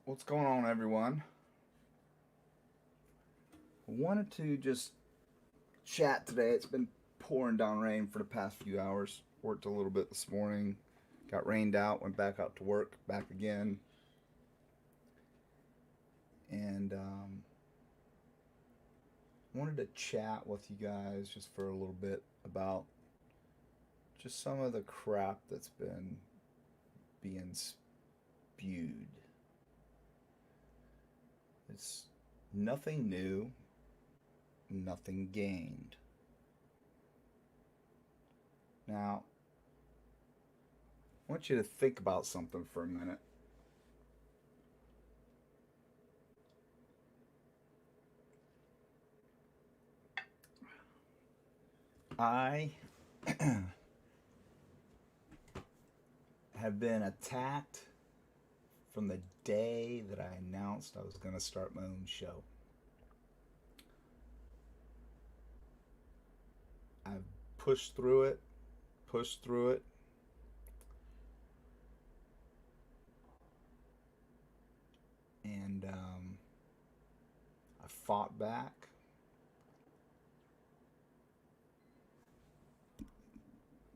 What's going on, everyone? I wanted to just chat today. It's been pouring down rain for the past few hours. Worked a little bit this morning, got rained out, went back out to work, back again, and wanted to chat with you guys just for a little bit about just some of the crap that's been being spewed. It's nothing new, nothing gained. Now, I want you to think about something for a minute. I have been attacked from the day that I announced I was going to start my own show. I've pushed through it, and I fought back.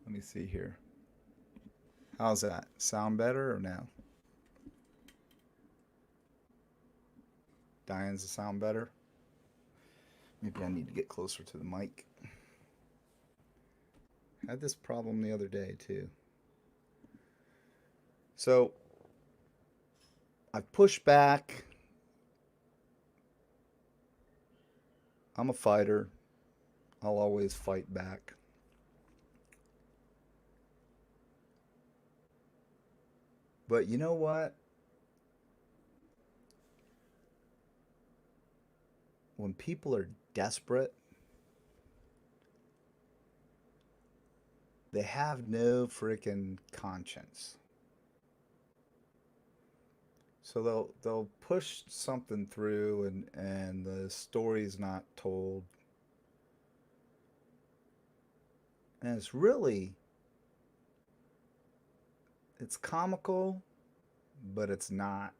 Let me see here. How's that? Sound better or no? Diane's sound better? Maybe I need to get closer to the mic. I had this problem the other day too. So I've pushed back. I'm a fighter. I'll always fight back. But you know what? When people are desperate, they have no freaking conscience. So they'll push something through and the story's not told. And it's comical, but it's not.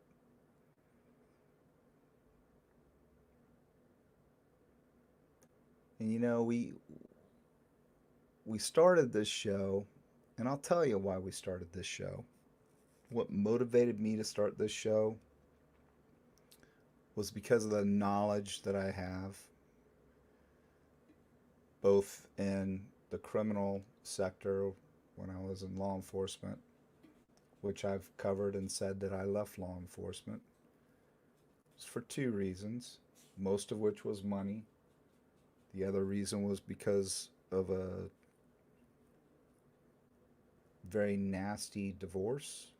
And we started this show, and I'll tell you why we started this show. What motivated me to start this show was because of the knowledge that I have, both in the criminal sector when I was in law enforcement, which I've covered and said that I left law enforcement. It's for two reasons, most of which was money. The other reason was because of a very nasty divorce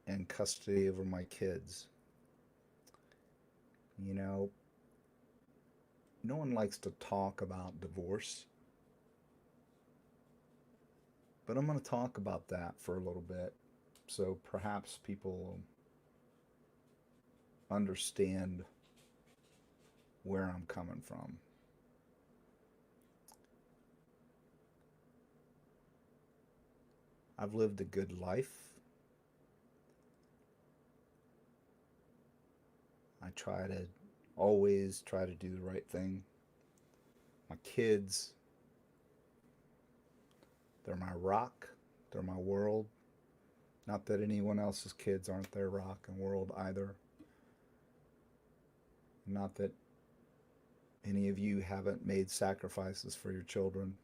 and custody over my kids. You know, no one likes to talk about divorce, but I'm going to talk about that for a little bit so perhaps people understand where I'm coming from. I've lived a good life. I always try to do the right thing. My kids, they're my rock, they're my world. Not that anyone else's kids aren't their rock and world either. Not that any of you haven't made sacrifices for your children.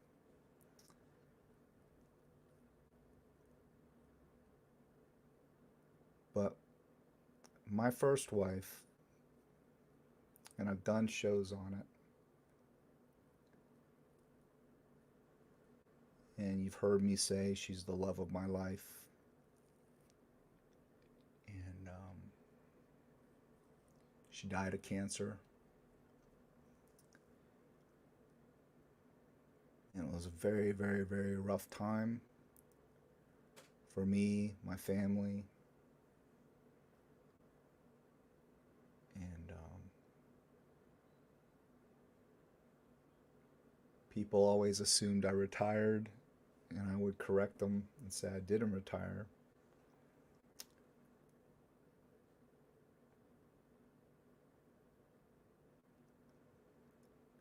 But my first wife, and I've done shows on it, and you've heard me say she's the love of my life. And she died of cancer. And it was a very, very, very rough time for me, my family, and people always assumed I retired, and I would correct them and say I didn't retire.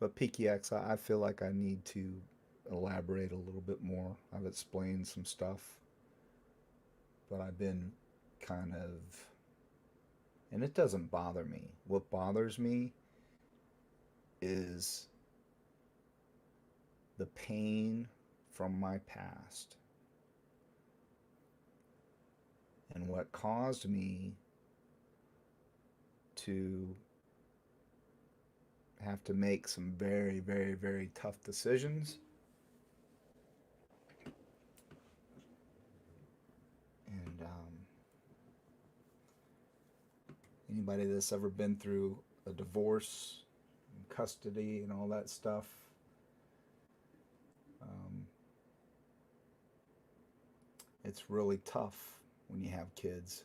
But PKX, I feel like I need to elaborate a little bit more. I've explained some stuff, but I've been kind of, and it doesn't bother me. What bothers me is the pain from my past and what caused me to have to make some very, very, very tough decisions. And anybody that's ever been through a divorce, custody, and all that stuff, um, it's really tough when you have kids.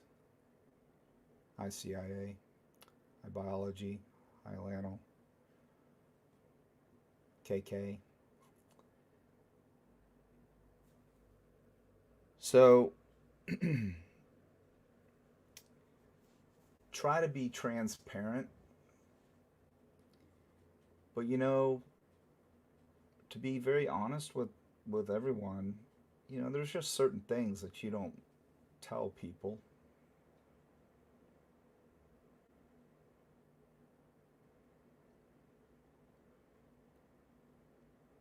Hi CIA, hi biology, hi Lano, KK. So try to be transparent, but to be very honest with everyone, there's just certain things that you don't tell people.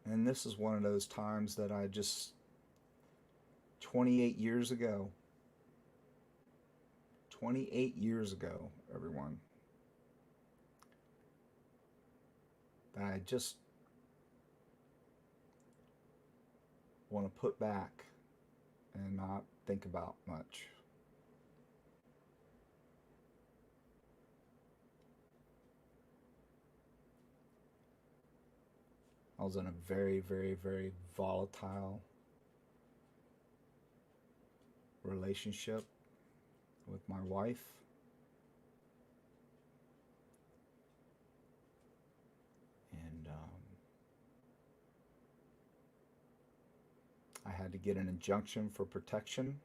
And this is one of those times that I just 28 years ago, 28 years ago, everyone, that I just want to put back and not think about much. I was in a very, very, very volatile relationship with my wife. And I had to get an injunction for protection.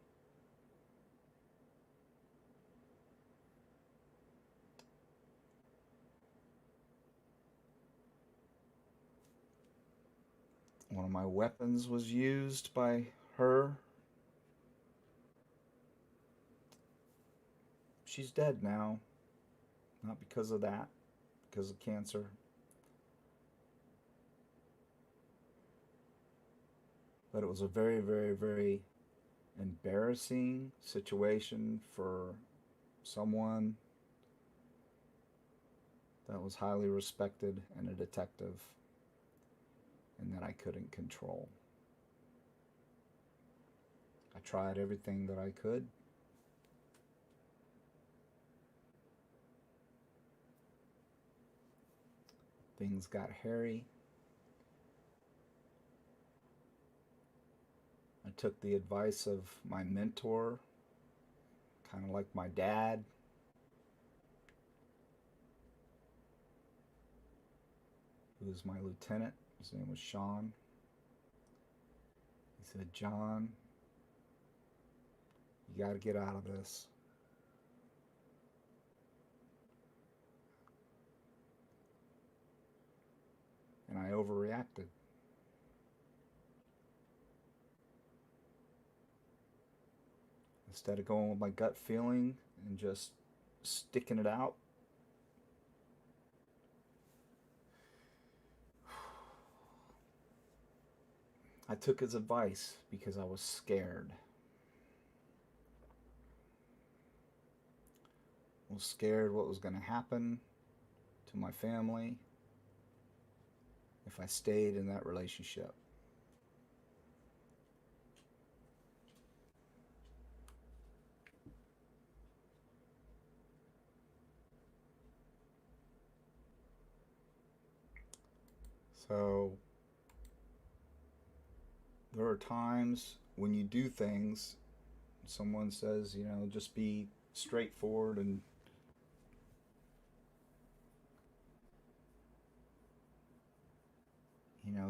One of my weapons was used by her. She's dead now. Not because of that, because of cancer. But it was a very, very, very embarrassing situation for someone that was highly respected and a detective and that I couldn't control. I tried everything that I could. Things got hairy. I took the advice of my mentor, kind of like my dad, who was my lieutenant. His name was Sean. He said, John, you got to get out of this. And I overreacted. Instead of going with my gut feeling and just sticking it out, I took his advice because I was scared. I was scared what was going to happen to my family if I stayed in that relationship. So there are times when you do things, someone says, just be straightforward and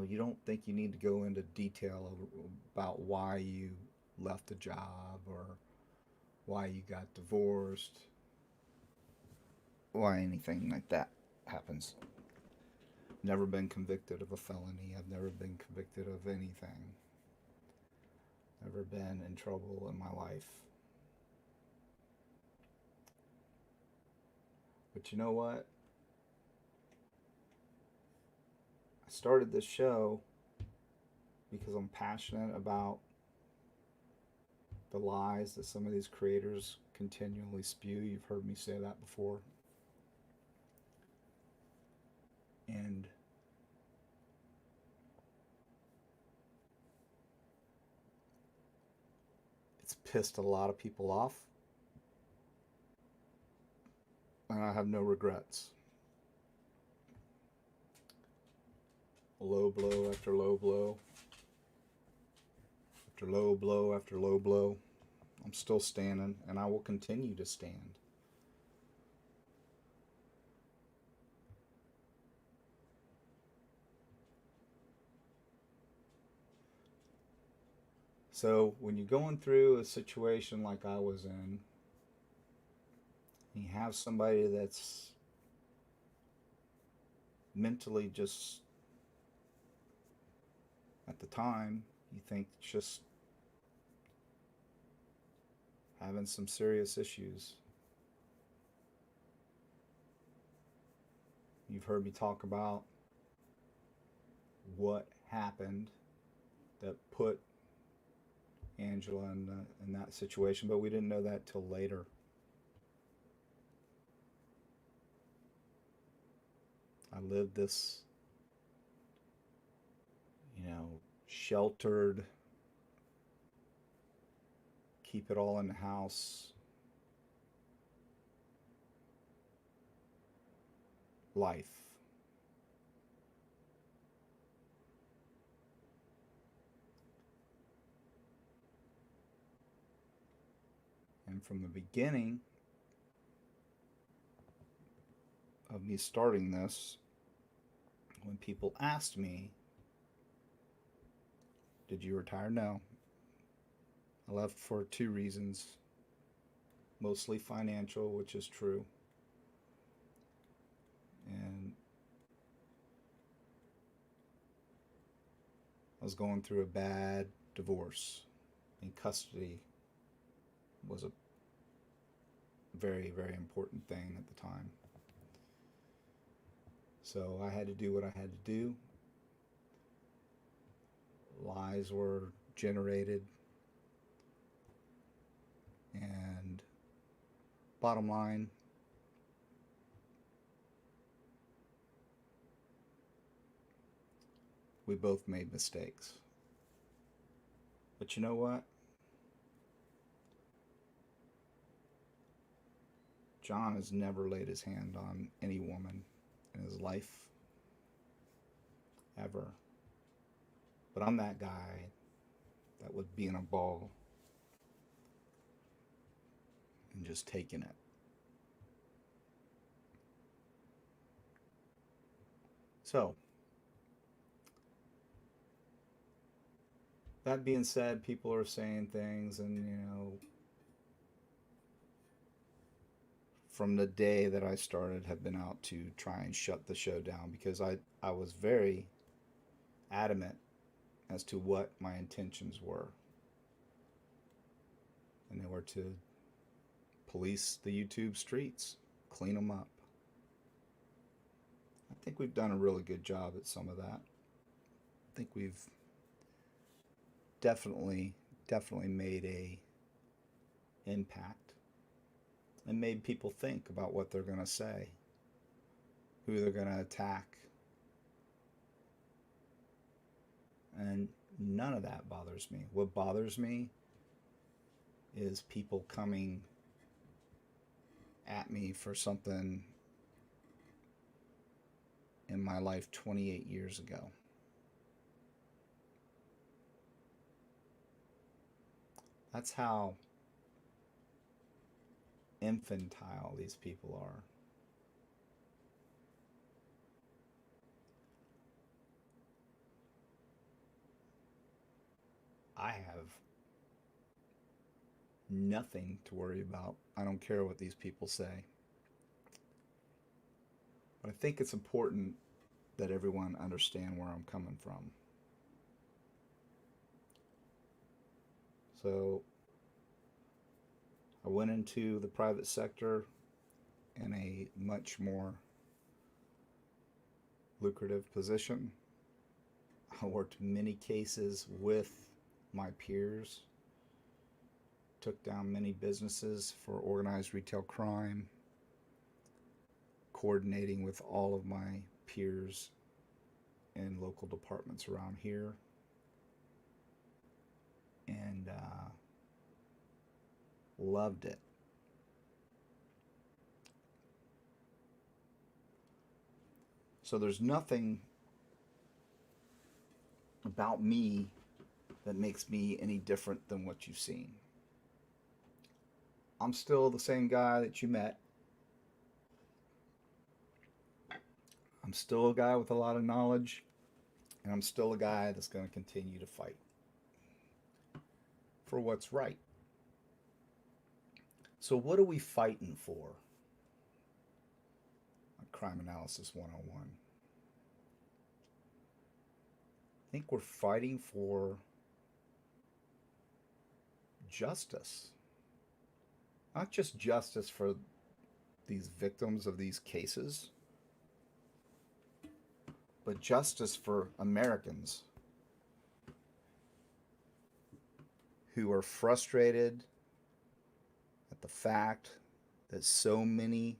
you don't think you need to go into detail about why you left a job or why you got divorced, why anything like that happens. Never been convicted of a felony. I've never been convicted of anything. Never been in trouble in my life. But you know what? I started this show because I'm passionate about the lies that some of these creators continually spew. You've heard me say that before. And it's pissed a lot of people off. And I have no regrets. Low blow after low blow, after low blow after low blow. I'm still standing, and I will continue to stand. So when you're going through a situation like I was in, you have somebody that's mentally just, at the time, you think just having some serious issues. You've heard me talk about what happened that put Angela in that situation, but we didn't know that till later. I lived this, sheltered, keep it all in the house life. And from the beginning of me starting this, when people asked me, did you retire? No. I left for two reasons, mostly financial, which is true. And I was going through a bad divorce, and custody was a very, very important thing at the time. So I had to do what I had to do. Lies were generated, and bottom line, we both made mistakes. But you know what? John has never laid his hand on any woman in his life, ever. But I'm that guy that would be in a ball and just taking it. So, that being said, people are saying things, and from the day that I started, have been out to try and shut the show down because I was very adamant as to what my intentions were. And they were to police the YouTube streets, clean them up. I think we've done a really good job at some of that. I think we've definitely made a impact and made people think about what they're going to say, who they're going to attack. And none of that bothers me. What bothers me is people coming at me for something in my life 28 years ago. That's how infantile these people are. I have nothing to worry about. I don't care what these people say. But I think it's important that everyone understand where I'm coming from. So I went into the private sector in a much more lucrative position. I worked many cases with my peers, took down many businesses for organized retail crime, coordinating with all of my peers in local departments around here. And loved it. So there's nothing about me that makes me any different than what you've seen. I'm still the same guy that you met. I'm still a guy with a lot of knowledge, and I'm still a guy that's going to continue to fight for what's right. So, what are we fighting for? Crime Analysis 101. I think we're fighting for justice. Not just justice for these victims of these cases, but justice for Americans who are frustrated at the fact that so many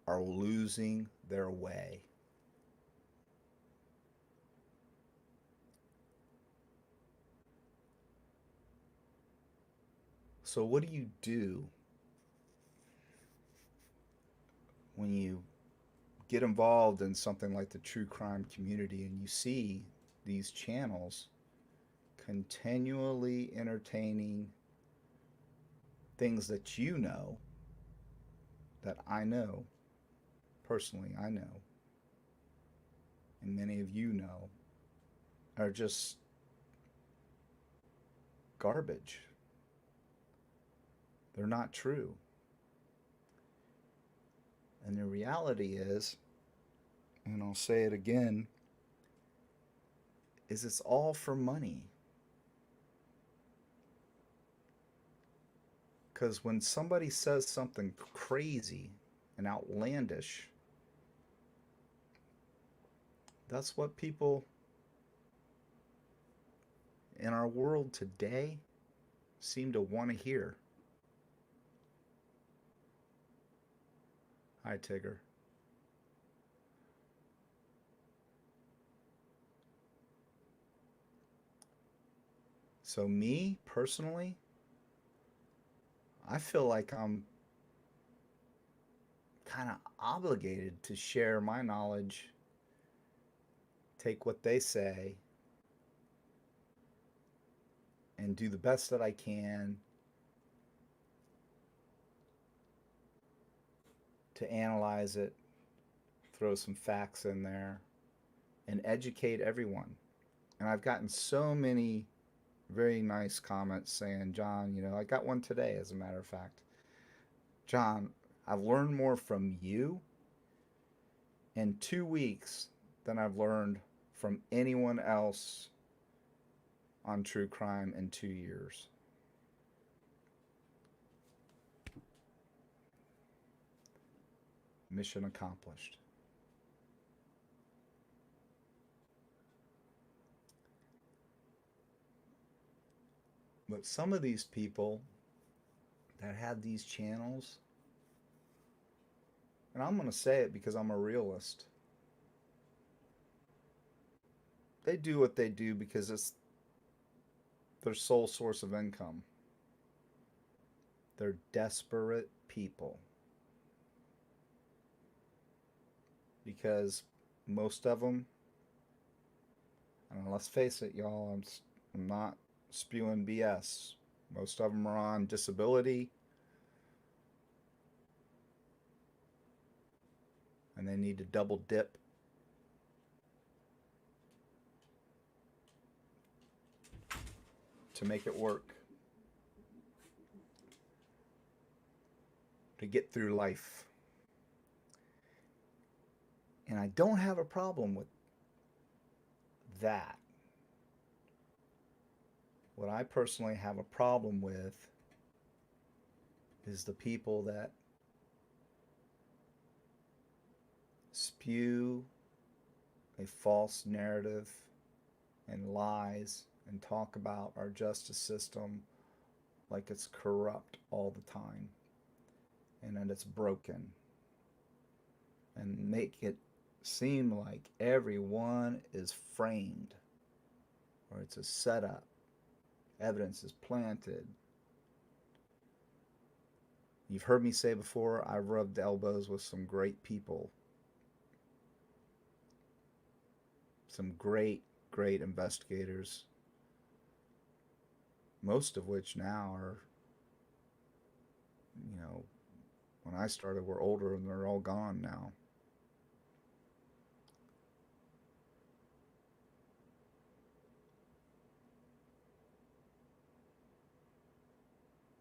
are losing their way. So what do you do when you get involved in something like the true crime community and you see these channels continually entertaining things that you know, that I know, personally I know, and many of you know, are just garbage. They're not true. And the reality is, and I'll say it again, is it's all for money. Because when somebody says something crazy and outlandish, that's what people in our world today seem to want to hear. Hi, Tigger. So, me personally, I feel like I'm kind of obligated to share my knowledge, take what they say, and do the best that I can to analyze it, throw some facts in there, and educate everyone. And I've gotten so many very nice comments saying, John, I got one today, as a matter of fact. John, I've learned more from you in 2 weeks than I've learned from anyone else on true crime in 2 years. Mission accomplished. But some of these people that have these channels, and I'm going to say it because I'm a realist, they do what they do because it's their sole source of income. They're desperate people. Because most of them, and let's face it, y'all, I'm not spewing BS. Most of them are on disability, and they need to double dip to make it work, to get through life. And I don't have a problem with that. What I personally have a problem with is the people that spew a false narrative and lies and talk about our justice system like it's corrupt all the time and that it's broken, and make it seem like everyone is framed or it's a setup, evidence is planted. You've heard me say before, I've rubbed elbows with some great people, some great, great investigators, most of which now are, you know, when I started were older and they're all gone now.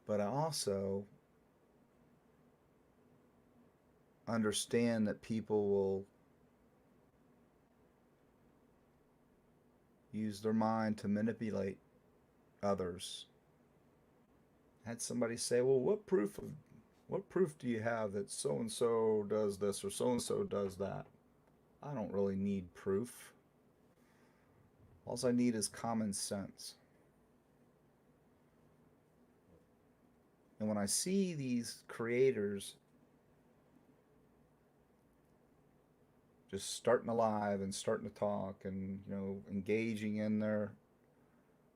But I also understand that people will use their mind to manipulate others. I had somebody say, "Well, what proof do you have that so and so does this or so and so does that?" I don't really need proof. All I need is common sense. And when I see these creators just starting alive and starting to talk and engaging in their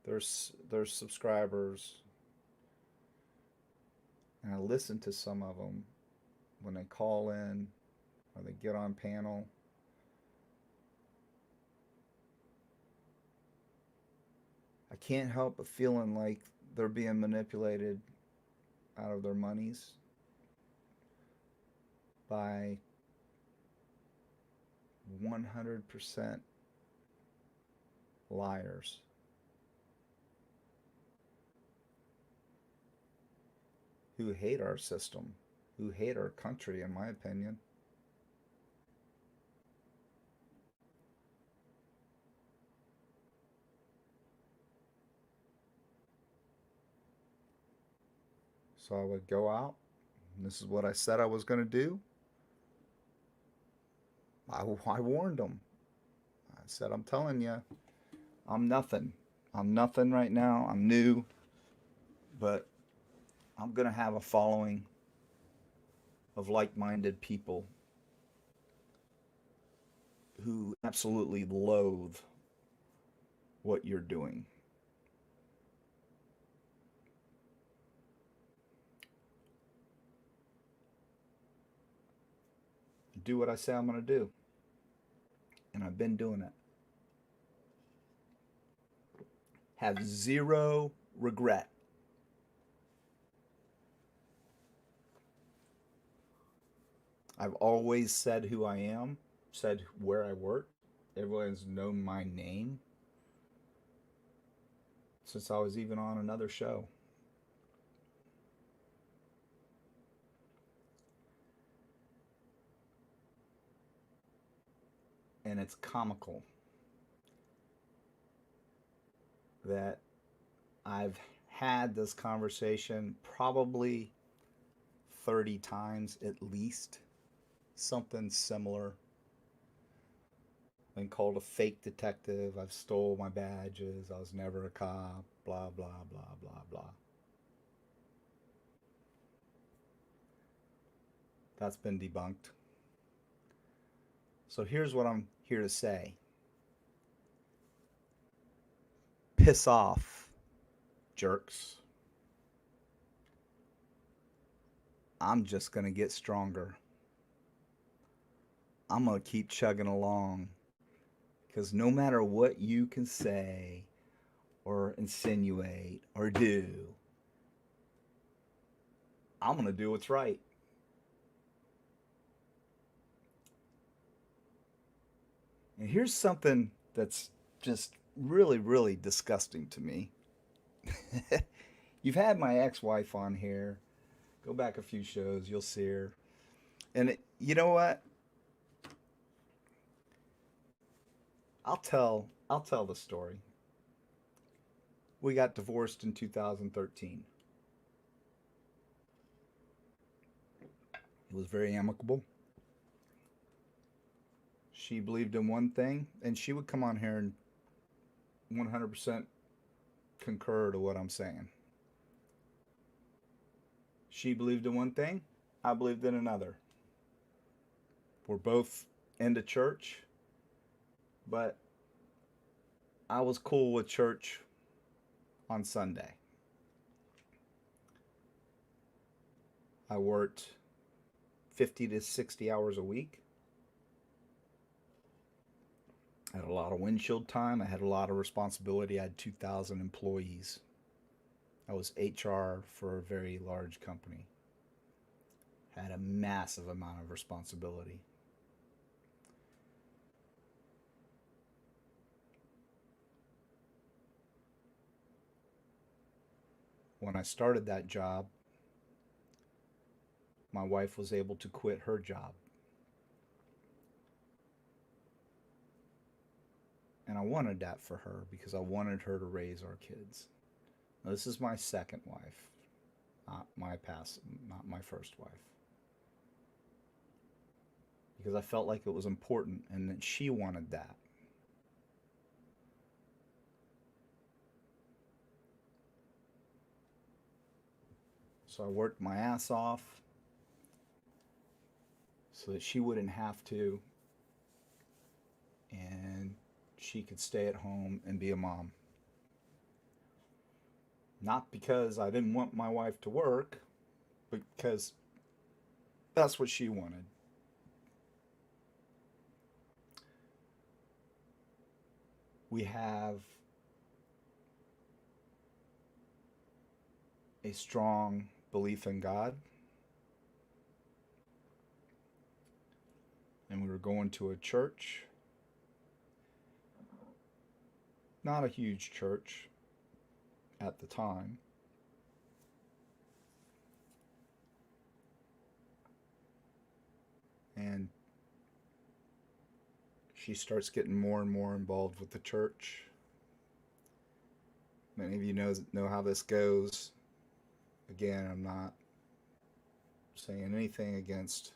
their subscribers, and I listen to some of them when they call in or they get on panel, I can't help but feeling like they're being manipulated out of their monies by 100% liars who hate our system, who hate our country, in my opinion. So I would go out, and this is what I said I was going to do. I warned them. I said, I'm telling you, I'm nothing. I'm nothing right now. I'm new, but I'm going to have a following of like minded people who absolutely loathe what you're doing. Do what I say I'm going to do. And I've been doing it. Have zero regret. I've always said who I am, said where I work. Everyone's known my name since I was even on another show. And it's comical that I've had this conversation probably 30 times at least. Something similar. Been called a fake detective. I've stole my badges. I was never a cop. Blah, blah, blah, blah, blah. That's been debunked. So here's what I'm here to say. Piss off, jerks. I'm just going to get stronger. I'm going to keep chugging along. Because no matter what you can say or insinuate or do, I'm going to do what's right. And here's something that's just really, really disgusting to me. You've had my ex wife on here. Go back a few shows, you'll see her. And you know what? I'll tell the story. We got divorced in 2013. It was very amicable. She believed in one thing, and she would come on here and 100% concur to what I'm saying. She believed in one thing, I believed in another. We're both into church, but I was cool with church on Sunday. I worked 50 to 60 hours a week. I had a lot of windshield time. I had a lot of responsibility. I had 2,000 employees. I was HR for a very large company. I had a massive amount of responsibility. When I started that job, my wife was able to quit her job. And I wanted that for her because I wanted her to raise our kids. Now, this is my second wife, not my first wife. Because I felt like it was important and that she wanted that. So I worked my ass off so that she wouldn't have to, and she could stay at home and be a mom. Not because I didn't want my wife to work, but because that's what she wanted. We have a strong belief in God, and we were going to a church, not a huge church at the time. And she starts getting more and more involved with the church. Many of you know how this goes. Again, I'm not saying anything against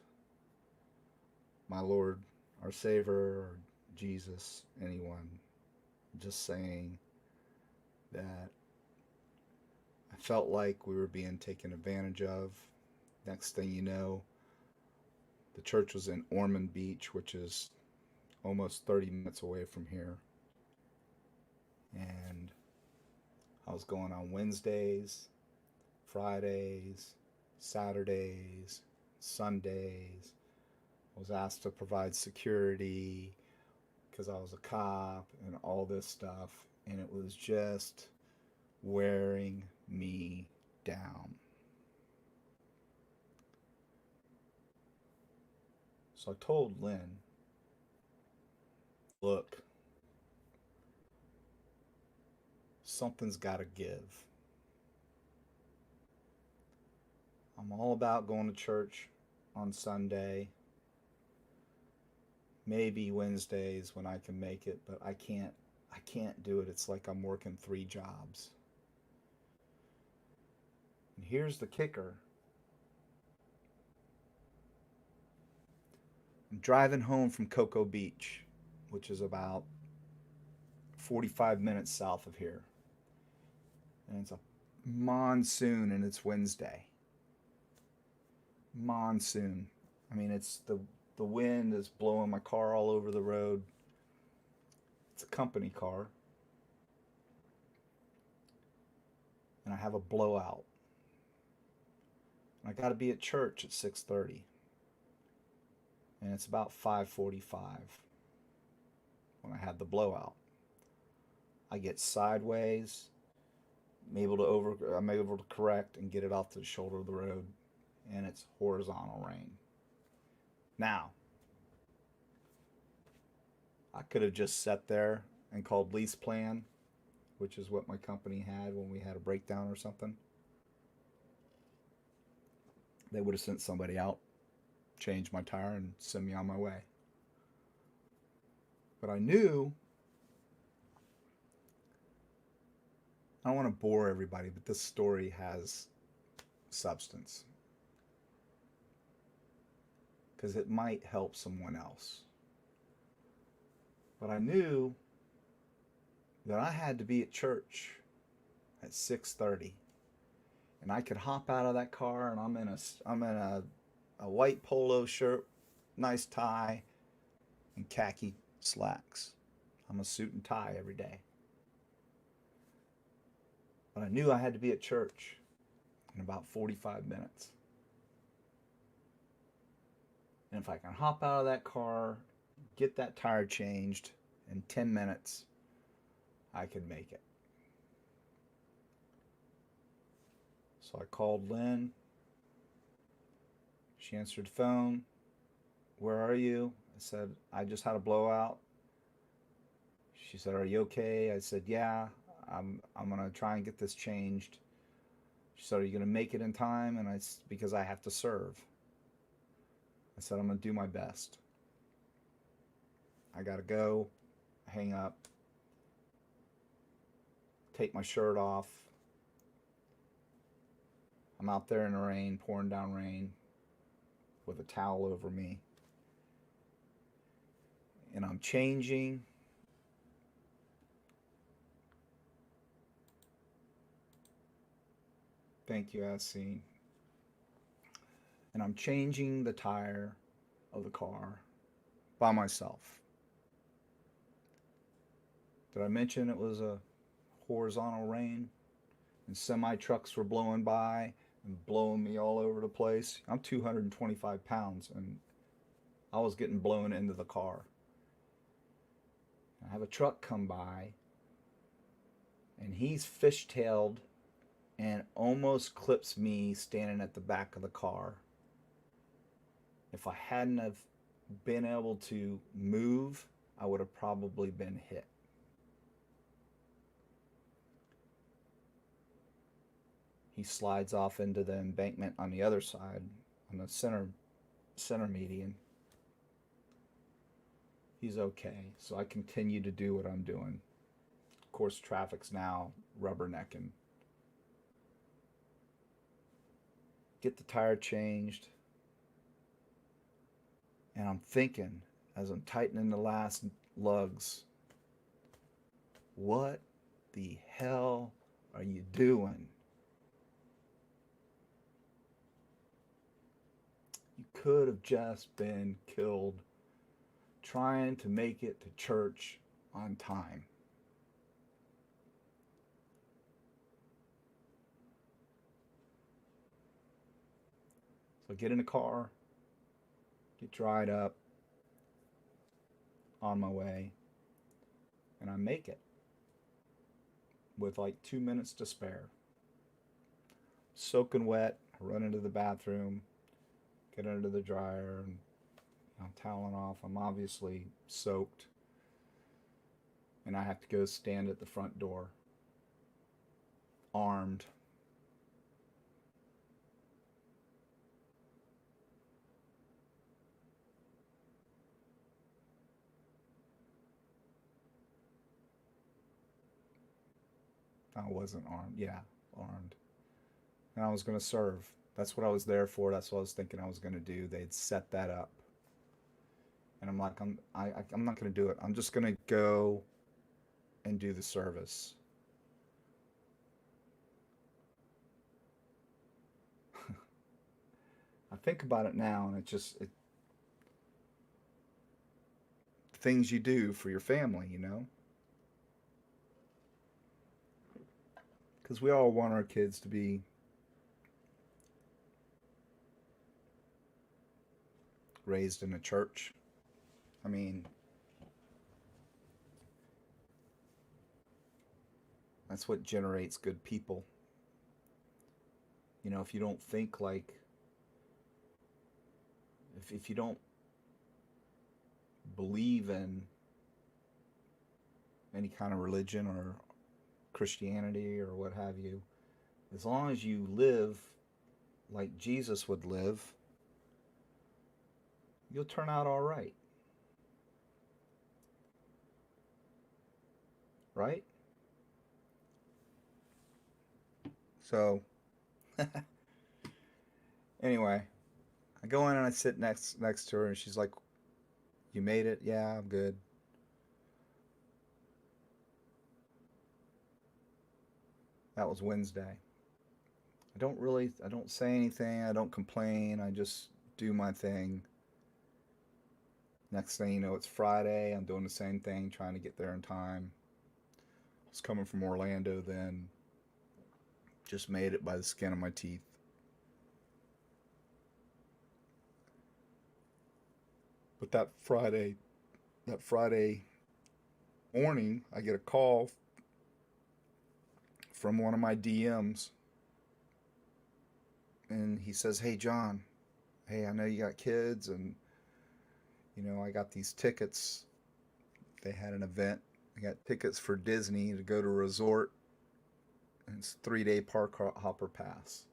my Lord, our Savior, or Jesus, anyone. I'm just saying that I felt like we were being taken advantage of. Next thing you know, the church was in Ormond Beach, which is almost 30 minutes away from here. And I was going on Wednesdays, Fridays, Saturdays, Sundays. I was asked to provide security because I was a cop and all this stuff. And it was just wearing me down. So I told Lynn, look, something's got to give. I'm all about going to church on Sunday, maybe Wednesdays when I can make it, but I can't do it. It's like I'm working 3 jobs. And here's the kicker. I'm driving home from Cocoa Beach, which is about 45 minutes south of here. And it's a monsoon and it's Wednesday. Monsoon. I mean, it's the wind is blowing my car all over the road. It's a company car. And I have a blowout. And I got to be at church at 6:30. And it's about 5:45 when I had the blowout. I get sideways. I'm able to correct and get it off to the shoulder of the road, and it's horizontal rain. Now, I could have just sat there and called lease plan, which is what my company had when we had a breakdown or something. They would have sent somebody out, changed my tire, and sent me on my way. But I knew I don't want to bore everybody, but this story has substance because it might help someone else. But I knew that I had to be at church at 6:30, and I could hop out of that car, and I'm in a white polo shirt, nice tie, and khaki slacks. I'm a suit and tie every day. But I knew I had to be at church in about 45 minutes. And if I can hop out of that car, get that tire changed in 10 minutes, I can make it. So I called Lynn. She answered the phone. Where are you? I said, I just had a blowout. She said, are you okay? I said, yeah, I'm going to try and get this changed. She said, are you going to make it in time? And because I have to serve. I said, I'm going to do my best. I got to go, hang up, take my shirt off. I'm out there in the rain, pouring down rain, with a towel over me. And I'm changing. Thank you, Yassine. And I'm changing the tire of the car by myself. Did I mention it was a horizontal rain? And semi trucks were blowing by and blowing me all over the place. I'm 225 pounds and I was getting blown into the car. I have a truck come by and he's fishtailed and almost clips me standing at the back of the car. If I hadn't have been able to move, I would have probably been hit. He slides off into the embankment on the other side, on the center median. He's okay, so I continue to do what I'm doing. Of course, traffic's now rubbernecking. Get the tire changed, and I'm thinking as I'm tightening the last lugs, what the hell are you doing? You could have just been killed trying to make it to church on time. So I get in the car, get dried up, on my way, and I make it with like 2 minutes to spare. Soaking wet, I run into the bathroom, get under the dryer, and I'm toweling off. I'm obviously soaked, and I have to go stand at the front door, armed. I wasn't armed. Yeah, armed. And I was going to serve. That's what I was there for. That's what I was thinking I was going to do. They'd set that up. And I'm like, I'm not going to do it. I'm just going to go and do the service. I think about it now, and things you do for your family, you know? Because we all want our kids to be raised in a church. I mean, that's what generates good people. You know, if you don't think like, if you don't believe in any kind of religion or Christianity or what have you, as long as you live like Jesus would live, you'll turn out all right. Right? So anyway, I go in and I sit next to her, and she's like, "You made it? Yeah, I'm good." That was Wednesday. I don't say anything. I don't complain. I just do my thing. Next thing you know, it's Friday. I'm doing the same thing, trying to get there in time. I was coming from Orlando then. Just made it by the skin of my teeth. But that Friday morning, I get a call from one of my DMs, and he says, "Hey John, hey, I know you got kids, and I got these tickets. They had an event. I got tickets for Disney to go to a resort, and it's 3 day park hopper pass."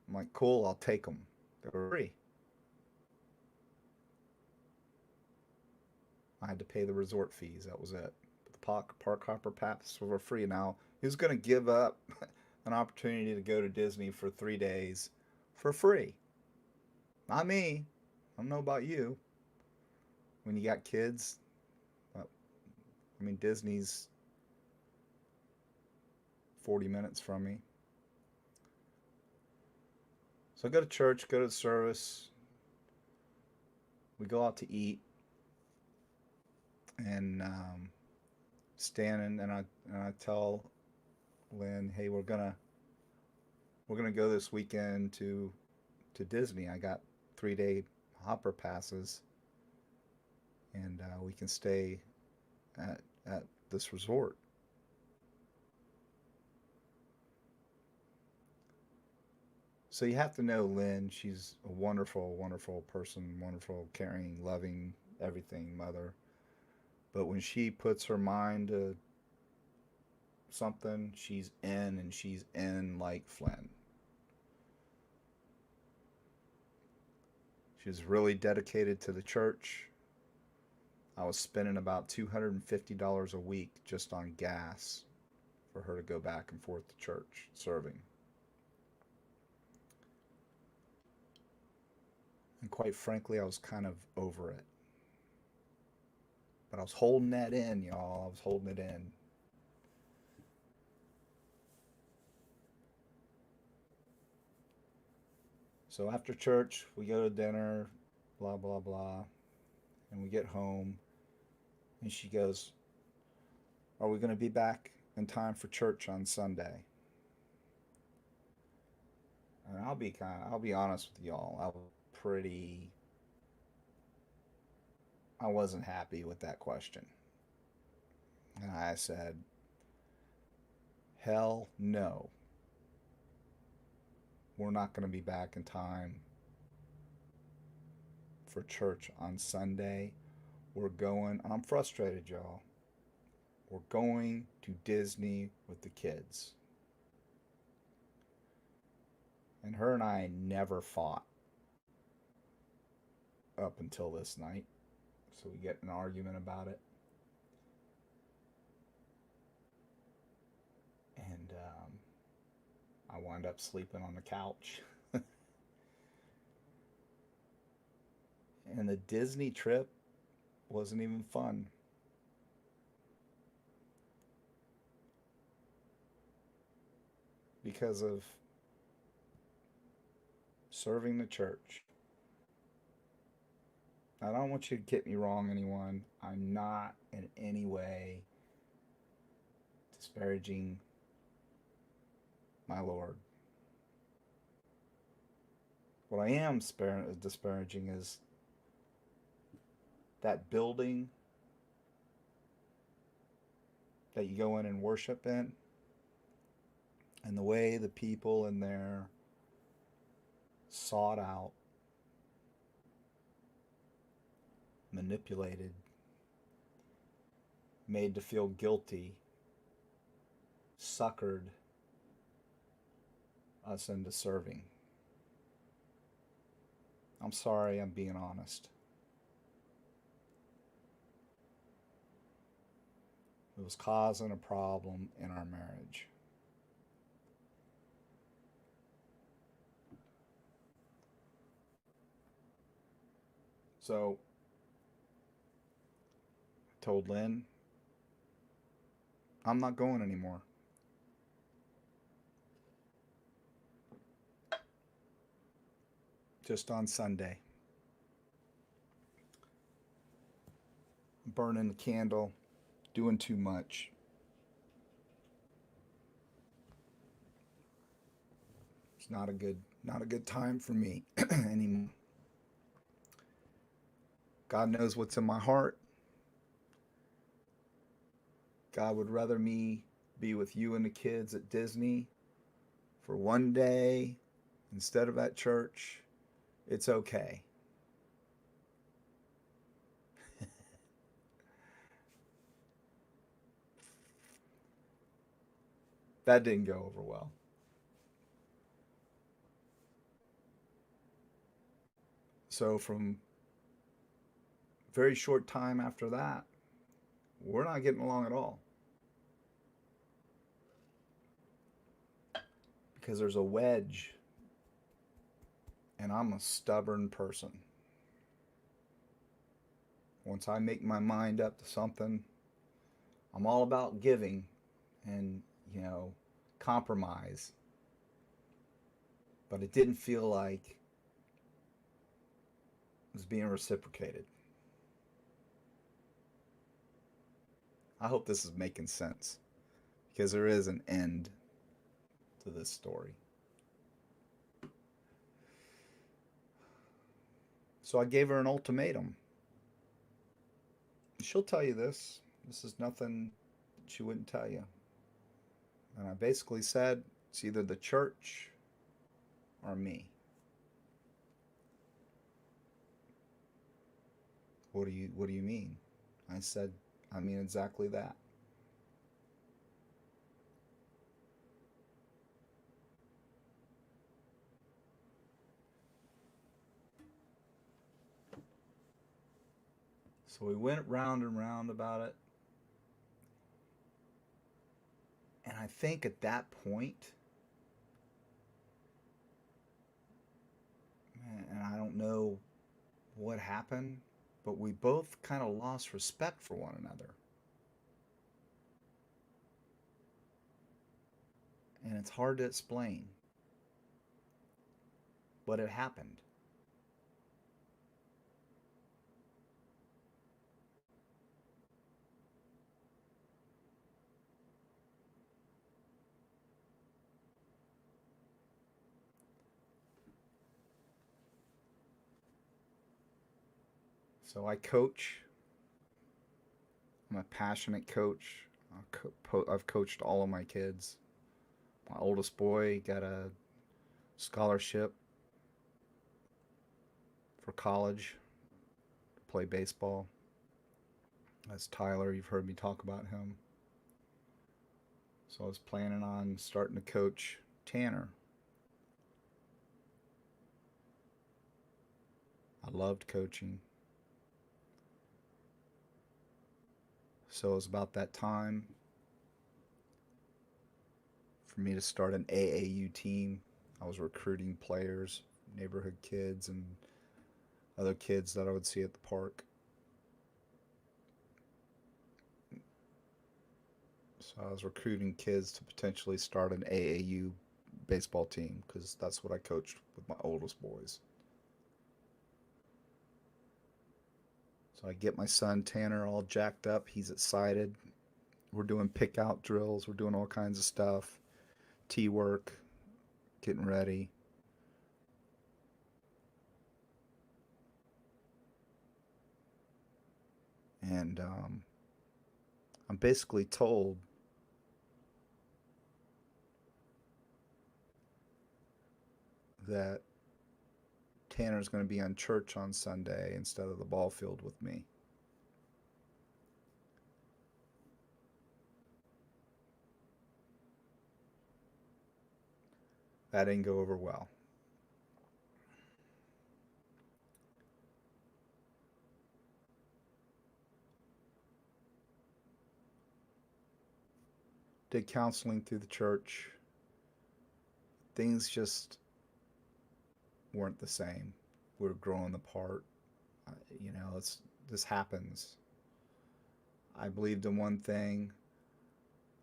I'm like, "Cool, I'll take them. They were free." I had to pay the resort fees. That was it. But the park hopper pass were free. Now, who's going to give up an opportunity to go to Disney for 3 days for free? Not me. I don't know about you. When you got kids, well, I mean, Disney's 40 minutes from me. So I go to church, go to the service. We go out to eat, and standing, and I tell Lynn, "Hey, we're gonna go this weekend to Disney. I got 3 day hopper passes, and we can stay at this resort." So you have to know Lynn. She's a wonderful, wonderful person, wonderful, caring, loving, everything mother. But when she puts her mind to something, she's in, and she's in like Flynn. She's really dedicated to the church. I was spending about $250 a week just on gas for her to go back and forth to church serving. And quite frankly, I was kind of over it. But I was holding that in, y'all. I was holding it in. So after church, we go to dinner, blah, blah, blah. And we get home, and she goes, "Are we going to be back in time for church on Sunday?" And I'll be honest with y'all. I wasn't happy with that question. And I said, "Hell no. We're not going to be back in time for church on Sunday. We're going," and I'm frustrated, y'all. "We're going to Disney with the kids." And her and I never fought up until this night. So we get in an argument about it. And I wind up sleeping on the couch. And the Disney trip wasn't even fun because of serving the church. I don't want you to get me wrong, anyone. I'm not in any way disparaging my Lord. What I am disparaging is that building that you go in and worship in, and the way the people in there sought out, manipulated, made to feel guilty, suckered us into serving. I'm sorry, I'm being honest. It was causing a problem in our marriage. So I told Lynn, I'm not going anymore. Just on Sunday. Burning the candle, doing too much. It's not a good time for me anymore. God knows what's in my heart. God would rather me be with you and the kids at Disney for one day instead of at church. It's okay. That didn't go over well. So from very short time after that, we're not getting along at all because there's a wedge and I'm a stubborn person. Once I make my mind up to something, I'm all about giving and, compromise. But it didn't feel like it was being reciprocated. I hope this is making sense because there is an end to this story. So I gave her an ultimatum. She'll tell you this. This is nothing she wouldn't tell you. And I basically said it's either the church or me. What do you mean? I said, I mean exactly that. So we went round and round about it. And I think at that point, and I don't know what happened, but we both kind of lost respect for one another. And it's hard to explain, but it happened. So I coach. I'm a passionate coach. I've coached all of my kids. My oldest boy got a scholarship for college to play baseball. That's Tyler. You've heard me talk about him. So I was planning on starting to coach Tanner. I loved coaching. So it was about that time for me to start an AAU team. I was recruiting players, neighborhood kids, and other kids that I would see at the park. So I was recruiting kids to potentially start an AAU baseball team because that's what I coached with my oldest boys. So I get my son Tanner all jacked up. He's excited. We're doing pick out drills. We're doing all kinds of stuff. Tee work, getting ready. And I'm basically told that Tanner's going to be on church on Sunday instead of the ball field with me. That didn't go over well. did counseling through the church. Things just weren't the same. We were growing apart. You know, this happens. I believed in one thing.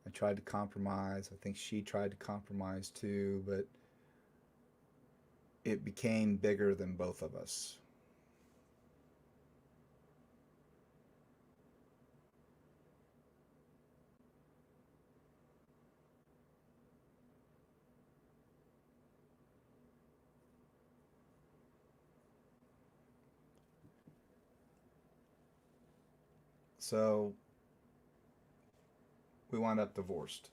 I tried to compromise. I think she tried to compromise too, but it became bigger than both of us. So we wound up divorced.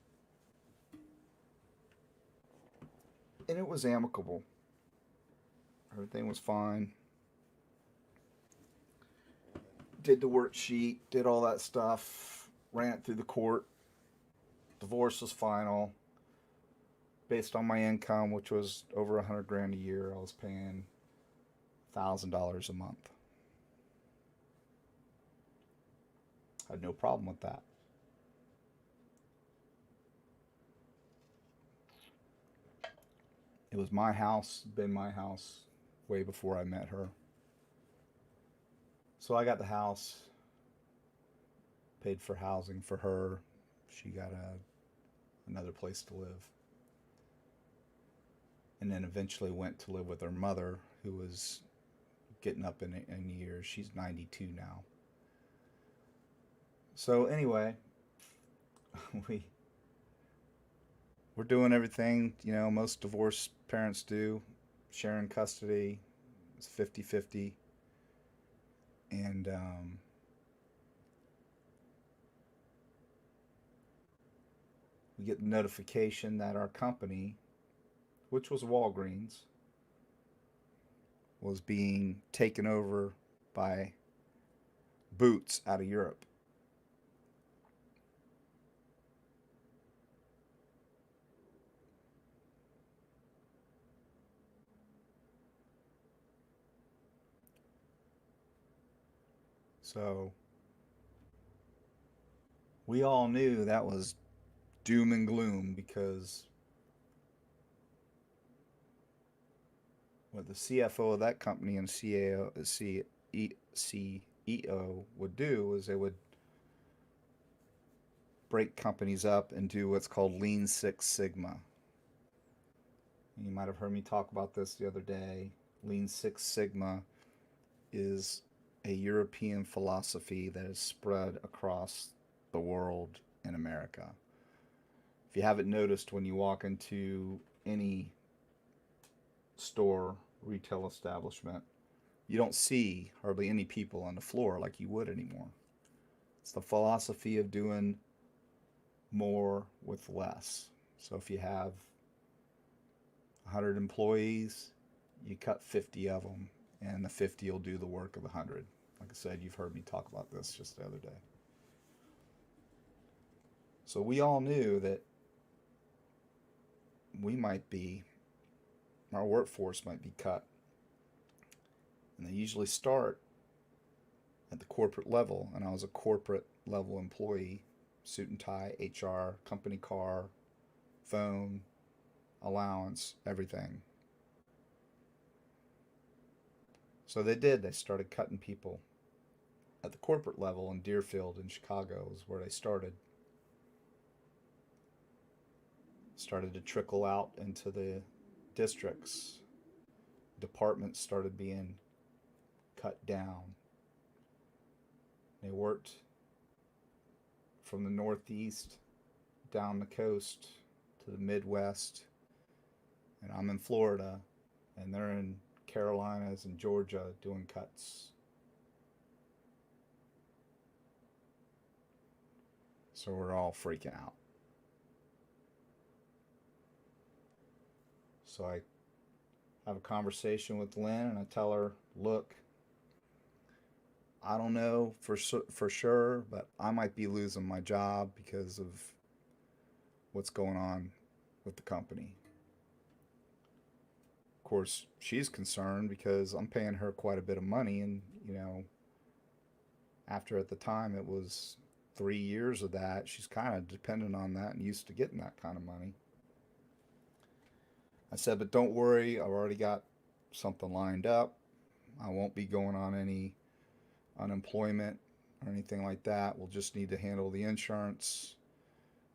And it was amicable. Everything was fine. Did the worksheet, did all that stuff, ran it through the court. Divorce was final. Based on my income, which was over 100 grand a year, I was paying $1,000 a month. I had no problem with that. It was my house, been my house way before I met her. So I got the house, paid for housing for her. She got another place to live. And then eventually went to live with her mother, who was getting up in years. She's 92 now. So anyway, we we're doing everything, you know, most divorced parents do, sharing custody. It's 50-50. And we get the notification that our company, which was Walgreens, was being taken over by Boots out of Europe. So we all knew that was doom and gloom because what the CFO of that company and CEO would do was they would break companies up and do what's called Lean Six Sigma. You might have heard me talk about this the other day. Lean Six Sigma is a European philosophy that is spread across the world in America. If you haven't noticed, when you walk into any store, retail establishment, you don't see hardly any people on the floor like you would anymore. It's the philosophy of doing more with less. So if you have 100 employees, you cut 50 of them, and the 50 will do the work of the 100. Like I said, you've heard me talk about this just the other day. So we all knew that we might be, our workforce might be cut. And they usually start at the corporate level, and I was a corporate level employee, suit and tie, HR, company car, phone, allowance, everything. So they did. They started cutting people at the corporate level in Deerfield in Chicago is where they started. Started to trickle out into the districts. Departments started being cut down. They worked from the Northeast down the coast to the Midwest. And I'm in Florida, and they're in Carolinas and Georgia doing cuts. So we're all freaking out. So I have a conversation with Lynn and I tell her, look, I don't know for sure, but I might be losing my job because of what's going on with the company. Of course, she's concerned because I'm paying her quite a bit of money, and you know, after at the time it was 3 years of that, she's kind of dependent on that and used to getting that kind of money. I said, but don't worry, I've already got something lined up. I won't be going on any unemployment or anything like that. We'll just need to handle the insurance,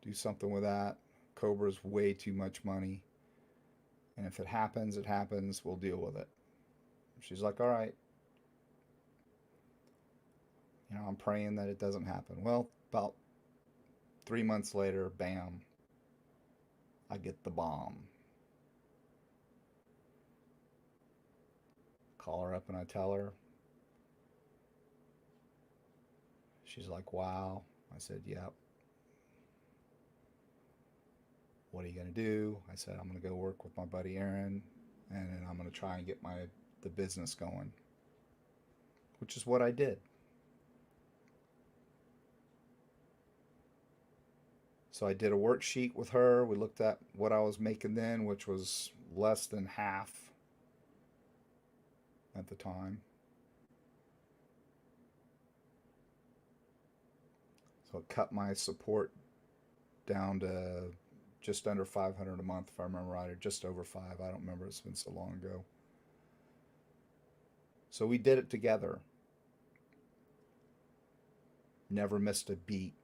do something with that. Cobra's way too much money. And if it happens, it happens. We'll deal with it. She's like, all right. I'm praying that it doesn't happen. Well, about 3 months later, bam, I get the bomb. Call her up and I tell her. She's like, wow. I said, yep. What are you going to do? I said, I'm going to go work with my buddy Aaron, and then I'm going to try and get the business going, which is what I did. So I did a worksheet with her. We looked at what I was making then, which was less than half at the time. So it cut my support down to just under 500 a month, if I remember right, or just over five. I don't remember. It's been so long ago. So we did it together. Never missed a beat.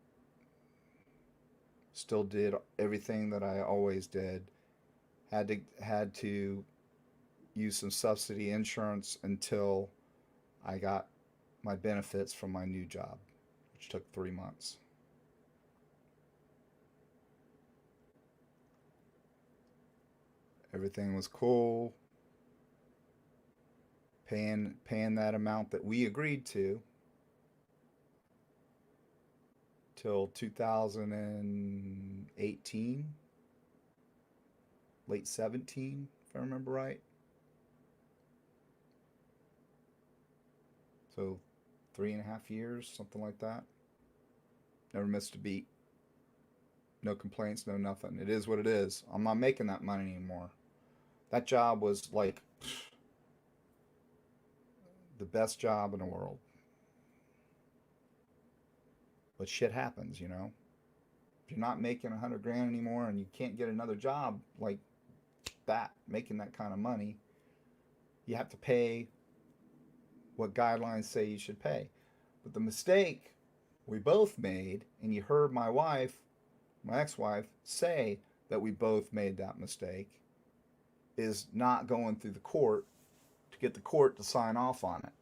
Still did everything that I always did. Had to use some subsidy insurance until I got my benefits from my new job, which took 3 months. Everything was cool. Paying that amount that we agreed to till 2018, late 17, if I remember right. So 3.5 years, something like that. Never missed a beat. No complaints, no nothing. It is what it is. I'm not making that money anymore. That job was like the best job in the world. But shit happens. If you're not making 100 grand anymore and you can't get another job like that, making that kind of money, you have to pay what guidelines say you should pay. But the mistake we both made, and you heard my ex-wife, say that we both made that mistake, is not going through the court to get the court to sign off on it.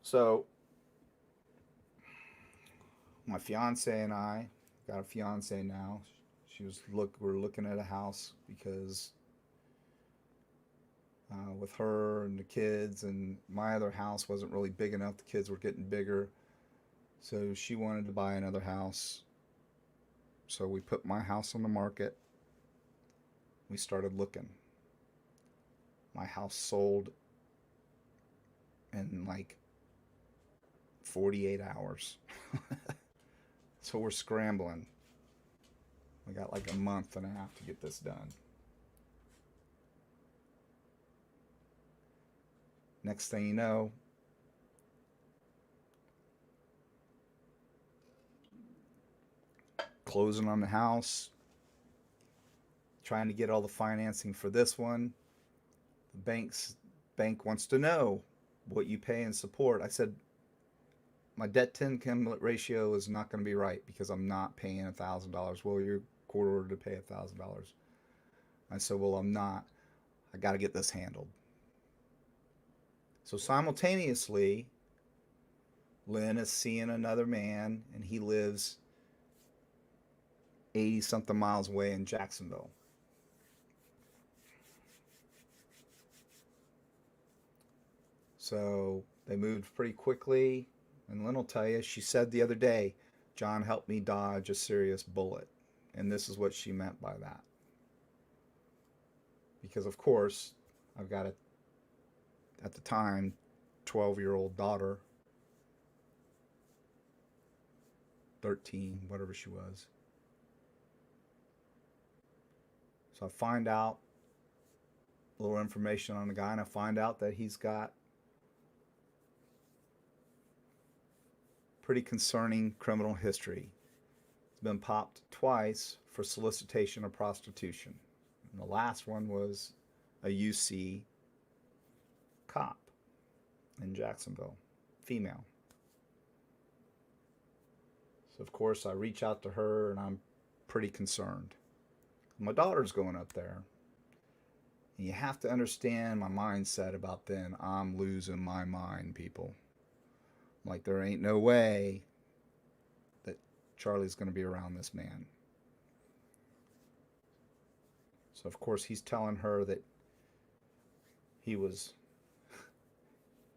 So my fiance and I got a fiance now. We're looking at a house because with her and the kids, and my other house wasn't really big enough. The kids were getting bigger, so she wanted to buy another house. So we put my house on the market. We started looking. My house sold in like 48 hours. So we're scrambling. We got like a month and a half to get this done. Next thing you know, closing on the house, trying to get all the financing for this one. The bank wants to know what you pay in support. I said, my debt to income ratio is not going to be right because I'm not paying $1,000. Well, you're court ordered to pay $1,000. I said, well, I'm not. I got to get this handled. So simultaneously, Lynn is seeing another man, and he lives 80 something miles away in Jacksonville. So they moved pretty quickly. And Lynn will tell you, she said the other day, John helped me dodge a serious bullet. And this is what she meant by that. Because, of course, I've got at the time, 12-year-old daughter, 13, whatever she was. So I find out a little information on the guy, and I find out that he's got pretty concerning criminal history. He's been popped twice for solicitation of prostitution. And the last one was a UC cop in Jacksonville, female. So, of course, I reach out to her and I'm pretty concerned. My daughter's going up there. And you have to understand my mindset about then. I'm losing my mind, people. Like, there ain't no way that Charlie's going to be around this man. So, of course, he's telling her that he was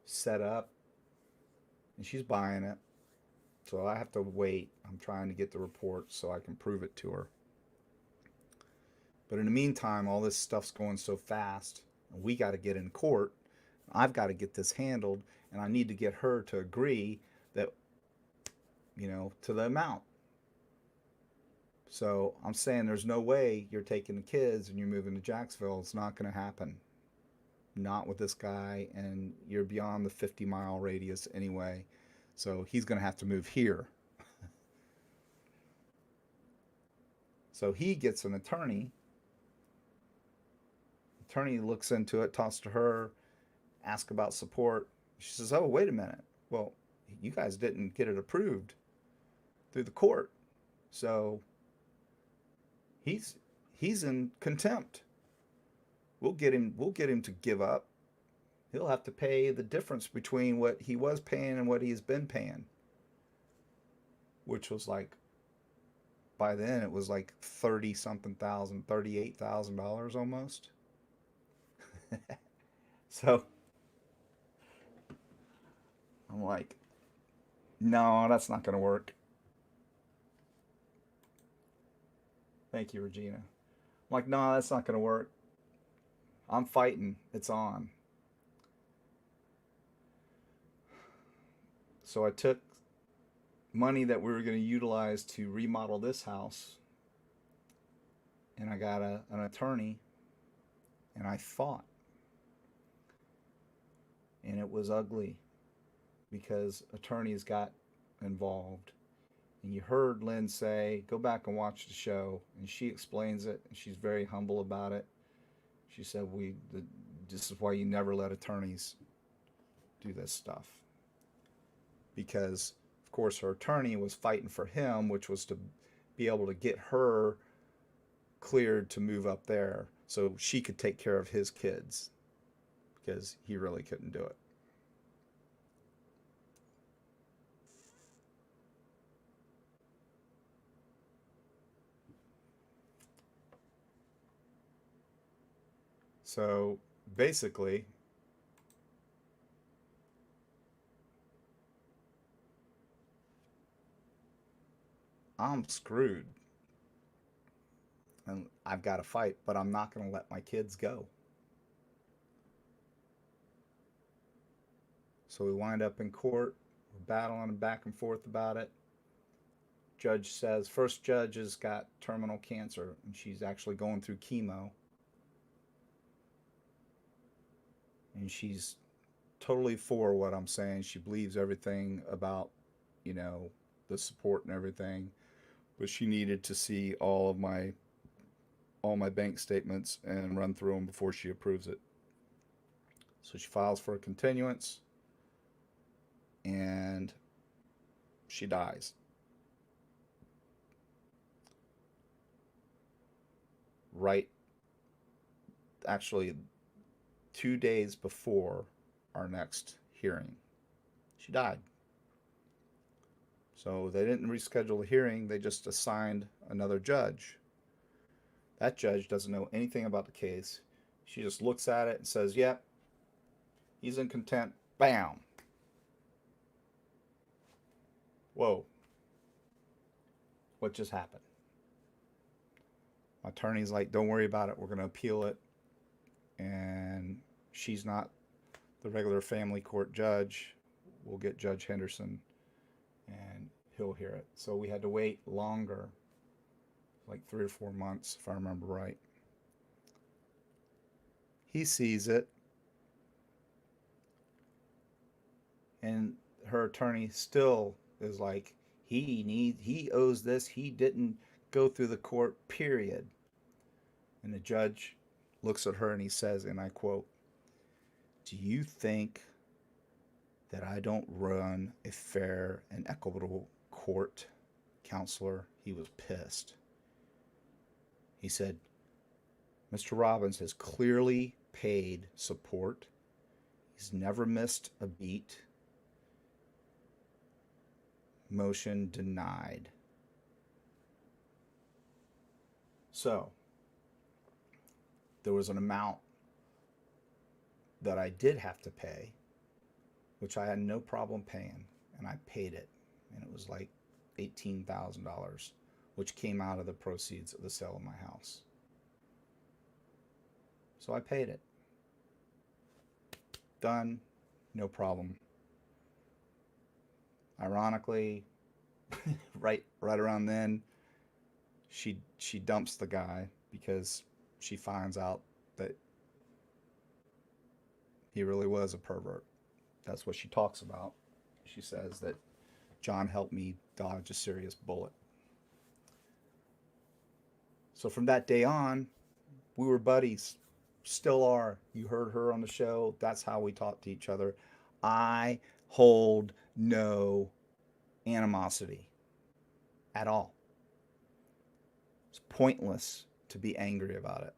set up and she's buying it. So I have to wait. I'm trying to get the report so I can prove it to her. But in the meantime, all this stuff's going so fast. And we got to get in court. I've got to get this handled. And I need to get her to agree that, to the amount. So I'm saying there's no way you're taking the kids and you're moving to Jacksonville. It's not going to happen. Not with this guy. And you're beyond the 50-mile radius anyway. So he's going to have to move here. So he gets an attorney. Attorney looks into it, talks to her, asks about support. She says, oh, wait a minute. Well, you guys didn't get it approved through the court. So he's in contempt. We'll get him to give up. He'll have to pay the difference between what he was paying and what he's been paying. Which was like, by then it was like 30 something thousand, $38,000 almost. So I'm like, no, that's not going to work. Thank you, Regina. I'm like, no, that's not going to work. I'm fighting. It's on. So I took money that we were going to utilize to remodel this house, and I got an attorney, and I fought. And it was ugly because attorneys got involved. And you heard Lynn say, go back and watch the show. And she explains it, and she's very humble about it. She said, this is why you never let attorneys do this stuff. Because, of course, her attorney was fighting for him, which was to be able to get her cleared to move up there so she could take care of his kids, because he really couldn't do it. So basically, I'm screwed. And I've got to fight, but I'm not going to let my kids go. So we wind up in court. We're battling back and forth about it. Judge says, first judge has got terminal cancer, and she's actually going through chemo. And she's totally for what I'm saying. She believes everything about, the support and everything. But she needed to see all my bank statements and run through them before she approves it. So she files for a continuance, and she dies. Right, actually, 2 days before our next hearing, she died. So they didn't reschedule the hearing, they just assigned another judge. That judge doesn't know anything about the case. She just looks at it and says, yep, he's in contempt. Bam. Whoa. What just happened? My attorney's like, don't worry about it. We're going to appeal it. And she's not the regular family court judge. We'll get Judge Henderson, and he'll hear it. So we had to wait longer, like 3 or 4 months, if I remember right. He sees it, and her attorney still is like, he owes this. He didn't go through the court, period. And the judge looks at her and he says, and I quote, "Do you think that I don't run a fair and equitable court, counselor?" He was pissed. He said, "Mr. Robbins has clearly paid support. He's never missed a beat. Motion denied." So, there was an amount that I did have to pay, which I had no problem paying, and I paid it. And it was like $18,000, which came out of the proceeds of the sale of my house. So I paid it. Done. No problem. Ironically, right around then, she dumps the guy because she finds out that he really was a pervert. That's what she talks about. She says that John helped me dodge a serious bullet. So from that day on, we were buddies. Still are. You heard her on the show. That's how we talk to each other. I hold no animosity at all. It's pointless to be angry about it.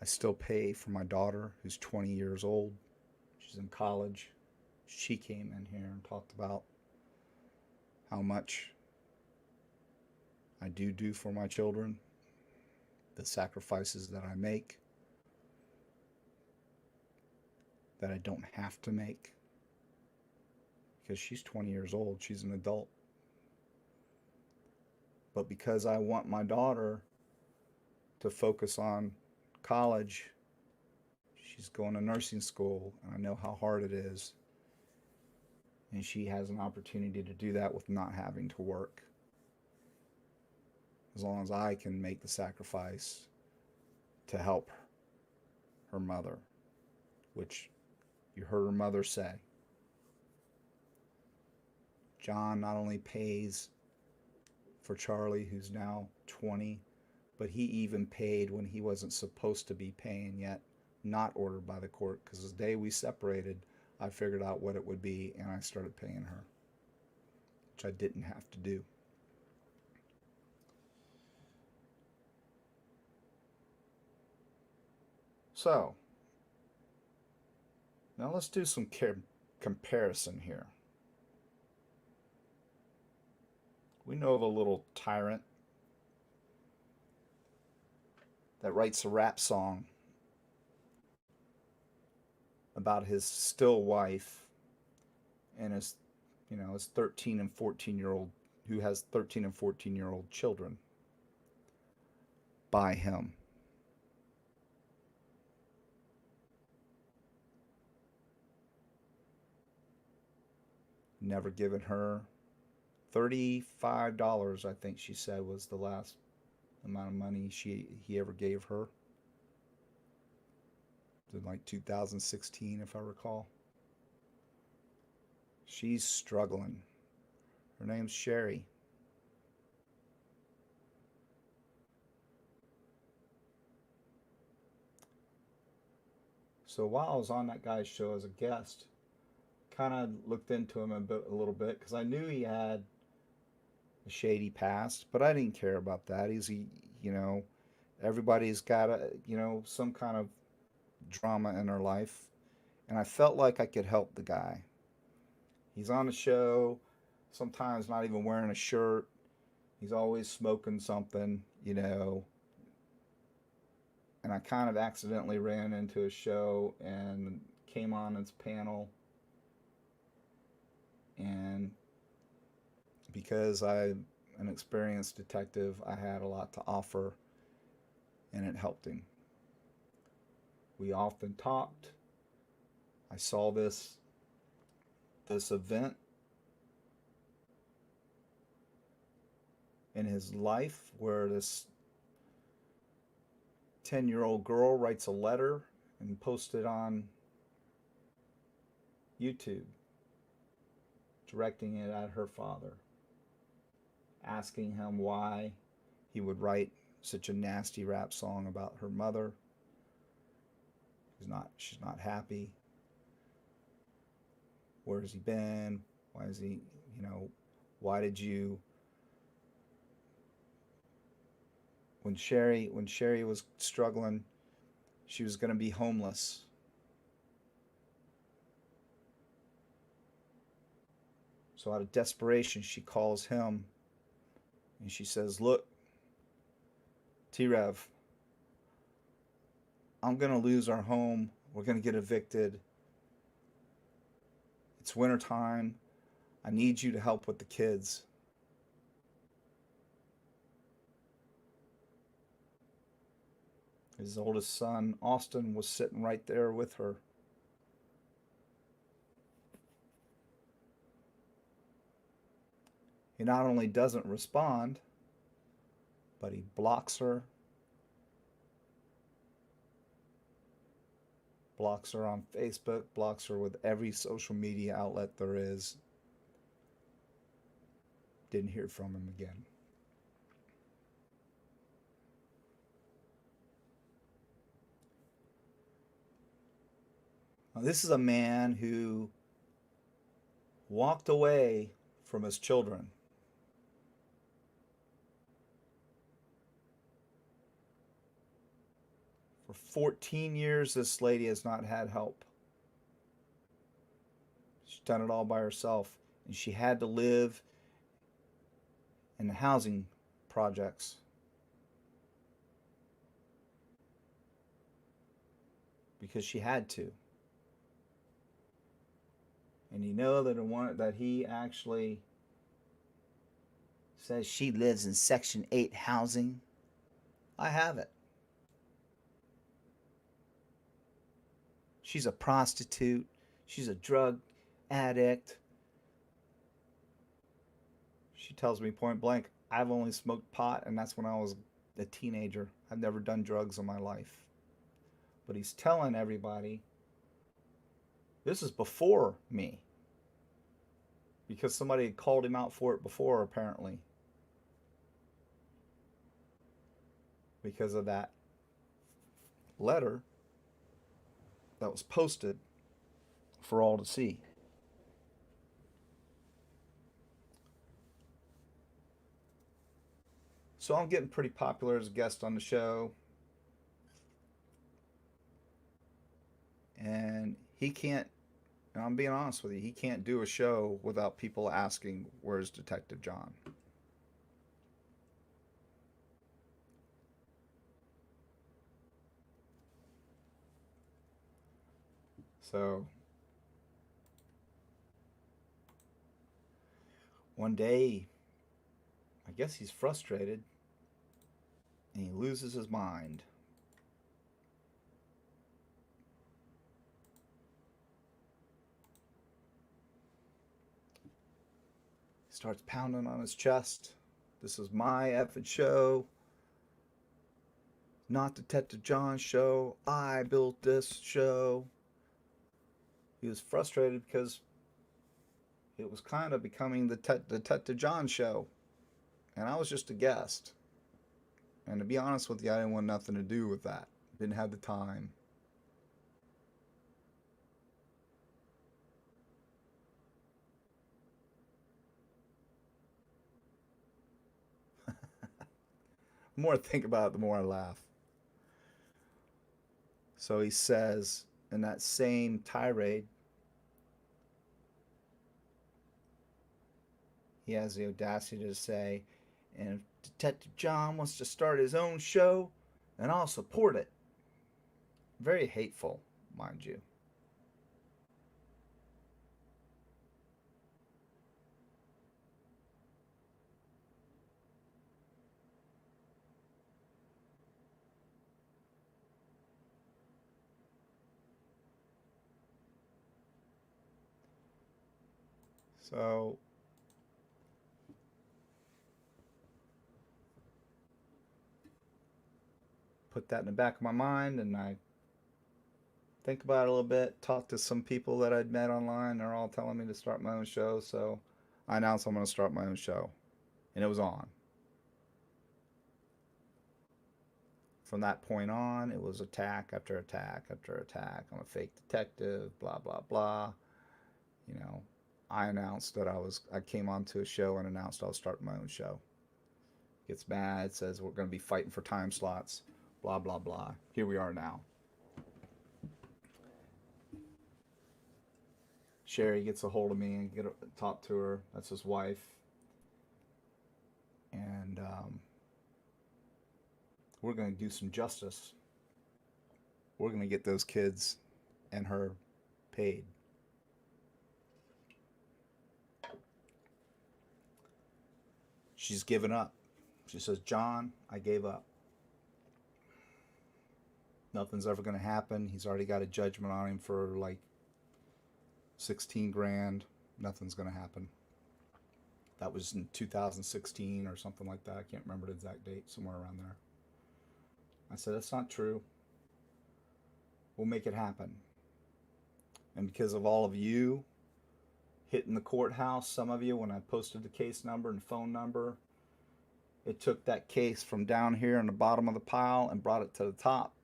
I still pay for my daughter, who's 20 years old. She's in college. She came in here and talked about how much I do for my children, the sacrifices that I make, that I don't have to make, because she's 20 years old. She's an adult. But because I want my daughter to focus on college, she's going to nursing school, and I know how hard it is. And she has an opportunity to do that with not having to work. As long as I can make the sacrifice to help her mother, which you heard her mother say. John not only pays for Charlie, who's now 20, but he even paid when he wasn't supposed to be paying yet, not ordered by the court, because the day we separated, I figured out what it would be and I started paying her, which I didn't have to do. So, now let's do some comparison here. We know of a little tyrant that writes a rap song about his still wife and his 13 and 14-year-old, who has 13 and 14-year-old children by him. Never given her $35, I think she said, was the last amount of money he ever gave her. In like 2016, if I recall. She's struggling. Her name's Sherry. So while I was on that guy's show as a guest, kind of looked into him a little bit, because I knew he had a shady past, but I didn't care about that. You know, everybody's got some kind of drama in their life, and I felt like I could help the guy. He's on the show, sometimes not even wearing a shirt. He's always smoking something. And I kind of accidentally ran into a show and came on its panel. And because I'm an experienced detective, I had a lot to offer, and it helped him. We often talked. I saw this event in his life where this 10-year-old girl writes a letter and posts it on YouTube, directing it at her father, asking him why he would write such a nasty rap song about her mother. She's not happy. Where has he been? Why is he, why did you when Sherry was struggling, she was going to be homeless. So out of desperation, she calls him and she says, "Look, T-Rev, I'm going to lose our home. We're going to get evicted. It's wintertime. I need you to help with the kids." His oldest son, Austin, was sitting right there with her. He not only doesn't respond, but he blocks her on Facebook, blocks her with every social media outlet there is. Didn't hear from him again. Now, this is a man who walked away from his children. For 14 years, this lady has not had help. She's done it all by herself, and she had to live in the housing projects. Because she had to. And you know that he actually says she lives in Section 8 housing? I have it. She's a prostitute. She's a drug addict. She tells me point blank, I've only smoked pot, and that's when I was a teenager. I've never done drugs in my life. But he's telling everybody, this is before me. Because somebody had called him out for it before, apparently. Because of that letter that was posted for all to see. So I'm getting pretty popular as a guest on the show. And he can't, and I'm being honest with you, he can't do a show without people asking, where's Detective John? So one day, I guess he's frustrated and he loses his mind. He starts pounding on his chest. This is my effing show, not Detective John's show. I built this show. He was frustrated because it was kind of becoming the Detective John show. And I was just a guest. And to be honest with you, I didn't want nothing to do with that. Didn't have the time. The more I think about it, the more I laugh. So he says in that same tirade, he has the audacity to say, and if Detective John wants to start his own show, then I'll support it. Very hateful, mind you. So put that in the back of my mind, and I think about it a little bit. Talk to some people that I'd met online. They're all telling me to start my own show. So I announced I'm going to start my own show, and it was on. From that point on, it was attack after attack after attack. I'm a fake detective, blah, blah, blah. You know, I announced that I came onto a show and announced I was starting my own show. Gets mad, says we're going to be fighting for time slots, blah, blah, blah. Here we are now. Sherry gets a hold of me and talk to her. That's his wife. And we're going to do some justice. We're going to get those kids and her paid. She's given up. She says, John, I gave up. Nothing's ever going to happen. He's already got a judgment on him for like 16 grand. Nothing's going to happen. That was in 2016 or something like that. I can't remember the exact date, somewhere around there. I said, that's not true. We'll make it happen. And because of all of you hitting the courthouse, some of you, when I posted the case number and phone number, it took that case from down here in the bottom of the pile and brought it to the top.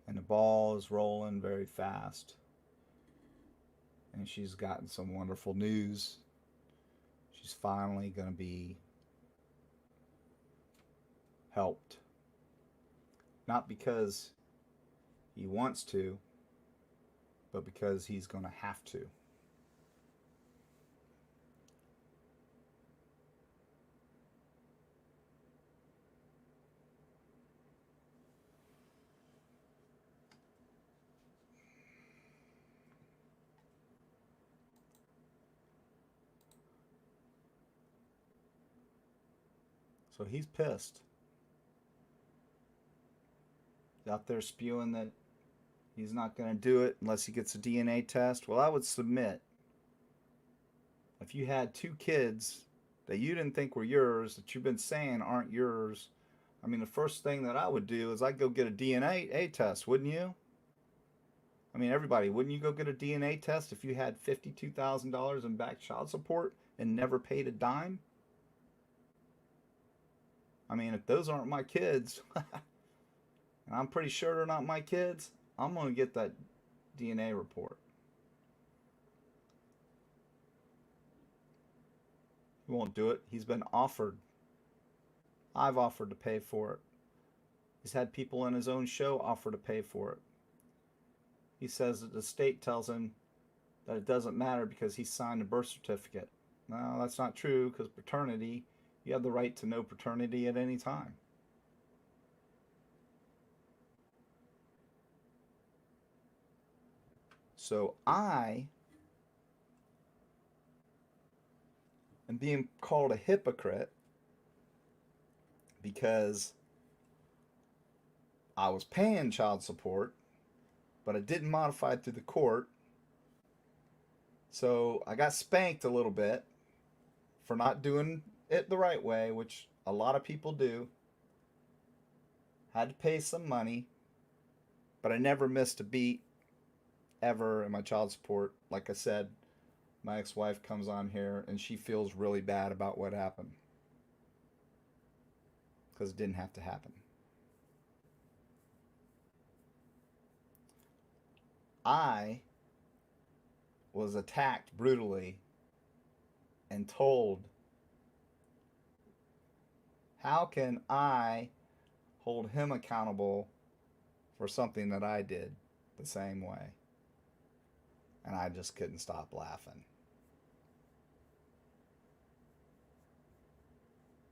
And the ball is rolling very fast. And she's gotten some wonderful news. She's finally going to be helped. Not because he wants to, but because he's going to have to. So he's pissed. He's out there spewing that he's not going to do it unless he gets a DNA test. Well, I would submit if you had two kids that you didn't think were yours, that you've been saying aren't yours, I mean, the first thing that I would do is I'd go get a DNA test, wouldn't you? I mean, everybody, wouldn't you go get a DNA test if you had $52,000 in back child support and never paid a dime? I mean, if those aren't my kids, and I'm pretty sure they're not my kids, I'm going to get that DNA report. He won't do it. He's been offered. I've offered to pay for it. He's had people in his own show offer to pay for it. He says that the state tells him that it doesn't matter because he signed a birth certificate. No, that's not true, because paternity, you have the right to know paternity at any time. So I am being called a hypocrite because I was paying child support, but I didn't modify it through the court. So I got spanked a little bit for not doing it the right way, which a lot of people do. Had to pay some money, but I never missed a beat ever in my child support. Like I said, my ex-wife comes on here and she feels really bad about what happened because it didn't have to happen. I was attacked brutally and told, how can I hold him accountable for something that I did the same way? And I just couldn't stop laughing.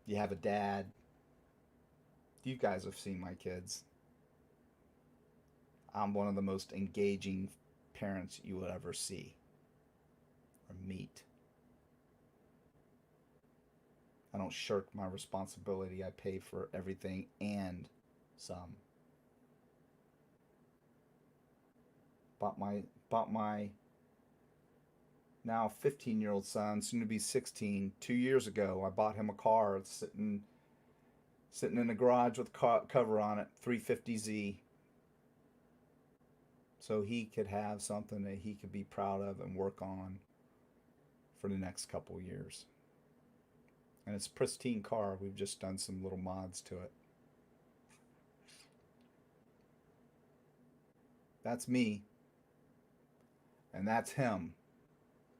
You have a dad. You guys have seen my kids. I'm one of the most engaging parents you will ever see or meet. I don't shirk my responsibility. I pay for everything and some. Bought my now 15-year-old son, soon to be 16, 2 years ago. I bought him a car. It's sitting in the garage with a cover on it, 350Z, so he could have something that he could be proud of and work on for the next couple years. And it's a pristine car. We've just done some little mods to it. That's me, and that's him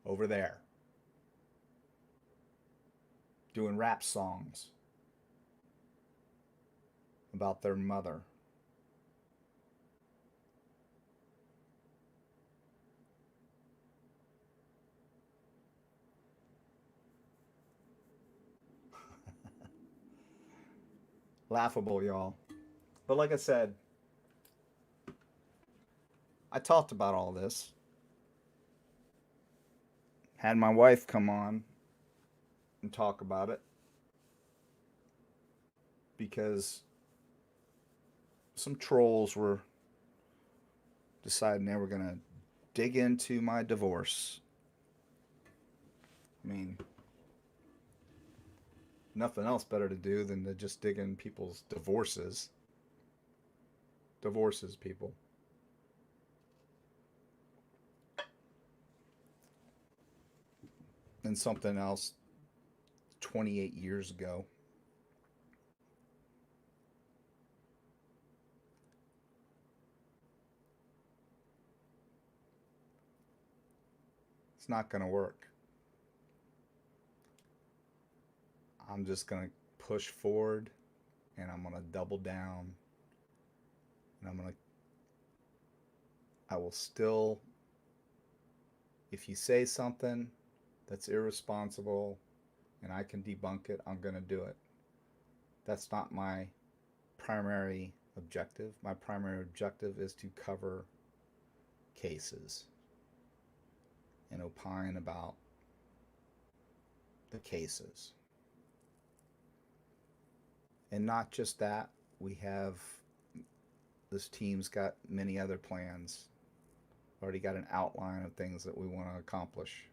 over there doing rap songs about their mother. Laughable, y'all. But like I said, I talked about all this. Had my wife come on and talk about it because some trolls were deciding they were going to dig into my divorce. I mean, nothing else better to do than to just dig in people's divorces. Divorces, people. And something else 28 years ago. It's not going to work. I'm just going to push forward and I'm going to double down. And I will still, if you say something that's irresponsible and I can debunk it, I'm going to do it. That's not my primary objective. My primary objective is to cover cases and opine about the cases. And not just that, this team's got many other plans. Already got an outline of things that we want to accomplish.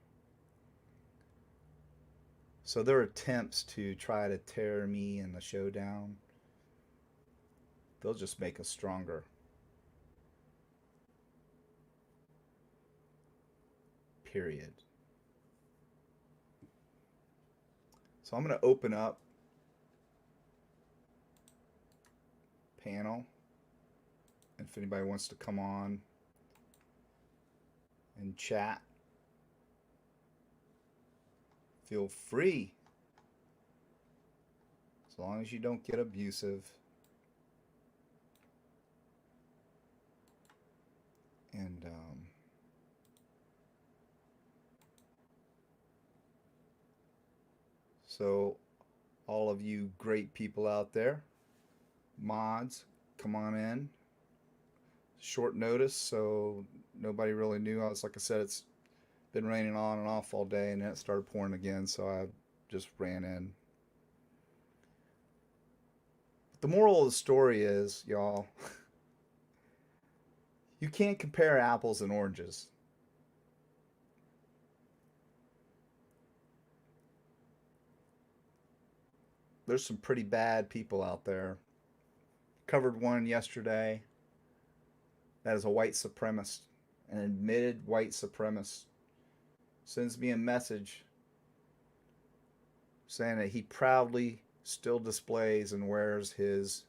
So their attempts to try to tear me and the show down, they'll just make us stronger. Period. So I'm going to open up panel. If anybody wants to come on and chat, feel free. As long as you don't get abusive. And so all of you great people out there, mods, come on in. Short notice, so nobody really knew. Like I said, it's been raining on and off all day, and then it started pouring again, so I just ran in. The moral of the story is, y'all, you can't compare apples and oranges. There's some pretty bad people out there. Covered one yesterday that is a white supremacist, an admitted white supremacist. Sends me a message saying that he proudly still displays and wears his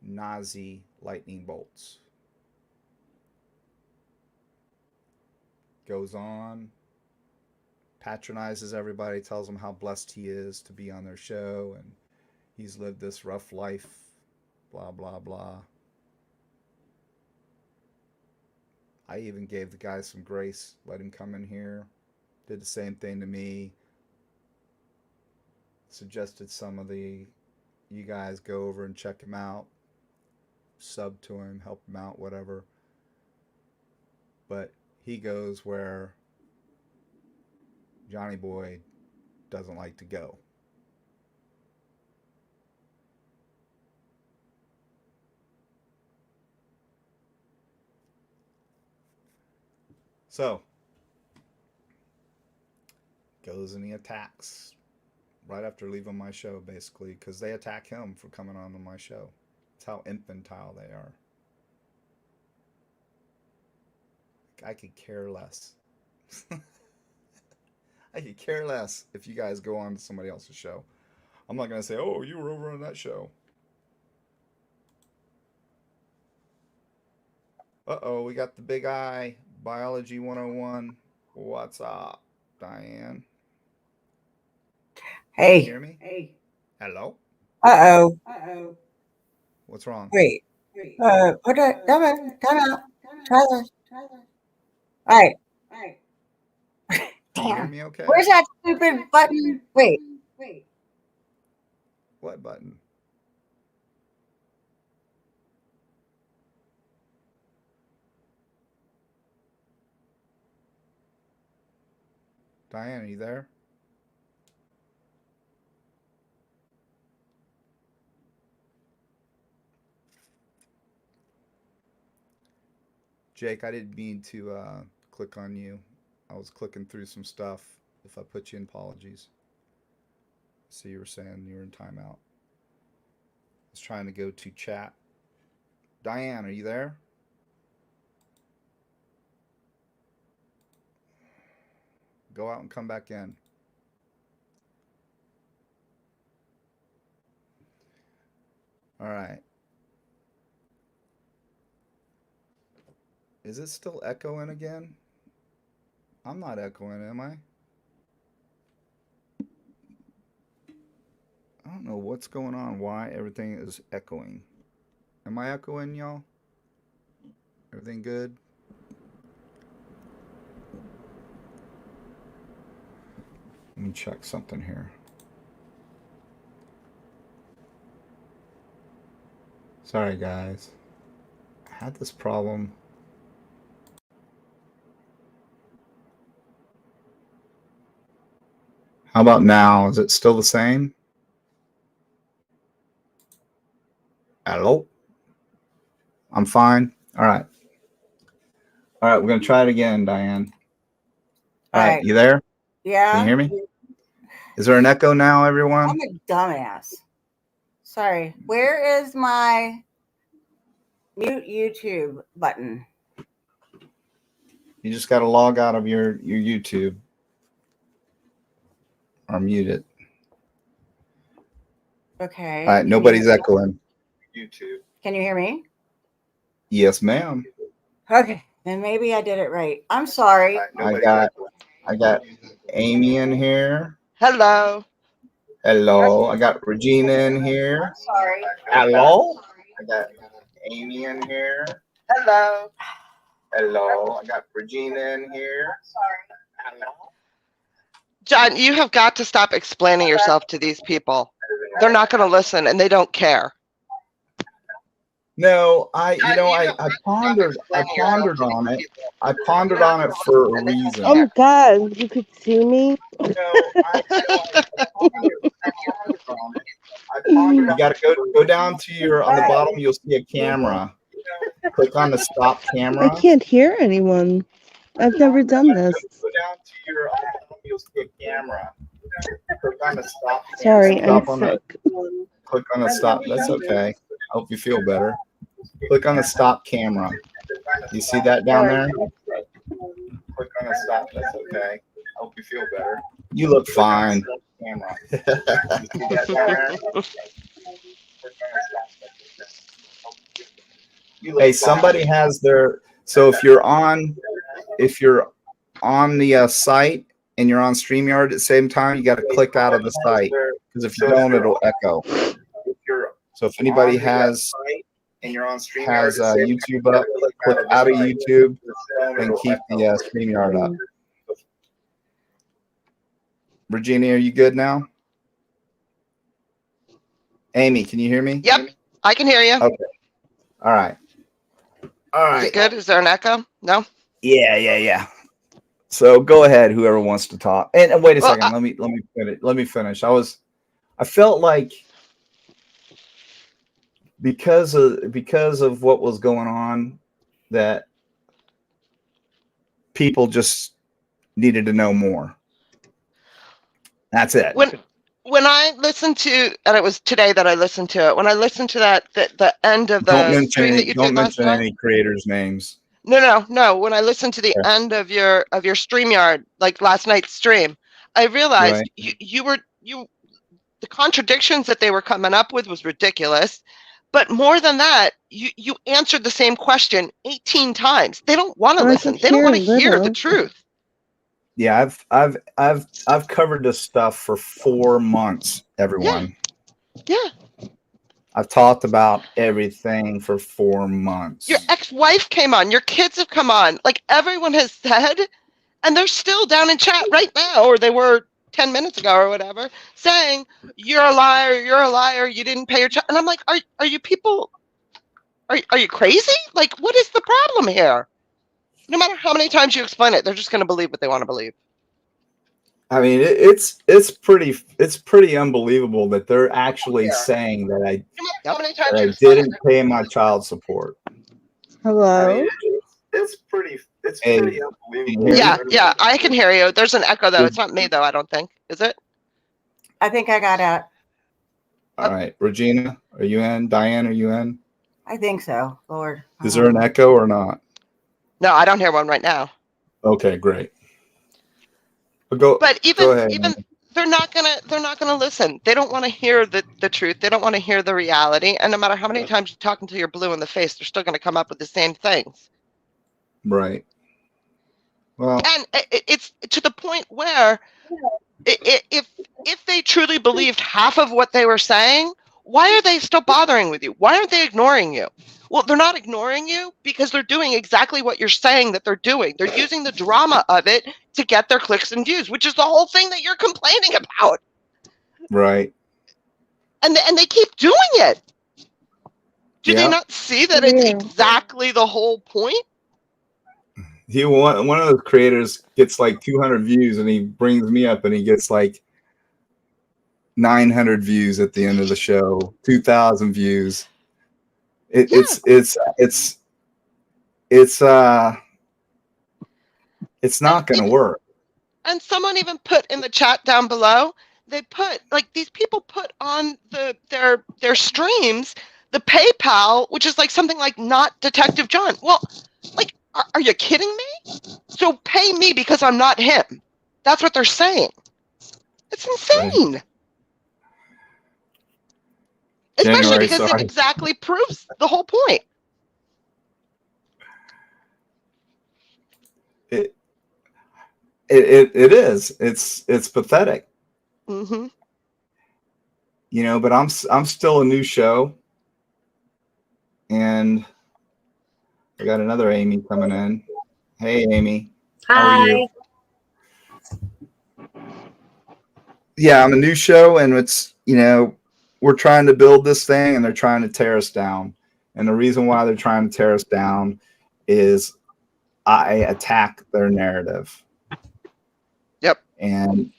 Nazi lightning bolts. Goes on, patronizes everybody, tells them how blessed he is to be on their show, and he's lived this rough life, blah, blah, blah. I even gave the guy some grace, let him come in here, did the same thing to me, suggested some of you guys go over and check him out, sub to him, help him out, whatever. But he goes where Johnny Boy doesn't like to go. So goes and he attacks right after leaving my show, basically, because they attack him for coming on to my show. It's how infantile they are. I could care less. I could care less if you guys go on to somebody else's show. I'm not going to say, oh, you were over on that show. Uh-oh, we got the big eye. Biology 101. What's up, Diane? Hey. Can you hear me? Hey. Hello? Uh-oh. What's wrong? Wait. Put it. Come out. Try this. All right. Can you hear Damn. me okay? Where's that stupid button? Wait. What button? Diane, are you there? Jake, I didn't mean to click on you. I was clicking through some stuff. If I put you in, apologies. So you were saying you were in timeout. I was trying to go to chat. Diane, are you there? Go out and come back in. All right. Is it still echoing again? I'm not echoing, am I? I don't know what's going on, why everything is echoing. Am I echoing, y'all? Everything good? Let me check something here. Sorry, guys. I had this problem. How about now? Is it still the same? Hello? I'm fine. All right. All right, we're going to try it again, Diane. All right, you there? Yeah. Can you hear me? Is there an echo now, everyone? I'm a dumbass. Sorry. Where is my mute YouTube button? You just got to log out of your YouTube or mute it. Okay. All right, nobody's echoing. YouTube. Can you hear me? Yes, ma'am. Okay, then maybe I did it right. I'm sorry. I got Amy in here. Hello. Hello. I got Regina in here. I'm sorry. Hello. I got Amy in here. Hello. Hello. I got Regina in here. Sorry. Hello. John, you have got to stop explaining yourself to these people. They're not going to listen and they don't care. No, I pondered on it. I pondered on it for a reason. Oh God, you could see me. You got to go down to your on the bottom. You'll see a camera. Click on the stop camera. I can't hear anyone. I've never done this. Go down to your on the bottom. You'll see a camera. Click on the stop. Sorry, Stop I'm on sick. click on the stop. That's okay. Hope you feel better. Click on the stop camera. You see that down there? Click on the stop. That's okay. Hope you feel better. You look fine. Camera. Hey, somebody has their. So if you're on the site and you're on StreamYard at the same time, you got to click out of the site because if you don't, it'll echo. So if anybody has YouTube up, click out of YouTube and keep the StreamYard up. Virginia, are you good now? Amy, can you hear me? Yep, I can hear you. Okay. All right. Is it good? Is there an echo? No? Yeah. So go ahead, whoever wants to talk. And wait a second. Let me finish. I felt like because of what was going on, that people just needed to know more. That's it. When I listened to, and it was today that I listened to it. When I listened to that, the end of Don't the mention stream that you don't did last mention night. any creators' names. No. When I listened to the Yeah. end of your StreamYard, like last night's stream, I realized Right. the contradictions that they were coming up with was ridiculous. But more than that, you answered the same question 18 times. They don't want to I listen. could They don't hear want a to hear the little. truth. Yeah, I've covered this stuff for 4 months, everyone. Yeah. I've talked about everything for 4 months. Your ex-wife came on. Your kids have come on. Like everyone has said, and they're still down in chat right now, or they were 10 minutes ago or whatever, saying, you're a liar, you didn't pay your child. And I'm like, are you people, are you crazy? Like, what is the problem here? No matter how many times you explain it, they're just going to believe what they want to believe. I mean, it's pretty unbelievable that they're actually saying that I didn't pay my child support. Hello? I mean, it's pretty unbelievable. Yeah, I can hear you. There's an echo though. It's not me though, I don't think. Is it? I think I got out. All right, Regina, are you in? Diane, are you in? I think so. Lord. Is there an echo or not? No, I don't hear one right now. Okay, great. Go ahead. Even they're not gonna listen. They don't want to hear the truth. They don't want to hear the reality. And no matter how many times you talk until you're blue in the face, they're still gonna come up with the same things. Right. Well, and it's to the point where if they truly believed half of what they were saying, why are they still bothering with you? Why aren't they ignoring you? Well, they're not ignoring you because they're doing exactly what you're saying that they're doing. They're using the drama of it to get their clicks and views, which is the whole thing that you're complaining about. Right. And they keep doing it. Do they not see that it's exactly the whole point? One of those creators gets like 200 views, and he brings me up, and he gets like 900 views at the end of the show, 2,000 views. It's not going to work. And someone even put in the chat down below, they put like these people put on their streams the PayPal, which is like something like not Detective John. Well, like, are you kidding me? So pay me because I'm not him. That's what they're saying. It's insane. Right. Especially because it exactly proves the whole point. It is. It's pathetic. Mm-hmm. You know, but I'm still a new show, and I got another Amy coming in. Hey, Amy. Hi. How are you? Yeah, I'm a new show, and it's, you know, we're trying to build this thing, and they're trying to tear us down. And the reason why they're trying to tear us down is I attack their narrative. Yep. And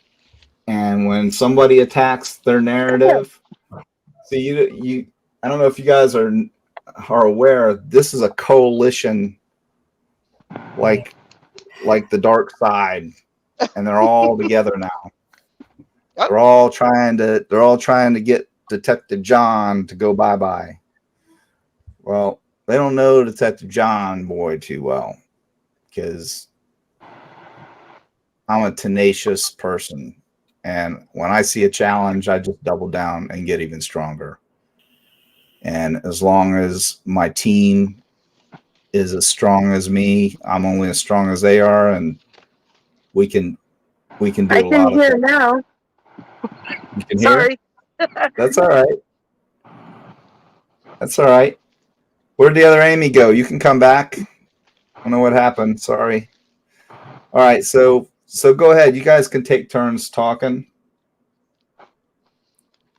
when somebody attacks their narrative, see, you I don't know if you guys are aware, this is a coalition like the dark side, and they're all together now. Yep. They're all trying to get Detective John to go bye-bye. Well, they don't know Detective John boy too well, because I'm a tenacious person, and when I see a challenge, I just double down and get even stronger. And as long as my team is as strong as me, I'm only as strong as they are, and we can do a lot of things. I can hear now. You can hear? Sorry. That's all right. That's all right. Where'd the other Amy go? You can come back. I don't know what happened. Sorry. All right, so go ahead. You guys can take turns talking.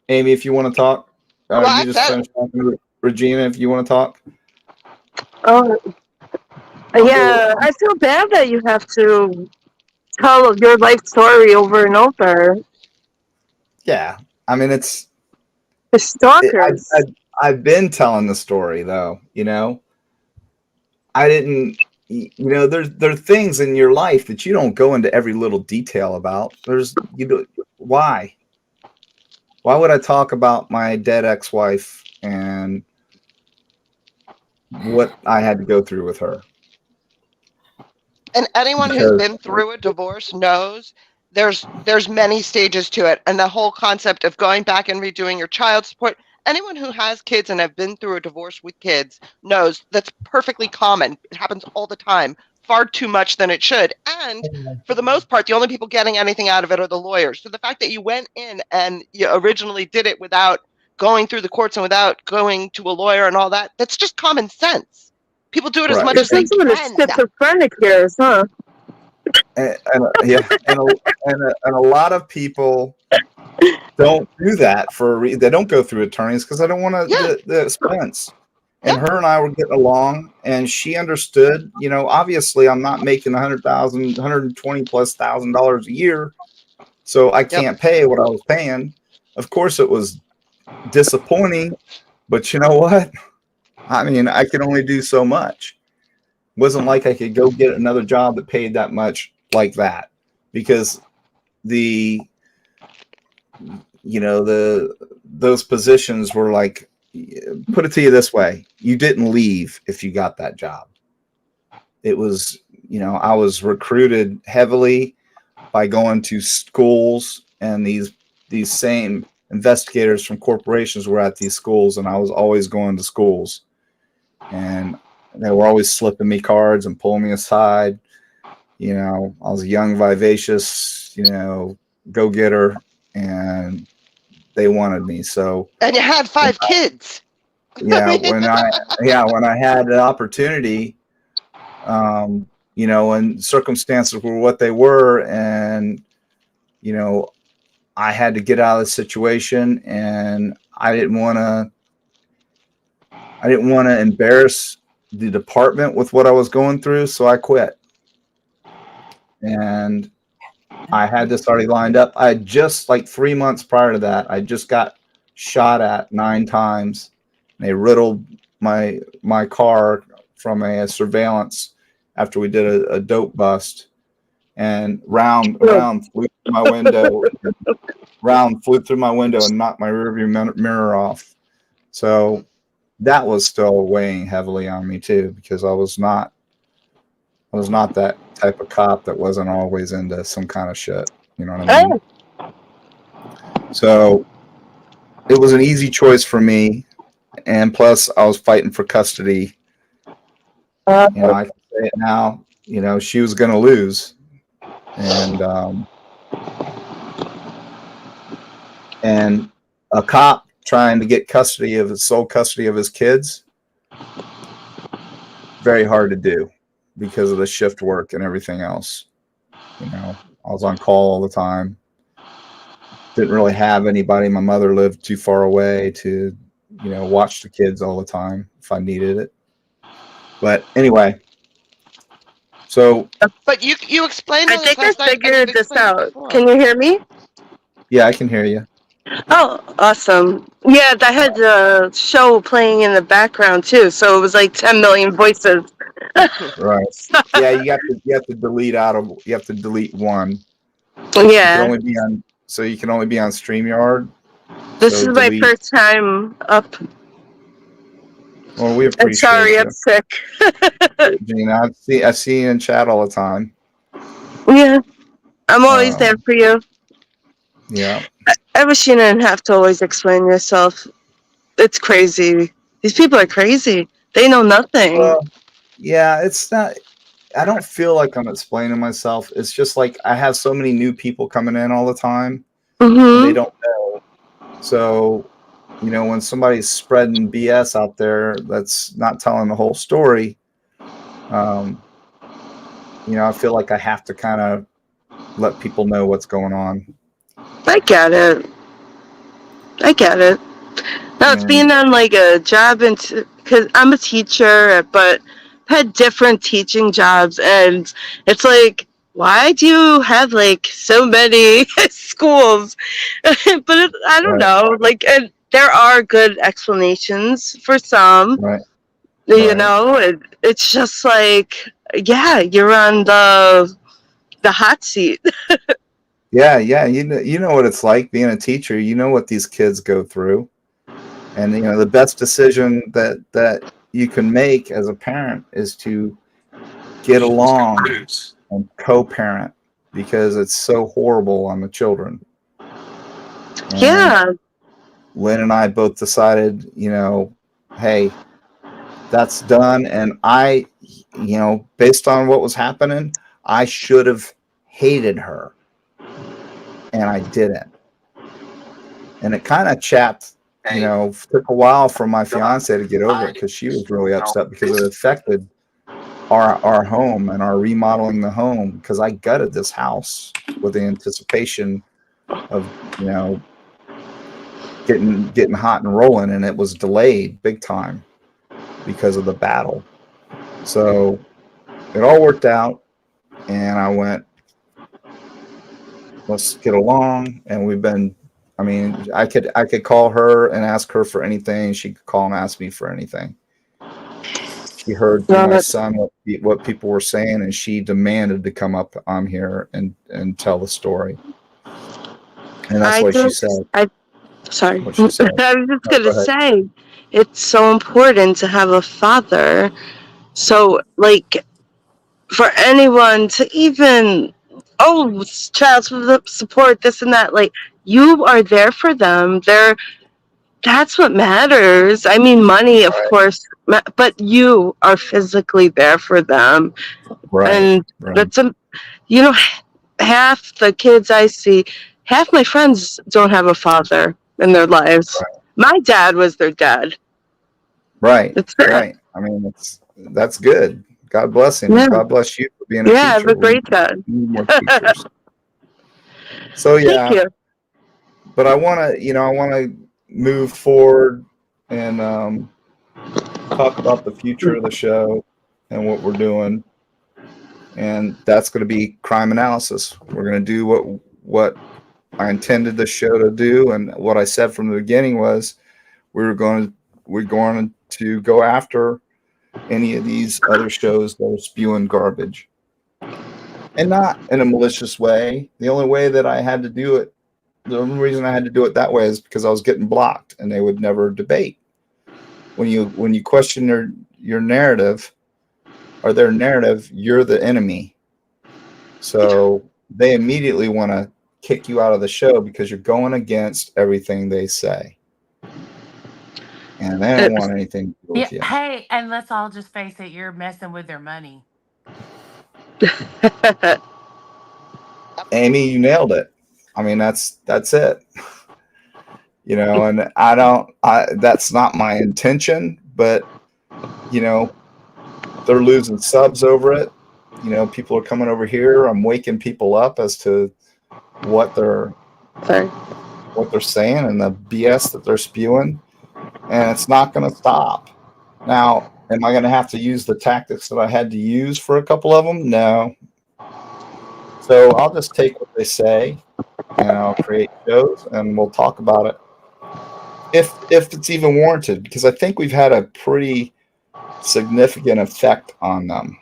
Amy, if you want to talk. You just finished talking. Regina, if you want to talk. Oh, yeah. I feel bad that you have to tell your life story over and over. Yeah, I mean it's stalkers. I've been telling the story though. You know, I didn't there are things in your life that you don't go into every little detail about. There's you do why would I talk about my dead ex-wife and what I had to go through with her? And anyone who's Because been through a divorce knows there's many stages to it, and the whole concept of going back and redoing your child support. Anyone who has kids and have been through a divorce with kids knows that's perfectly common. It happens all the time, far too much than it should. And for the most part, the only people getting anything out of it are the lawyers. So the fact that you went in and you originally did it without going through the courts and without going to a lawyer and all that, that's just common sense. People do it as right, much It as they sounds a little can. schizophrenic here, huh? yeah, and a lot of people don't do that they don't go through attorneys because they don't want Yeah, the expense. And yeah, her and I were getting along, and she understood. Obviously, I'm not making 100,000, 120 plus $1,000 a year, so I yep. can't pay what I was paying. Of course, it was disappointing, but you know what? I mean, I could only do so much. It wasn't like I could go get another job that paid that much like that, because the those positions were like, put it to you this way, you didn't leave if you got that job. It was, I was recruited heavily by going to schools, and these same investigators from corporations were at these schools, and I was always going to schools, and they were always slipping me cards and pulling me aside. I was a young, vivacious, go-getter, and they wanted me. So And you had when 5 kids. I yeah, mean, when I had the opportunity, and circumstances were what they were, and you know, I had to get out of the situation, and I didn't want to embarrass the department with what I was going through, so I quit. And I had this already lined up. I had just, like, 3 months prior to that, I just got shot at 9 times. They riddled my car from a surveillance after we did a dope bust, and round flew through my window. Round flew through my window and knocked my rearview mirror off. So that was still weighing heavily on me too, because I was not that type of cop that wasn't always into some kind of shit. You know what I mean? Oh, So it was an easy choice for me, and plus I was fighting for custody. uh, I can say it now. She was going to lose, and and a cop trying to get sole custody of his kids, very hard to do because of the shift work and everything else. I was on call all the time. Didn't really have anybody. My mother lived too far away to, watch the kids all the time if I needed it. But anyway, so but you explained I all this think I last night, and you've figured this explained it out. before. Can you hear me? yeah, I can hear you. Oh, awesome. Yeah, I had the show playing in the background too, so it was like 10 million voices. Right. Yeah, you have to delete one. You can Yeah, only be on you can only be on StreamYard. this So is my delete. first time up. Well, we I'm sorry, appreciate I'm you, sick. Gina. I see you in chat all the time. Yeah, I'm always there Um, for you. yeah. I wish you didn't have to always explain yourself. It's crazy. These people are crazy. They know nothing. Well, yeah, it's not. I don't feel like I'm explaining myself. It's just like I have so many new people coming in all the time, and they Mm-hmm. don't know. So, when somebody's spreading BS out there that's not telling the whole story, um, I feel like I have to kind of let people know what's going on. I get it. I get it. No, it's And being on like a job, and because I'm a teacher, but I've had different teaching jobs, and it's like, why do you have like so many schools? But I don't right, know. Like, and there are good explanations for some. right, You right, know, it's just like yeah, you're on the hot seat. Yeah, yeah. You know what it's like being a teacher. You know what these kids go through, and the best decision that you can make as a parent is to get along and co-parent because it's so horrible on the children. And Yeah, Lynn and I both decided, hey, that's done. And based on what was happening, I should have hated her, and I didn't. And it kind of chapped, took a while for my fiance to get over it because she was really upset because it affected our home and our remodeling the home because I gutted this house with the anticipation of getting hot and rolling, and it was delayed big time because of the battle. So it all worked out, and I went, let's get along. And we've been, I mean, I could call her and ask her for anything. She could call and ask me for anything. She heard through no, my that's, son what people were saying, and she demanded to come up on here and tell the story. And that's I what she think said. I sorry. What she said. I was just No, gonna go ahead. say it's so important to have a father. So like for anyone to even child support this and that, like you are there for them. That's what matters. I mean, money, of course, but you are physically there for them, Right, and right, that's a you know half the kids I see, half my friends don't have a father in their lives. My dad was their dad. right, That's it. right. I mean, that's good. God bless him. Yeah, God bless you for being a yeah. I have teacher. a We great dad. need more teachers. So Thank yeah, you. but I want to move forward and talk about the future of the show and what we're doing, and that's going to be crime analysis. We're going to do what I intended the show to do, and what I said from the beginning was we're going to go after any of these other shows that are spewing garbage, and not in a malicious way. The only way that I had to do it, the only reason I had to do it that way is because I was getting blocked, and they would never debate. When you question your narrative or their narrative, you're the enemy. So they immediately want to kick you out of the show because you're going against everything they say, and they don't want anything to do Yeah. with you. Hey, and let's all just face it, you're messing with their money. Amy, you nailed it. I mean, that's it. And that's not my intention, but you know, they're losing subs over it. People are coming over here. I'm waking people up as to what they're Sorry. what they're saying and the BS that they're spewing, and it's not going to stop. Now, am I going to have to use the tactics that I had to use for a couple of them? No. So I'll just take what they say, and I'll create shows, and we'll talk about it if it's even warranted, because I think we've had a pretty significant effect on them.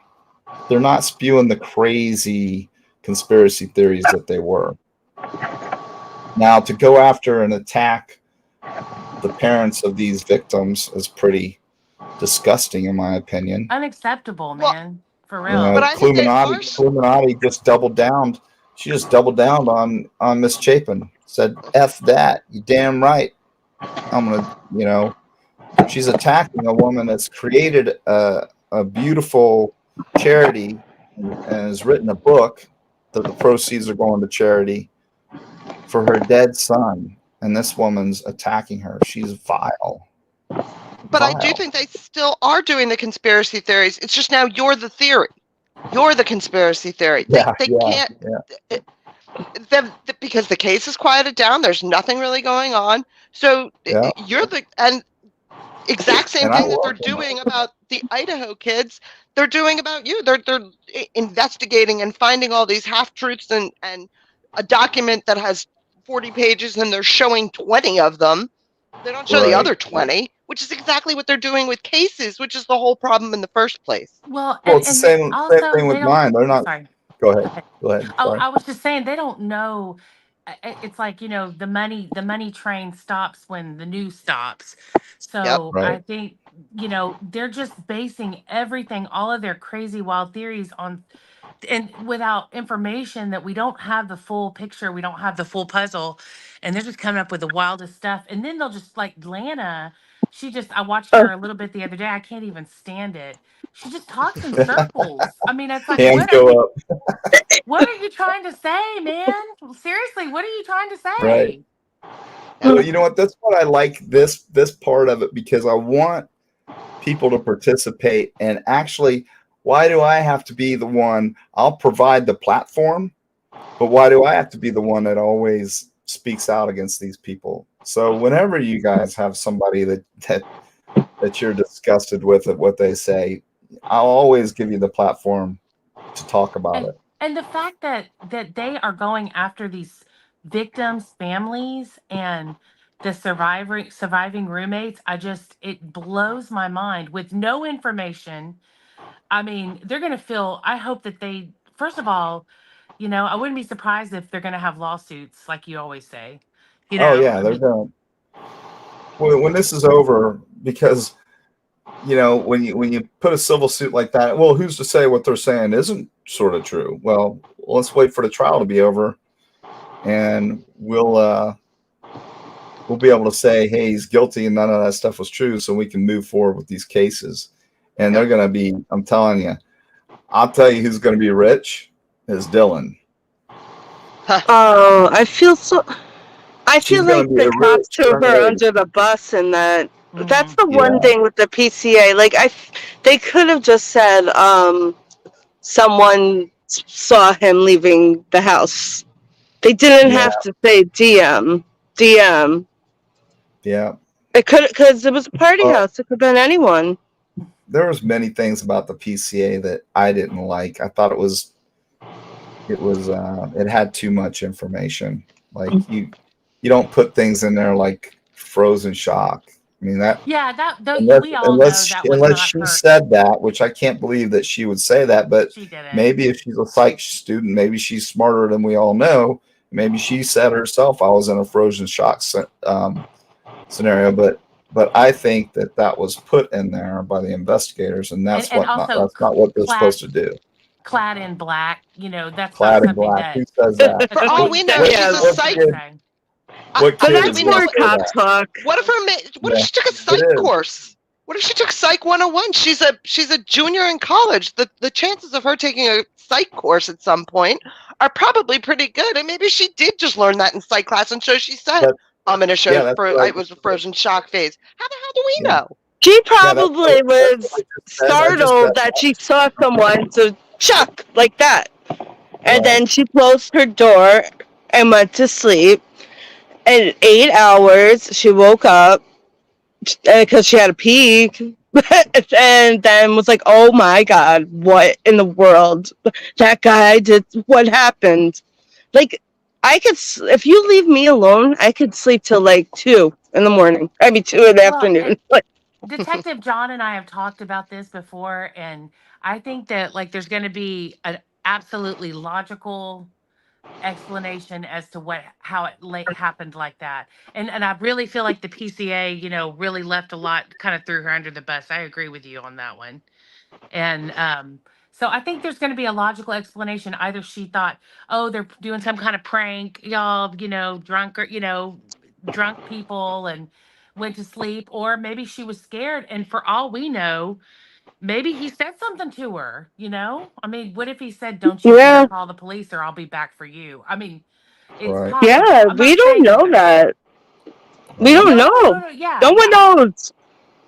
They're not spewing the crazy conspiracy theories that they were. Now, to go after and attack the parents of these victims is pretty disgusting, in my opinion. Unacceptable, Well, man. For but real. I think they are. Kluminati just doubled down. She just doubled down on Miss Chapin. Said, "F that, you damn right. I'm gonna." She's attacking a woman that's created a beautiful charity and has written a book that the proceeds are going to charity for her dead son. And this woman's attacking her. She's vile. But I do think they still are doing the conspiracy theories. It's just now you're the theory. You're the conspiracy theory. Yeah, They yeah, can't yeah. because the case is quieted down. There's nothing really going on. So Yeah. you're the and exact same And I thing that they're welcome it. doing about the Idaho kids. They're doing about you. They're investigating and finding all these half truths and a document that has 40 pages and they're showing 20 of them. They don't show the Right. other 20, which is exactly what they're doing with cases, which is the whole problem in the first place. Well, Well, it's the same also thing they with don't. mine. They're not. Sorry, Go go ahead. ahead. Go ahead. Oh, Sorry. I was just saying they don't know. It's like, the money train stops when the news stops. Yep. So Right. I think, they're just basing everything, all of their crazy wild theories on, and without information, that we don't have the full picture, we don't have the full puzzle, and they're just coming up with the wildest stuff. And then they'll just, like Lana, I watched Oh, her a little bit the other day. I can't even stand it. She just talks in circles. I mean, it's like, Hands what are go you up. trying to say, man? Seriously, what are you trying to Right. say? Yep. Well, you know what? That's what I like this part of it because I want people to participate and actually. Why do I have to be the one? I'll provide the platform, but why do I have to be the one that always speaks out against these people? So whenever you guys have somebody that you're disgusted with at what they say, I'll always give you the platform to talk about and it. and the fact that they are going after these victims' families and the surviving roommates, it blows my mind with no information. I mean, they're going to feel, I hope that they, first of all, I wouldn't be surprised if they're going to have lawsuits, like you always say. Oh yeah, I they're mean, going. When this is over, because when you put a civil suit like that, well, who's to say what they're saying isn't sort of true? Well, let's wait for the trial to be over, and we'll be able to say, hey, he's guilty, and none of that stuff was true, so we can move forward with these cases. And they're Yep. going to be. I'm telling you, I'll tell you who's going to be rich is Dylan. oh, I She's feel going like to be the a cops rich threw young her lady. under the bus, and that's mhm. the one Yeah, thing with the PCA. Like they could have just said, someone saw him leaving the house. They didn't yeah, have to say DM. yeah. It could, because it was a party Well, house. It could have been anyone. there was many things about the PCA that I didn't like. I thought it had too much information. Like you don't put things in there like frozen shock. I mean that Yeah, that though unless we all know unless that was unless not she her. said that, which I can't believe that she would say that, but She didn't. maybe if she's a psych student, maybe she's smarter than we all know. Maybe she said herself, "I was in a frozen shock scenario," but I think that was put in there by the investigators, and And also that's not what they're clad supposed to do. clad in black, that's not Clad in something black. Who that says that? For all we know, What she's Yeah, a what psych. anybody kid? say. What but How kid do is that's we going know? more to say cop that? talk. What if Yeah, she took a it psych is. course? What if she took Psych 101? She's a junior in college. The chances of her taking a psych course at some point are probably pretty good. And maybe she did just learn that in psych class, and so she said, That "I'm in a yeah, that's what it was a frozen shock phase." How the hell do we yeah know? She yeah probably that's what I was just said. I just said startled that she saw someone to chuck like that. And right. then she closed her door and went to sleep. In 8 hours, she woke up because she had a pee. And then was like, oh my God, what in the world? That guy did, what happened? Like, if you leave me alone, I could sleep till like 2 in the morning. I mean, 2 in the afternoon. Like, Detective John and I have talked about this before, and I think that, like, there's going to be an absolutely logical explanation as to how it happened like that. And I really feel like the PCA, really left a lot, kind of threw her under the bus. I agree with you on that one. And so I think there's going to be a logical explanation. Either she thought, oh, they're doing some kind of prank, y'all, drunk, or drunk people, and went to sleep, or maybe she was scared, and for all we know, maybe he said something to her. I mean, what if he said, don't you dare yeah, call the police or I'll be back for you? I mean, it's Right. possible. yeah, I'm we not don't saying know that. that. We Right. don't No, no, no, know. no. Yeah, No one yeah. knows.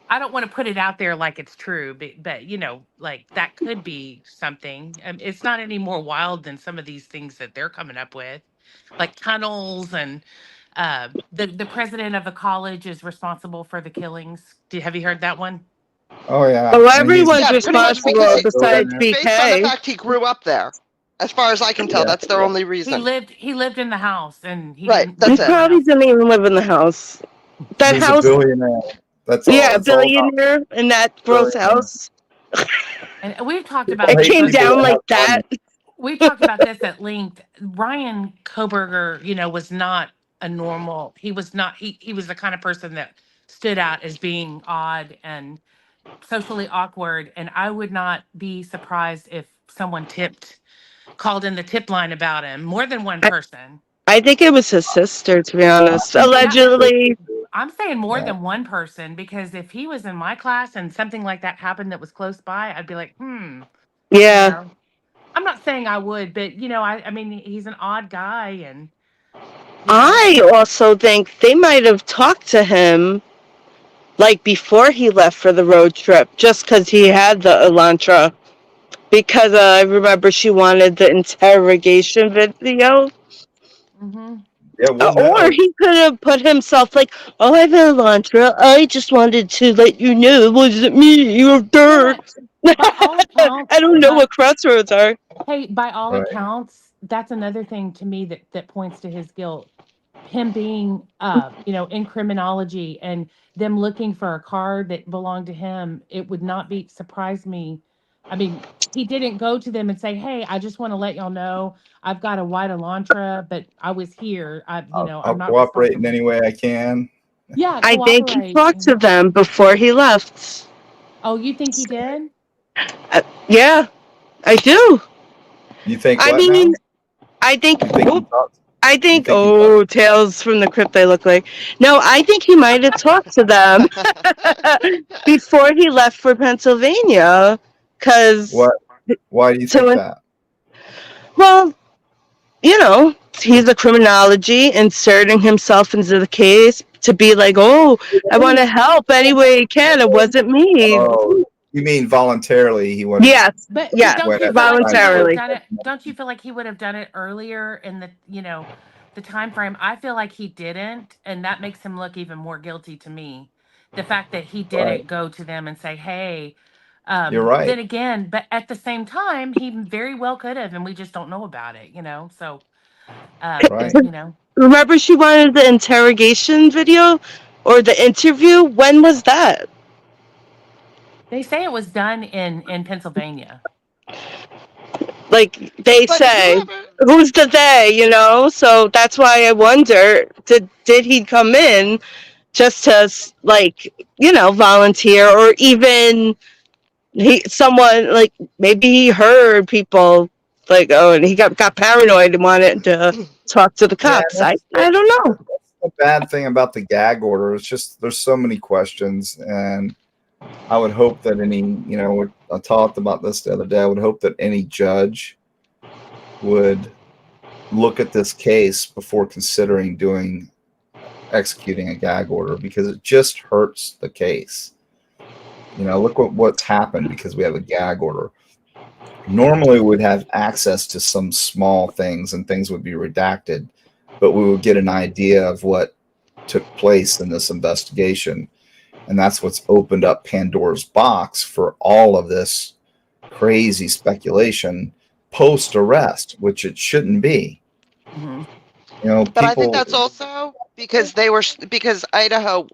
I don't want to put it out there like it's true, but like, that could be something. It's not any more wild than some of these things that they're coming up with, like tunnels, and the president of a college is responsible for the killings. Have you heard that one? Oh yeah, Oh, and he's everyone's Yeah, pretty much because responsible still besides there. based on the BK. fact he grew up there. As far as I can tell, Yeah, that's their only He reason. lived he lived in the house, and he Right, didn't He that's want it. anyone probably else. didn't even live in the house. That He's a house, billionaire. That's all. yeah, It's all about billionaire in that gross billionaire. house. And we've talked People about It this hate came on people down that like have that. money. we've talked about this at length. Ryan Koberger, was not a normal. He was not. He was the kind of person that stood out as being odd and socially awkward. And I would not be surprised if someone called in the tip line about him. More than one I, person. I think it was his sister, to be I honest. think it's Yeah, his sister Allegedly. too. I'm saying more Yeah. than one person because if he was in my class and something like that happened that was close by, I'd be like, you Yeah. know. I'm not saying I would, but I mean, he's an odd guy, and you know, I also think they might have talked to him like before he left for the road trip, just because he had the Elantra. Because I remember she wanted the interrogation video. hmm Yeah, we'll Or know. he could have put himself like, "Oh, I have an Elantra. I just wanted to let you know it wasn't me. You're you know dirt." what? By all I accounts, don't know what crossroads are. by all Right. accounts, that's another thing to me that points to his guilt. Him being, in criminology and them looking for a car that belonged to him, it would not be surprise me. I mean, he didn't go to them and say, "Hey, I just want to let y'all know I've got a white Elantra, but I was here. I'm I'll not cooperate in responsible." any way I can. Yeah, I think he cooperate. talked to them before he left. Oh, you think he did? Yeah, I do. You think I what mean, now? I think. You think he Oop, talks? I You think. think he talks? Oh, tales from the crypt. They look like. No, I think he might have talked to them before he left for Pennsylvania. Cause What? Why do you think so, that? well, he's a criminology inserting himself into the case to be like, oh, I want to help any way he can. It wasn't me. Oh, you mean voluntarily? He would Yes, But yes, don't went you at the feel like time he would have voluntarily. done it? Don't you feel like he would have done it earlier in the time frame? I feel like he didn't, and that makes him look even more guilty to me. The fact that he Right. didn't go to them and say, "Hey," You're then right. again, but at the same time, he very well could have, and we just don't know about it. So, Right. you know, Remember, she wanted the interrogation video or the interview. When was that? they say it was done in Pennsylvania. Like they But say, whoever, who's the they? So that's why I wonder: did he come in just to like volunteer, or even someone like maybe he heard people like, oh, and he got paranoid and wanted to talk to the Yeah, cops. and I don't know. that's the bad thing about the gag order. It's just there's so many questions, and I would hope that I talked about this the other day. I would hope that any judge would look at this case before considering executing a gag order because it just hurts the case. Look what's happened because we have a gag order. Normally, we'd have access to some small things and things would be redacted, but we would get an idea of what took place in this investigation. And that's what's opened up Pandora's box for all of this crazy speculation post arrest, which it shouldn't be. hmm but I think People, that's also because Idaho,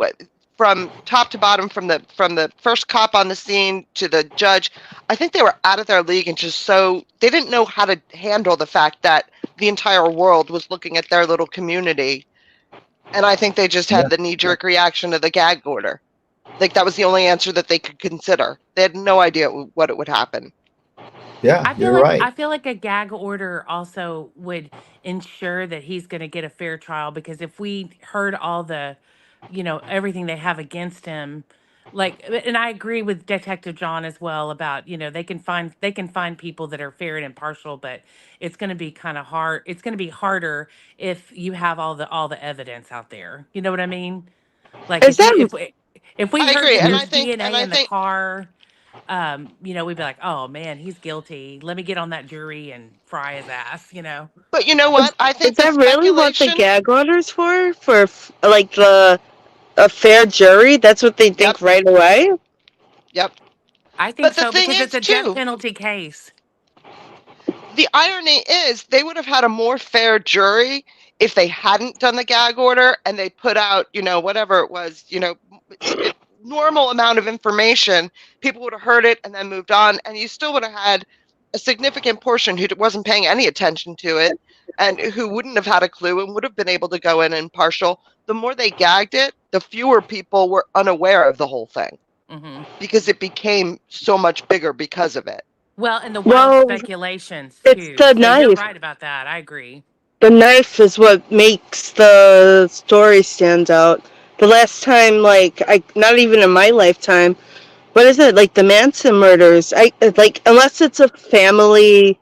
from top to bottom, from the first cop on the scene to the judge, I think they were out of their league and just so they didn't know how to handle the fact that the entire world was looking at their little community, and I think they just yeah, had the knee jerk reaction of the gag order. Like that was the only answer that they could consider. They had no idea what it would happen. yeah, you're right. I feel like a gag order also would ensure that he's going to get a fair trial because if we heard all everything they have against him, and I agree with Detective John as well about, they can find people that are fair and impartial, but it's going to be kind of hard. It's going to be harder if you have all the evidence out there. You know what I mean? Like Is that if we I heard agree, that and I there's think, and DNA I in the think, car, we'd be like, oh man, he's guilty. Let me get on that jury and fry his ass. but you know is, what? I is think the that really what the speculation. gag orders for? Like a fair jury? That's what they Yep, think right away. yep. I think But the so thing because it's is, a death too, penalty case. the irony is they would have had a more fair jury If they hadn't done the gag order and they put out, whatever it was, normal amount of information, people would have heard it and then moved on, and you still would have had a significant portion who wasn't paying any attention to it and who wouldn't have had a clue and would have been able to go in and partial. The more they gagged it, the fewer people were unaware of the whole thing because it became so much bigger because of it. Well, and the wild Well, speculations it's too. the So you're knife. right about that. I agree. The knife is what makes the story stand out. The last time, like, not even in my lifetime, what is it, like the Manson murders? I like, unless it's a family,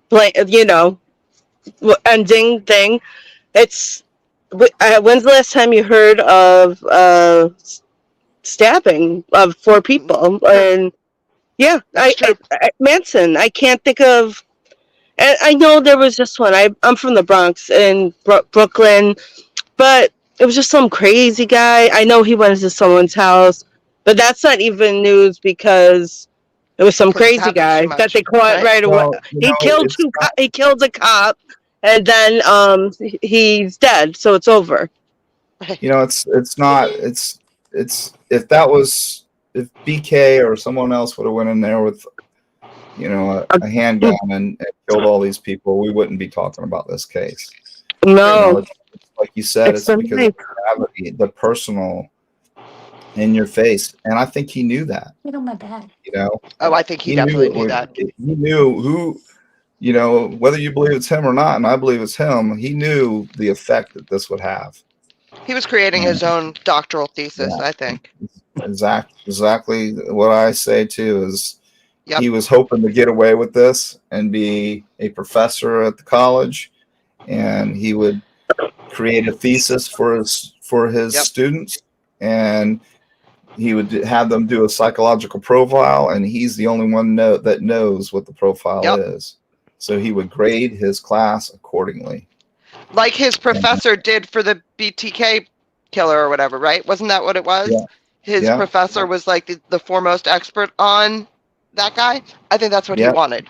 like, ending thing. It's when's the last time you heard of stabbing of four people? True. And yeah, That's true. Manson. I can't think of. And I know there was this one. I'm from the Bronx in Brooklyn, but it was just some crazy guy. I know he went into someone's house, but that's not even news because it was some Because it crazy happens too guy that much, they caught right? right away. Well, He killed it's not. He killed a cop, and then he's dead. So it's over. Right. It's not. It's if that was if BK or someone else would have went in there with a handgun and killed all these people, we wouldn't be talking about this case. No, It's like you said, it's it's the because of knife. the gravity, the personal in your face, and I think he knew that. Get on my back. Oh, I think he He knew definitely it knew would. that. He knew who. Whether you believe it's him or not, and I believe it's him. He knew the effect that this would have. He was creating And his own doctoral thesis, yeah, I think. exactly what I say too is Yep. he was hoping to get away with this and be a professor at the college, and he would create a thesis for his Yep. students, and he would have them do a psychological profile, and he's the only one that knows what the profile Yep. is. So he would grade his class accordingly. Like his professor did for the BTK killer or whatever, right? Wasn't that what it was? Yeah. His Yeah. professor was like the foremost expert on that guy. I think that's what he Yeah. wanted.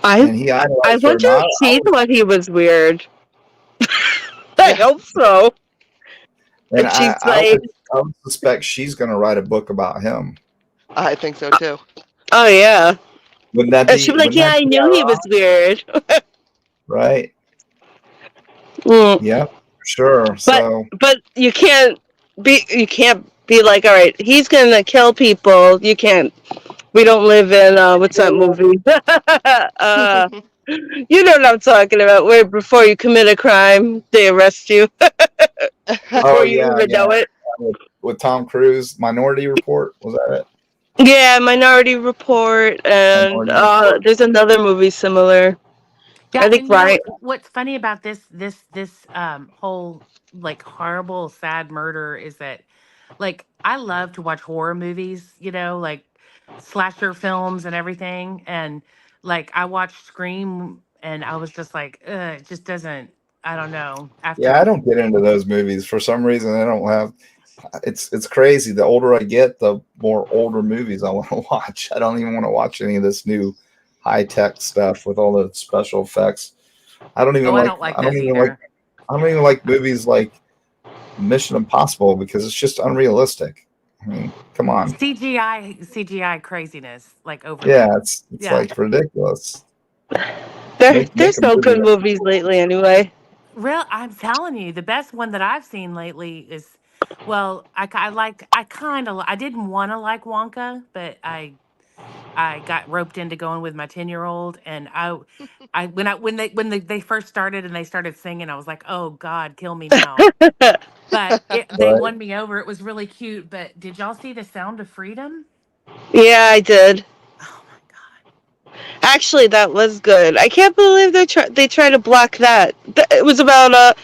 And he I idolized her. wonder Not, if she thought he was weird. I Yeah. hope so. and And she's I like, would suspect she's going to write a book about him. I think so too. oh yeah. Wouldn't that And she'd be? be like, Wouldn't yeah, that I be knew he was weird. right? Mm. Yeah, sure. So But you can't be like, all right, he's gonna kill people. You can't. We don't live in what's that movie? You know what I'm talking about. Where before you commit a crime, they arrest you before you yeah, even know it. with Tom Cruise, Minority Report, was that it? Yeah, Minority Report, and Minority Report. there's another movie similar. Yeah, I think and right. what's funny about this whole like horrible sad murder is that like I love to watch horror movies, like slasher films and everything, and like I watched Scream and I was just like, it just doesn't. I don't know. Yeah, I After don't get into those movies for some reason. I don't have. It's crazy. The older I get, the more older movies I want to watch. I don't even want to watch any of this new high tech stuff with all the special effects. I don't even I like. don't like I don't those even like. either. I don't even like movies like Mission Impossible because it's just unrealistic. I mean, come on. CGI craziness like Yeah, overload. it's Yeah. like ridiculous. Make There's a no movie. good movies lately anyway. Real, I'm telling you, the best one that I've seen lately is, well, I kind of, I didn't want to like Wonka, but I got roped into going with my 10-year-old, and when they first started and they started singing, I was like, oh God, kill me now. But they Right. won me over. It was really cute. But did y'all see The Sound of Freedom? Yeah, I did. Oh my God. Actually, that was good. I can't believe they try to block that. It was about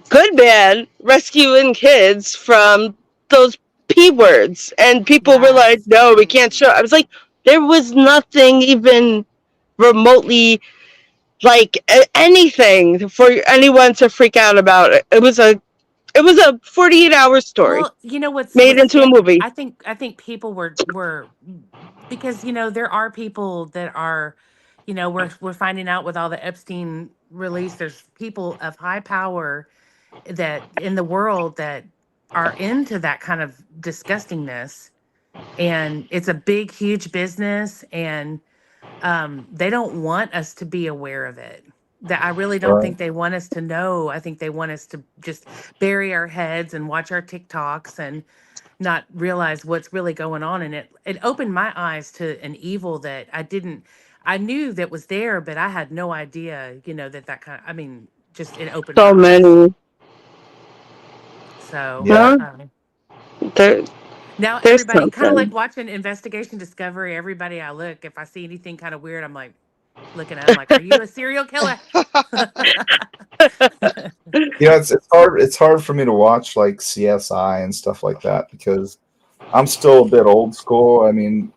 good man rescuing kids from those p words, and people were like, Yes. "No, we can't show." I was like, there was nothing even remotely like anything for anyone to freak out about. It was a 48-hour story Well, you know made what's into a sad? movie. I think people were because there are people that are, we're finding out with all the Epstein release. There's people of high power that in the world that are into that kind of disgustingness, and it's a big, huge business, and they don't want us to be aware of it. That I really don't Right. think they want us to know. I think they want us to just bury our heads and watch our TikToks and not realize what's really going on. And it opened my eyes to an evil that I knew that was there, but I had no idea, that kind of, I mean, just it opened my So eyes. many. So Yeah. Huh? There, now there's everybody, kind of like something. watching Investigation Discovery, everybody I look, if I see anything kind of weird, I'm like looking at them like, are you a serial killer? It's hard. It's hard for me to watch like CSI and stuff like that because I'm still a bit old school. I mean,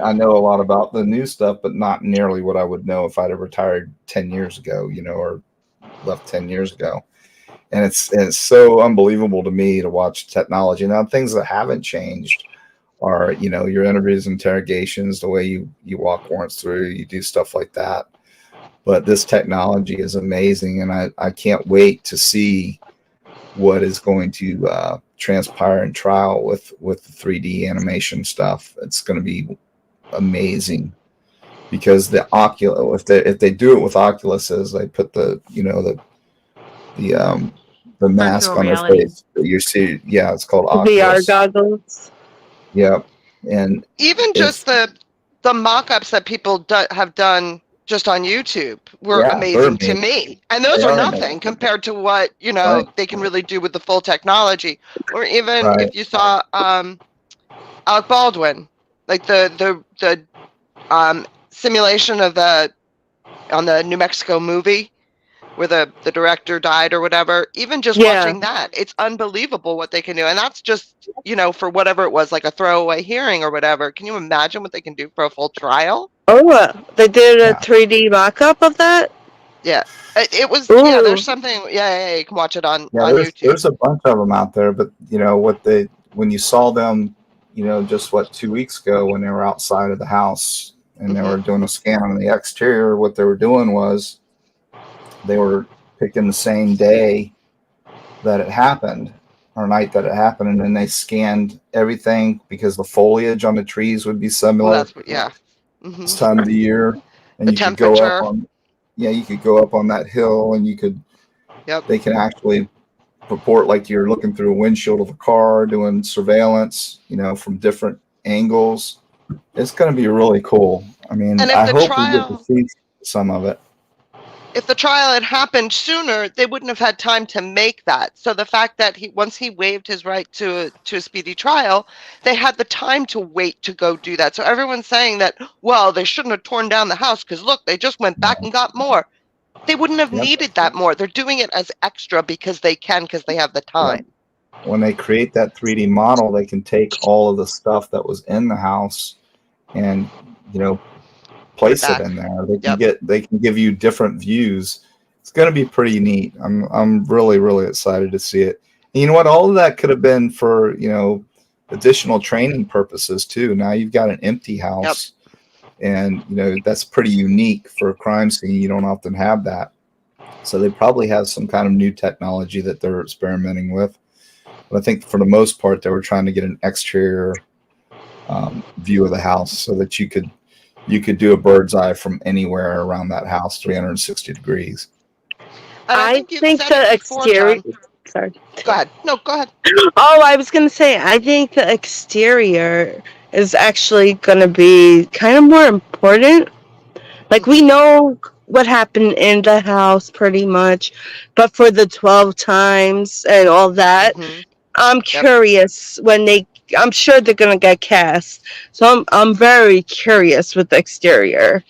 I know a lot about the new stuff, but not nearly what I would know if I'd have retired 10 years ago, or left 10 years ago. And it's so unbelievable to me to watch technology now. Things that haven't changed are your interviews, interrogations, the way you walk warrants through, you do stuff like that. But this technology is amazing, and I can't wait to see what is going to transpire in trial with the 3D animation stuff. It's going to be amazing because the Oculus, if they do it with Oculuses, they put the Virtual mask on their reality. face that you see. Yeah, it's called VR Oculus. goggles. Yep, and Even just it's the mock-ups that people have done just on YouTube were yeah, they're amazing to amazing. me. And those They are are nothing amazing. compared to what, Right, they can really do with the full technology. Or even right. if you saw Alec Baldwin, like the simulation of on the New Mexico movie where the director died or whatever, even just Yeah. watching that, it's unbelievable what they can do. And that's just, for whatever it was, like a throwaway hearing or whatever. Can you imagine what they can do for a full trial? Oh, they did a Yeah, 3D mock-up of that? Yeah. It was, yeah, there's Ooh. something, yeah, you can watch it on yeah. YouTube. There's a bunch of them out there, but when you saw them, just 2 weeks ago when they were outside of the house and they Hmm. were doing a scan on the exterior, what they were doing was they were picking the same day that it happened or night that it happened, and then they scanned everything because the foliage on the trees would be Well, similar yeah. this Hmm. time of the year, The and temperature. you could go up on that hill, and Yep. they can actually purport like you're looking through a windshield of a car doing surveillance, from different angles. It's going to be really cool. I mean, And I hope we get to see some of it. if the trial had happened sooner, they wouldn't have had time to make that. So the fact that once he waived his right to a speedy trial, they had the time to wait to go do that. So everyone's saying that, well, they shouldn't have torn down the house because look, they just went back and got more. They wouldn't have Yep. needed that more. They're doing it as extra because they can, because they have the Yep. time. When they create that 3D model, they can take all of the stuff that was in the house and place it back. in there. They can Yep. they can give you different views. It's going to be pretty neat. I'm really really excited to see it. And you know what? All of that could have been for additional training purposes too. Now you've got an empty house, and that's pretty unique for a crime scene. You don't often have that. So they probably have some kind of new technology that they're experimenting with. But I think for the most part, they were trying to get an exterior view of the house so that you could do a bird's eye from anywhere around that house, 360 degrees. And I I think you've think said it the before, exterior. John. Sorry. Go ahead. No, go ahead. Oh, I was going to say, I think the exterior is actually going to be kind of more important. Like, we Hmm. know what happened in the house pretty much, but for the 12 times and all that, Hmm. I'm Yep. curious I'm sure they're going to get cast. So I'm very curious with the exterior.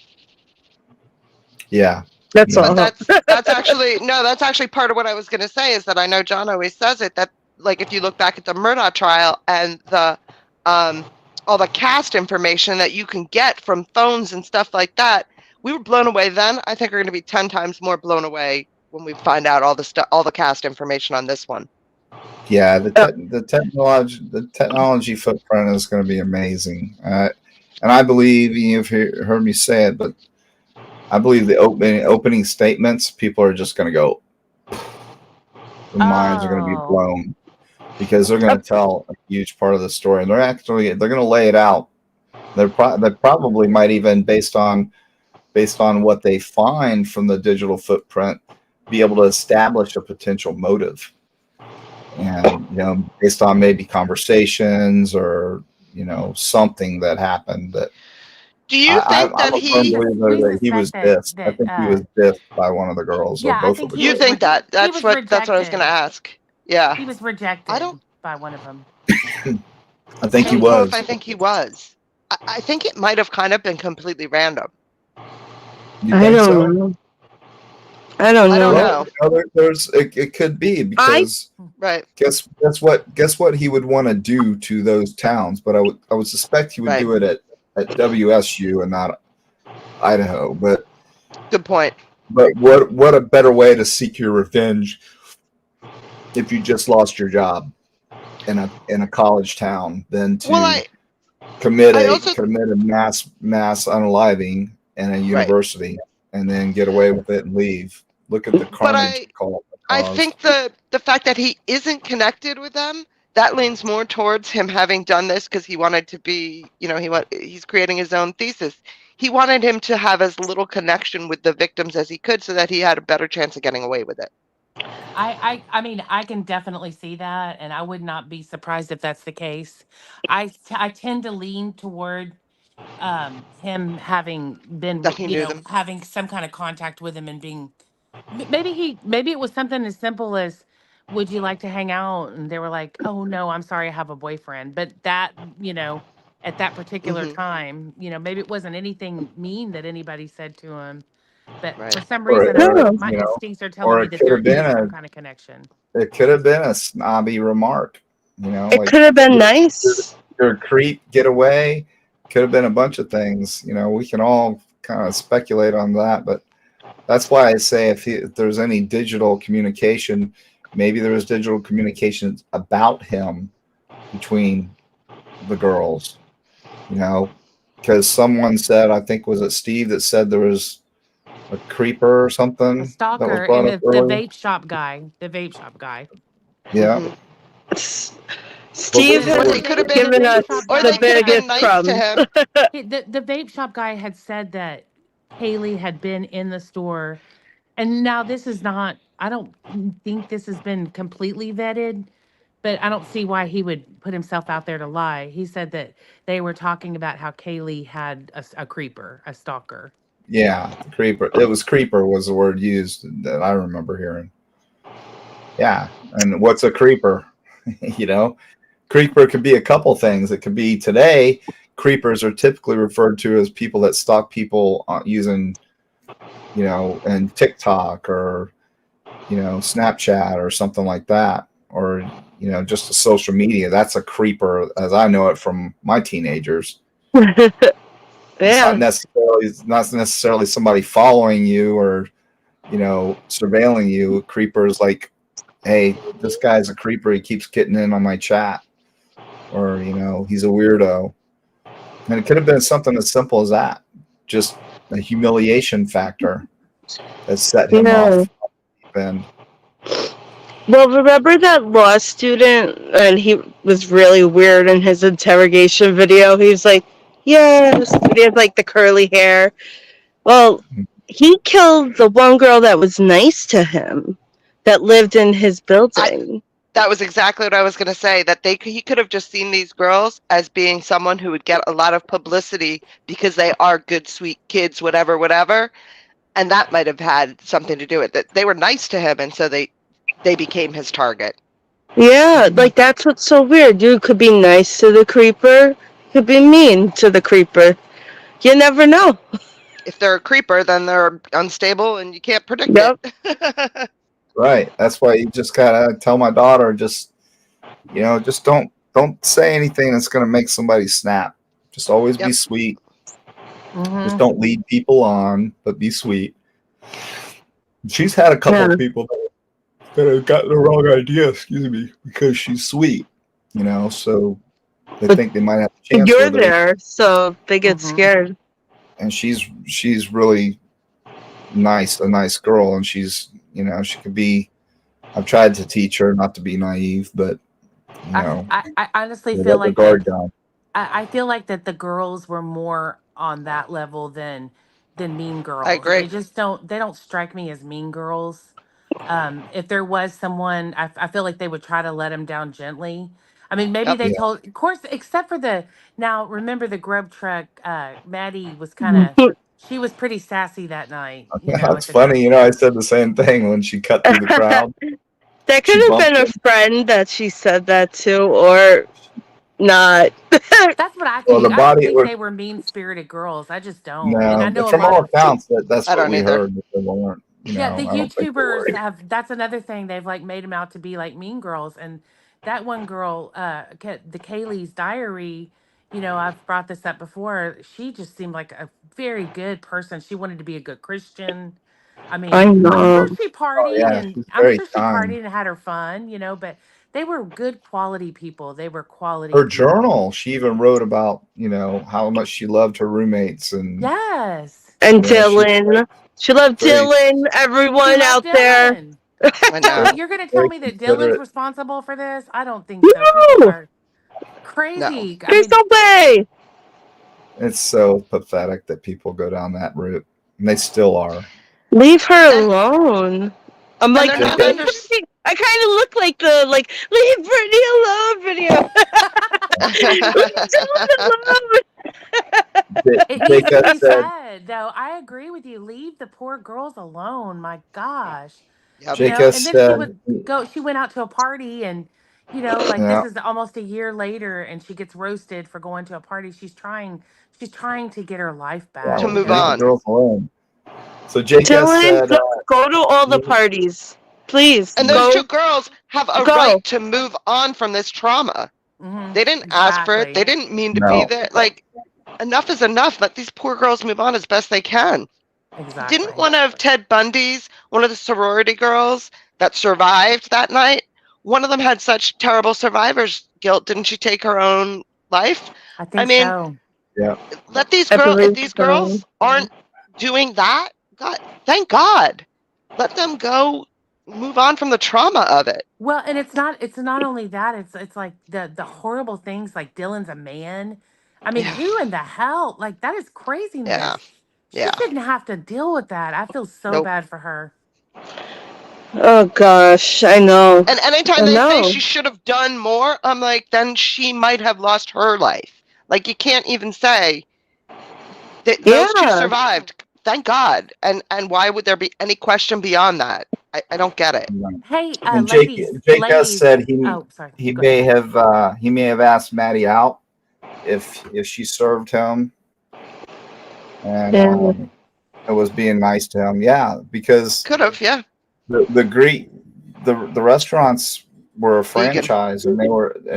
Yeah. That's But all. that's actually no, that's actually part of what I was going to say is that I know John always says it, that like if you look back at the Murdaugh trial and the all the cast information that you can get from phones and stuff like that, we were blown away then. I think we're going to be 10 times more blown away when we find out all the cast information on this one. Yeah, the technology footprint is going to be amazing, and I believe you've heard me say it, but I believe the opening statements, people are just going to go, their minds are going to be Oh, blown because they're going to tell a huge part of the story, and they're going to lay it out. They probably might even based on what they find from the digital footprint, be able to establish a potential motive, and based on maybe conversations or something that happened that Do you think I'm that a firm he? believer we that he was suspect that dissed. I think he was dissed by one of the girls or yeah, I both of think the he You girls. was think that? he That's was what I was going to rejected. ask. Yeah. He was I rejected don't. by one of them. I I think he don't know if I was. think he was. I think it might have kind of been completely random. You I think don't so? know. I don't I don't know. Well, know. it could be I because Right. guess what he would want to do to those towns, but I would suspect he would Right. do it at WSU and not Idaho. Good point. But what a better way to seek your revenge if you just lost your job in a college town than Well, to commit I a also mass unaliving in a right. university and then get away with it and leave. Look at the But carnage I caused. think the fact that he isn't connected with them, that leans more towards him having done this because he wanted to be, he's creating his own thesis. He wanted him to have as little connection with the victims as he could so that he had a better chance of getting away with it. I mean, I can definitely see that, and I would not be surprised if that's the case. I tend to lean toward him having been That he knew them. having some kind of contact with him and being maybe it was something as simple as, would you like to hang out? And they were like, oh no, I'm sorry, I have a boyfriend. But that, at that particular Hmm. time, maybe it wasn't anything mean that anybody said to him, but Right. for some Or, reason or my instincts are telling or me that there is some kind of connection. it could have been a snobby remark, it like could have been you're, nice. you're a creep, get away. Could have been a bunch of things. We can all kind of speculate on that, but that's why I say if there's any digital communication, maybe there was digital communication about him between the girls, because someone said, I think was it Steve that said there was a creeper or A something that was stalker brought and up the earlier. vape shop guy. Yeah. Hmm. S- But Steve what, Or has they The could have vape the been, given vape us shop or the they guy could have been biggest nice to crumbs. him. the vape shop guy had said that Kaylee had been in the store. And now this is not, I don't think this has been completely vetted, but I don't see why he would put himself out there to lie. He said that they were talking about how Kaylee had a creeper, a stalker. yeah, creeper. It was creeper was the word used that I remember hearing. Yeah. And what's a creeper? you know, Creeper could be a couple things. It could be today, creepers are typically referred to as people that stalk people using, and TikTok or, Snapchat or something like that, or, just a social media. That's a creeper as I know it from my teenagers. It's Yeah. not necessarily somebody following you or, surveilling you. Creepers like, hey, this guy's a creeper. He keeps getting in on my chat, or he's a weirdo. And it could have been something as simple as that, just a humiliation factor that set him Yeah. off deep end. Well, remember that law student, and he was really weird in his interrogation video. He was like, "Yes," but he had like the curly hair. Well, he killed the one girl that was nice to him, that lived in his I building. That was exactly what I was going to say. That he could have just seen these girls as being someone who would get a lot of publicity because they are good, sweet kids, whatever, whatever, and that might have had something to do with it. They were nice to him, and so they became his target. Yeah, like that's what's so weird. You could be nice to the creeper, could be mean to the creeper. You never know. If they're a creeper, then they're unstable, and you can't predict it. Yep. Right. That's why you just gotta tell my daughter, just don't say anything that's gonna make somebody snap. Just always be Yep. sweet. Just Mm-hmm. don't lead people on, but be sweet. She's had a couple Yeah. of people that have gotten the wrong idea, excuse me, because she's sweet, so they But think they might have a chance you're with her, there, so they get Mm-hmm. scared. and she's really a nice girl, and she's, you know, she could be. I've tried to teach her not to be naive, but you know, I honestly they feel let their like that. guard down. I feel like that the girls were more on that level than Mean I Girls. agree. They don't strike me as Mean Girls. If there was someone, I feel like they would try to let him down gently. I mean, maybe Yep. they Yeah, told, of course, except for the now. Remember the grub truck? Maddie was kind of, she was pretty sassy that night. You know, at that's the grub. funny. You know, I said the same thing when she cut through the crowd. That She could have bumped been a him. friend that she said that to, or not. That's what I Well, think. the I don't body think was they were mean spirited girls. I just don't. And I no, know but a from lot all of accounts, that's I what don't we either. heard. That they weren't. You yeah, the know, I don't think they were. YouTubers have, that's another thing. They've like made them out to be like mean girls. And that one girl, the Kaylee's diary, you know, I've brought this up before. She just seemed like a very good person. She wanted to be a good Christian. I I mean, I'm know. sure she Oh partied yeah, and she's I'm very sure she kind. partied and had her fun, you know, but they were good quality people. They were quality Her people. journal, she even wrote about, you know, how much she loved her roommates, and Yes. And yeah, she's Dylan. She loved very, Dylan, She everyone loved out there. Dylan. I Now, know. very, you're going to tell very me that Dylan's considerate. responsible for this? I don't think so. People No! are No. crazy. I There's mean, no way! It's so pathetic that people go down that route, and they still are. Leave her And alone. I'm and like, they're Jake, not under I kind of look like the, like, leave Brittany alone video. Leave Dylan alone. it needs Jake to be said, said, though. I agree with you. Leave the poor girls alone. My gosh. Yep. You Jake know, and then she said, would go, she went out to a party and, you know, like yeah, this is almost a year later and she gets roasted for going to a party. She's trying to get her life To back well, move leave because the on. girls alone. So Jake Dylan, said, go to all the he- parties. Please, And those go, two girls have a go. right to move on from this trauma. They didn't ask for it. exactly. They didn't mean to be no, there. Like, enough is enough. Let these poor girls move on as best they can. Didn't Exactly. one of Ted Bundy's, one of the sorority girls that survived that night, one of them had such terrible survivor's guilt. Didn't she take her own life? I I think mean, so. yeah, let these I girls, if believe these so. girls aren't doing that, God, thank God. Let them go move on from the trauma of it. Well, and it's not only that, it's like the horrible things like Dylan's a man. I mean, Yeah. who in the hell? Like that is Yeah. craziness. She Yeah. shouldn't have to deal with that. I feel so Nope. bad for her. Oh gosh, I know. And anytime I they say know. she should have done more, I'm like, then she might have lost her life. Like, you can't even say that those two Yeah. survived. Thank God. And why would there be any question beyond that? I don't get it. no. Hey, And Jake ladies. said he Oh, sorry. he Go ahead. may have asked Maddie out if she served him, and Yeah. it was being nice to him. Yeah, because Could have, yeah. the Greek the restaurants were a Vegan. franchise, and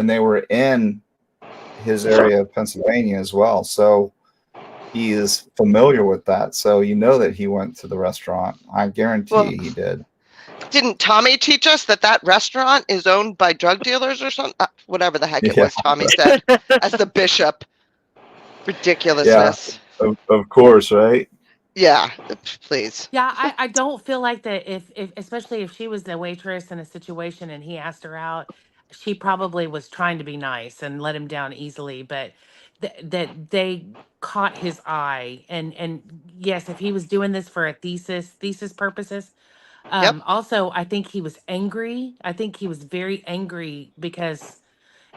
they were in his area of Pennsylvania as well. So he is familiar with that. So you know that he went to the restaurant. I Well, guarantee he did. didn't Tommy teach us that that restaurant is owned by drug dealers or something? Whatever the heck it Yeah, was Tommy said as the bishop. yeah, Ridiculousness. of course, right? Yeah, please. Yeah, I don't feel like that if especially if she was the waitress in a situation and he asked her out, she probably was trying to be nice and let him down easily, but that they caught his eye and yes, if he was doing this for a thesis purposes, Yep. also I think he was angry. I think he was very angry because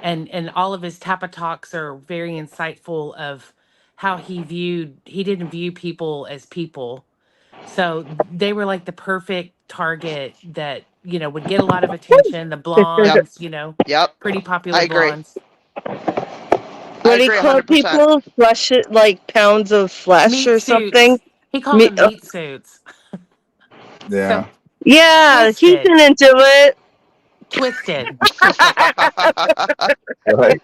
and all of his Tapa talks are very insightful of how he didn't view people as people, so they were like the perfect target that, you know, would get a lot of attention. The Yep. blondes, you know, Yep. pretty I popular agree. blondes. I What do you agree call 100%. people? Flesh it like pounds of flesh Meat or something? suits. He called Me, them meat suits. So Yeah, yeah, he twisted, didn't do it. twisted. right.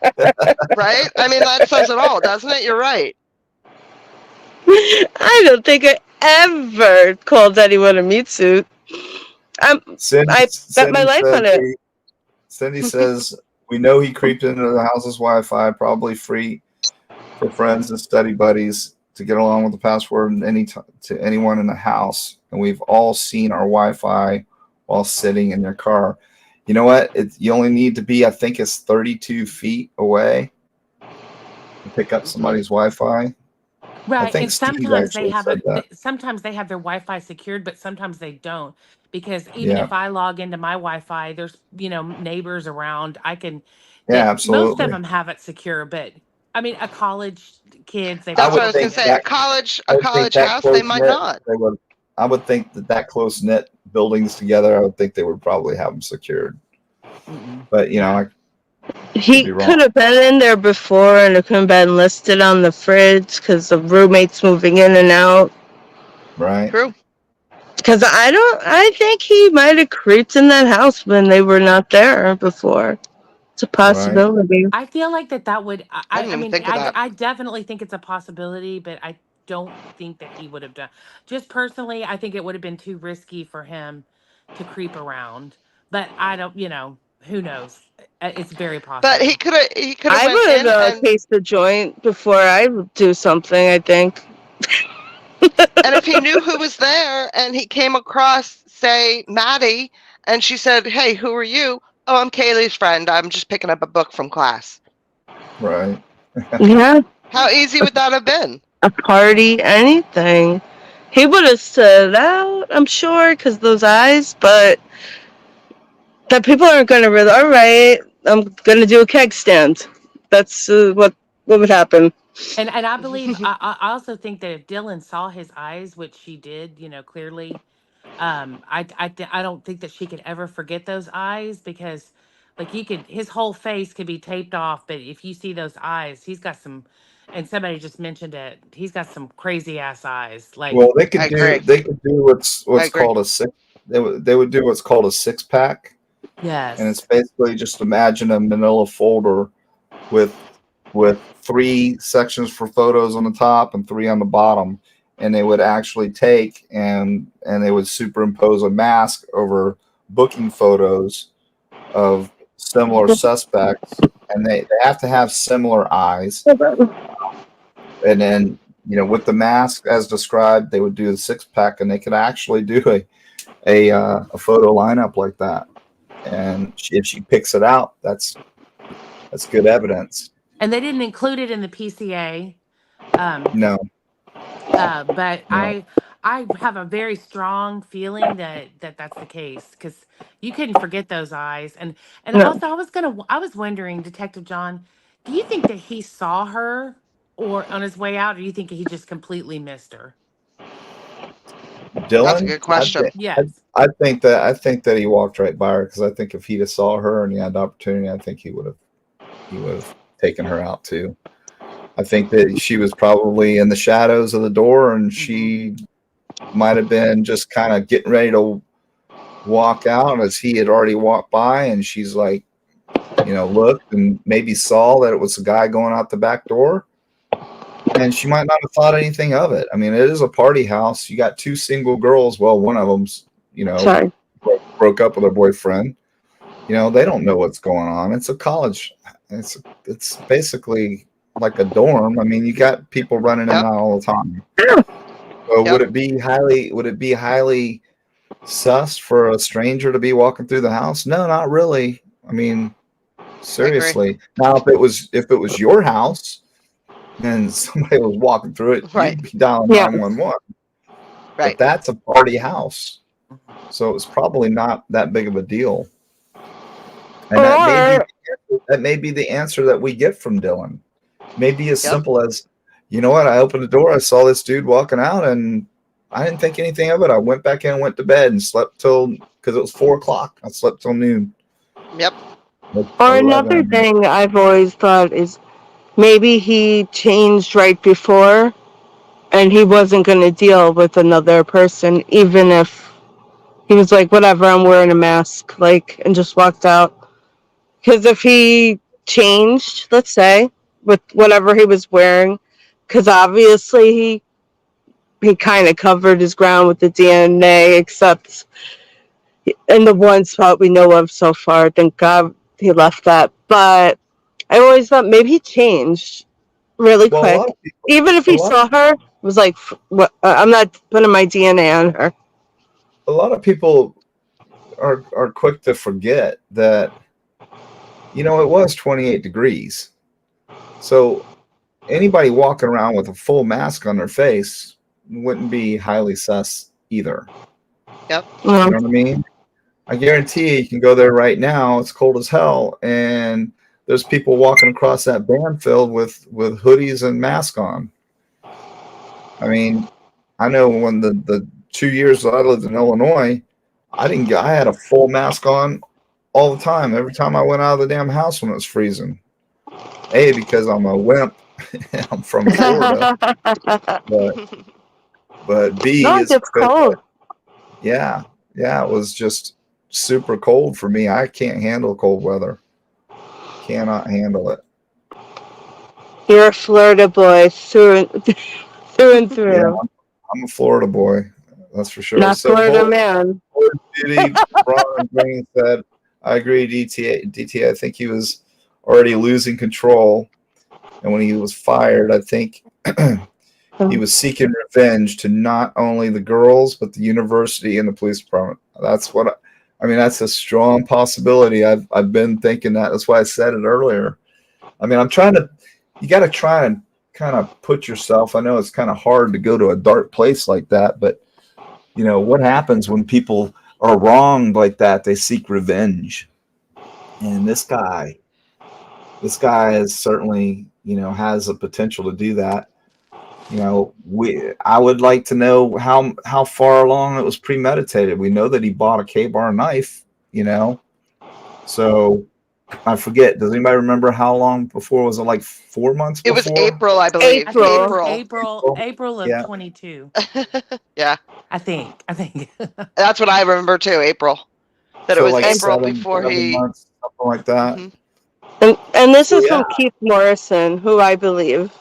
Right? I mean, that says it all, doesn't it? You're right. I don't think I ever called anyone a meat suit. I bet my Cindy life says on it. Cindy says we know he creeped into the house's Wi-Fi, probably free for friends and study buddies. to get along with the password and to anyone in the house, and we've all seen our Wi-Fi while sitting in their car. You know what? You only need to be, I think it's 32 feet away to pick up Mhm. somebody's Wi-Fi. I Right, think and Steve sometimes they actually have said it. that. Sometimes they have their Wi-Fi secured, but sometimes they don't. Because even Yeah, if I log into my Wi-Fi, there's neighbors around. I can yeah, that most of absolutely. them have it secure, but I mean, a college kids they I That's what would I was probably gonna think say. do. A that college, I a would think college that house, they close might knit not. they would. I would think that close knit buildings together. I would think they would probably have them secured. Mm-mm. But Yeah, I could He be could wrong. have been in there before and it could have been listed on the fridge because the roommates moving in and out. Right. True. Because I think he might have creeped in that house when they were not there before. It's a Right. possibility. I feel like that would. I didn't I even mean, think of that. I definitely think it's a possibility, but I don't think that he would have done. Just personally, I think it would have been too risky for him to creep around. But I don't. Who knows? It's very But possible. he could have I went would in and taste the joint before I would do something, I think. if he knew who was there and he came across, say, Maddie, and she said, "Hey, who are you?" "Oh, I'm Kaylee's friend. I'm just picking up a book from class." Right. Yeah, How easy would that have been? a party, anything. He would have stood out, I'm sure, because those eyes, but that people aren't going to really, all right, I'm going to do a keg stand. That's what would happen. And I believe I also think that if Dylan saw his eyes, which she did, clearly, I don't think that she could ever forget those eyes because, like, you could his whole face could be taped off, but if you see those eyes, he's got some. And somebody just mentioned it. He's got some crazy ass eyes. Like, Well, they I could do agree. they could do I what's agree. called a six. They would do what's called a six pack, and it's yes, basically just imagine a Manila folder with three sections for photos on the top and three on the bottom, and they would actually take and they would superimpose a mask over booking photos of similar suspects, and they have to have similar eyes, and then with the mask as described, they would do the six pack, and they could actually do a photo lineup like that. And if she picks it out, that's good evidence. and they didn't include it in the PCA. Um, No, but no, I have a very strong feeling that that's the case because you couldn't forget those eyes. And No. also, I was wondering, Detective John, do you think that he saw her or on his way out, or do you think he just completely missed her? That's a Dylan. good question. Yes. I think that he walked right by her because I think if he'd have saw her and he had the opportunity, I think he would have taken her out too. I think that she was probably in the shadows of the door, and Hmm. she might have been just kind of getting ready to walk out as he had already walked by, and she's like, looked and maybe saw that it was a guy going out the back door, and she might not have thought anything of it. I mean, it is a party house. You got two single girls. Well, one of them's, Sorry. broke up with her boyfriend. They don't know what's going on. It's a college. It's basically like a dorm. I mean, you got people running in and Yep. out all the time. So Yep. would it be highly sus for a stranger to be walking through the house? No, not really. I mean, I agree. seriously. Now, if it was your house and somebody was walking through it, Right. you'd be dialing Yeah. 911. But Right. that's a party house, Mhm. so it's probably not that big of a deal. And Or that may be the answer that we get from Dylan. Maybe as Yep. simple as, you know what, I opened the door, I saw this dude walking out, and I didn't think anything of it. I went back in, went to bed, and slept till because it was 4 o'clock. I slept till noon, Yep. or or another 11. thing I've always thought is maybe he changed right before and he wasn't going to deal with another person, even if he was like, whatever, I'm wearing a mask, like, and just walked out. Because if he changed, let's say, with whatever he was wearing, because obviously he kind of covered his ground with the DNA, except in the one spot we know of so far. Thank God he left that. But I always thought maybe he changed really Well, quick. Even if a he lot, saw her, it was like, what, I'm not putting my DNA on her. a lot of people are quick to forget that it was 28 degrees. So anybody walking around with a full mask on their face wouldn't be highly sus either. Yep. You Mm. know what I mean? I guarantee you can go there right now. It's cold as hell, and there's people walking across that band field with hoodies and masks on. I mean, I know when the 2 years that I lived in Illinois, I didn't get. I had a full mask on all the time. Every time I went out of the damn house when it was freezing. A, because I'm a wimp. I'm from Florida, but B No, it is gets because cold. yeah, yeah, it was just super cold for me. I can't handle cold weather. Cannot handle it. You're a Florida boy through and through and Yeah, through. I'm a Florida boy. That's for sure. Not So Florida man. Boyd Beauty, Ron Green said, I agree, DTA. I think he was already losing control. And when he was fired, I think he was seeking revenge to not only the girls, but the university and the police department. That's what I mean, that's a strong possibility. I've been thinking that. That's why I said it earlier. I mean, you got to try and kind of put yourself, I know it's kind of hard to go to a dark place like that, but what happens when people are wronged like that? They seek revenge. And this guy is certainly, has the potential to do that. I would like to know how far along it was premeditated. We know that he bought a K-bar knife, so I forget. Does anybody remember how long before? Was it like 4 months It was before? April, I believe. I think it was April. April. April of Yeah. 22. Yeah. I think. That's what I remember too, April. That it So was like And April seven before seven he. months, something like that. Hmm. and this So is yeah, from Keith Morrison, who I believe,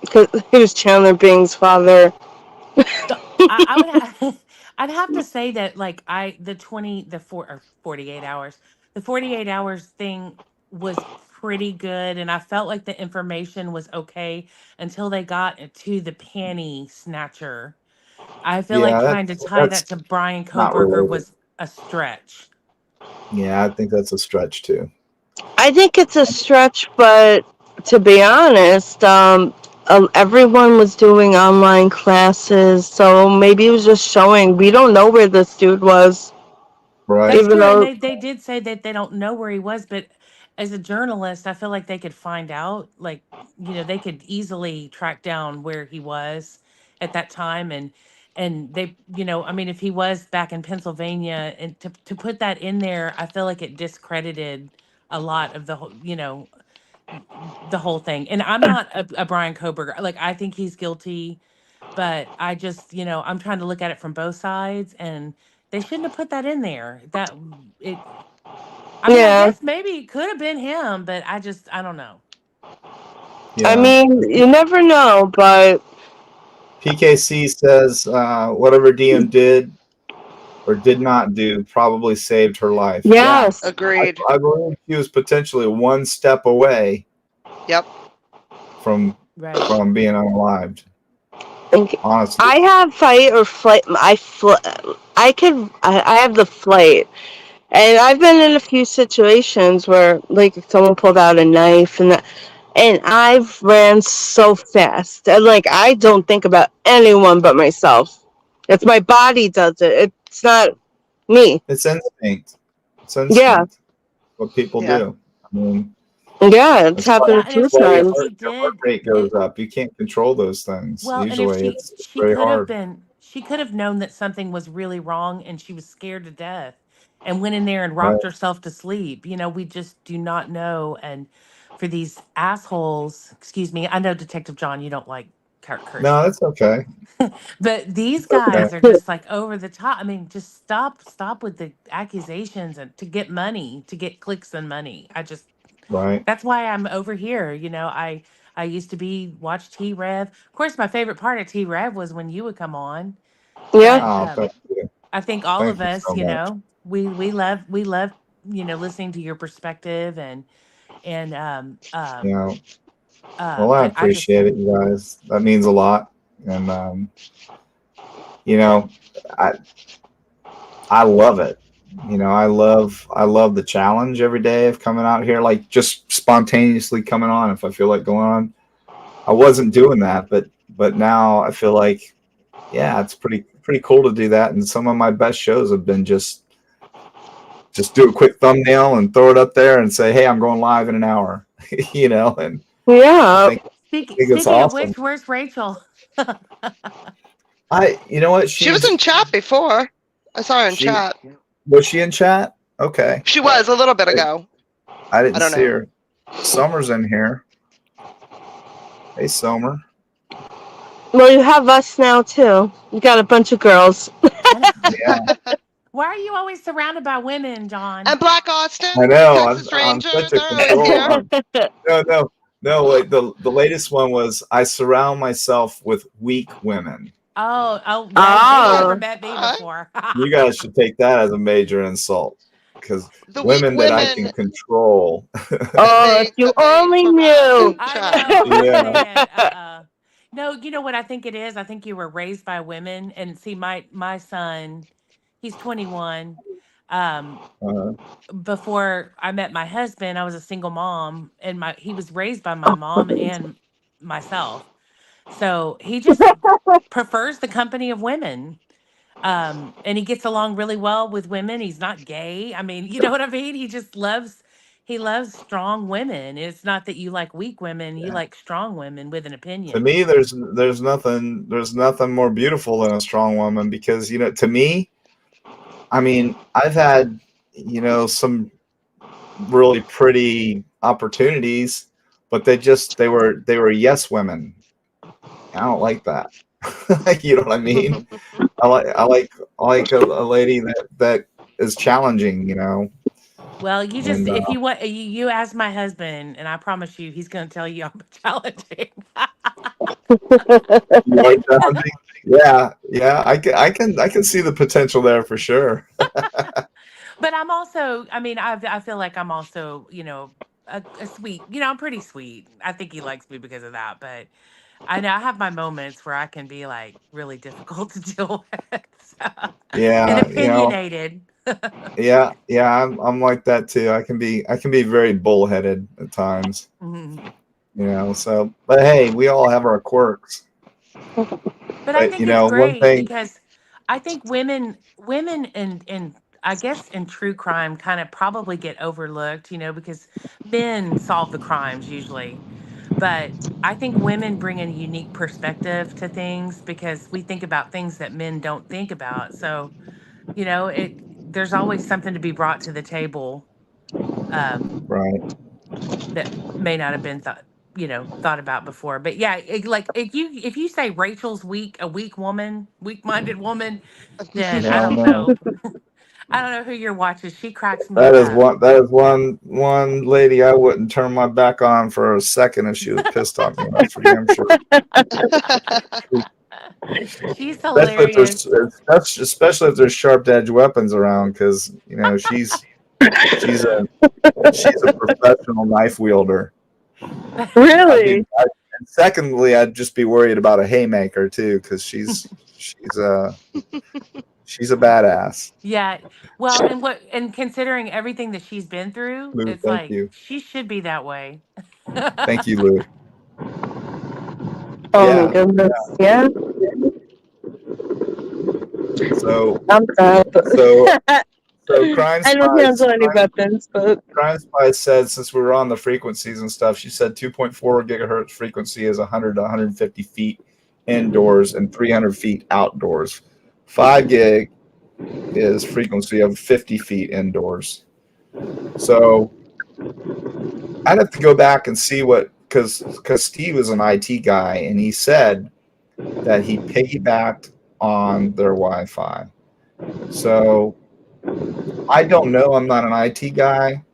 because he was Chandler Bing's father. So I would have I'd have to say that like the 20 the 48 hours, the 48 hours thing was pretty good, and I felt like the information was okay until they got to the panty snatcher. I feel like yeah, trying to that's tie that that's to Brian not Koberger related. was a stretch. Yeah, I think that's a stretch too. I think it's a stretch, but to be honest, everyone was doing online classes, so maybe it was just showing. We don't know where this dude was, Right. That's even true, and though, they did say that they don't know where he was, but as a journalist, I feel like they could find out. Like, they could easily track down where he was at that time, and I mean, if he was back in Pennsylvania, and to put that in there, I feel like it discredited a lot of the whole thing. And I'm not a Brian Koberger. Like, I think he's guilty, but I just, I'm trying to look at it from both sides, and they shouldn't have put that in there. It, I mean, I yeah. guess maybe it could have been him, but I don't know. I Yeah. mean, you never know, but PKC says whatever DM did or did not do probably saved her life. Yeah, yes. Agreed. I believe she was potentially one step away Yep. from Right. being unalived. Like, Honestly, I have fight or flight. I have the flight, and I've been in a few situations where like someone pulled out a knife and I've ran so fast, and like I don't think about anyone but myself. It's my body does it. It's not me. it's instinct. It's Yeah, instinct. What people Yeah. do. I mean, yeah. It's that's why Yeah, happened a and few your times. heart rate goes up. You can't control those things. and if Usually, she it's she very could have hard. been she could have known that something was really wrong, and she was scared to death and went in there and Right? rocked herself to sleep. We just do not know. And for these assholes, excuse me, I know Detective John, you don't like No, cursing. that's okay. But these It's okay. guys are just like over the top. I mean, just stop with the accusations and to get money, to get clicks and money. Right. That's why I'm over here. I used to be watch T Rev. Of course, my favorite part of T Rev was when you would come on. Yeah, But Oh, thank you. I think all Thank of you us, so much. we love listening to your perspective and You know, Well, I I just appreciate it, you guys. That means a lot. And you know, I I love it. I love the challenge every day of coming out here, like just spontaneously coming on if I feel like going on. I wasn't doing that, but now I feel like, yeah, it's pretty cool to do that. And some of my best shows have been just do a quick thumbnail and throw it up there and say, hey, I'm going live in an hour. And I Yeah. think it's speaking of awesome. which, where's Rachel? You know what, She was in chat before. I saw her in she chat. was she in chat? Okay, She was a little bit ago. I I didn't don't see know. her. Summer's in here. Hey, Summer. Well, you have us now too. You got a bunch of girls. I know. Yeah, Why are you always surrounded by women, John? And Black Austin, I know. Texas I'm Ranger, such a they're always control. here. No. Wait, the latest one was I surround myself with weak women. Oh, well, you've Okay. never Oh. met me All right. before. You guys should take that as a major insult because The weak women that I women can control. Oh, if you that they only harass knew. in I chat. know. I'm just Yeah, saying. No, you know what I think it is. I think you were raised by women, and see, my son, he's 21. Um, uh, Before I met my husband, I was a single mom, and my he was raised by my mom and myself. So he just prefers the company of women. And he gets along really well with women. He's not gay. I mean, you know what I mean? He loves strong women. It's not that you like weak women, you yeah. like strong women with an To opinion. me, there's nothing more beautiful than a strong woman because to me, I mean, I've had some really pretty opportunities, but they were yes women. I don't like that. You know what I mean? I like a lady that is challenging. Well, you just And if you want you ask my husband, and I promise you he's going to tell you I'm challenging. you are challenging. Yeah, yeah. I can see the potential there for sure. But I'm also, I mean, I feel like I'm also, a sweet, I'm pretty sweet. I think he likes me because of that. But I know I have my moments where I can be like really difficult to deal with. And Yeah, opinionated. yeah. I'm like that too. I can be very bullheaded at times. Mhm. So, but hey, we all have our quirks. But I But think it's one great thing, because I think women in I guess in true crime kind of probably get overlooked, because men solve the crimes usually. But I think women bring a unique perspective to things because we think about things that men don't think about. So, it there's always something to be brought to the table, um, right? that may not have been thought about before. But yeah, like if you say Rachel's weak, a weak woman, weak-minded woman, then I No, don't no. know. I don't know who your watches. She cracks me That is up. one. That is one lady I wouldn't turn my back on for a second if she was pissed on me. That's for damn sure. She's Especially if hilarious. especially if there's sharp edge weapons around, because she's a professional knife wielder. I'd be. Really? And secondly, I'd just be worried about a haymaker too, because she's a badass. Yeah. Well, and considering everything that she's been through, Lou, it's thank like you, she should be that way. thank you, Lou. Oh my Yeah. goodness. Yeah. So I'm sorry. so so crime I don't spies. handle any weapons, but Crime Spy said, since we were on the frequencies and stuff, she said 2.4 gigahertz frequency is 100 to 150 feet indoors and 300 feet outdoors. 5 gig is frequency of 50 feet indoors. So I'd have to go back and see because Steve is an IT guy and he said that he piggybacked on their Wi-Fi. So I don't know. I'm not an IT guy,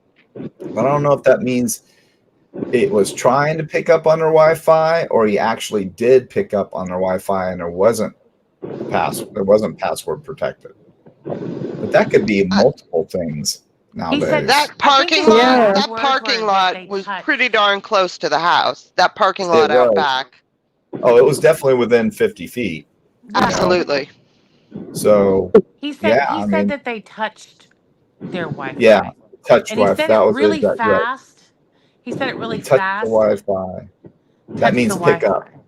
but I don't know if that means it was trying to pick up on their Wi-Fi, or he actually did pick up on their Wi-Fi and there wasn't password protected. But that could be I, multiple things. He said nowadays. That I think parking his lot, Yeah. exact that words parking were that lot they was pretty touched. darn close to the house. That parking It lot out was. back. Oh, it was definitely within 50 feet. You Right. know. Absolutely. So yeah, He I said mean, that they touched their yeah, Wi-Fi. touch And he Wi-Fi. said That it was the really exact right. fast. He said it He really touched the fast. Wi-Fi. That Touch the means pick up. Wi-Fi.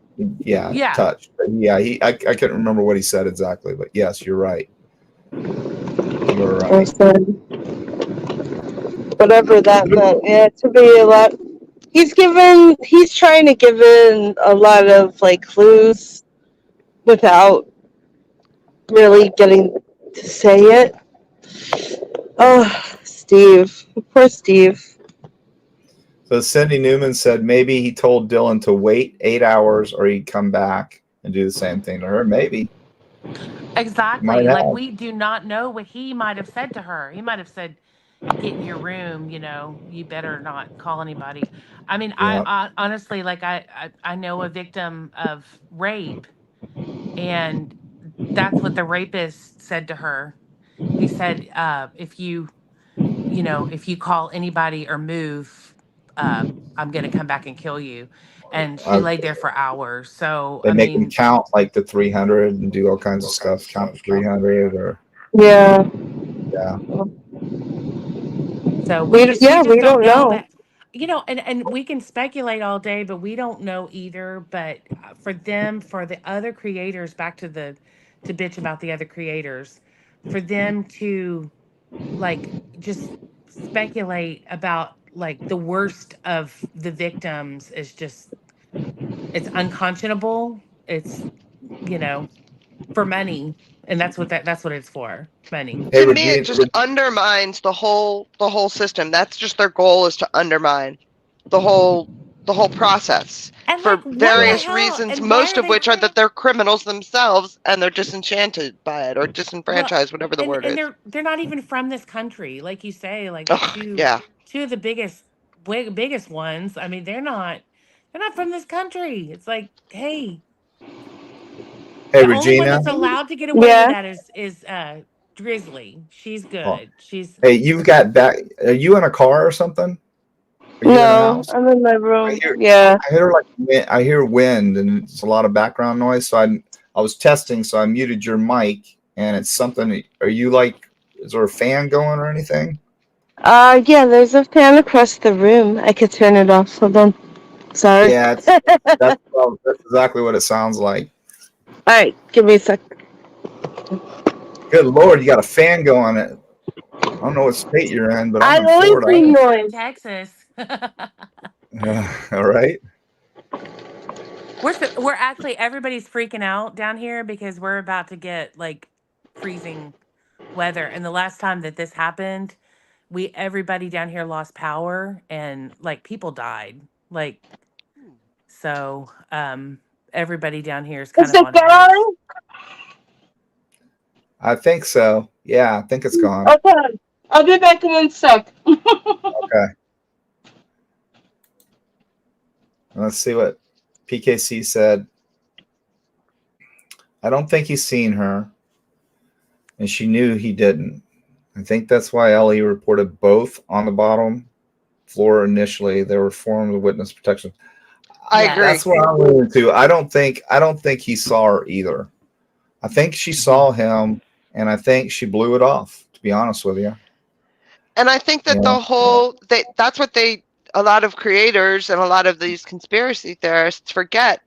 Yeah, Yeah. touch. But yeah, I couldn't remember what he said exactly, but yes, you're right. You're right. Listen, whatever that meant. Yeah, to be a lot. He's trying to give in a lot of like clues without really getting to say it. Oh, Steve. Poor Steve. So Cindy Newman said maybe he told Dylan to wait 8 hours or he'd come back and do the same thing to her. Maybe he might Exactly. Like have. we do not know what he might have said to her. He might have said, "Get in your room. You better not call anybody." I mean, Yeah. I honestly, like, I know a victim of rape, and that's what the rapist said to her. He said, if you call anybody or move, I'm gonna come back and kill you. And she I, laid there for hours. So they I make them mean, count like to 300 and do all kinds of stuff. Count to 300 or Yeah. yeah. so we just We don't don't know, know. but and we can speculate all day, but we don't know either. But for the other creators, back to bitch about the other creators, for them to like just speculate about like the worst of the victims is just it's unconscionable. It's you know for money, and that's what it's for, money. Hey, To me, it Regina, just undermines the whole system. That's just their goal, is to undermine the whole the whole process And like, for what the various hell? reasons, And why most are of they? which are that they're criminals themselves and they're disenchanted by it or Well, disenfranchised, whatever the word and is. they're not even from this country, like you say. Like the Oh, yeah. two of the biggest ones. I mean, they're not from this country. It's like, hey, hey the only one Regina. that's allowed to get away with Yeah. that is Drizzly. She's Oh, good. She's hey, you've got back. Are you in a car or something? Are you in a No, house? I'm in my I room. hear, Yeah. I hear I hear wind and it's a lot of background noise. So I was testing, so I muted your mic, and it's something. Are you like? Is there a fan going or anything? Yeah, there's a fan across the room. I could turn it off. Hold on. Sorry. Yeah, that's exactly what it sounds like. Alright, give me a sec. Good Lord, you got a fan going. I don't know what state you're in, but I'm I in always Florida. bring we're in noise. Texas. All right. We're actually everybody's freaking out down here because we're about to get like freezing weather. And the last time that this happened, we everybody down here lost power and like people died. Like so everybody down here is kind Is of it on edge. gone? I think so. Yeah, I think it's gone. Okay. I'll be back in 1 sec. Okay. Let's see what PKC said. I don't think he's seen her, and she knew he didn't. I think that's why Ellie reported both on the bottom floor initially. They were formed of witness protection. I agree. That's Yes. what I'm leaning to. I don't think he saw her either. I think she Mhm. saw him, and I think she blew it off. To be honest with you, And I think that yeah, that's what a lot of creators and a lot of these conspiracy theorists forget.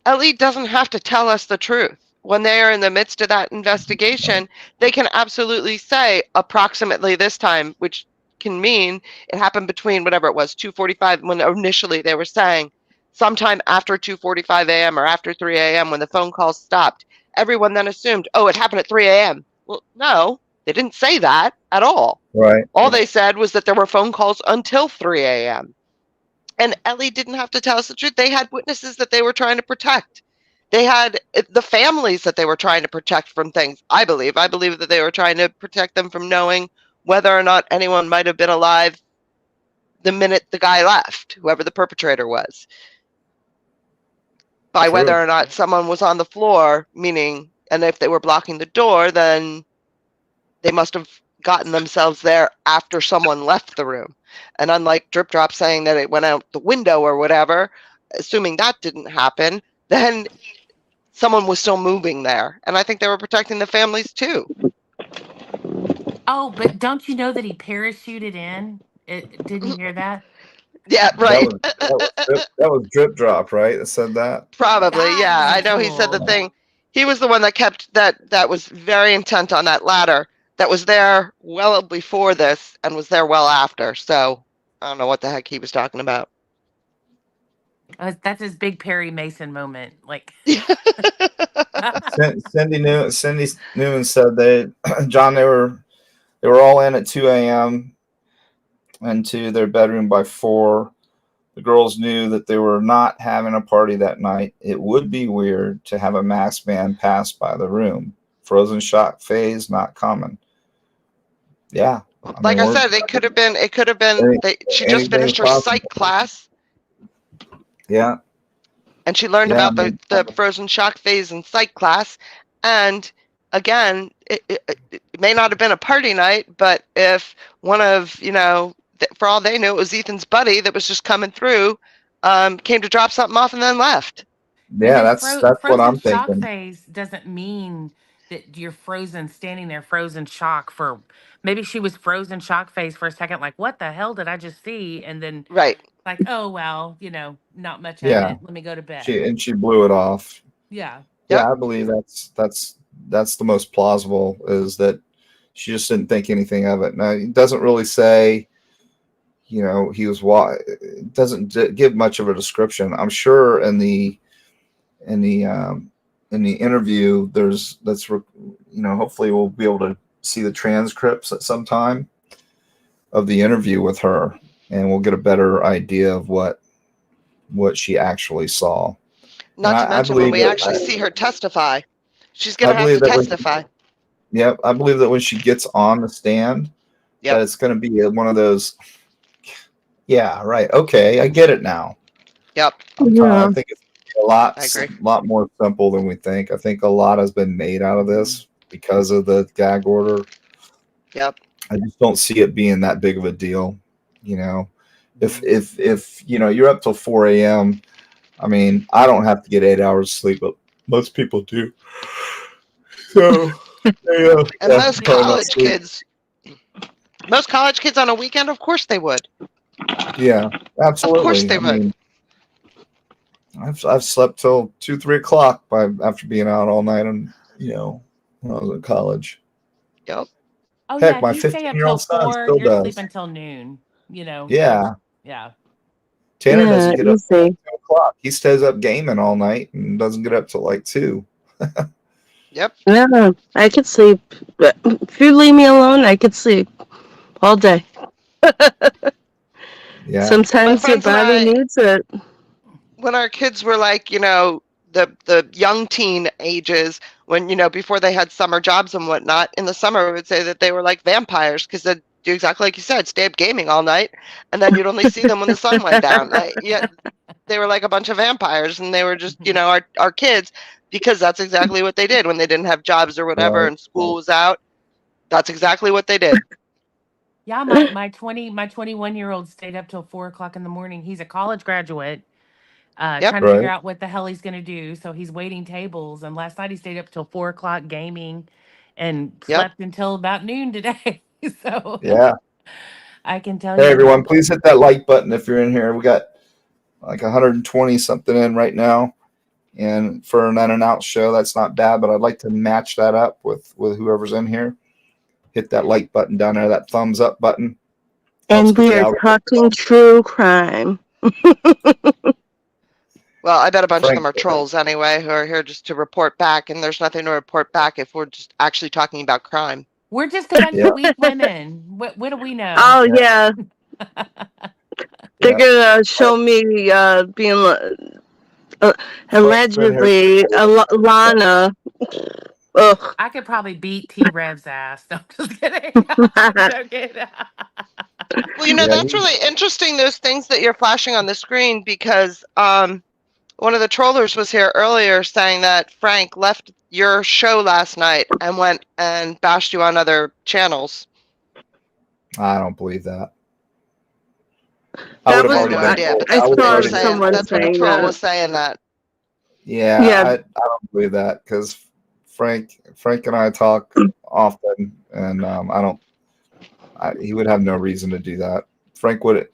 Ellie doesn't have to tell us the truth. When they are in the midst of that investigation, they can absolutely say approximately this time, which can mean it happened between whatever it was, 2:45, when initially they were saying sometime after 2:45 a.m. or after 3 a.m. when the phone calls stopped. Everyone then assumed, oh, it happened at 3 a.m. Well, no, they didn't say that at all. right. All they said was that there were phone calls until 3 a.m. And Ellie didn't have to tell us the truth. They had witnesses that they were trying to protect. They had the families that they were trying to protect from things. I believe. I believe that they were trying to protect them from knowing whether or not anyone might have been alive the minute the guy left, whoever the perpetrator was. By True. whether or not someone was on the floor, meaning, and if they were blocking the door, then they must have gotten themselves there after someone left the room. And unlike Drip Drop saying that it went out the window or whatever, assuming that didn't happen, then someone was still moving there. And I think they were protecting the families too. Oh, but don't you know that he parachuted in? Didn't you hear that? Yeah, That right. was drip drop, right? That said that. Probably, That yeah. was a I know he said the tool. thing. He was the one that kept that was very intent on that ladder that was there well before this and was there well after. So I don't know what the heck he was talking about. That's his big Perry Mason moment. Like, Cindy Newman said they John they were all in at 2 a.m. and to their bedroom by 4. The girls knew that they were not having a party that night. It would be weird to have a masked man pass by the room. Frozen shock phase not common. Yeah, I Like mean I we're said, it could have been she just anything's finished her possible. psych class Yeah, and she learned yeah. I about mean, the frozen shock phase in psych class. And again, it may not have been a party night, but if one of, for all they knew, it was Ethan's buddy that was just coming through, came to drop something off and then left. yeah, this that's what frozen I'm shock thinking. phase doesn't mean that you're frozen, standing there, frozen shock for. Maybe she was frozen shock phase for a second, like, what the hell did I just see? And then, Right. like, oh, well, not much of Yeah, it. Let me go to bed. she blew it off. Yeah. Yeah, Yep. I believe that's the most plausible is that she just didn't think anything of it. Now it doesn't really say, he was it doesn't give much of a description. I'm sure in the um, in the interview hopefully we'll be able to see the transcripts at some time of the interview with her, and we'll get a better idea of what she actually saw. And Not to I mention when believe we actually that see her testify, she's going I to have believe to that when testify. I believe that when she gets on the stand, that Yep. it's going to be one of those. Yeah, right. Okay, I get it now. Yep. I Yeah. think it's a I agree. lot more simple than we think. I think a lot has been made out of this because of the gag order. Yep. I just don't see it being that big of a deal. You know, if you're up till 4 a.m. I mean, I don't have to get 8 hours sleep, but most people do. So And Most most college kids on a weekend, of course they would. Yeah, Of course absolutely. they I would. mean, I've slept till 2-3 o'clock after being out all night, and when I was in college. Yep. Oh yeah, Heck, if my you stay up 15-year-old till son 4, still you're sleeping does. till noon. Yeah, Yeah. Tanner Yeah, doesn't get up till easy. 2 o'clock. He stays up gaming all night and doesn't get up till like 2. Yep. Yeah, I could sleep. But if you leave me alone, I could sleep all day. Yeah, My Sometimes your friends and body I, needs it. when our kids were like, the young teen ages, when, before they had summer jobs and whatnot, in the summer we would say that they were like vampires because they'd do exactly like you said, stay up gaming all night, and then you'd only see them when the sun went down. Yet they were like a bunch of vampires, and they were just, our kids, because that's exactly what they did when they didn't have jobs or whatever right. and school was out. That's exactly what they did. Yeah, my 21-year-old stayed up till 4 o'clock in the morning. He's a college graduate, Yep. trying to figure Right. out what the hell he's gonna do. So he's waiting tables. And last night he stayed up till 4 o'clock gaming, and Yep. slept until about noon today. So Yeah. I can tell Hey you everyone, that. please hit that like button if you're in here. We got like 120 something in right now, and for an unannounced show, that's not bad. But I'd like to match that up with whoever's in here. Hit that like button down there, that thumbs up button. Helps And get we the are algorithm talking going. true crime. Well, I bet a bunch of Frank, them are trolls anyway, who are here just to report back, and there's nothing to report back if we're just actually talking about crime. We're just a bunch yeah, of weak women. What do we know? Oh, yeah, yeah. They're yeah. going to show me being Frank's in here. allegedly Lana. Ugh. I could probably beat T Rev's ass. No, I'm just kidding. I'm joking. Well, Yeah, that's really interesting, those things that you're flashing on the screen, because one of the trollers was here earlier saying that Frank left your show last night and went and bashed you on other channels. I don't believe that. I That would have I was have already no been. I, idea, but I that's I what would have they were saw already been. saying. someone That's what the saying troll that. was saying that. Yeah, Yeah, I don't believe that because Frank and I talk often, and I don't. He would have no reason to do that. Frank would.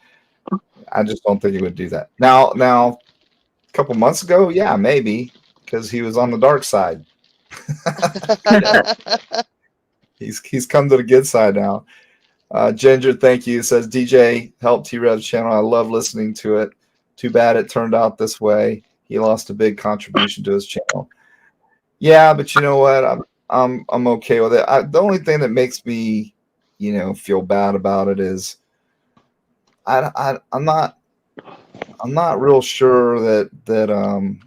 I just don't think he would do that. Now, a couple months ago, yeah, maybe because he was on the dark side. You know, he's come to the good side now. Ginger, thank you. Says DJ help T Rev's channel. I love listening to it. Too bad it turned out this way. He lost a big contribution to his channel. Yeah, but you know what? I'm okay with it. The only thing that makes me, feel bad about it is I'm not real sure that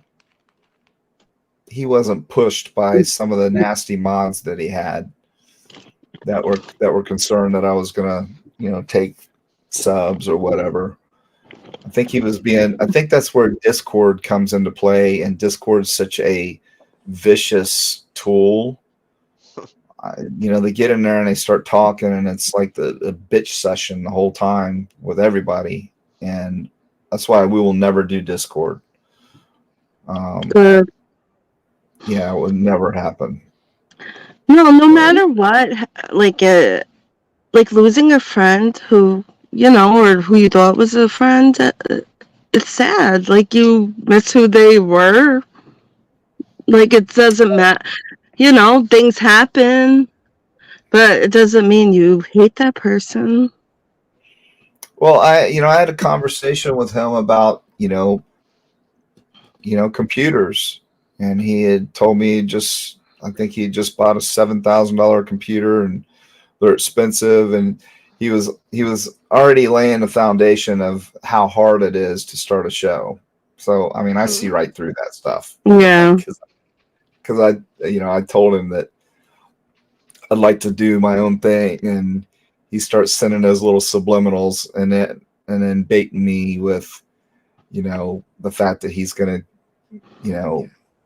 he wasn't pushed by some of the nasty mods that he had that were concerned that I was gonna take subs or whatever. I think that's where Discord comes into play, and Discord's such a vicious tool. They get in there and they start talking, and it's like the bitch session the whole time with everybody, and that's why we will never do Discord. good. Yeah, it would never happen. No But matter what, like like losing a friend who or who you thought was a friend, it's sad. Like you miss who they were. Like it doesn't matter. Things happen, but it doesn't mean you hate that person. well, I had a conversation with him about computers, and he had told me I think he just bought a $7,000 computer, and they're expensive, and he was already laying the foundation of how hard it is to start a show. So I mean, I see right through that stuff Yeah. because I told him that I'd like to do my own thing, and he starts sending those little subliminals and then baiting me with the fact that he's gonna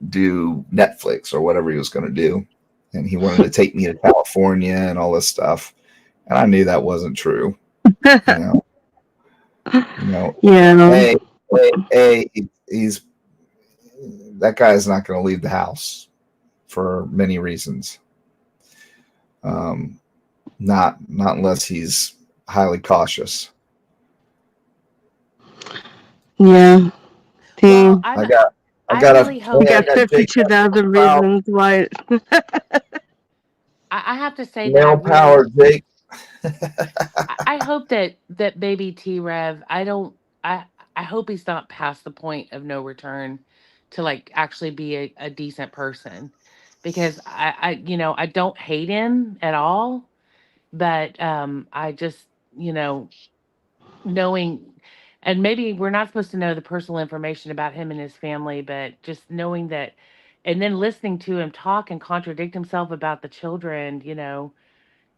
do Netflix or whatever he was gonna do, and he wanted to take me to California and all this stuff, and I knew that wasn't true. You know, Yeah. hey, hey, he's that guy's not going to leave the house for many reasons. Not unless he's highly cautious. Yeah. Well, He I got I I got really a he hope I got got Jake 52,000 power, reasons why. I have to say that I male really power, Jake. I hope that baby T Rev, I I hope he's not past the point of no return to like actually be a decent person, because I don't hate him at all, but I just, you know, knowing, and maybe we're not supposed to know the personal information about him and his family, but just knowing that, and then listening to him talk and contradict himself about the children,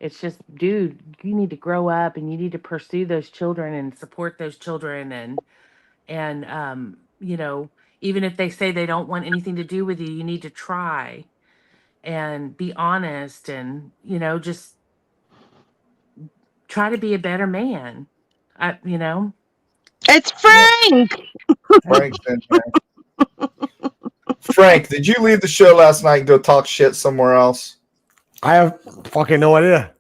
it's just, dude, you need to grow up and you need to pursue those children and support those children, and even if they say they don't want anything to do with you, you need to try and be honest, and just try to be a better man. I you know It's Yep, Frank. Frank's in here. Frank, did you leave the show last night and go talk shit somewhere else? I have fucking no idea.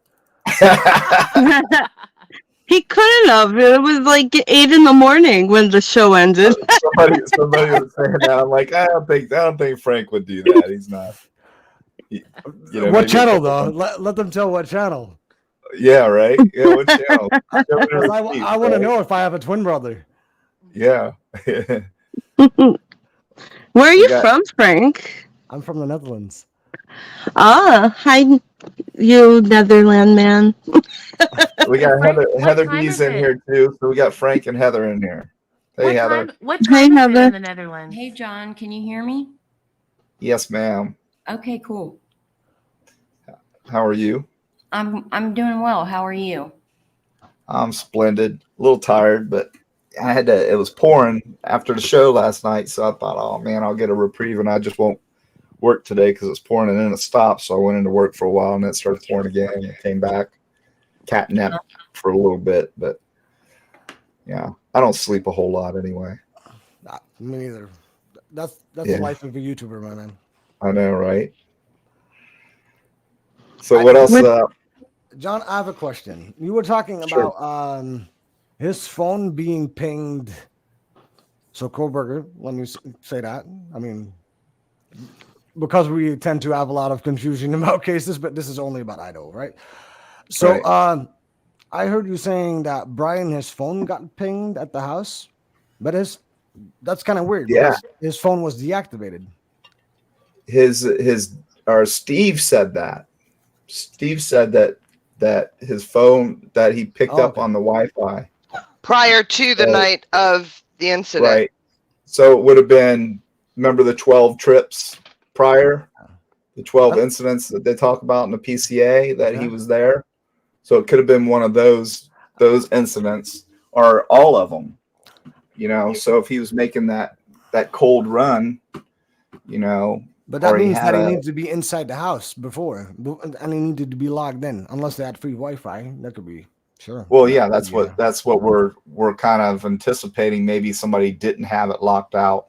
He couldn't have. It was like 8 in the morning when the show ended. somebody was saying that. I'm like, I don't think Frank would do that. He's not. What Maybe a channel couple though? months. Let them tell what channel. Yeah, right. Yeah, what channel? Seven Because receipts, I want to right? know if I have a twin brother. Yeah. Where are we you got from, Frank? I'm from the Netherlands. Ah, hi, you Netherland man. we And got Frank, what Heather time B's is in it? here too. So we got Frank and Heather in here. Hey, Heather. What Hey, time is it in Heather. the Netherlands? Hey, John, can you hear me? Yes, ma'am. Okay, cool. How are you? I'm doing well. How are you? I'm splendid. A little tired, but I had to. It was pouring after the show last night, so I thought, oh man, I'll get a reprieve, and I just won't work today because it's pouring, and then it stopped. So I went into work for a while, and it started pouring again, and it came back. catnap for a little bit, but yeah, I don't sleep a whole lot anyway. Nah, me neither. That's the Yeah, life of a YouTuber, my man. I know, right? So I, what else? What? John, I have a question. You were talking Sure. about his phone being pinged. So Kohlberger, let me say that. I mean, because we tend to have a lot of confusion about cases, but this is only about Idaho, right? So Right. I heard you saying that Brian, his phone got pinged at the house, but that's kind of weird Yeah. because his phone was deactivated. His or Steve said that. Steve said that his phone that he picked Oh, up okay. on the Wi-Fi. Prior to the So, night of the incident. right. So it would have been, remember the 12 trips prior, the 12 incidents that they talk about in the PCA that he Yeah. was there. So it could have been one of those incidents or all of them, So if he was making that cold run, But that or he means had that he a needs to be inside the house and he needed to be logged in, unless they had free Wi-Fi. That could be sure. well, That yeah, could that's be what we're kind of anticipating. Maybe somebody didn't have it locked out,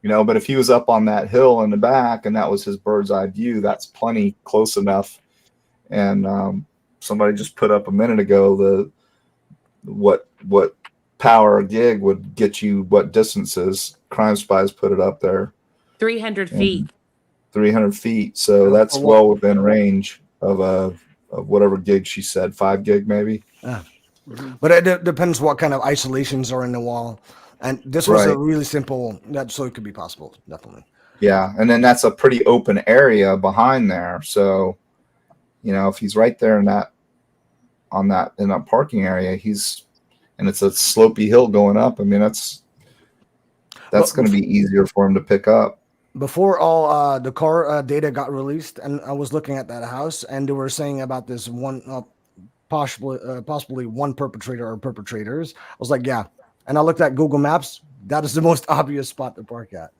But if he was up on that hill in the back and that was his bird's eye view, that's plenty close enough. And somebody just put up a minute ago what power a gig would get you, what distances. Crime Spies put it up there, 300 and feet. 300 feet. So for that's what? well within range of whatever gig she said, 5 gig maybe. Yeah. But it depends what kind of isolations are in the wall. And this was a Right. really simple, so it could be possible, definitely. Yeah, and then that's a pretty open area behind there. So, if he's right there in that parking area, and it's a slopey hill going up. I mean, that's But going to be easier for him to pick up. before all the car data got released, and I was looking at that house, and they were saying about this one, possibly one perpetrator or perpetrators. I was like, yeah. And I looked at Google Maps. That is the most obvious spot to park at.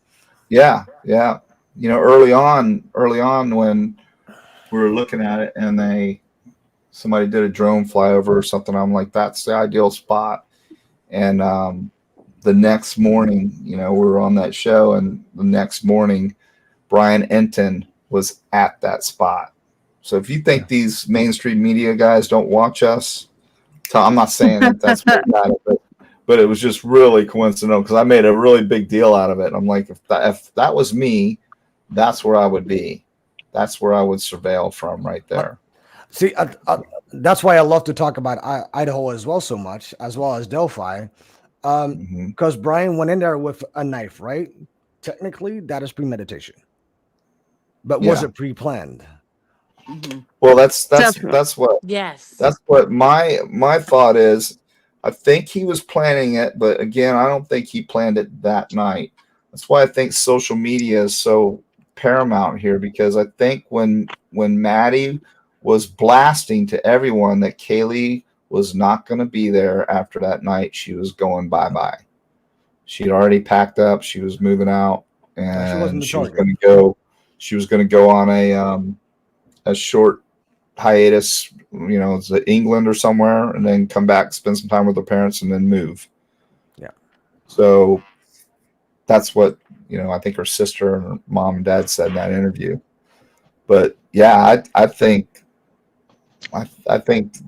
Yeah, yeah. Early on when we were looking at it, and somebody did a drone flyover or something, I'm like, that's the ideal spot. And the next morning, we were on that show, and the next morning, Brian Enton was at that spot. So if you think these mainstream media guys don't watch us, I'm not saying that that's what got it, but it was just really coincidental because I made a really big deal out of it. I'm like, if that was me, that's where I would be. That's where I would surveil from right there. See, that's why I love to talk about Idaho as well so much, as well as Delphi, because Brian went in there with a knife, right? Technically, that is premeditation, but was Yeah. it pre-planned? Well, that's Yes. what my thought is. I think he was planning it, but again, I don't think he planned it that night. That's why I think social media is so paramount here, because I think when Maddie was blasting to everyone that Kaylee was not going to be there after that night, she was going bye-bye. She'd already packed up, she was moving out, She wasn't and the she was target. going to go on a short hiatus, to England or somewhere, and then come back, spend some time with her parents, and then move. Yeah. So that's what, I think her sister and her mom and dad said in that interview. But yeah, I think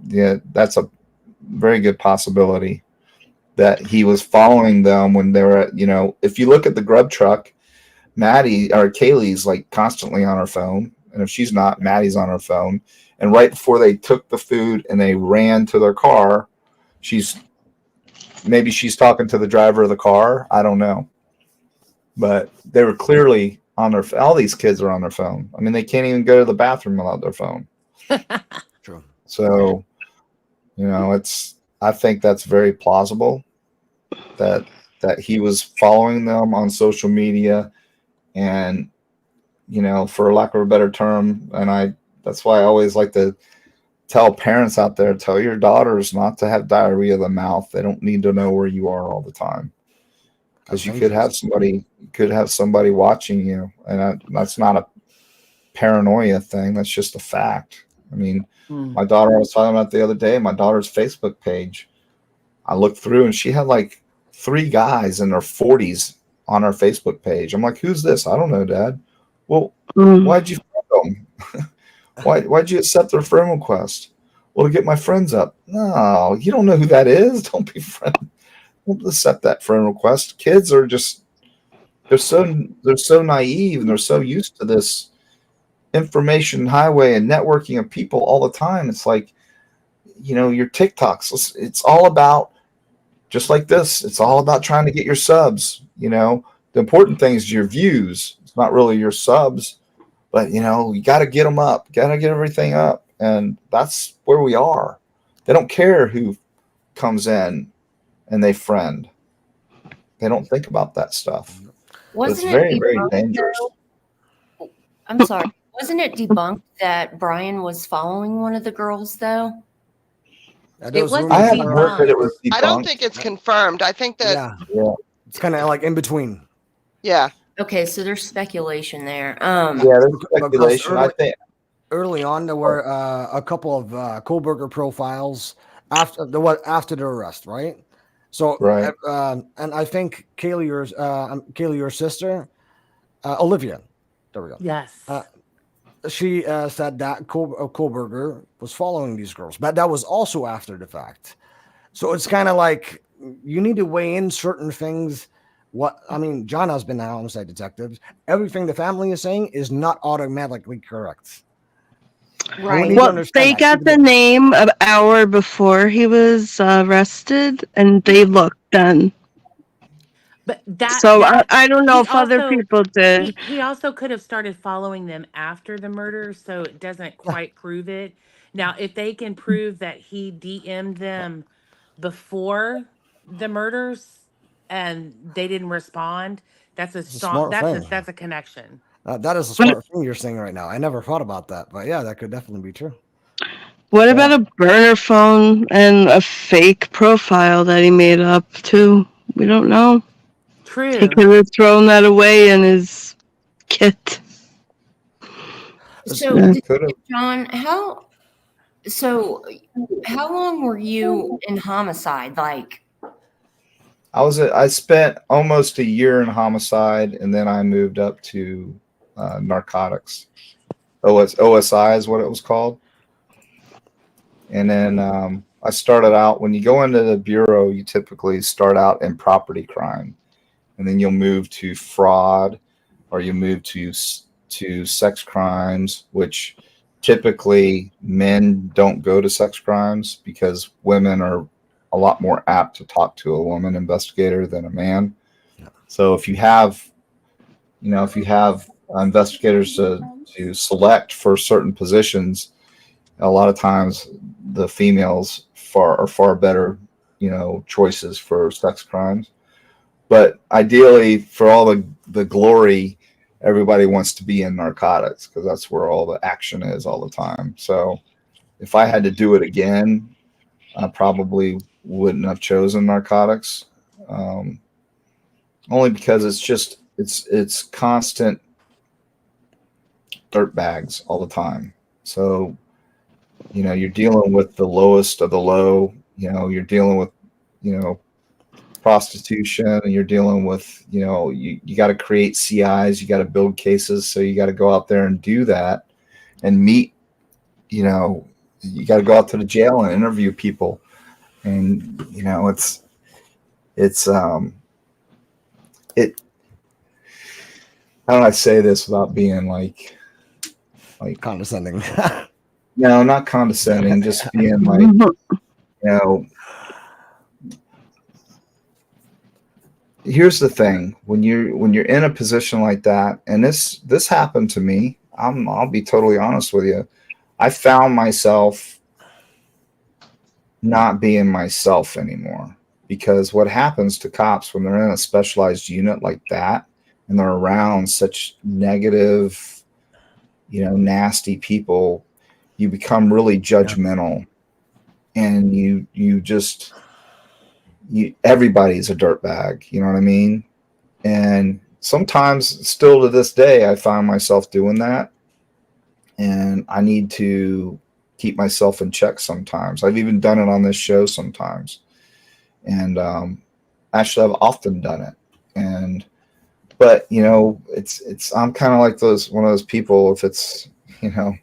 yeah, that's a very good possibility that he was following them when they were at, if you look at the grub truck, Maddie or Kaylee's like constantly on her phone. And if she's not, Maddie's on her phone. And right before they took the food and they ran to their car, maybe she's talking to the driver of the car. I don't know. But they were clearly on all these kids are on their phone. I mean, they can't even go to the bathroom without their phone. True. So, I think that's very plausible that he was following them on social media, and for lack of a better term, that's why I always like to tell parents out there, tell your daughters not to have diarrhea of the mouth. They don't need to know where you are all the time, because you could have somebody watching you, and that's not a paranoia thing. That's just a fact. I mean, Mm. my daughter, I was talking about the other day, my daughter's Facebook page, I looked through and she had like 3 guys in their 40s on her Facebook page. I'm like, who's this? I don't know, Dad. Well, why'd you friend them? Why'd you accept their friend request? Well, to get my friends up. No, you don't know who that is. Don't be friend. Don't accept that friend request. Kids are just they're so naive and they're so used to this information highway and networking of people all the time. It's like, your TikToks. It's all about just like this. It's all about trying to get your subs. The important thing is your views. It's not really your subs, but you got to get them up. Got to get everything up, and that's where we are. They don't care who comes in and they friend. They don't think about that stuff. But it's Wasn't it very, very debunked, dangerous. though? I'm sorry. Wasn't it debunked that Brian was following one of the girls, though? Yeah, It those wasn't I rumors haven't are, heard that it debunked. was I don't think debunked. it's confirmed. I think that, yeah, Yeah, it's kind of like in between. yeah. Okay, so there's speculation there. yeah. There's Because speculation. I think. early on there were a couple of Kohlberger profiles after the arrest, right? So, Right. and I think Kaylee, your sister, Olivia, there we go. Yes. She said that Kohlberger was following these girls, but that was also after the fact. So it's kind of like you need to weigh in certain things. John has been on homicide detectives. Everything the family is saying is not automatically correct. And we Right. need to Well, understand they that. got the name an hour before he was arrested, and they looked then. But that So that I don't know he if other also people did. he also could have started following them after the murder, so it doesn't quite prove it. Now, if they can prove that he DM'd them before the murders and they didn't respond, that's a It's a strong smart thing. that's a connection. That is a smart thing you're saying right now. I never thought about that, but yeah, that could definitely be true. What about a burner phone and a fake profile that he made up too? We don't know. He True. could have thrown that away in his kit. So, Yeah. Could have. John, how long were you in homicide? Like, I spent almost a year in homicide, and then I moved up to narcotics. OSI is what it was called. And then I started out, when you go into the bureau, you typically start out in property crime, and then you'll move to fraud, or you move to sex crimes, which typically men don't go to sex crimes because women are a lot more apt to talk to a woman investigator than a man. So if you have investigators to select for certain positions, a lot of times the females are far better, choices for sex crimes. But ideally, for all the glory, everybody wants to be in narcotics because that's where all the action is all the time. So if I had to do it again, I probably wouldn't have chosen narcotics, only because it's constant dirt bags all the time. So you're dealing with the lowest of the low. You're dealing with prostitution, and you're dealing with you got to create CIs, you got to build cases, so you got to go out there and do that and meet. You got to go out to the jail and interview people, and it's it how do I say this without being like Condescending. no, not condescending, just being like, here's the thing: when you're in a position like that, and this happened to me, I'll be totally honest with you. I found myself not being myself anymore, because what happens to cops when they're in a specialized unit like that and they're around such negative, nasty people, you become really judgmental, and everybody's a dirtbag. You know what I mean? And sometimes, still to this day, I find myself doing that, and I need to keep myself in check sometimes. I've even done it on this show sometimes, and actually I've often done it. And but it's I'm kind of like one of those people. If it's if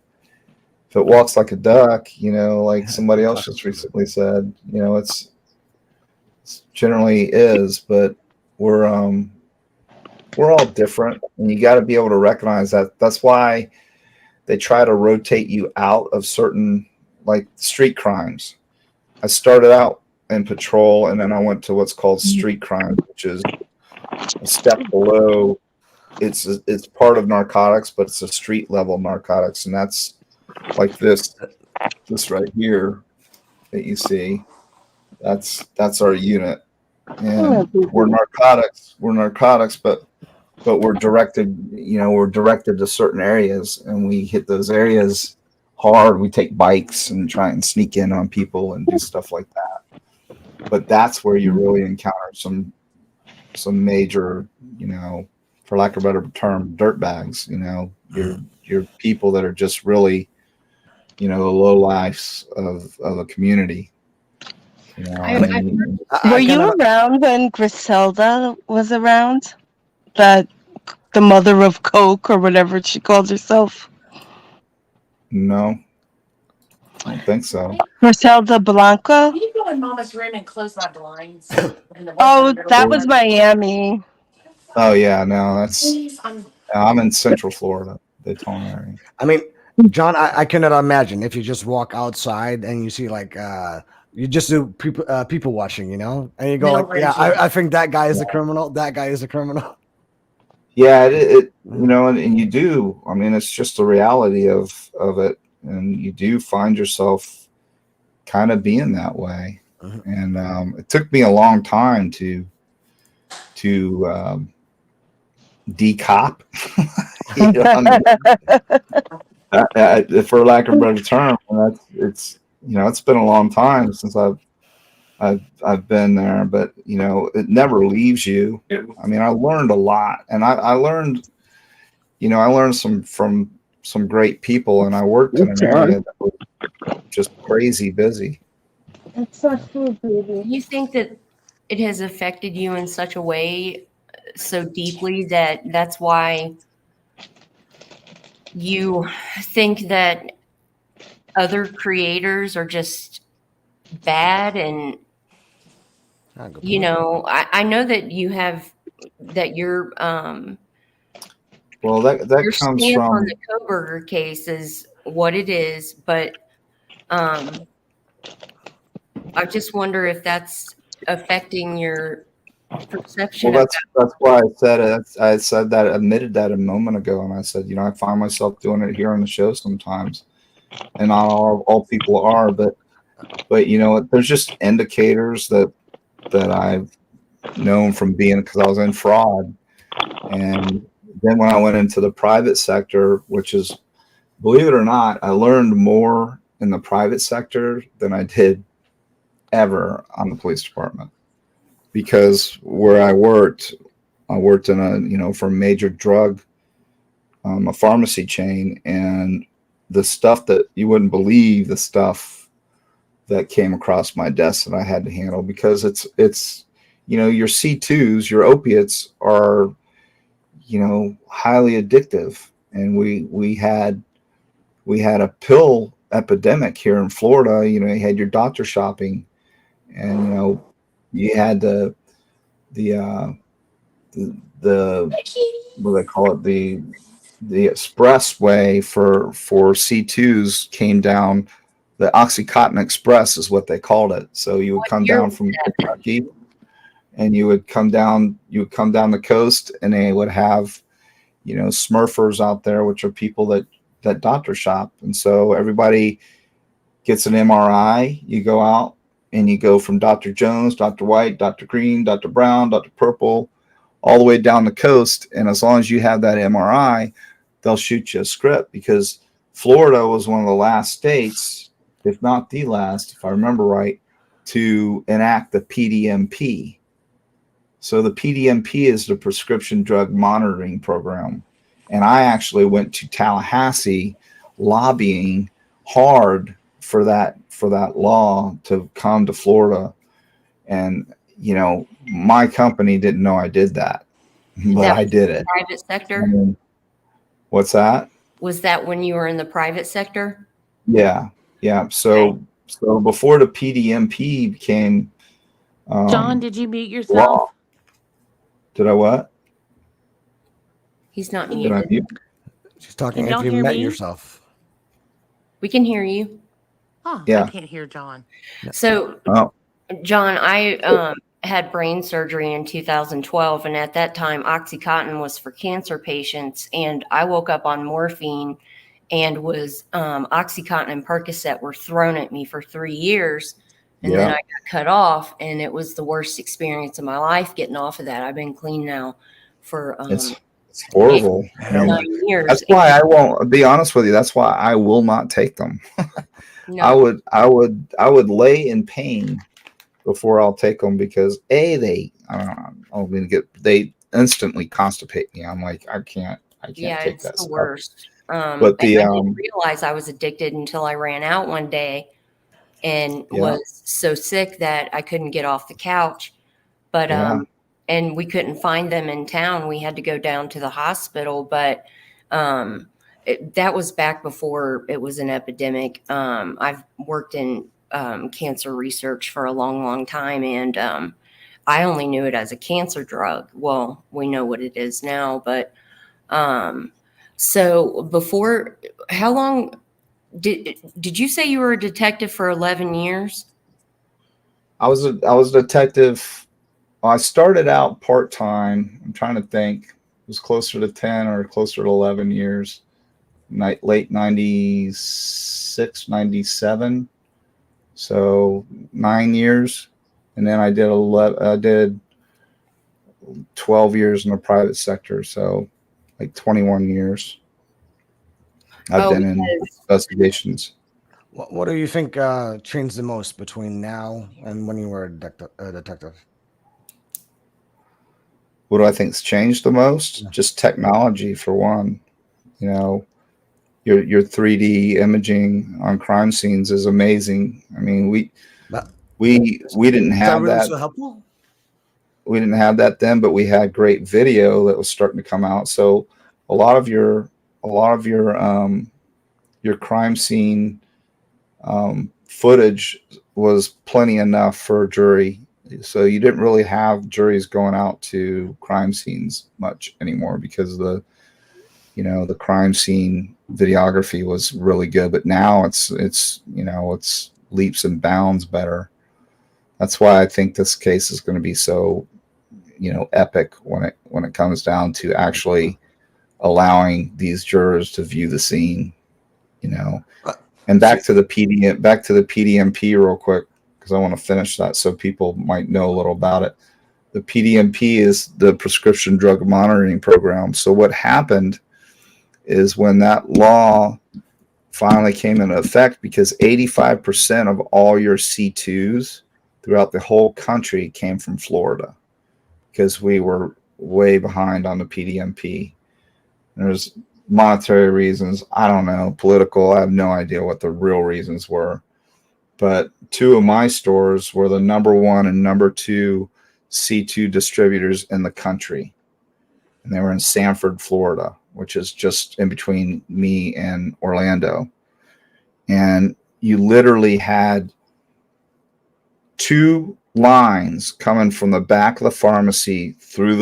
it walks like a duck, like somebody else just recently said, it's generally is, but we're all different, and you got to be able to recognize that. That's why they try to rotate you out of certain, like, street crimes. I started out in patrol, and then I went to what's called street crime, which is a step below. It's part of narcotics, but it's a street level narcotics, and that's like this right here that you see. That's our unit, and we're narcotics, but we're directed, we're directed to certain areas, and we hit those areas hard. We take bikes and try and sneak in on people and do stuff like that. But that's where you really encounter some major, for lack of a better term, dirt bags. Your people that are just really, the low lives of a community. Were you around when Griselda was around? The mother of Coke or whatever she called herself? No, I don't think so. Griselda Blanca? Can you go in Mama's room and close my blinds? Oh, that was Miami. Oh yeah, no, that's Please, I'm in Central Florida, Daytona area. I mean, John, I cannot imagine if you just walk outside and you see like you just do people watching, and you go No, like, yeah, Reggie. I think that guy is a criminal. That guy is a criminal. Yeah, and you do. I mean, it's just the reality of it, and you do find yourself kind of being that way. And it took me a long time to decop, for lack of a better term. And it's been a long time since I've been there, but it never leaves you. I mean, I learned a lot, and I learned from some great people, and I worked in an area that was just crazy busy. It's not food, baby. You think that it has affected you in such a way so deeply that that's why you think that other creators are just bad? And I know that you have that your Well, that your comes stance from on the Koberger case is what it is, but I just wonder if that's affecting your perception. well, that's why I said it. I said that, admitted that a moment ago, and I said, I find myself doing it here on the show sometimes, and not all people are, but there's just indicators that I've known from being, because I was in fraud, and then when I went into the private sector, which is, believe it or not, I learned more in the private sector than I did ever on the police department, because where I worked in for a major drug, a pharmacy chain, and the stuff that you wouldn't believe, the stuff that came across my desk that I had to handle, because it's your C2s, your opiates are highly addictive, and we had a pill epidemic here in Florida. You had your doctor shopping, and you had the what do they call it, the expressway for C2s came down. The Oxycontin Express is what they called it. So you would come down from Kentucky, and you would come down the coast, and they would have smurfers out there, which are people that doctor shop. And so everybody gets an MRI. You go out and you go from Dr. Jones, Dr. White, Dr. Green, Dr. Brown, Dr. Purple, all the way down the coast. And as long as you have that MRI, they'll shoot you a script, because Florida was one of the last states, if not the last, if I remember right, to enact the PDMP. So the PDMP is the Prescription Drug Monitoring Program. And I actually went to Tallahassee lobbying hard for that law to come to Florida, and my company didn't know I did that, but That I was did in the it. private I sector? mean, what's that? Was that when you were in the private sector? Yeah, yeah. Okay. So before the PDMP became John, um, did you mute law, yourself? did I what? He's not Can Did you I muted. mute? She's talking can if y'all you hear met me? yourself. We can hear you. Oh, I Yeah. can't hear John. So, Oh, John, I had brain surgery in 2012, and at that time, OxyContin was for cancer patients. And I woke up on morphine, and was OxyContin and Percocet were thrown at me for 3 years, and then yeah. I got cut off, and it was the worst experience of my life getting off of that. I've been clean now for It's horrible. Hell, 9 years. That's why I won't be honest with you. That's why I will not take them. I No, would lay in pain before I'll take them because I don't know. I don't mean to they instantly constipate me. I'm like, I can't yeah, take it's that the stuff. worst. But And I didn't realize I was addicted until I ran out one day and yeah, was so sick that I couldn't get off the couch. But yeah, and we couldn't find them in town. We had to go down to the hospital. But that was back before it was an epidemic. I've worked in cancer research for a long, long time, and I only knew it as a cancer drug. Well, we know what it is now, but so before, how long did you say you were a detective for 11 years? I was a detective. I started out part time. I'm trying to think. It was closer to 10 or closer to 11 years. Late 96, 97. So 9 years, and then I did 12 years in the private sector. So like 21 years. I've Oh, been in because investigations. what do you think changed the most between now and when you were a detective? What do I think's changed the most? Yeah. Just technology for one. You know, your 3D imaging on crime scenes is amazing. I mean, That, we didn't is that have really that. so helpful? We didn't have that then, but we had great video that was starting to come out. So a lot of your crime scene footage was plenty enough for a jury. So you didn't really have juries going out to crime scenes much anymore because the crime scene videography was really good. But now it's leaps and bounds better. That's why I think this case is going to be so epic when it comes down to actually allowing these jurors to view the scene. You know, Uh, and see, back to the PDMP real quick because I want to finish that so people might know a little about it. The PDMP is the prescription drug monitoring program. So what happened is when that law finally came into effect, because 85% of all your C2s throughout the whole country came from Florida because we were way behind on the PDMP. There's monetary reasons. I don't know. Political. I have no idea what the real reasons were. But two of my stores were the number one and number two C2 distributors in the country. And they were in Sanford, Florida, which is just in between me and Orlando. And you literally had two lines coming from the back of the pharmacy through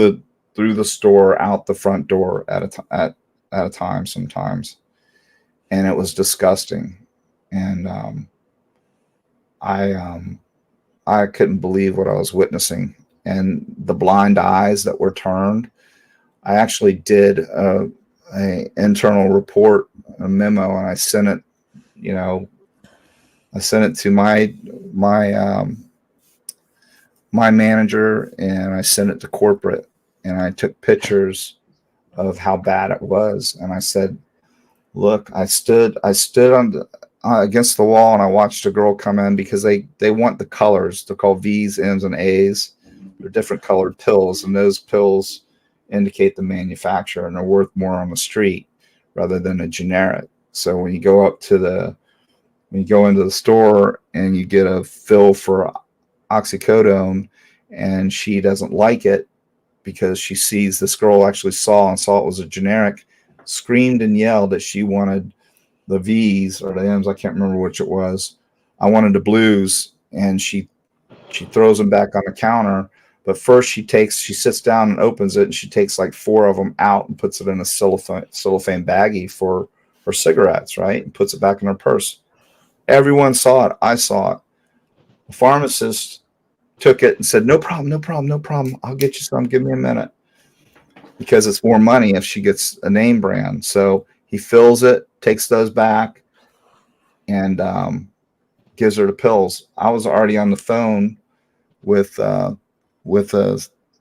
the store out the front door at a time sometimes, and it was disgusting. And I couldn't believe what I was witnessing, and the blind eyes that were turned. I actually did a internal report, a memo, and I sent it. I sent it to my manager, and I sent it to corporate, and I took pictures of how bad it was, and I said, "Look, I stood on against the wall, and I watched a girl come in because they want the colors. They're called V's, M's, and A's. They're different colored pills, and those pills indicate the manufacturer, and they're worth more on the street rather than a generic. So when you go up to when you go into the store and you get a fill for oxycodone, and she doesn't like it because she sees this girl actually saw it was a generic, screamed and yelled that she wanted the V's or the M's. I can't remember which it was. I wanted the blues, and she throws them back on the counter. But first she sits down and opens it, and she takes like 4 of them out and puts it in a cellophane baggie for her cigarettes, right? And puts it back in her purse. Everyone saw it. I saw it. The pharmacist took it and said, "No problem, no problem, no problem. I'll get you some. Give me a minute." Because it's more money if she gets a name brand. So he fills it, takes those back, and gives her the pills. I was already on the phone with a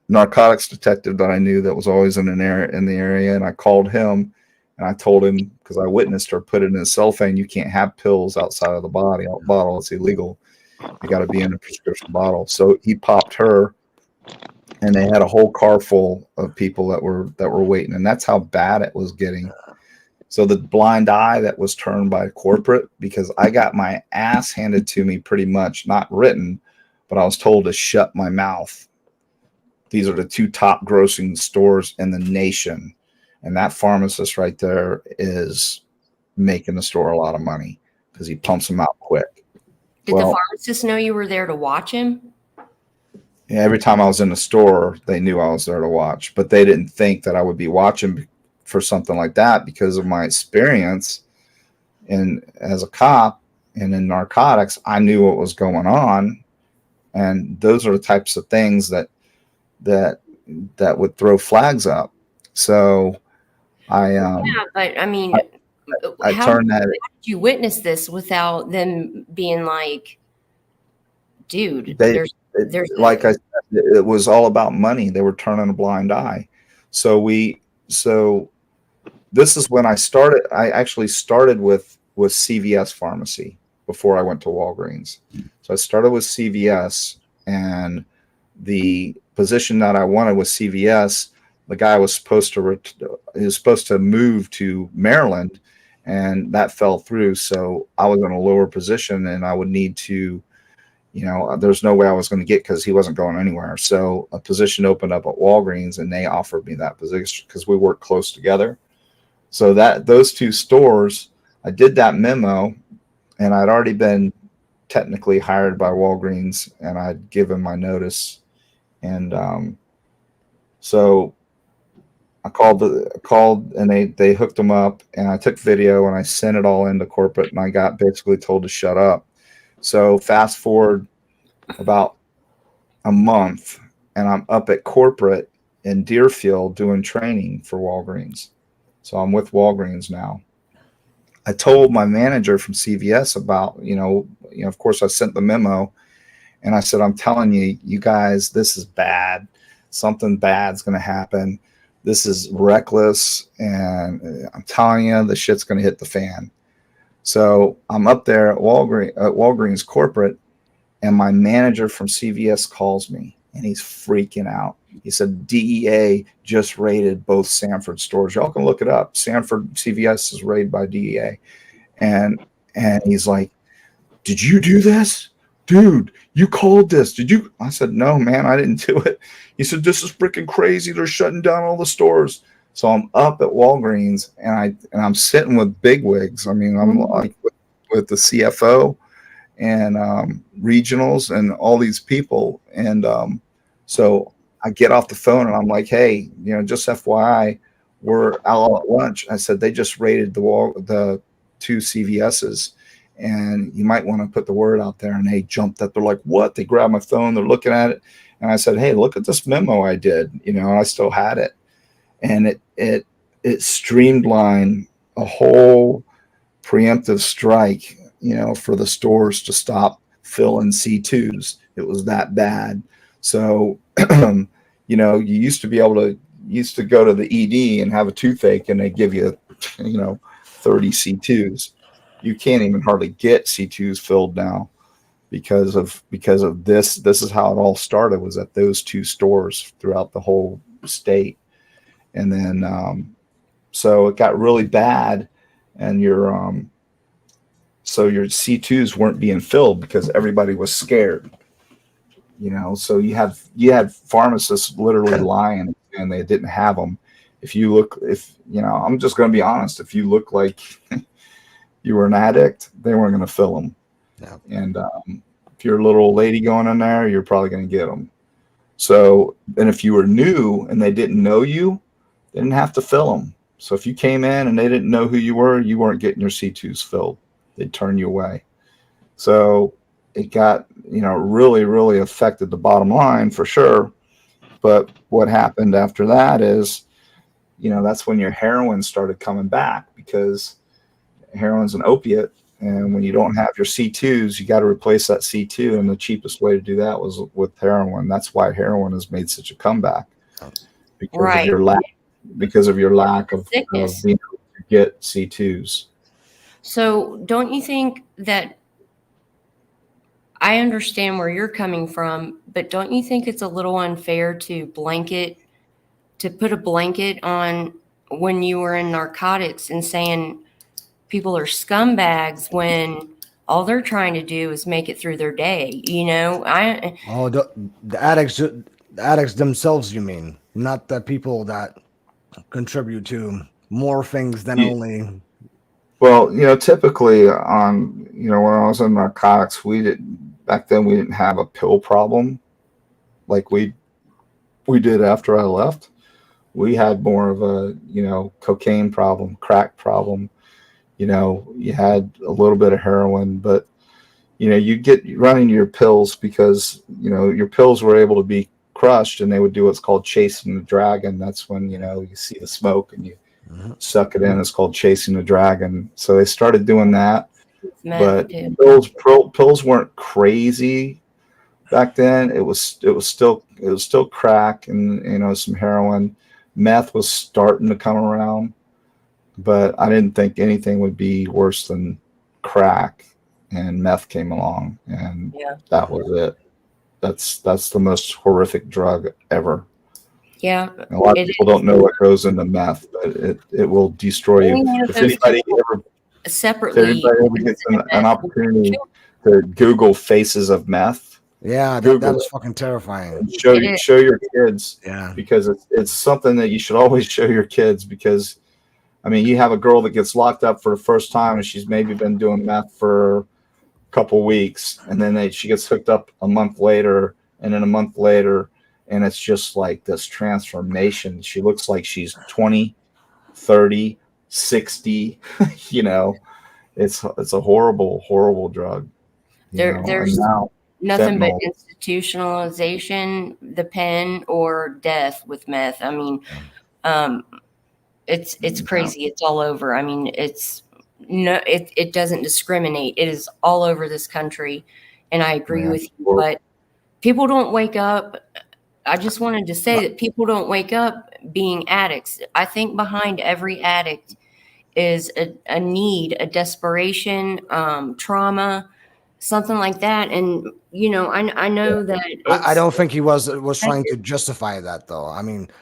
narcotics detective that I knew that was always in the area, and I called him and I told him, because I witnessed her put it in a cellophane. You can't have pills outside of the bottle. It's illegal. They got to be in a prescription bottle. So he popped her, and they had a whole car full of people that were waiting, and that's how bad it was getting. So the blind eye that was turned by corporate, because I got my ass handed to me pretty much, not written, but I was told to shut my mouth. These are the 2 top grossing stores in the nation, and that pharmacist right there is making the store a lot of money because he pumps them out quick. Did the pharmacist know you were there to watch him? Every time I was in the store, they knew I was there to watch, but they didn't think that I would be watching for something like that because of my experience as a cop and in narcotics. I knew what was going on, and those are the types of things that would throw flags up. So Yeah, but I mean, I how turned that. did you witness this without them being like, dude, there's Like I said, it was all about money. They were turning a blind eye. So this is when I started. I actually started with CVS Pharmacy before I went to Walgreens. So I started with CVS, and the position that I wanted was CVS. The guy was supposed to move to Maryland, and that fell through. So I was in a lower position, and I would need to, there's no way I was going to get, because he wasn't going anywhere. So a position opened up at Walgreens, and they offered me that position because we worked close together. So those 2 stores, I did that memo, and I'd already been technically hired by Walgreens, and I'd given my notice. And so I called and they hooked them up, and I took video and I sent it all into corporate, and I got basically told to shut up. So fast forward about a month, and I'm up at corporate in Deerfield doing training for Walgreens. So I'm with Walgreens now. I told my manager from CVS about, of course I sent the memo, and I said, "I'm telling you, you guys, this is bad. Something bad's going to happen. This is reckless, and I'm telling you, the shit's going to hit the fan." So I'm up there at Walgreens corporate, and my manager from CVS calls me, and he's freaking out. He said, "DEA just raided both Sanford stores." Y'all can look it up. Sanford CVS is raided by DEA. And he's like, "Did you do this? Dude, you called this. Did you?" I said, "No, man, I didn't do it." He said, "This is freaking crazy. They're shutting down all the stores." So I'm up at Walgreens, and I'm sitting with bigwigs. I mean, I'm like with the CFO and regionals and all these people. And so I get off the phone, and I'm like, "Hey, just FYI, we're out at lunch." I said, "They just raided the 2 CVS's, and you might want to put the word out there." And they jumped up. They're like, "What?" They grabbed my phone. They're looking at it. And I said, "Hey, look at this memo I did." I still had it. And it streamlined a whole preemptive strike, for the stores to stop filling C2s. It was that bad. So, you used to go to the ED and have a toothache, and they give you, 30 C2s. You can't even hardly get C2s filled now because of this. This is how it all started, was at those 2 stores throughout the whole state. And then, so it got really bad, and So your C2s weren't being filled because everybody was scared. So you had pharmacists literally lying and they didn't have them. I'm just going to be honest. If you look like you were an addict, they weren't going to fill them. Yeah. And if you're a little old lady going in there, you're probably going to get them. So, and if you were new and they didn't know you, they didn't have to fill them. So if you came in and they didn't know who you weren't getting your C2s filled. They'd turn you away. So it got, really, really affected the bottom line for sure. But what happened after that is, that's when your heroin started coming back, because heroin's an opiate. And when you don't have your C2s, you got to replace that C2. And the cheapest way to do that was with heroin. That's why heroin has made such a comeback, because of your lack of being able to get C2s. So don't you think that, I understand where you're coming from, but don't you think it's a little unfair to put a blanket on when you were in narcotics and saying people are scumbags when all they're trying to do is make it through their day? The addicts themselves, you mean, not the people that contribute to more things than only. Well, typically when I was in narcotics, back then we didn't have a pill problem like we did after I left. We had more of a, cocaine problem, crack problem. You had a little bit of heroin, but, you get running your pills because, your pills were able to be crushed and they would do what's called chasing the dragon. That's when, you see the smoke and you suck it in. It's called chasing the dragon. So they started doing that. But pills weren't crazy back then. It was still crack and some heroin. Meth was starting to come around, but I didn't think anything would be worse than crack. And meth came along, and that was it. That's the most horrific drug ever. Yeah. And a lot of people don't know what goes into meth, but it will destroy you. If anybody ever gets an opportunity to Google faces of meth, that is fucking terrifying. Show your kids, yeah, because it's something that you should always show your kids. Because you have a girl that gets locked up for the first time and she's maybe been doing meth for a couple weeks, and then she gets hooked up a month later, and then a month later. And it's just like this transformation. She looks like she's 20, 30, 60. It's a horrible, horrible drug. There's nothing but institutionalization, the pen, or death with meth. It's crazy. It's all over. It doesn't discriminate. It is all over this country. And I agree with you, but people don't wake up. I just wanted to say that people don't wake up being addicts. I think behind every addict is a need, a desperation, trauma, something like that. And I know that I don't think he was trying to justify that, though.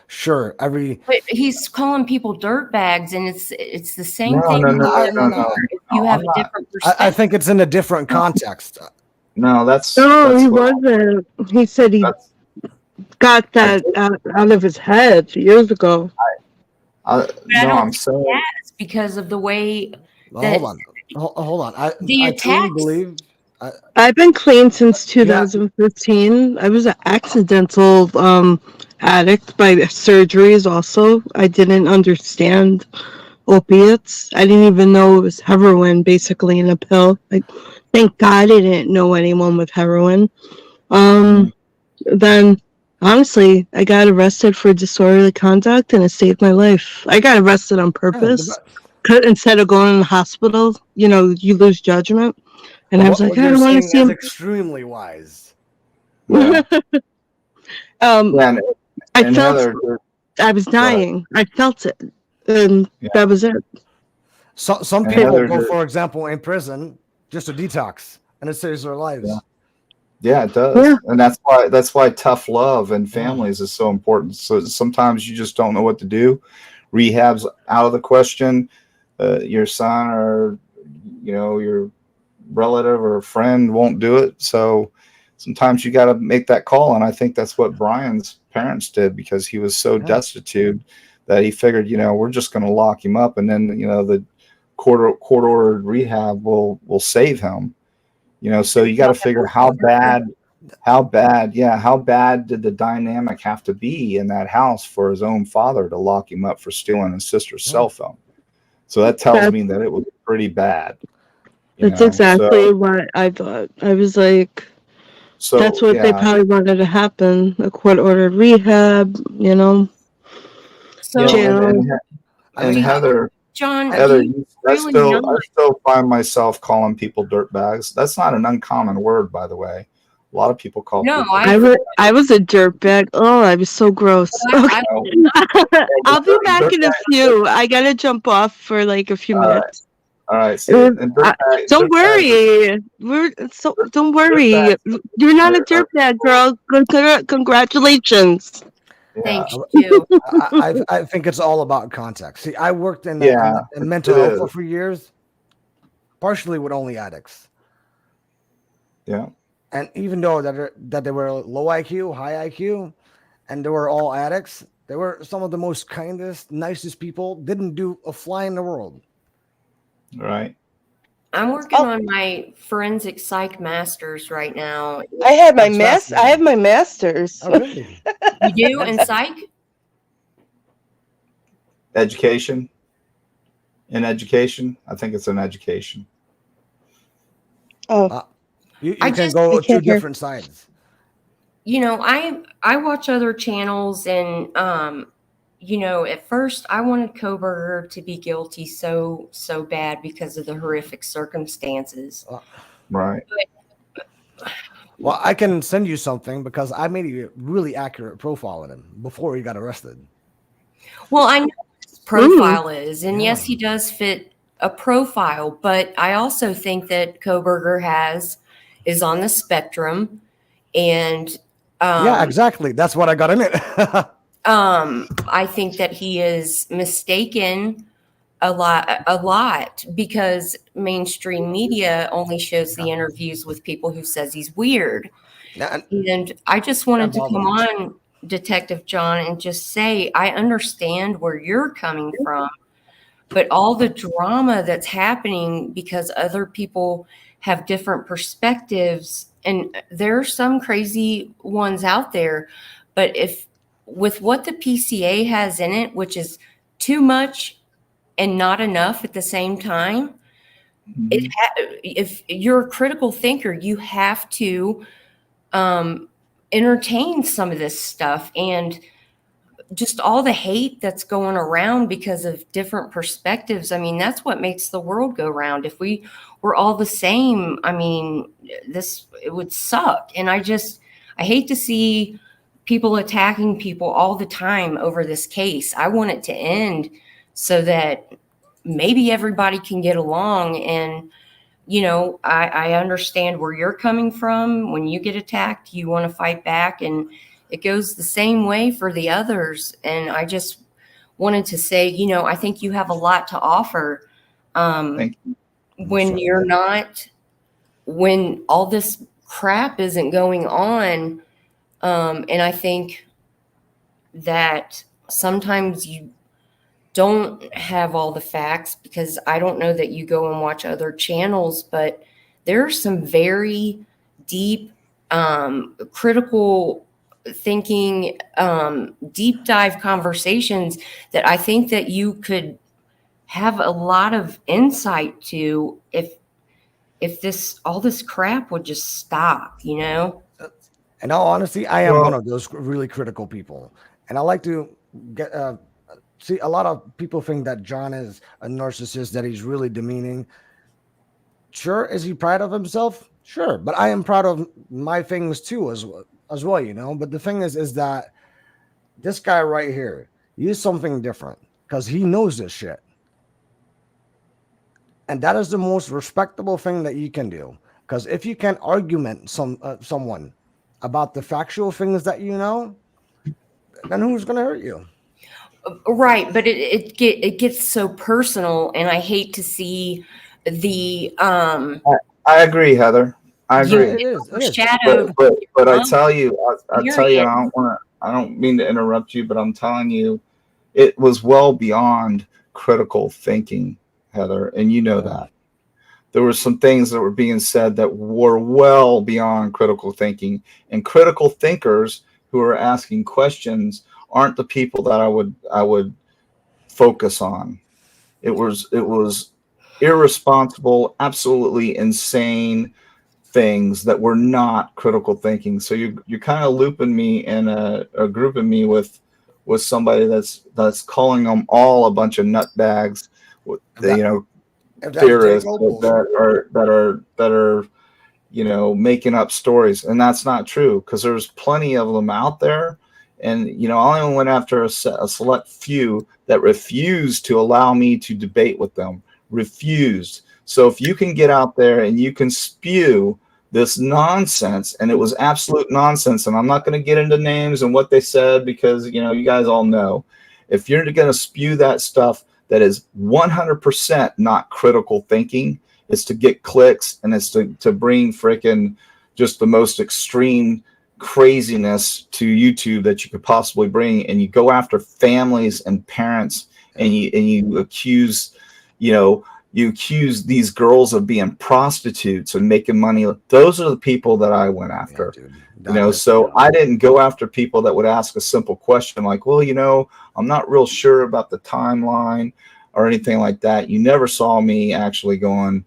Sure, but he's calling people dirt bags, and it's the same thing. No. You have a different perspective. I think it's in a different context. No, he wasn't. He said he got that out of his head years ago. I'm saying it's because of the way that. Hold on. I truly believe. I've been clean since 2015. Yeah. I was an accidental addict by surgeries also. I didn't understand opiates. I didn't even know it was heroin, basically, in a pill. Thank God I didn't know anyone with heroin. Then, honestly, I got arrested for disorderly conduct, and it saved my life. I got arrested on purpose. Instead of going to the hospital, you lose judgment. And I was like, I don't want to see him. Extremely wise. Yeah. I felt I was dying. I felt it, and that was it. So, some people go, for example, in prison just to detox, and it saves their lives. Yeah, it does. Yeah. And that's why tough love and families is so important. So sometimes you just don't know what to do. Rehab's out of the question. Your son or your relative or a friend won't do it. So sometimes you got to make that call. And I think that's what Brian's parents did, because he was so destitute that he figured, we're just going to lock him up. And then, the court ordered rehab will save him, so you got to figure how bad did the dynamic have to be in that house for his own father to lock him up for stealing his sister's cell phone. So that tells me that it was pretty bad. That's exactly what I thought. I was like, that's what they probably wanted to happen. A court-ordered rehab, So, jail. And Heather, John, Heather, you I really still find myself calling people dirtbags. That's not an uncommon word, by the way. A lot of people call No, people. I was a dirtbag. Oh, I was so gross. Okay. I'll be back in a few. I gotta jump off for like a few minutes. All right. Don't worry. Don't worry. You're not a dirtbag, girl. Congratulations. Thank you. I think it's all about context. See, I worked in mental health for 3 years, partially with only addicts. Yeah. And even though that they were low IQ, high IQ, and they were all addicts, they were some of the most kindest, nicest people. Didn't do a fly in the world. Right. I'm working on my forensic psych masters right now. I have my master's. Oh, really? You do in psych? Education. In education, I think it's in education. Oh, you can go two different sides. I watch other channels, and at first I wanted Koberger to be guilty so bad because of the horrific circumstances. Right. Well, I can send you something because I made a really accurate profile of him before he got arrested. Well, I know what his profile is, and yes, he does fit a profile, but I also think that Koberger is on the spectrum, and yeah, exactly. That's what I got in it. I think that he is mistaken a lot because mainstream media only shows the interviews with people who says he's weird. And I just wanted to come on, Detective John, and just say, I understand where you're coming from, but all the drama that's happening because other people have different perspectives, and there are some crazy ones out there, but with what the PCA has in it, which is too much and not enough at the same time, if you're a critical thinker, you have to entertain some of this stuff, and just all the hate that's going around because of different perspectives. I mean, that's what makes the world go round. If we were all the same, I mean, it would suck. And I hate to see people attacking people all the time over this case. I want it to end so that maybe everybody can get along. And, I understand where you're coming from. When you get attacked, you want to fight back, and it goes the same way for the others. And I just wanted to say, I think you have a lot to offer when when all this crap isn't going on. And I think that sometimes you don't have all the facts, because I don't know that you go and watch other channels, but there are some very deep, critical thinking, deep dive conversations that I think that you could have a lot of insight to if all this crap would just stop, In all honesty, I am one of those really critical people, and I like to get see, a lot of people think that John is a narcissist, that he's really demeaning. Sure, is he proud of himself? Sure, but I am proud of my things too, as well. But the thing is that this guy right here, he is something different because he knows this shit, and that is the most respectable thing that you can do. Because if you can argument someone about the factual things that you know, then who's going to hurt you? Right, but it gets so personal, and I hate to see the I agree, Heather. I You Yeah, agree. it is. It is. overshadowed But I um, tell you, I tell you, period. I don't mean to interrupt you, but I'm telling you, it was well beyond critical thinking, Heather, and you know Yeah. that. There were some things that were being said that were well beyond critical thinking, and critical thinkers who are asking questions aren't the people that I would focus on. It was irresponsible, absolutely insane things that were not critical thinking. So you're kind of looping me and grouping me with somebody that's calling them all a bunch of nutbags, If that if that's theorists Jago, that bullshit. are making up stories, and that's not true because there's plenty of them out there. And I only went after a select few that refused to allow me to debate with them. Refused. So if you can get out there and you can spew this nonsense, and it was absolute nonsense, and I'm not going to get into names and what they said because you guys all know. If you're going to spew that stuff that is 100% not critical thinking, it's to get clicks, and it's to bring freaking just the most extreme craziness to YouTube that you could possibly bring, and you go after families and parents, and you accuse, you accuse these girls of being prostitutes and making money. Those are the people that I went Yeah, after. dude. That pisses me So off. I didn't go after people that would ask a simple question like, well, I'm not real sure about the timeline or anything like that. You never saw me actually going,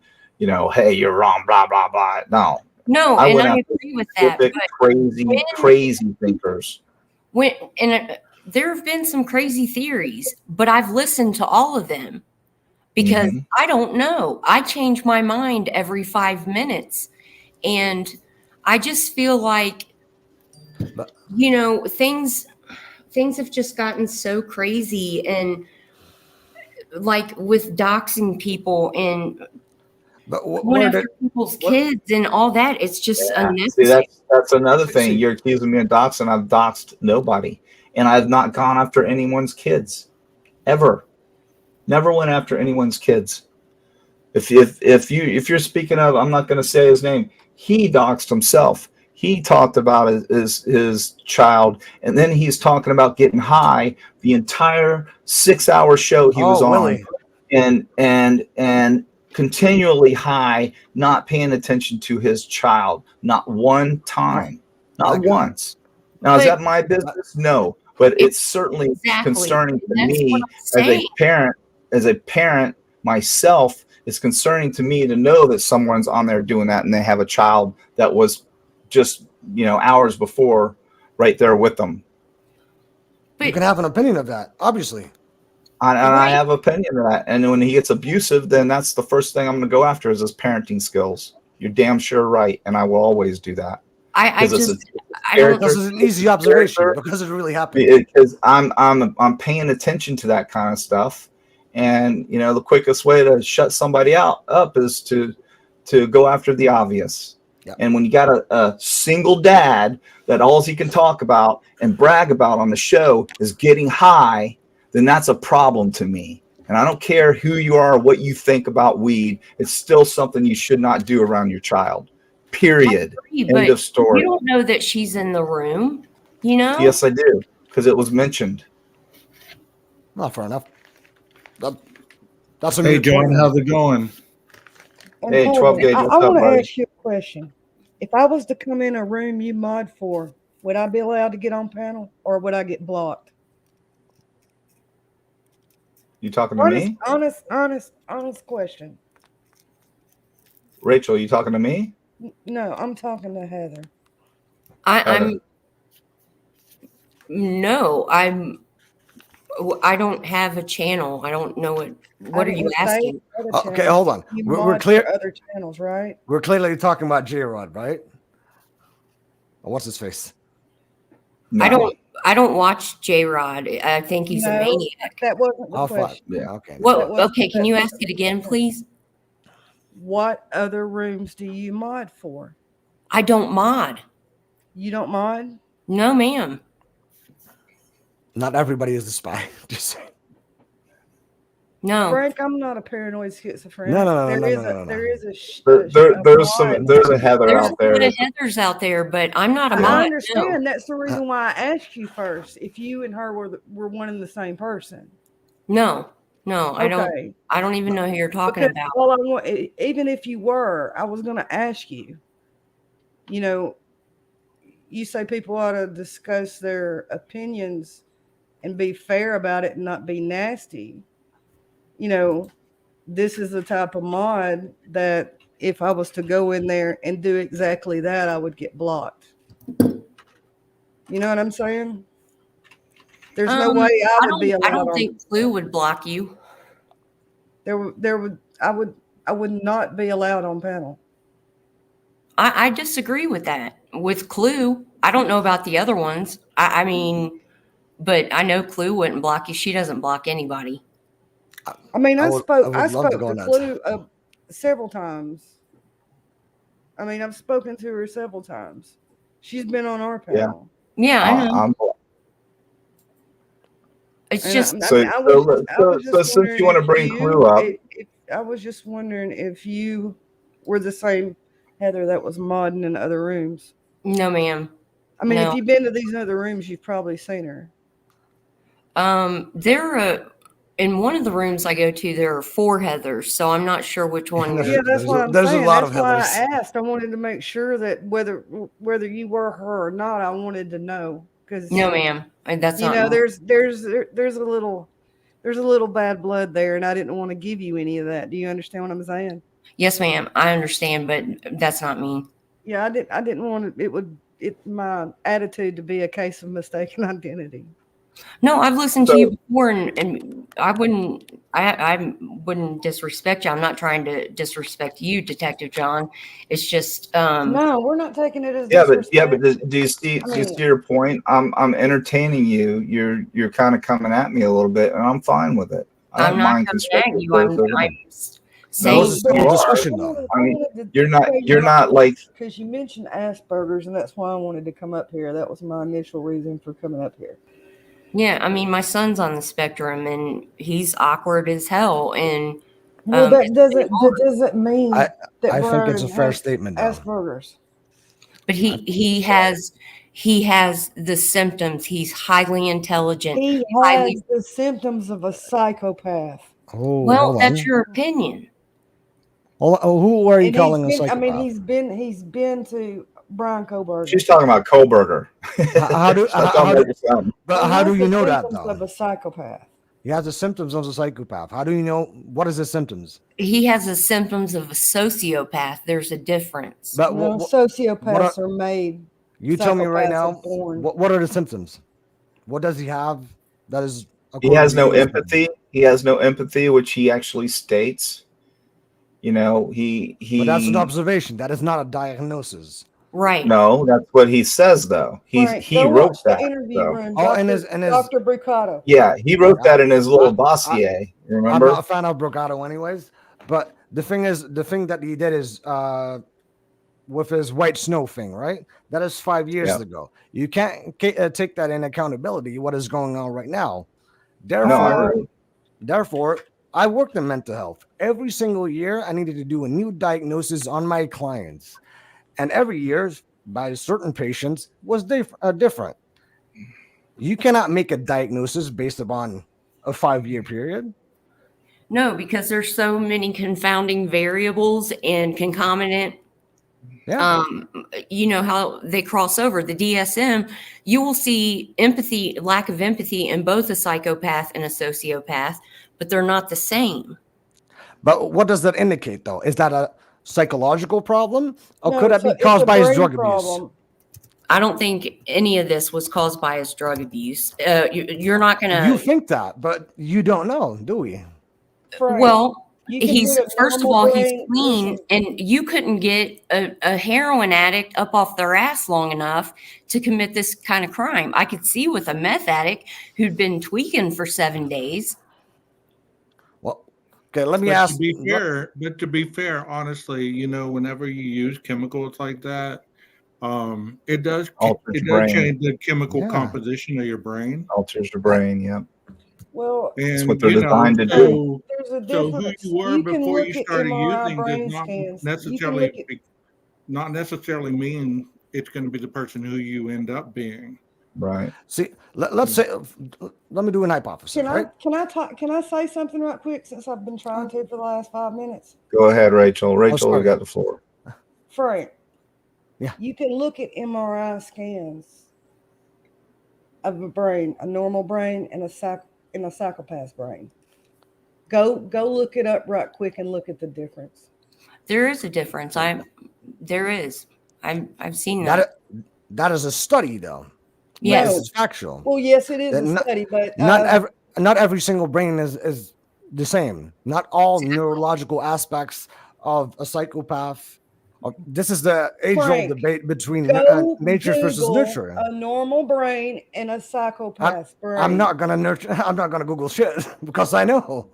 hey, you're wrong, blah, blah, blah. No, No, I and went I after agree with that. specific, But crazy, when crazy thinkers. when and there have been some crazy theories, but I've listened to all of them because Mm-hmm. I don't know. I change my mind every 5 minutes, and I just feel like But things have just gotten so crazy, and like with doxing people and going where after did people's what? kids and all that, it's just Yeah. See, unnecessary. that's another thing. See, You're accusing me of doxing. I've doxed nobody, and I've not gone after anyone's kids ever. Never went after anyone's kids. If you're speaking of, I'm not going to say his name. He doxed himself. He talked about his child, and then he's talking about getting high the entire 6-hour show he was oh on, Willie, and continually high, not paying attention to his child, not one my, time, my not God. once. Now, is But that my business? No, but it it's certainly exactly, concerning and to that's what me I'm as a saying. parent. As a parent myself, it's concerning to me to know that someone's on there doing that, and they have a child that was just hours before right there with them. You But can have an opinion of that, obviously. And I right, have an opinion of that. And when he gets abusive, then that's the first thing I'm going to go after is his parenting skills. You're damn sure right, and I will always do that I because just it's a I don't. This character. is an It's easy a observation character because it really happened. because I'm paying attention to that kind of stuff, and the quickest way to shut somebody up is to go after the obvious. Yeah. And when you got a single dad that all he can talk about and brag about on the show is getting high, then that's a problem to me. And I don't care who you are or what you think about weed, it's still something you should not do around your child. Period. End But of story. you don't know that she's in the room, you know? Yes, I do, because it was mentioned. Not fair enough. That, that's a Hey, moot point John, then. how's it going? And Hey, hold 12 on, gauge, I what's up, want to buddy? ask you a question. If I was to come in a room you mod for, would I be allowed to get on panel or would I get blocked? You talking to Honest, me? honest question. Rachel, you talking to me? No, I'm talking to Heather. Heather. I'm no, I don't have a channel. I don't know I what are you didn't say asking? other Okay, channels. hold on. You We're mod for clear. other channels, right? We're clearly talking about J Rod, right? Oh, what's his face? No. I don't watch J Rod. I think he's a No, maniac. that wasn't the Oh, fuck. question. Yeah. Okay. That What wasn't okay, can that you ask wasn't it the again, question. please? What other rooms do you mod for? I don't mod. You don't mod? No, ma'am. Not everybody is a spy. Just saying. No. Frank, I'm not a paranoid schizophrenic. No. There is a, There's a Heather There's a out there. lot of Heathers out there, but I'm not a I mod. No. understand. That's the reason why I asked you first if you and her were one and the same person. No, I don't. Okay. I don't even know who you're talking Because about. all I want, even if you were, I was going to ask you. You know, you say people ought to discuss their opinions and be fair about it and not be nasty. You know, this is the type of mod that if I was to go in there and do exactly that, I would get blocked. You know what I'm saying? There's no way I would be allowed I don't on. think Clue would block you. I would not be allowed on panel. I disagree with that. With Clue, I don't know about the other ones. I mean, but I know Clue wouldn't block you. She doesn't block anybody. I mean, I spoke love to go to on that. Clue several times. I mean, I've spoken to her several times. She's been on our panel. Yeah, I know. I'm, It's And just I was just since you want to bring Clue up, I was just wondering if you were the same Heather that was modding in other rooms. no, ma'am. I mean, No. if you've been to these other rooms, you've probably seen her. In one of the rooms I go to, there are 4 Heathers, so I'm not sure which one. Yeah, that's what I'm there's saying. a lot That's of why Heathers. I asked. I wanted to make sure that whether you were her or not, I wanted to know because No, ma'am. That's you not know me. there's a little bad blood there, and I didn't want to give you any of that. Do you understand what I'm saying? Yes, ma'am. I understand, but that's not me. Yeah, I didn't want my attitude to be a case of mistaken identity. No, I've listened to you before, and I wouldn't disrespect you. I'm not trying to disrespect you, Detective John. It's just No, we're not taking it as but disrespect. do you see I mean- your point? I'm entertaining you. You're kind of coming at me a little bit, and I'm fine with it. I I'm don't not mind coming at constructive you. I'm criticism. saying This is still a discussion, though. I mean, you're not like because you mentioned Asperger's, and that's why I wanted to come up here. That was my initial reason for coming up here. yeah. I mean, my son's on the spectrum, and he's awkward as hell. And Well, that doesn't mean I that think Brian it's a fair has statement, though. Asperger's. but he has the symptoms. He's highly intelligent. He has the symptoms of a psychopath. Oh, Well, hold that's on. your opinion. Who are you And calling a psychopath? I mean, he's been to Brian Koberger. she's talking about Koberger. How do you know that, Symptoms of though? a psychopath. He has the symptoms of a psychopath. How do you know? What is the symptoms? He has the symptoms of a sociopath. There's a difference. But No, sociopaths are made. You tell me right Psychopaths now. are born. What are the symptoms? What does he have? That is. He has no empathy. He has no empathy, which he actually states. You know, he. But that's an observation. That is not a diagnosis. Right. No, that's what he says, though. He wrote that. Interview room. Oh, Dr. and his Dr. Bricato. Yeah, he wrote that in his little dossier. Remember? I'm not a fan of Brocato, anyways. But the thing that he did is with his white snow thing, right? That is 5 years ago. You can't take that in accountability. What is going on right now? Therefore, I worked in mental health. Every single year, I needed to do a new diagnosis on my clients. And every year, by certain patients, was different. You cannot make a diagnosis based upon a 5-year period. No, because there's so many confounding variables and concomitant. Yeah. You know how they cross over. The DSM, you will see lack of empathy in both a psychopath and a sociopath, but they're not the same. But what does that indicate, though? Is that a psychological problem, or could that be caused by his drug abuse? I don't think any of this was caused by his drug abuse. You're not gonna. You think that, but you don't know, do we? Well, he's first of all he's clean, and you couldn't get a heroin addict up off their ass long enough to commit this kind of crime. I could see with a meth addict who'd been tweaking for 7 days. Well, okay, let me ask. To be fair, honestly, you know, whenever you use chemicals like that, it does change the chemical composition of your brain. Alters your brain, yeah. Well, That's And what they're you know, designed to do. there's a so who difference. you were You can before look you at started MRI using does brain not scans. You can necessarily look at not necessarily mean it's going to be the person who you end up being. Right. See, let's say, let me do an hypothesis, right? Can I say something right quick since I've been trying to for the last 5 minutes? Go ahead, Rachel. Rachel, you sorry. got the floor. Frank. Yeah. You can look at MRI scans of a brain, a normal brain and a psychopath's brain. Go look it up right quick and look at the difference. There is a difference. There is. I've seen that. That is a study, though. Yes. This is factual. Well, yes, it is That a not- study, but Not every single brain is the same. Not all neurological aspects of a psychopath. This is the age-old Frank, debate between go nature versus Google nurture. a normal brain and a psychopath's brain. I'm not gonna nurture. I'm not gonna Google shit because I know.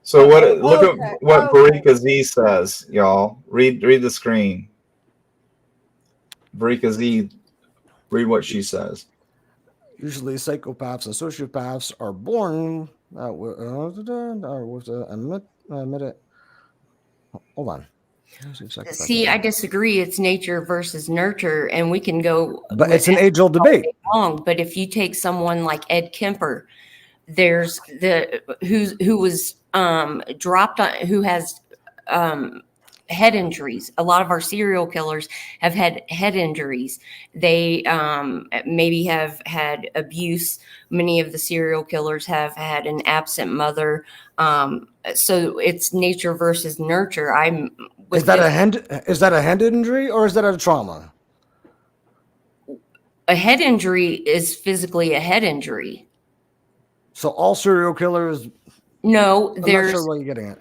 So Okay, look okay, at what okay. Barika Z says, y'all. Read the screen. Barika Z, read what she says. Usually, psychopaths and sociopaths are born with hold on. See, I disagree. It's nature versus nurture, and we can go. But it's an age-old debate. Long, but if you take someone like Ed Kemper, there's who was dropped on, who has head injuries. A lot of our serial killers have had head injuries. They maybe have had abuse. Many of the serial killers have had an absent mother. So it's nature versus nurture. Is that a hand injury or is that a trauma? A head injury is physically a head injury. So all serial killers. No, I'm there's not sure what you're getting at.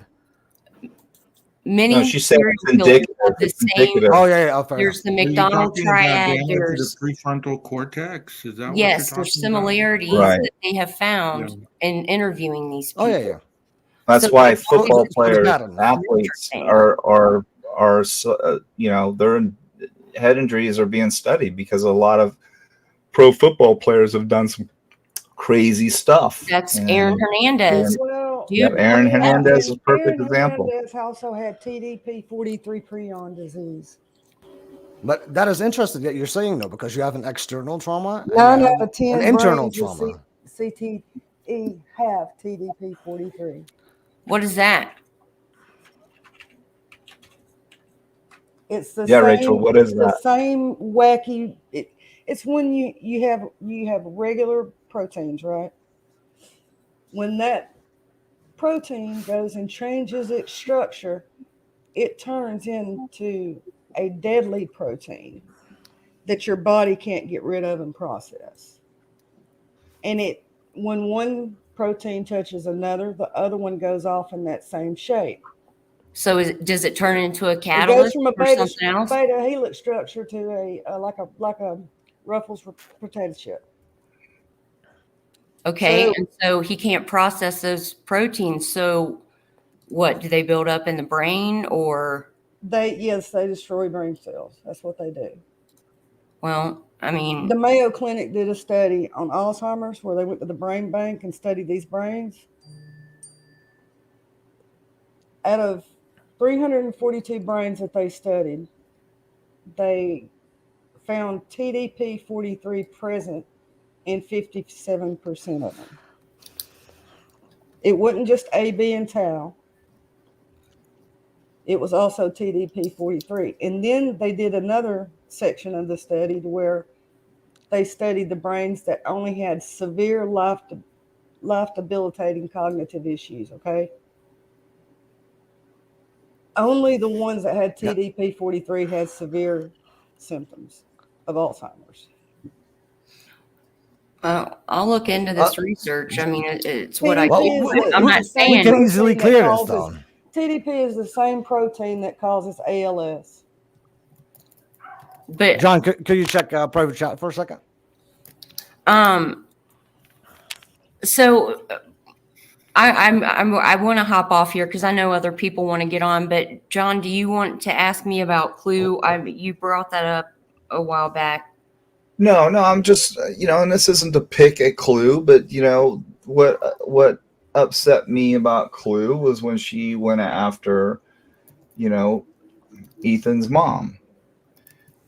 Many No, she said it's indicative. the same. Oh yeah. There's the Are you McDonald talking about triad. damage to There's the prefrontal cortex. Is that yes, what you're talking there's similarities Right. that they have found in interviewing these people. Oh yeah. That's So why it's football always players, Adam. athletes Interesting. are their head injuries are being studied because a lot of pro football players have done some crazy stuff. That's Aaron Hernandez. Well, Yep, Dude, Aaron look it up. Hernandez is a perfect Aaron example. Hernandez also had TDP-43 prion disease. But that is interesting that you're saying though, because you have an external trauma and 9 you out have of 10 an internal brains with trauma. CTE have TDP-43. What is that? It's the Yeah, same. Rachel, what is it's the that? same wacky. It's when you have regular proteins, right? When that protein goes and changes its structure, it turns into a deadly protein that your body can't get rid of and process. And when one protein touches another, the other one goes off in that same shape. So does it turn into a It goes catalyst from a or something else? beta helix structure to a like a Ruffles potato chip. Okay, So- and so he can't process those proteins. So what do they build up in the brain or? They destroy brain cells. That's what they do. Well, I mean, The Mayo Clinic did a study on Alzheimer's where they went to the brain bank and studied these brains. Out of 342 brains that they studied, they found TDP-43 present in 57% of them. It wasn't just A, B, and tau. It was also TDP-43. And then they did another section of the study where they studied the brains that only had severe life debilitating cognitive issues, okay? Only the ones that had TDP-43 had severe symptoms of Alzheimer's. I'll look into this research. I mean, it's what I TDP do. is I'm not the same We saying can easily protein clear that this though. causes- TDP is the same protein that causes ALS. but John, could you check private chat for a second? So I want to hop off here because I know other people want to get on. But John, do you want to ask me about Clue? You brought that up a while back. No, I'm just, and this isn't to pick a clue, but, what upset me about Clue was when she went after, you know, Ethan's mom.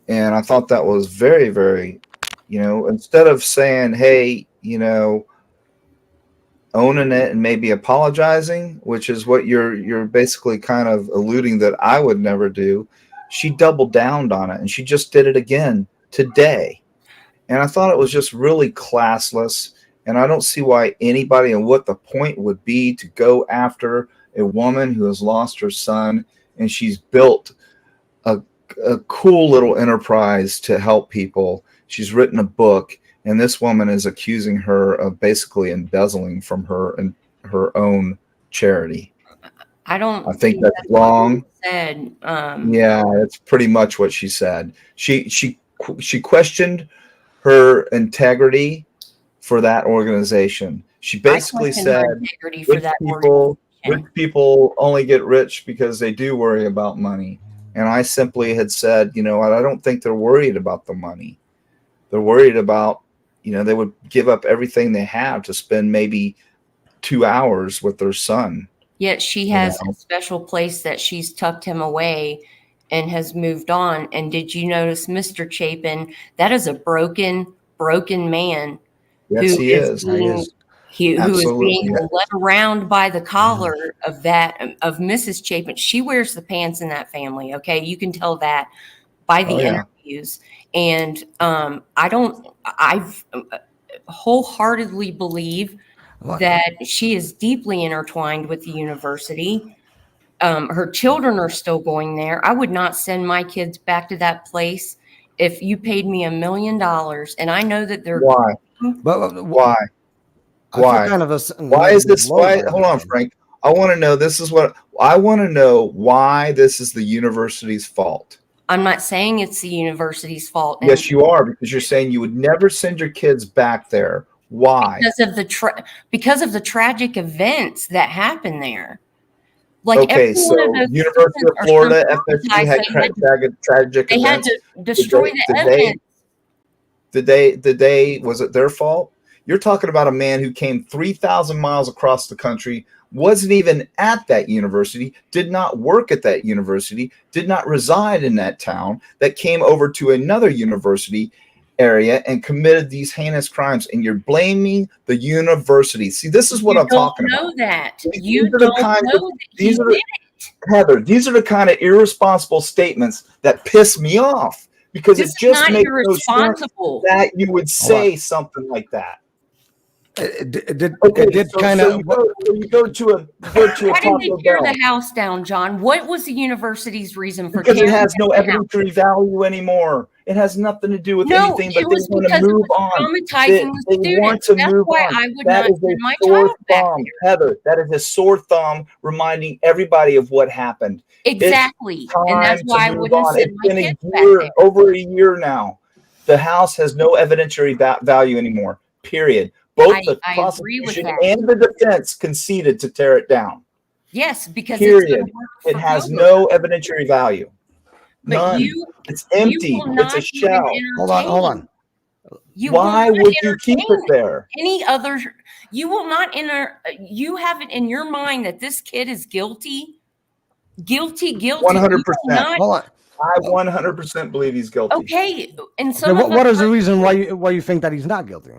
And I thought that was very, very, instead of saying, hey, owning it and maybe apologizing, which is what you're basically kind of alluding that I would never do, she doubled down on it and she just did it again today. And I thought it was just really classless. And I don't see why anybody and what the point would be to go after a woman who has lost her son and she's built a cool little enterprise to help people. She's written a book, and this woman is accusing her of basically embezzling from her own charity. I don't I think that's what wrong. you said. Yeah, that's pretty much what she said. She questioned her integrity for that organization. She basically question her said integrity for that rich organization. people only get rich because they do worry about money. And I simply had said, I don't think they're worried about the money. They're worried about, they would give up everything they have to spend maybe 2 hours with their son. Yet she has a special place that she's tucked him away and has moved on. And did you notice Mr. Chapin? That is a broken man. Yes, he is. Who is being Absolutely. led around by the collar of Mrs. Chapin. She wears the pants in that family. Okay, you can tell that by the interviews. And I wholeheartedly believe that she is deeply intertwined with the university. Her children are still going there. I would not send my kids back to that place if you paid me $1 million. And I know that they're why? But Why? Why? Kind of why is this? Why? Hold on, Frank. I want to know. This is what I want to know. Why this is the university's fault? I'm not saying it's the university's fault. Yes, you are, because you're saying you would never send your kids back there. Why? Because of the tragic events that happened there. Like okay, so University of Florida, FSU had tragic they events. Had to destroy the evidence. Did they? Was it their fault? You're talking about a man who came 3,000 miles across the country, wasn't even at that university, did not work at that university, did not reside in that town, that came over to another university area and committed these heinous crimes. And you're blaming the university. See, this is what I'm talking about. You don't know that. You don't know that he did it. Heather, these are the kind of irresponsible statements that piss me off, because it just makes no sense that you would say something like that. You go to a Why did they tear the house down, John? What was the university's reason for because tearing it has no evidentiary value anymore. It has nothing to do with anything, but they want to move on. They want to move on. I would that not is send a my sore child back thumb, there. Heather. That is a sore thumb reminding everybody of what happened. Exactly, and that's why I wouldn't send my kids back there. Over a year now. The house has no evidentiary value anymore. Period. Both the prosecution and the defense conceded to tear it down. Yes, because period. It has no evidentiary value. None. It's empty. It's a shell. Hold on. Why would you keep it there? Any other? You will not enter. You have it in your mind that this kid is guilty. 100%. Hold on. I 100% believe he's guilty. Okay, and what is the reason why you think that he's not guilty?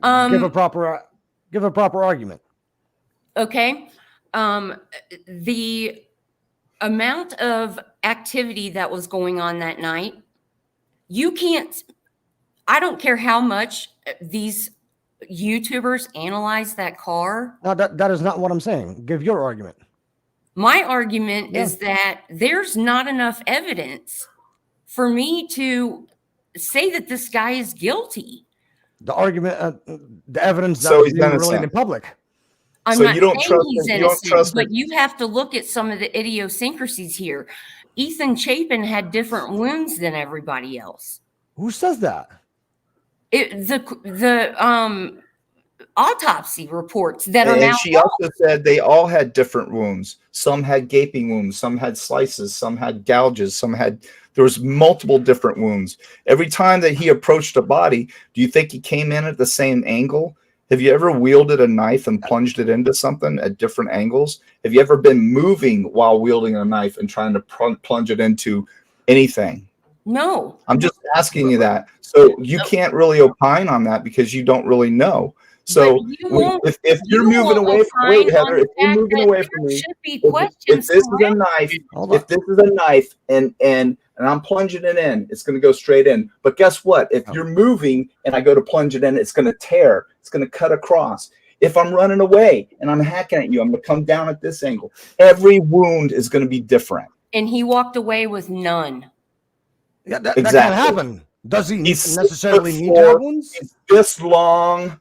Give a proper argument. Okay. The amount of activity that was going on that night, I don't care how much these YouTubers analyze that car. No, that is not what I'm saying. Give your argument. My argument is that there's not enough evidence for me to say that this guy is guilty. The argument, the evidence that So was he's being innocent. relayed in public. I'm not saying he's innocent, but you have to look at some of the idiosyncrasies here. Ethan Chapin had different wounds than everybody else. Who says that? The autopsy reports that are now. And she also said they all had different wounds. Some had gaping wounds, some had slices, some had gouges, there was multiple different wounds. Every time that he approached a body, do you think he came in at the same angle? Have you ever wielded a knife and plunged it into something at different angles? Have you ever been moving while wielding a knife and trying to plunge it into anything? No. I'm just asking you that. So you can't really opine on that because you don't really know. So if you're moving away from, wait, Heather, if you're moving away from me, if this is a knife, if this is a knife and I'm plunging it in, it's going to go straight in. But guess what? If you're moving and I go to plunge it in, it's going to tear. It's going to cut across. If I'm running away and I'm hacking at you, I'm going to come down at this angle. Every wound is going to be different. And he walked away with none. Yeah, that can't happen. Does he necessarily need to have ones? He's this long.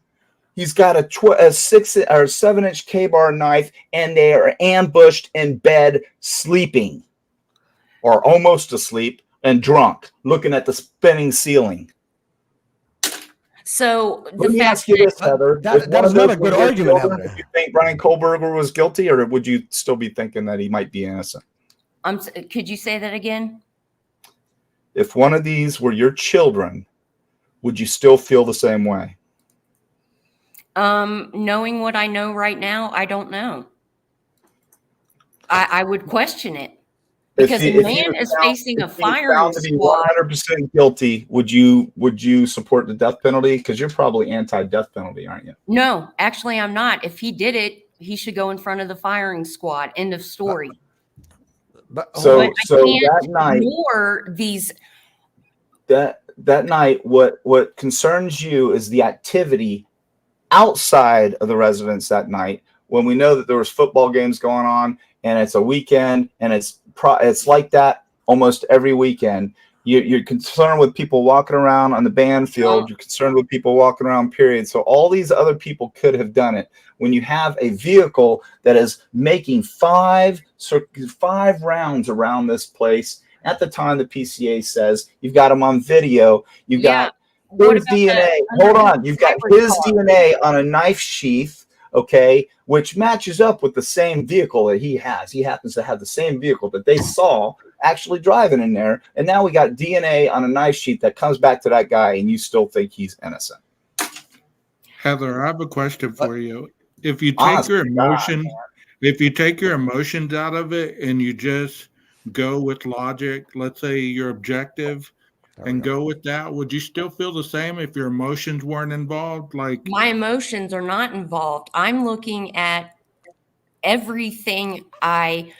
He's got a 6 or 7-inch K-bar knife, and they are ambushed in bed, sleeping, or almost asleep, and drunk, looking at the spinning ceiling. So let me ask you this, Heather: that is not a good argument, Heather. If you think Brian Kohlberger was guilty, or would you still be thinking that he might be innocent? Could you say that again? If one of these were your children, would you still feel the same way? Knowing what I know right now, I don't know. I would question it because a man is facing a firing squad. 100% guilty. Would you support the death penalty? Because you're probably anti-death penalty, aren't you? No, actually, I'm not. If he did it, he should go in front of the firing squad. End of story. So that night, that night, what concerns you is the activity outside of the residence that night, when we know that there was football games going on and it's a weekend and it's like that almost every weekend. You're concerned with people walking around on the band field. You're concerned with people walking around, period. So all these other people could have done it. When you have a vehicle that is making five rounds around this place, at the time the PCA says you've got them on video, you've got his DNA. Hold on. You've got his DNA on a knife sheath, okay, which matches up with the same vehicle that he has. He happens to have the same vehicle that they saw actually driving in there. And now we got DNA on a knife sheath that comes back to that guy, and you still think he's innocent. Heather, I have a question for you. If you take your emotions, if you take your emotions out of it and you just go with logic, let's say you're objective, and go with that, would you still feel the same if your emotions weren't involved? Like, my emotions are not involved. I'm looking at everything I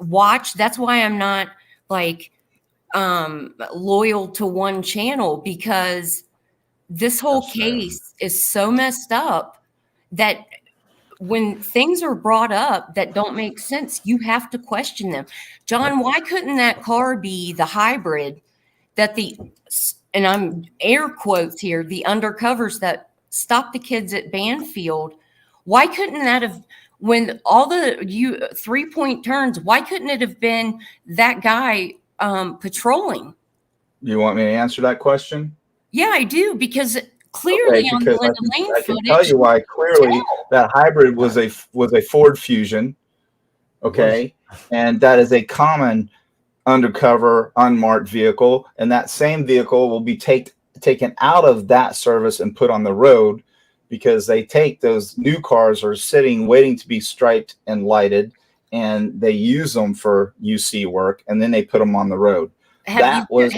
watch. That's why I'm not like loyal to one channel, because this whole case is so messed up that when things are brought up that don't make sense, you have to question them. John, why couldn't that car be the hybrid that and I'm air quotes here, the undercovers that stopped the kids at Banfield? Why couldn't that have, when all the 3-point turns, why couldn't it have been that guy patrolling? You want me to answer that question? Yeah, I do, because clearly on the Linda Lane footage, I can tell you why. Clearly, that hybrid was a Ford Fusion, okay, and that is a common undercover unmarked vehicle, and that same vehicle will be taken out of that service and put on the road, because they take those new cars are sitting waiting to be striped and lighted, and they use them for UC work, and then they put them on the road. That was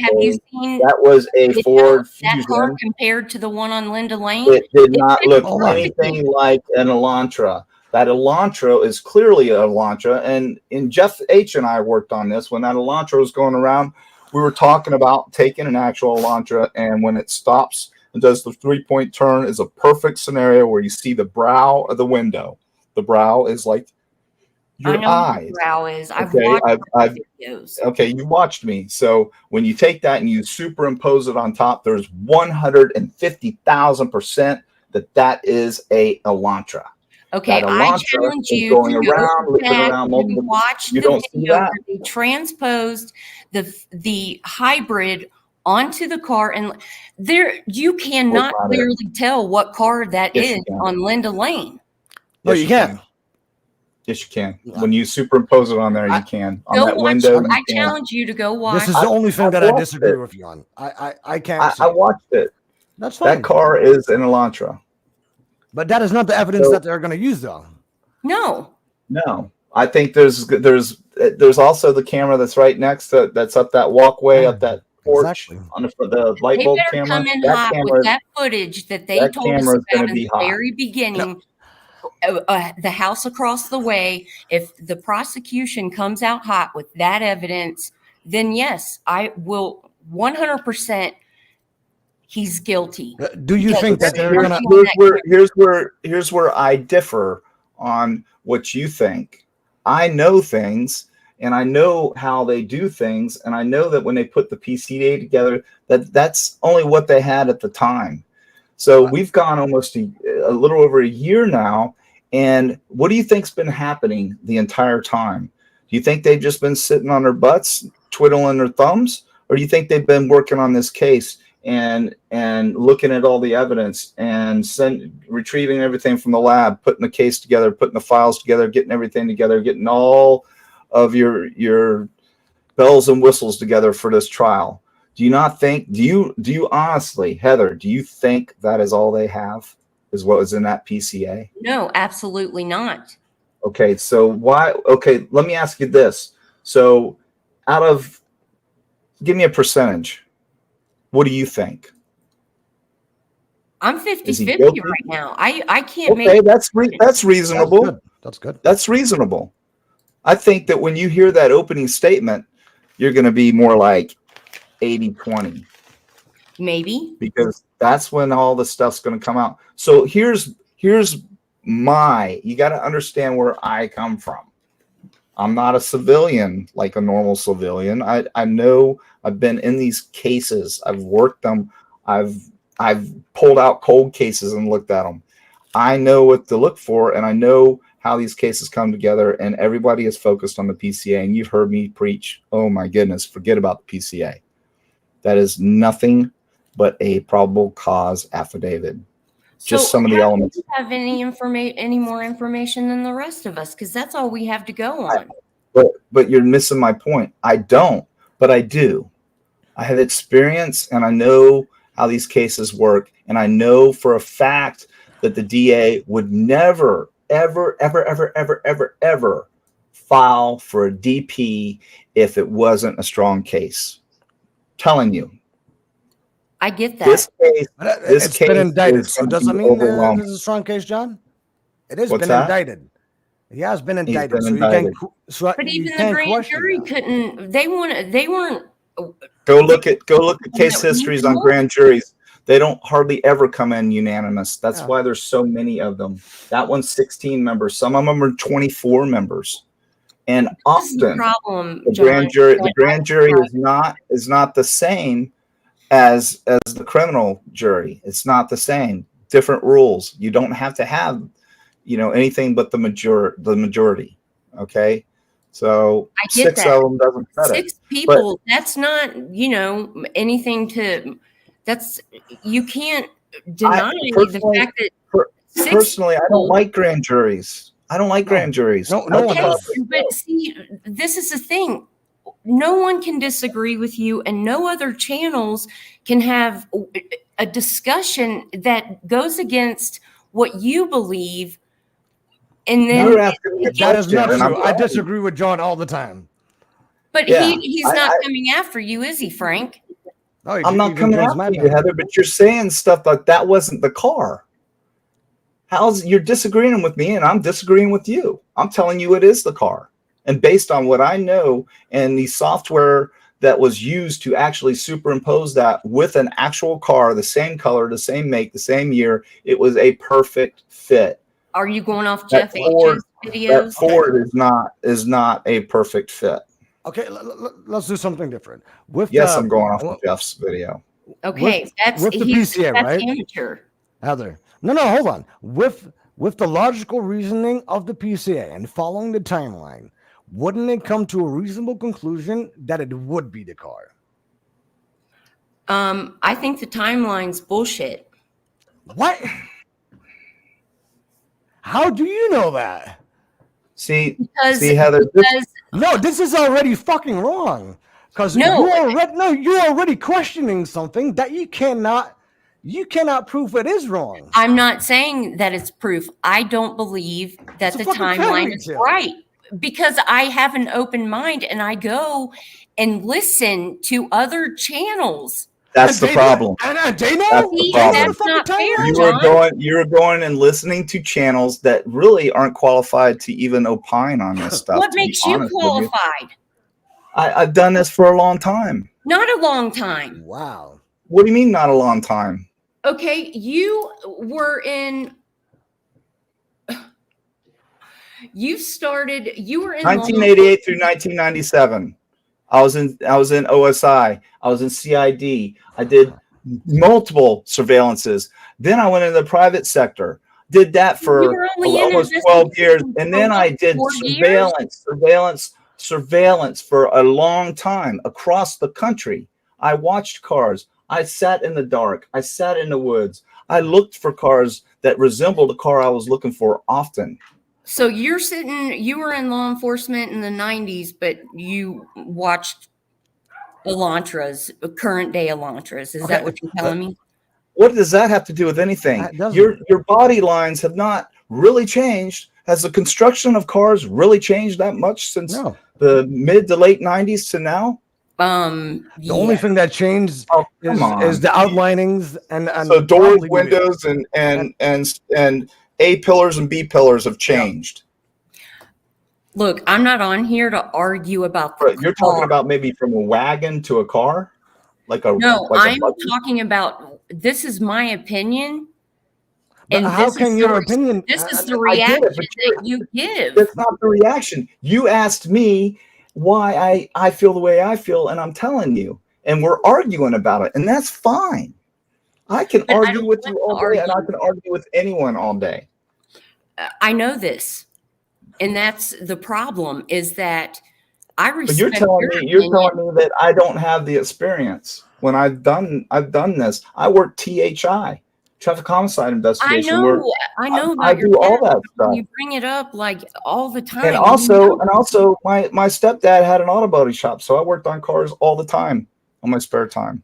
a Ford Fusion. That car compared to the one on Linda Lane? It did not look anything like an Elantra. That Elantra is clearly an Elantra, and Jeff H. and I worked on this. When that Elantra was going around, we were talking about taking an actual Elantra, and when it stops and does the 3-point turn, is a perfect scenario where you see the brow of the window. The brow is like your eyes. Brow is. I've watched videos. Okay, you watched me. So when you take that and you superimpose it on top, there's 150,000% that is a Elantra. Okay, I challenge you to watch the video where they transposed the hybrid onto the car, and there you cannot clearly tell what car that is on Linda Lane. No, you can. Yes, you can. When you superimpose it on there, you can. On that window, I challenge you to go watch. This is the only thing that I disagree with you on. I can't. I watched it. That's fine. That car is an Elantra. But that is not the evidence So- that they're going to use, though. No. No, I think there's also the camera that's right next to that's up that walkway, Yeah, up that porch exactly. on the light They bulb better camera. come in That hot camera, with that footage that they that told us camera is gonna about in be the hot. very beginning. The house across the way, if the prosecution comes out hot with that evidence, then yes, I will 100%. He's guilty. Do you Because think that they're they're going to? working on that Here's where I differ on what you think. I know things and I know how they do things, and I know that when they put the PCA together, that's only what they had at the time. So we've gone almost a little over a year now, and what do you think's been happening the entire time? Do you think they've just been sitting on their butts, twiddling their thumbs, or do you think they've been working on this case and looking at all the evidence and retrieving everything from the lab, putting the case together, putting the files together, getting everything together, getting all of your bells and whistles together for this trial? Do you not think, do you honestly, Heather, do you think that is all they have, is what was in that PCA? No, absolutely not. Okay, so why, okay, let me ask you this. So out of, give me a percentage. What do you think? I'm Is he 50-50 guilty? right now. I can't Okay, make that's reasonable. That's good. That's reasonable. I think that when you hear that opening statement, you're going to be more like 80-20, maybe. because that's when all the stuff's going to come out. So here's you got to understand where I come from. I'm not a civilian like a normal civilian. I know, I've been in these cases. I've worked them. I've pulled out cold cases and looked at them. I know what to look for, and I know how these cases come together, and everybody is focused on the PCA. And you've heard me preach, oh my goodness, forget about the PCA. That is nothing but a probable cause affidavit. Just some of the elements. Do you have any more information than the rest of us? Because that's all we have to go on. But you're missing my point. I don't, but I do. I have experience, and I know how these cases work, and I know for a fact that the DA would never, ever, ever, ever, ever, ever, ever file for a DP if it wasn't a strong case. Telling you. I get that. This case, It's been indicted, so does that mean this overwhelming. is a strong case, John? It has What's been that? indicted. He has been He's indicted, been so indicted. But even the grand jury couldn't. They weren't. Go look at case histories on grand juries. They don't hardly ever come in unanimous. That's why there's so many of them. That one's 16 members. Some of them are 24 members. And often the grand jury is not the same as the criminal jury. It's not the same. Different rules. You don't have to have, anything but the majority. Okay. So I get 6 that. of them doesn't cut it. 6 people, that's not, anything you can't deny the fact that personally, I don't like grand juries. I don't like grand juries. No one does. But see, this is the thing. No one can disagree with you, and no other channels can have a discussion that goes against what you believe. And then that is not true. I disagree with John all the time. But he's not coming after you, is he, Frank? No, I'm not coming after you, Heather, but you're saying stuff like that wasn't the car. You're disagreeing with me and I'm disagreeing with you. I'm telling you it is the car. And based on what I know and the software that was used to actually superimpose that with an actual car, the same color, the same make, the same year, it was a perfect fit. Are you going off Jeff H's videos? That Ford is not a perfect fit. Okay, let's do something different. I'm going off of Jeff's video. Okay, that's the PCA, right? Amateur. Heather, no, hold on. With the logical reasoning of the PCA and following the timeline, wouldn't it come to a reasonable conclusion that it would be the car? I think the timeline's bullshit. What? How do you know that? See, Heather. This is already fucking wrong. Because you're already questioning something that you cannot You cannot prove it is wrong. I'm not saying that it's proof. I don't believe that It's a the fucking timeline fairy is tale. right because I have an open mind and I go and listen to other channels. That's the problem. And they know. That's the See, problem. that's not fair, You are going and listening to channels that really aren't qualified to even opine on this stuff. What makes you qualified? I've done this for a long time. Not a long time. Wow. What do you mean not a long time? Okay, you were in. You were in 1988 through 1997. I was in OSI. I was in CID. I did multiple surveillances. Then I went into the private sector. Did that for almost 12 years. And then I did surveillance for a long time across the country. I watched cars. I sat in the dark. I sat in the woods. I looked for cars that resembled the car I was looking for often. So you were in law enforcement in the 90s, but you watched Elantras, current day Elantras. Is that what you're telling me? What does that have to do with anything? Your body lines have not really changed. Has the construction of cars really changed that much since the mid to late 90s to now? The only thing that changed is the outlinings and so doors, windows, and A pillars and B pillars have changed. Look, I'm not on here to argue about You're talking about maybe from a wagon to a car, I'm talking about. This is my opinion. But and how can your opinion? This is the reaction that you give. That's not the reaction. You asked me why I feel the way I feel, and I'm telling you, and we're arguing about it, and that's fine. I can argue with you all day, and I can argue with anyone all day. I know this, and that's the problem. Is that I respect. But you're telling me that I don't have the experience when I've done this. I work THI, traffic homicide investigation. I know about I do all that stuff. You bring it up like all the time. And also, my stepdad had an auto body shop, so I worked on cars all the time on my spare time.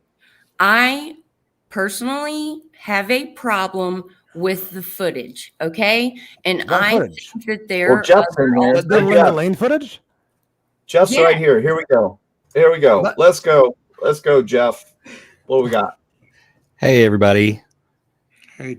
I personally have a problem with the footage, okay? And I think that there are the lane footage. Jeff's right here. Here we go. Let's go. Let's go, Jeff. What do we got? Hey, everybody.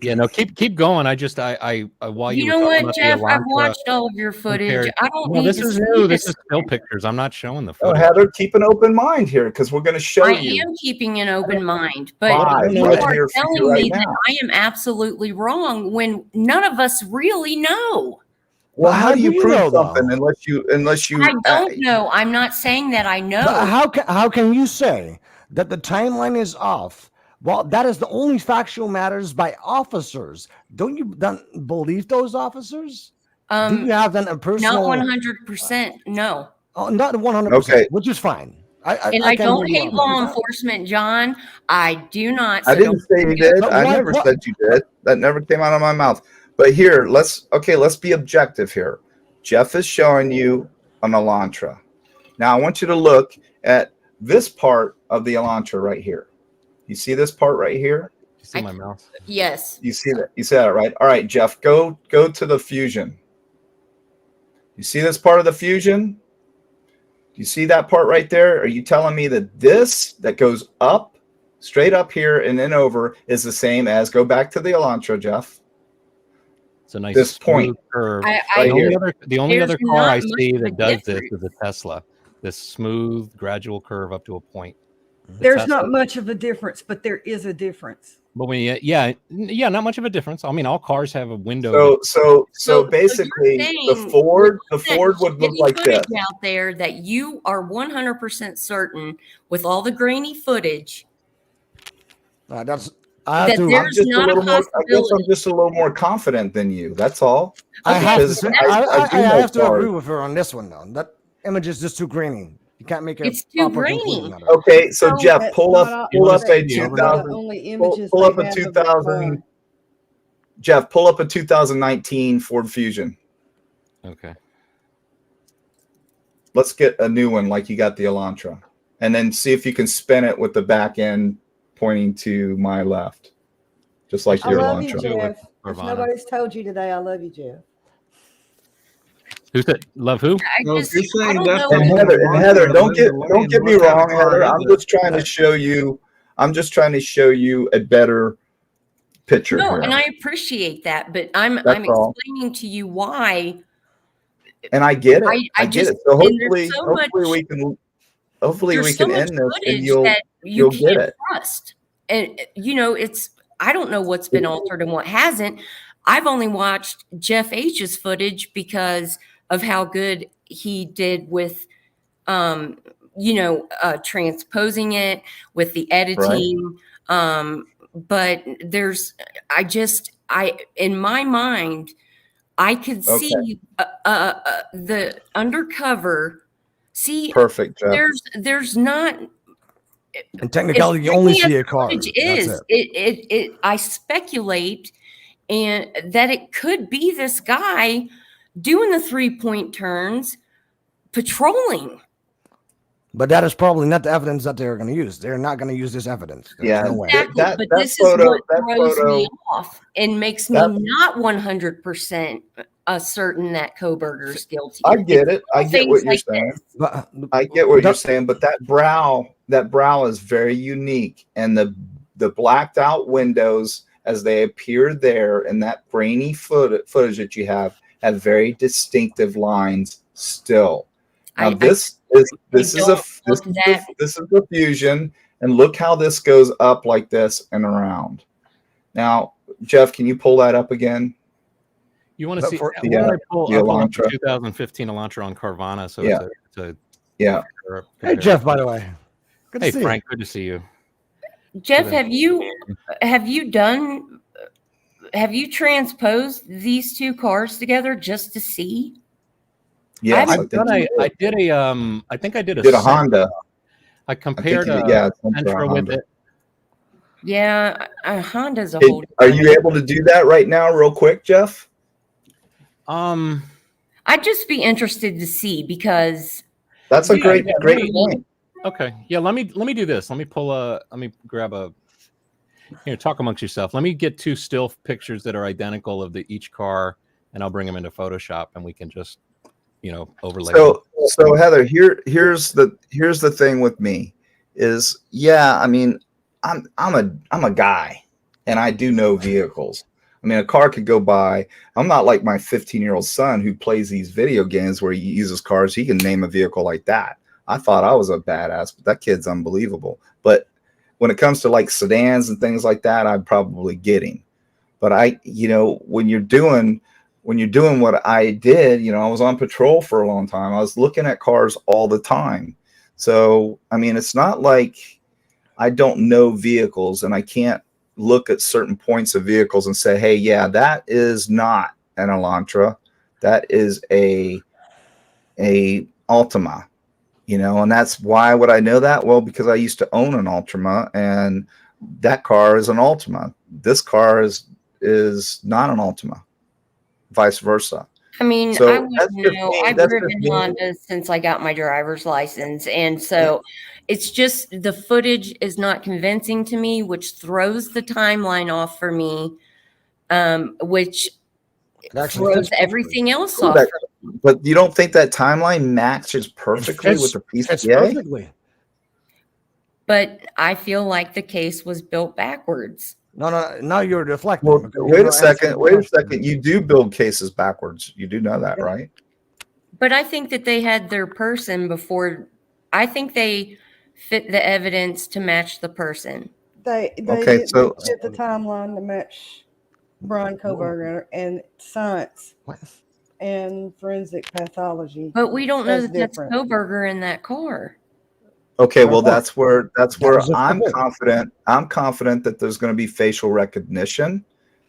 Yeah, no, keep going. While you know what, Jeff? I've watched all of your footage. I don't need this to is see new. this. This is still pictures. I'm not showing the Oh, footage. Heather, keep an open mind here because we're going to show you. I am keeping an open mind, but you right are here for you telling right me now. that I am absolutely wrong when none of us really know. Well, how do you prove something unless you? I don't know. I'm not saying that I know. But how can you say that the timeline is off? Well, that is the only factual matters by officers. Don't you believe those officers? Do you have then a personal? Not 100%. No. Oh, not 100%. Okay, which is fine. I don't hate law enforcement, John. I do not. I didn't say you did. I never said you did. That never came out of my mouth. But here, let's be objective here. Jeff is showing you an Elantra. Now I want you to look at this part of the Elantra right here. You see this part right here? You see my mouth? Yes. You see that? You see that, right? All right, Jeff, go to the Fusion. You see this part of the Fusion? You see that part right there? Are you telling me that this that goes up, straight up here and then over is the same as, go back to the Elantra, Jeff. It's a nice this point curve. right the only other car I see much of a that does this difference. is a Tesla. This smooth, gradual curve up to a point. There's not much of a difference, but there is a difference. But when not much of a difference. I mean, all cars have a window. So basically, the Ford would look like this. Out there that you are 100% certain with all the grainy footage. I'm just a little more confident than you. That's all. I have to agree with her on this one though. That image is just too grainy. You can't make it's too grainy. Okay, so Jeff, pull up a 2000. Pull up a 2000. Jeff, pull up a 2019 Ford Fusion. Okay. Let's get a new one like you got the Elantra, and then see if you can spin it with the back end pointing to my left. just like I your love you, Elantra. Jeff. If nobody's told you today, I love you, Jeff. Who said love who? Well, if you're I saying don't that's know. the And way Heather, the don't lane, get me what type of wrong, car Heather. is I'm it? just trying to show you. I'm just trying to show you a better picture No, here. and I appreciate that, but I'm That's all. explaining to you why. And I get it. I get just, it. So and there's so hopefully much, we can hopefully we there's so can much end this and footage that you you'll get can't it. trust. And it's, I don't know what's been altered and what hasn't. I've only watched Jeff H's footage because of how good he did with transposing it, with the editing. But in my mind, I could Okay. see the undercover. See, Perfect, Jeff. there's not. And technically, you only see a car. Footage That's is it. I speculate and that it could be this guy doing the 3-point turns, patrolling. But that is probably not the evidence that they're going to use. They're not going to use this evidence. There's no way. Exactly. But this is what throws me off and makes me not 100% certain that Koberger's guilty. I get it. I get what you're saying. I get what you're saying. But that brow is very unique, and the blacked out windows as they appear there, and that grainy footage that you have very distinctive lines still. Now this is a fusion, and look how this goes up like this and around. Now, Jeff, can you pull that up again? You want to see? The Elantra. 2015 Elantra on Carvana. So Hey, Jeff. By the way. Hey, Frank. Good to see you. Jeff, have you transposed these two cars together just to see? Yes, I did a Honda. I compared a Sentra with it. Yeah, Honda's a whole. Are you able to do that right now, real quick, Jeff? I'd just be interested to see because that's a great point. Okay, yeah. Let me do this. Let me grab a. Here, talk amongst yourself. Let me get 2 still pictures that are identical of each car, and I'll bring them into Photoshop, and we can just overlay. So Heather, here's the thing with me is, I mean, I'm a guy, and I do know vehicles. I mean, a car could go by. I'm not like my 15-year-old son who plays these video games where he uses cars. He can name a vehicle like that. I thought I was a badass, but that kid's unbelievable. But when it comes to like sedans and things like that, I'd probably get him. But when you're doing what I did, I was on patrol for a long time. I was looking at cars all the time. So, I mean, it's not like I don't know vehicles and I can't look at certain points of vehicles and say, hey, yeah, that is not an Elantra. That is a Altima, and that's why would I know that? Well, because I used to own an Altima, and that car is an Altima. This car is not an Altima. Vice versa. I mean, so I wouldn't know. I've driven Hondas since I got my driver's license. And so it's just the footage is not convincing to me, which throws the timeline off for me, which throws everything else off. But you don't think that timeline matches perfectly with the PCA? Perfectly. But I feel like the case was built backwards. No, you're deflecting. Well, wait a second. You do build cases backwards. You do know that, right? But I think that they had their person before. I think they fit the evidence to match the person. They fit the timeline to match Brian Koberger and science and forensic pathology. But we don't know that that's Koberger in that car. Okay, well, that's where I'm confident. I'm confident that there's going to be facial recognition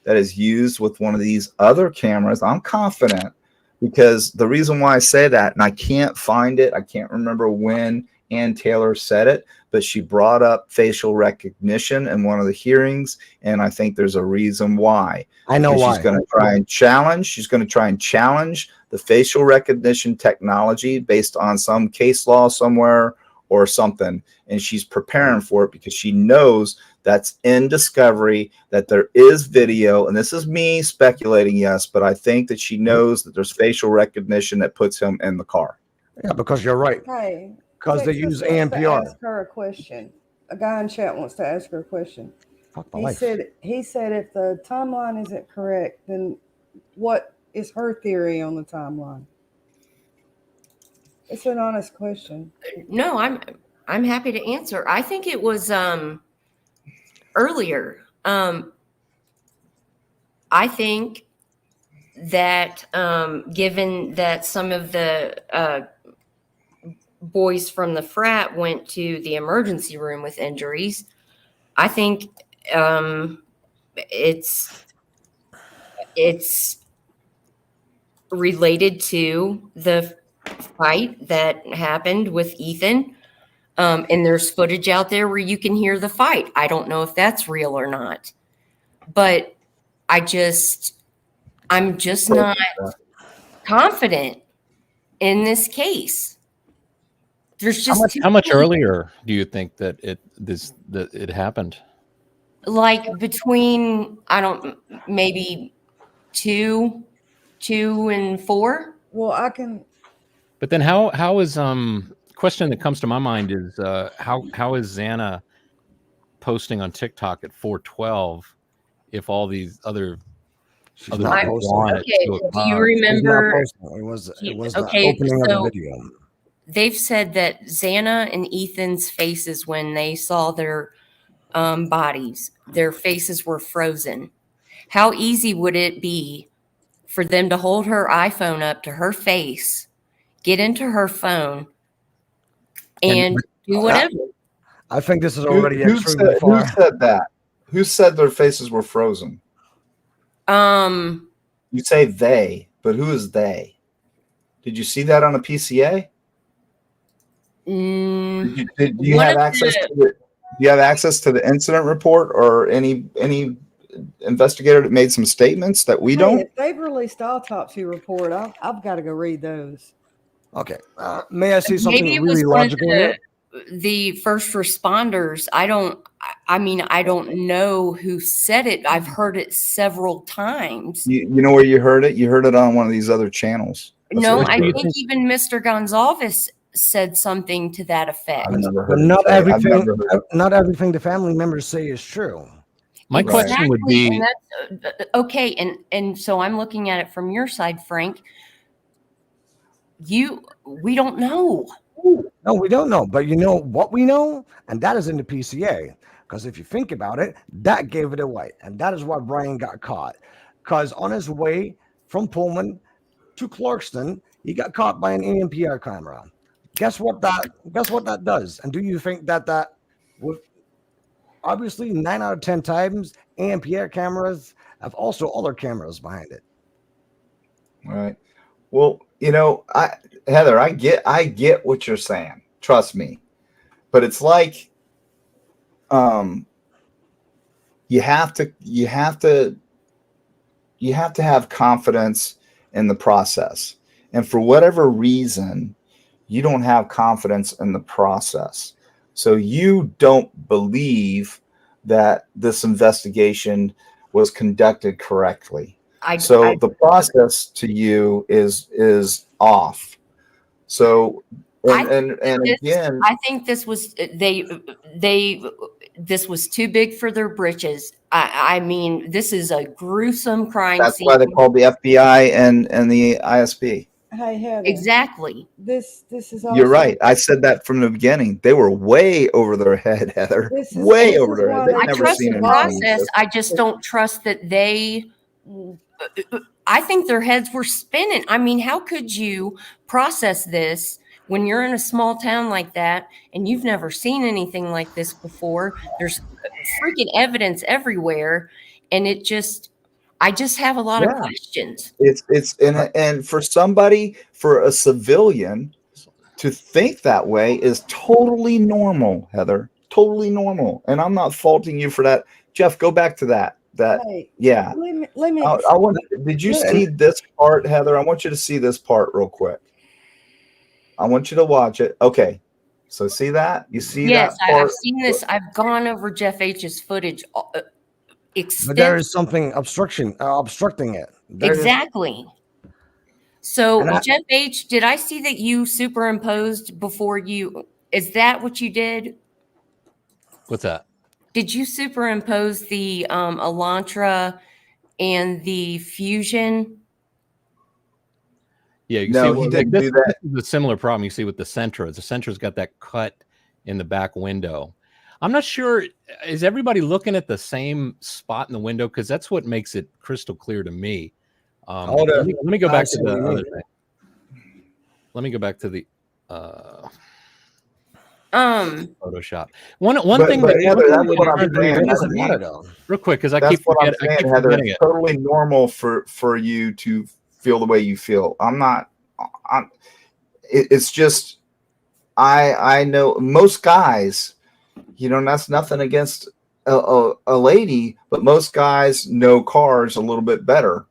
that is used with one of these other cameras. I'm confident because the reason why I say that, and I can't find it, I can't remember when Ann Taylor said it, but she brought up facial recognition in one of the hearings, and I think there's a reason why. I know why. She's going to try and challenge. She's going to try and challenge the facial recognition technology based on some case law somewhere or something, and she's preparing for it because she knows that's in discovery, that there is video, and this is me speculating, yes, but I think that she knows that there's facial recognition that puts him in the car. Yeah, because you're right. Hey, Because they Texas use wants to ANPR. ask her a question. A guy in chat wants to ask her a question. Fuck my He life. said if the timeline isn't correct, then what is her theory on the timeline? It's an honest question. No, I'm happy to answer. I think it was earlier. I think that given that some of the boys from the frat went to the emergency room with injuries, I think it's related to the fight that happened with Ethan. And there's footage out there where you can hear the fight. I don't know if that's real or not, but I'm just not confident in this case. There's just how much earlier do you think that it happened? like between maybe 2 and 4. Well, I can. But then how is question that comes to my mind is how is Xana posting on TikTok at 4:12 if all these other She's not posting. Okay, do you remember? It was the opening of the video. They've said that Xana and Ethan's faces, when they saw their bodies, their faces were frozen. How easy would it be for them to hold her iPhone up to her face, get into her phone, and do whatever? I think this is already Who said that? Who said their faces were frozen? You say they, but who is they? Did you see that on a PCA? Do you have access to the? Do you have access to the incident report or any investigator that made some statements that we don't? If they've released autopsy report, I've got to go read those. Okay. May I say something Maybe it really was one of logical here? the first responders. I don't know who said it. I've heard it several times. You know where you heard it? You heard it on one of these other channels. No, I think even Mr. Gonzalez said something to that effect. But not everything the family members say is true. My question would be, and that's, okay, and so I'm looking at it from your side, Frank. We don't know. No, we don't know. But you know what we know? And that is in the PCA. Because if you think about it, that gave it away. And that is why Brian got caught. Because on his way from Pullman to Clarkston, he got caught by an ANPR camera. Guess what that does? And do you think that with obviously 9 out of 10 times ANPR cameras have also other cameras behind it? All right. Well, Heather, I get what you're saying. Trust me. But it's like you have to have confidence in the process. And for whatever reason, you don't have confidence in the process. So you don't believe that this investigation was conducted correctly. The process to you is off. So again, I think this was this was too big for their britches. I mean, this is a gruesome crime that's scene. why they called the FBI and the ISP. Hey, Heather. Exactly. This is also, you're right. I said that from the beginning. They were way over their head, Heather. Way over their head. I trust the process. I just don't trust that they. I think their heads were spinning. I mean, how could you process this when you're in a small town like that and you've never seen anything like this before? There's freaking evidence everywhere, and I just have a lot of questions. And for a civilian to think that way is totally normal, Heather. Totally normal. And I'm not faulting you for that. Jeff, go back to that. Yeah. Let me did you see this part, Heather? I want you to see this part real quick. I want you to watch it. Okay. So see that? You see Yes, that part? I've seen this. I've gone over Jeff H's footage But there extensively. is something obstructing it. Exactly. So, And Jeff H, did I see that you superimposed before you? Is that what you did? What's that? Did you superimpose the Elantra and the Fusion? Yeah, you can No, see he like didn't this, do that. this is a similar problem you see with the Sentra. The Sentra's got that cut in the back window. I'm not sure. Is everybody looking at the same spot in the window? Because that's what makes it crystal clear to me. Let me go back to the other thing. Let me go back to the Photoshop. One thing But Heather, that's what I'm saying. It doesn't matter though. real quick because I That's keep what I'm forgetting. I saying, keep Heather. forgetting It's it. totally normal for you to feel the way you feel. It's just I know most guys, and that's nothing against a lady, but most guys know cars a little bit better,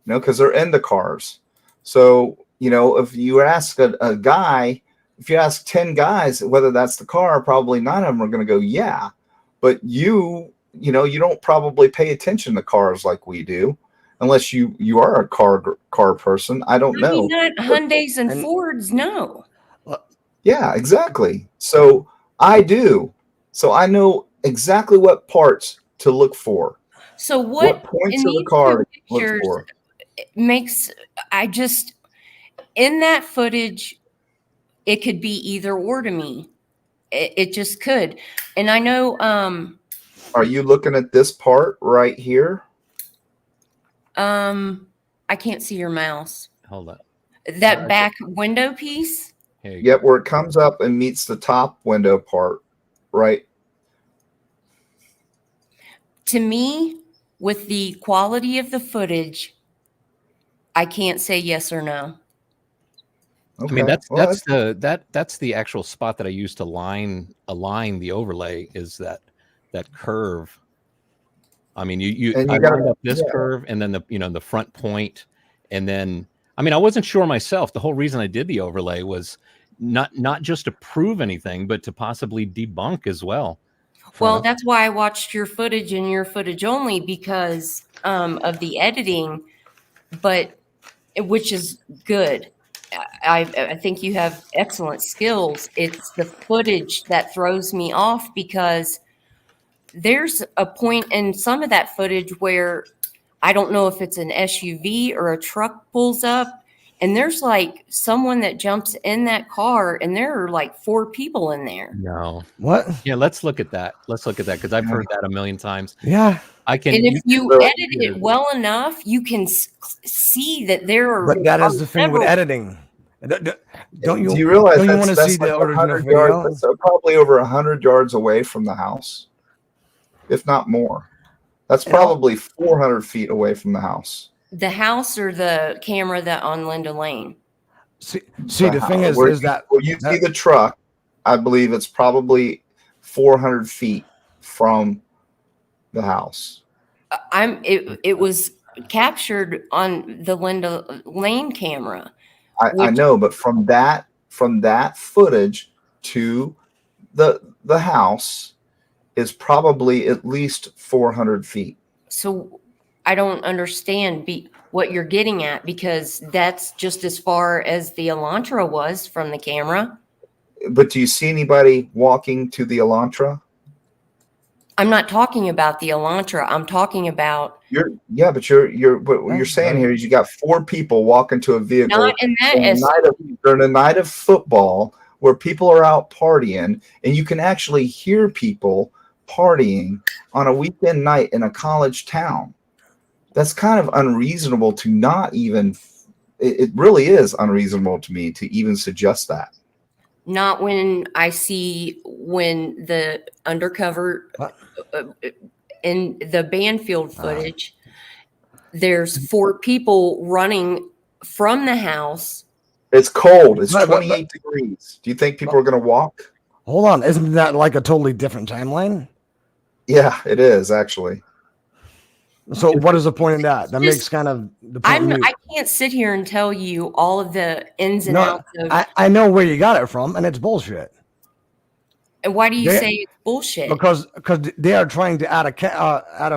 because they're into cars. So, if you ask a guy, if you ask 10 guys whether that's the car, probably 9 of them are going to go, yeah. But you don't probably pay attention to cars like we do, unless you are a car person. I don't I mean, know. not Hyundais and Fords, no. Yeah, exactly. So I do. So I know exactly what parts to look for. So What what points in of the these car two to look pictures for. makes in that footage, it could be either or to me. It just could. And I know Are you looking at this part right here? I can't see your mouse. Hold on. That back window piece? Here you Yep, where it comes up and meets the top window part, right? To me, with the quality of the footage, I can't say yes or no. Okay. I mean, that's Well, that's the actual spot that I use to align the overlay is that curve. I mean, I lined up this curve and then the front point, and then I mean, I wasn't sure myself. The whole reason I did the overlay was not just to prove anything, but to possibly debunk as well. Well, that's why I watched your footage and your footage only because of the editing, but which is good. I think you have excellent skills. It's the footage that throws me off because there's a point in some of that footage where I don't know if it's an SUV or a truck pulls up and there's like someone that jumps in that car and there are like 4 people in there. No. What? Yeah, let's look at that. Let's look at that because I've heard that a million times. Yeah. I can. And if you edit it well enough, you can see that there are. But that is the thing with editing. Don't you? Do you realize don't you want to that's see the like original 100 video? yards? That's probably over 100 yards away from the house, if not more. That's probably 400 feet away from the house. The house or the camera that on Linda Lane? See, the thing is that where you see the truck, I believe it's probably 400 feet from the house. It was captured on the Linda Lane camera. I know, but from that footage to the house is probably at least 400 feet. So I don't understand what you're getting at because that's just as far as the Elantra was from the camera. But do you see anybody walking to the Elantra? I'm not talking about the Elantra. I'm talking about what you're saying here is you got 4 people walking to a vehicle not in that during a night of football where people are out partying, and you can actually hear people partying on a weekend night in a college town. That's kind of unreasonable to not even. It really is unreasonable to me to even suggest that. Not when I see when the undercover in the Banfield footage, there's 4 people running from the house. It's cold. It's 28 degrees. Do you think people are going to walk? Hold on. Isn't that like a totally different timeline? Yeah, it is actually. So what is the point of that? That makes kind of the point. I can't sit here and tell you all of the ins and outs of. I know where you got it from, and it's bullshit. And why do you They- say it's bullshit? because they are trying to add a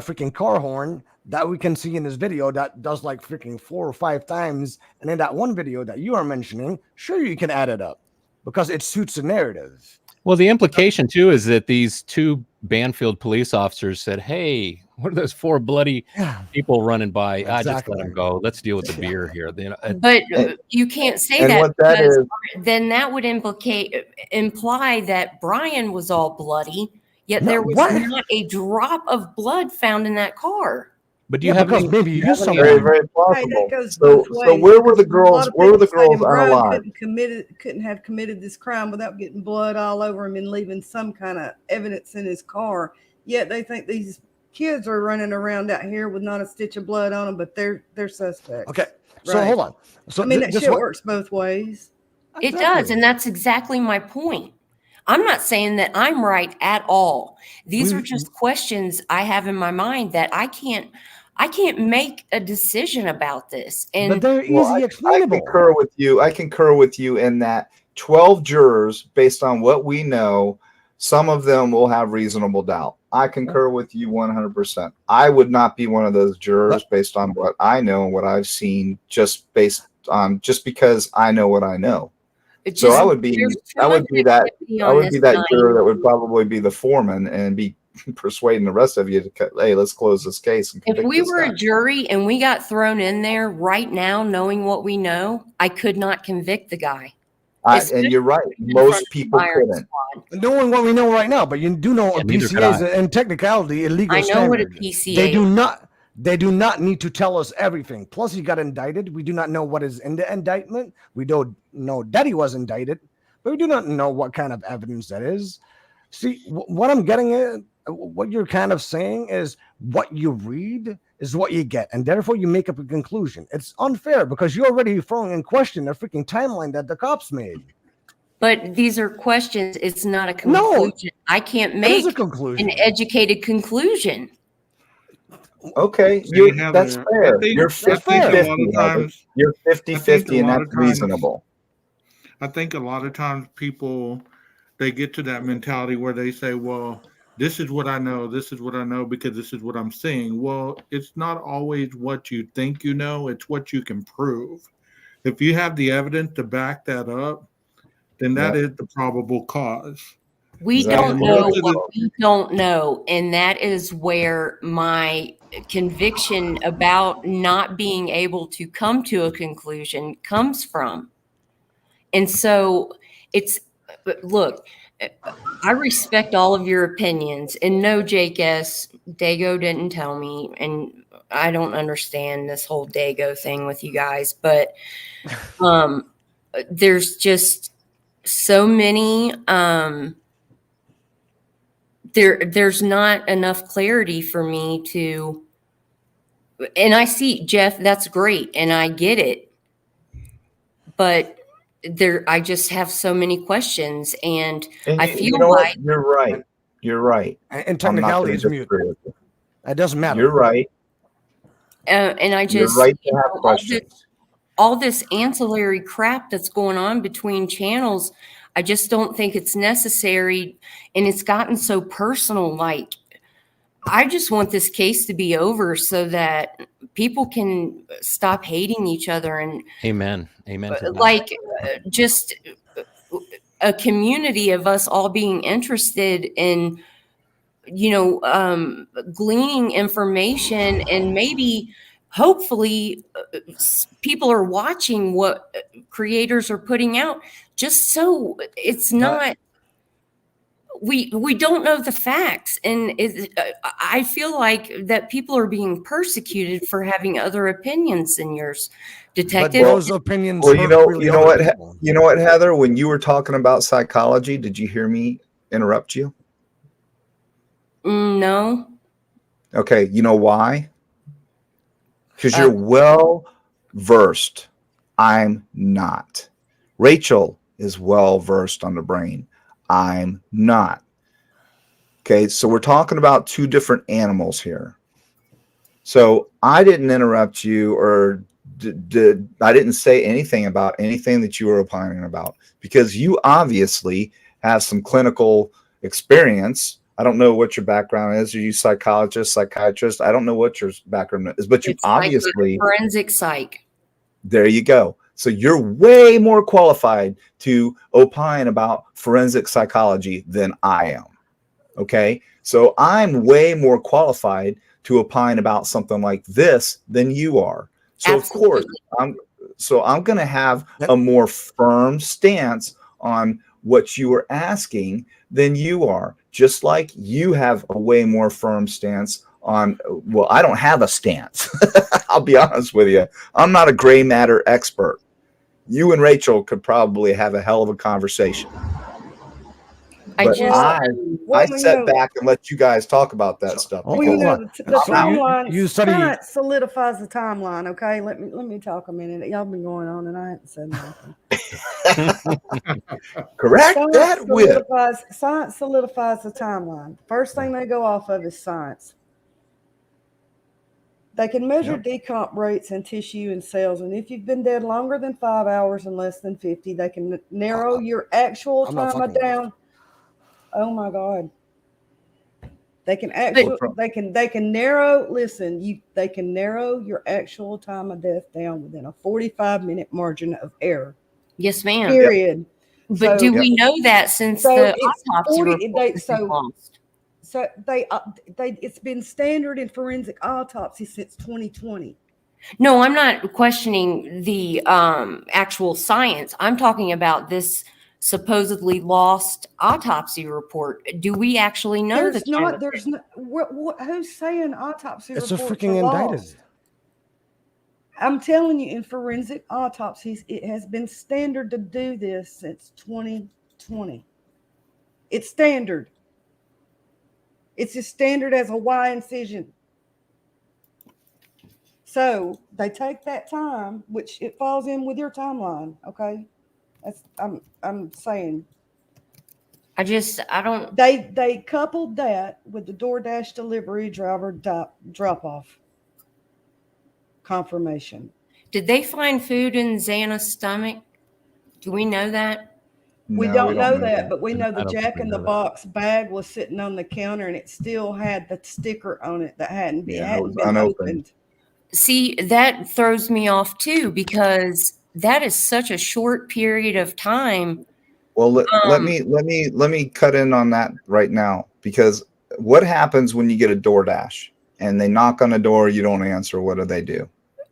freaking car horn that we can see in this video that does like freaking 4 or 5 times, and in that one video that you are mentioning, sure you can add it up because it suits the narrative. Well, the implication too is that these 2 Banfield police officers said, "Hey, what are those 4 bloody people running by? Just let Exactly. them go. Let's deal with the beer here." But you can't say And that what that because is, then that would imply that Brian was all bloody, yet No, there was what? not a drop of blood found in that car. But do you Yeah, have because any, maybe you do you used have any, very, something. very Hey, possible. that goes So, both so ways. where were the because a lot girls? of Where were the people saying girls Brian unalive? couldn't have committed this crime without getting blood all over him and leaving some kind of evidence in his car. Yet they think these kids are running around out here with not a stitch of blood on them, but they're suspects. Okay, so Right. hold on. So I mean, that this shit what works both ways. It does, Exactly. and that's exactly my point. I'm not saying that I'm right at all. These are just questions I have in my mind that I can't make a decision about this. but And they're Well, easy I explainable. concur with you. I concur with you in that 12 jurors, based on what we know, some of them will have reasonable doubt. I concur with you 100%. I would not be one of those jurors based on what I know and what I've seen, just because I know what I know. it So just I would be there's too I would much be that activity I on would this be that night. juror that would probably be the foreman and be persuading the rest of you to, hey, let's close this case and If convict we this were guy. a jury and we got thrown in there right now, knowing what we know, I could not convict the guy. And you're right. Most people couldn't. Knowing what we know right now, but you do know Yeah, a neither could PCA is I. in technicality illegal I know what a standard. PCA They do is. not. They do not need to tell us everything. Plus, he got indicted. We do not know what is in the indictment. We don't know that he was indicted, but we do not know what kind of evidence that is. See, what I'm getting at, what you're kind of saying is what you read is what you get, and therefore you make up a conclusion. It's unfair because you're already throwing in question the freaking timeline that the cops made. But these are questions. It's not a No, conclusion. I can't it is a make conclusion. an educated conclusion. Okay, See, that's Heather, fair. You're That's 50 fair. a lot 50, of Heather. times, You're 50 I think a 50, and lot that's of times, reasonable. I think a lot of times people, they get to that mentality where they say, well, this is what I know. This is what I know because this is what I'm seeing. Well, it's not always what you think you know. It's what you can prove. If you have the evidence to back that up, then that Yep. is the probable cause. We Exactly. don't And know most of what the, we don't know. And that is where my conviction about not being able to come to a conclusion comes from. And so it's, look, I respect all of your opinions. And no, Jake S., Dago didn't tell me. And I don't understand this whole Dago thing with you guys. But there's just so many there's not enough clarity for me to, and I see, Jeff, that's great and I get it, but I just have so many questions and And I you feel know what? like You're right. You're right. And I'm not technicality going is to mute. disagree with you. It doesn't matter. You're right. and I You're just, right to have questions. all this ancillary crap that's going on between channels, I just don't think it's necessary. And it's gotten so personal. Like, I just want this case to be over so that people can stop hating each other and Amen. Amen to that. like just a community of us all being interested in, gleaning information and maybe hopefully people are watching what creators are putting out just so it's not we don't know the facts and I feel like that people are being persecuted for having other opinions than yours, But detective. those opinions Well, hurt really you know other what, people. you know what, Heather. When you were talking about psychology, did you hear me interrupt you? No. Okay, you know why? Because you're well versed. I'm not. Rachel is well versed on the brain. I'm not. Okay, so we're talking about two different animals here. So I didn't interrupt you or I didn't say anything about anything that you were opining about because you obviously have some clinical experience. I don't know what your background is. Are you psychologist, psychiatrist? I don't know what your background is, but you It's obviously, forensic psych. there you go. So you're way more qualified to opine about forensic psychology than I am. Okay. So I'm way more qualified to opine about something like this than you are. So of course, Absolutely. I'm going to have a more firm stance on what you are asking than you are. Just like you have a way more firm stance on, well, I don't have a stance. I'll be honest with you. I'm not a gray matter expert. You and Rachel could probably have a hell of a conversation. I But just, I Well, set back and let you guys talk about that stuff well, because the So timeline, you study. science solidifies the timeline. Okay, let me talk a minute. Y'all been going on, and I haven't said nothing. correct that with. Science solidifies the timeline. First thing they go off of is science. They can measure decomp rates in tissue and cells, and if you've been dead longer than 5 hours and less than 50, they can narrow your actual time of down. Oh my God. They can narrow, listen, they can narrow your actual time of death down within a 45-minute margin of error. yes, ma'am. Period. But So, do we know that since the autopsy report has been lost? So it's been standard in forensic autopsy since 2020. No, I'm not questioning the actual science. I'm talking about this supposedly lost autopsy report. Do we actually know There's not. There's no. Who's saying autopsy It's a reports freaking are indicted. lost? I'm telling you, in forensic autopsies, it has been standard to do this since 2020. It's standard. It's as standard as a Y incision. So they take that time, which it falls in with your timeline. Okay, that's I'm saying. I don't. They coupled that with the DoorDash delivery driver drop off confirmation. Did they find food in Xana's stomach? Do we know that? We No, don't know that, but we know the I don't think Jack we in the know that. Box bag was sitting on the counter, and it still had the sticker on it that hadn't it was been unopened. opened. See, that throws me off too, because that is such a short period of time. Well, let me cut in on that right now, because what happens when you get a DoorDash and they knock on the door, you don't answer? What do they do?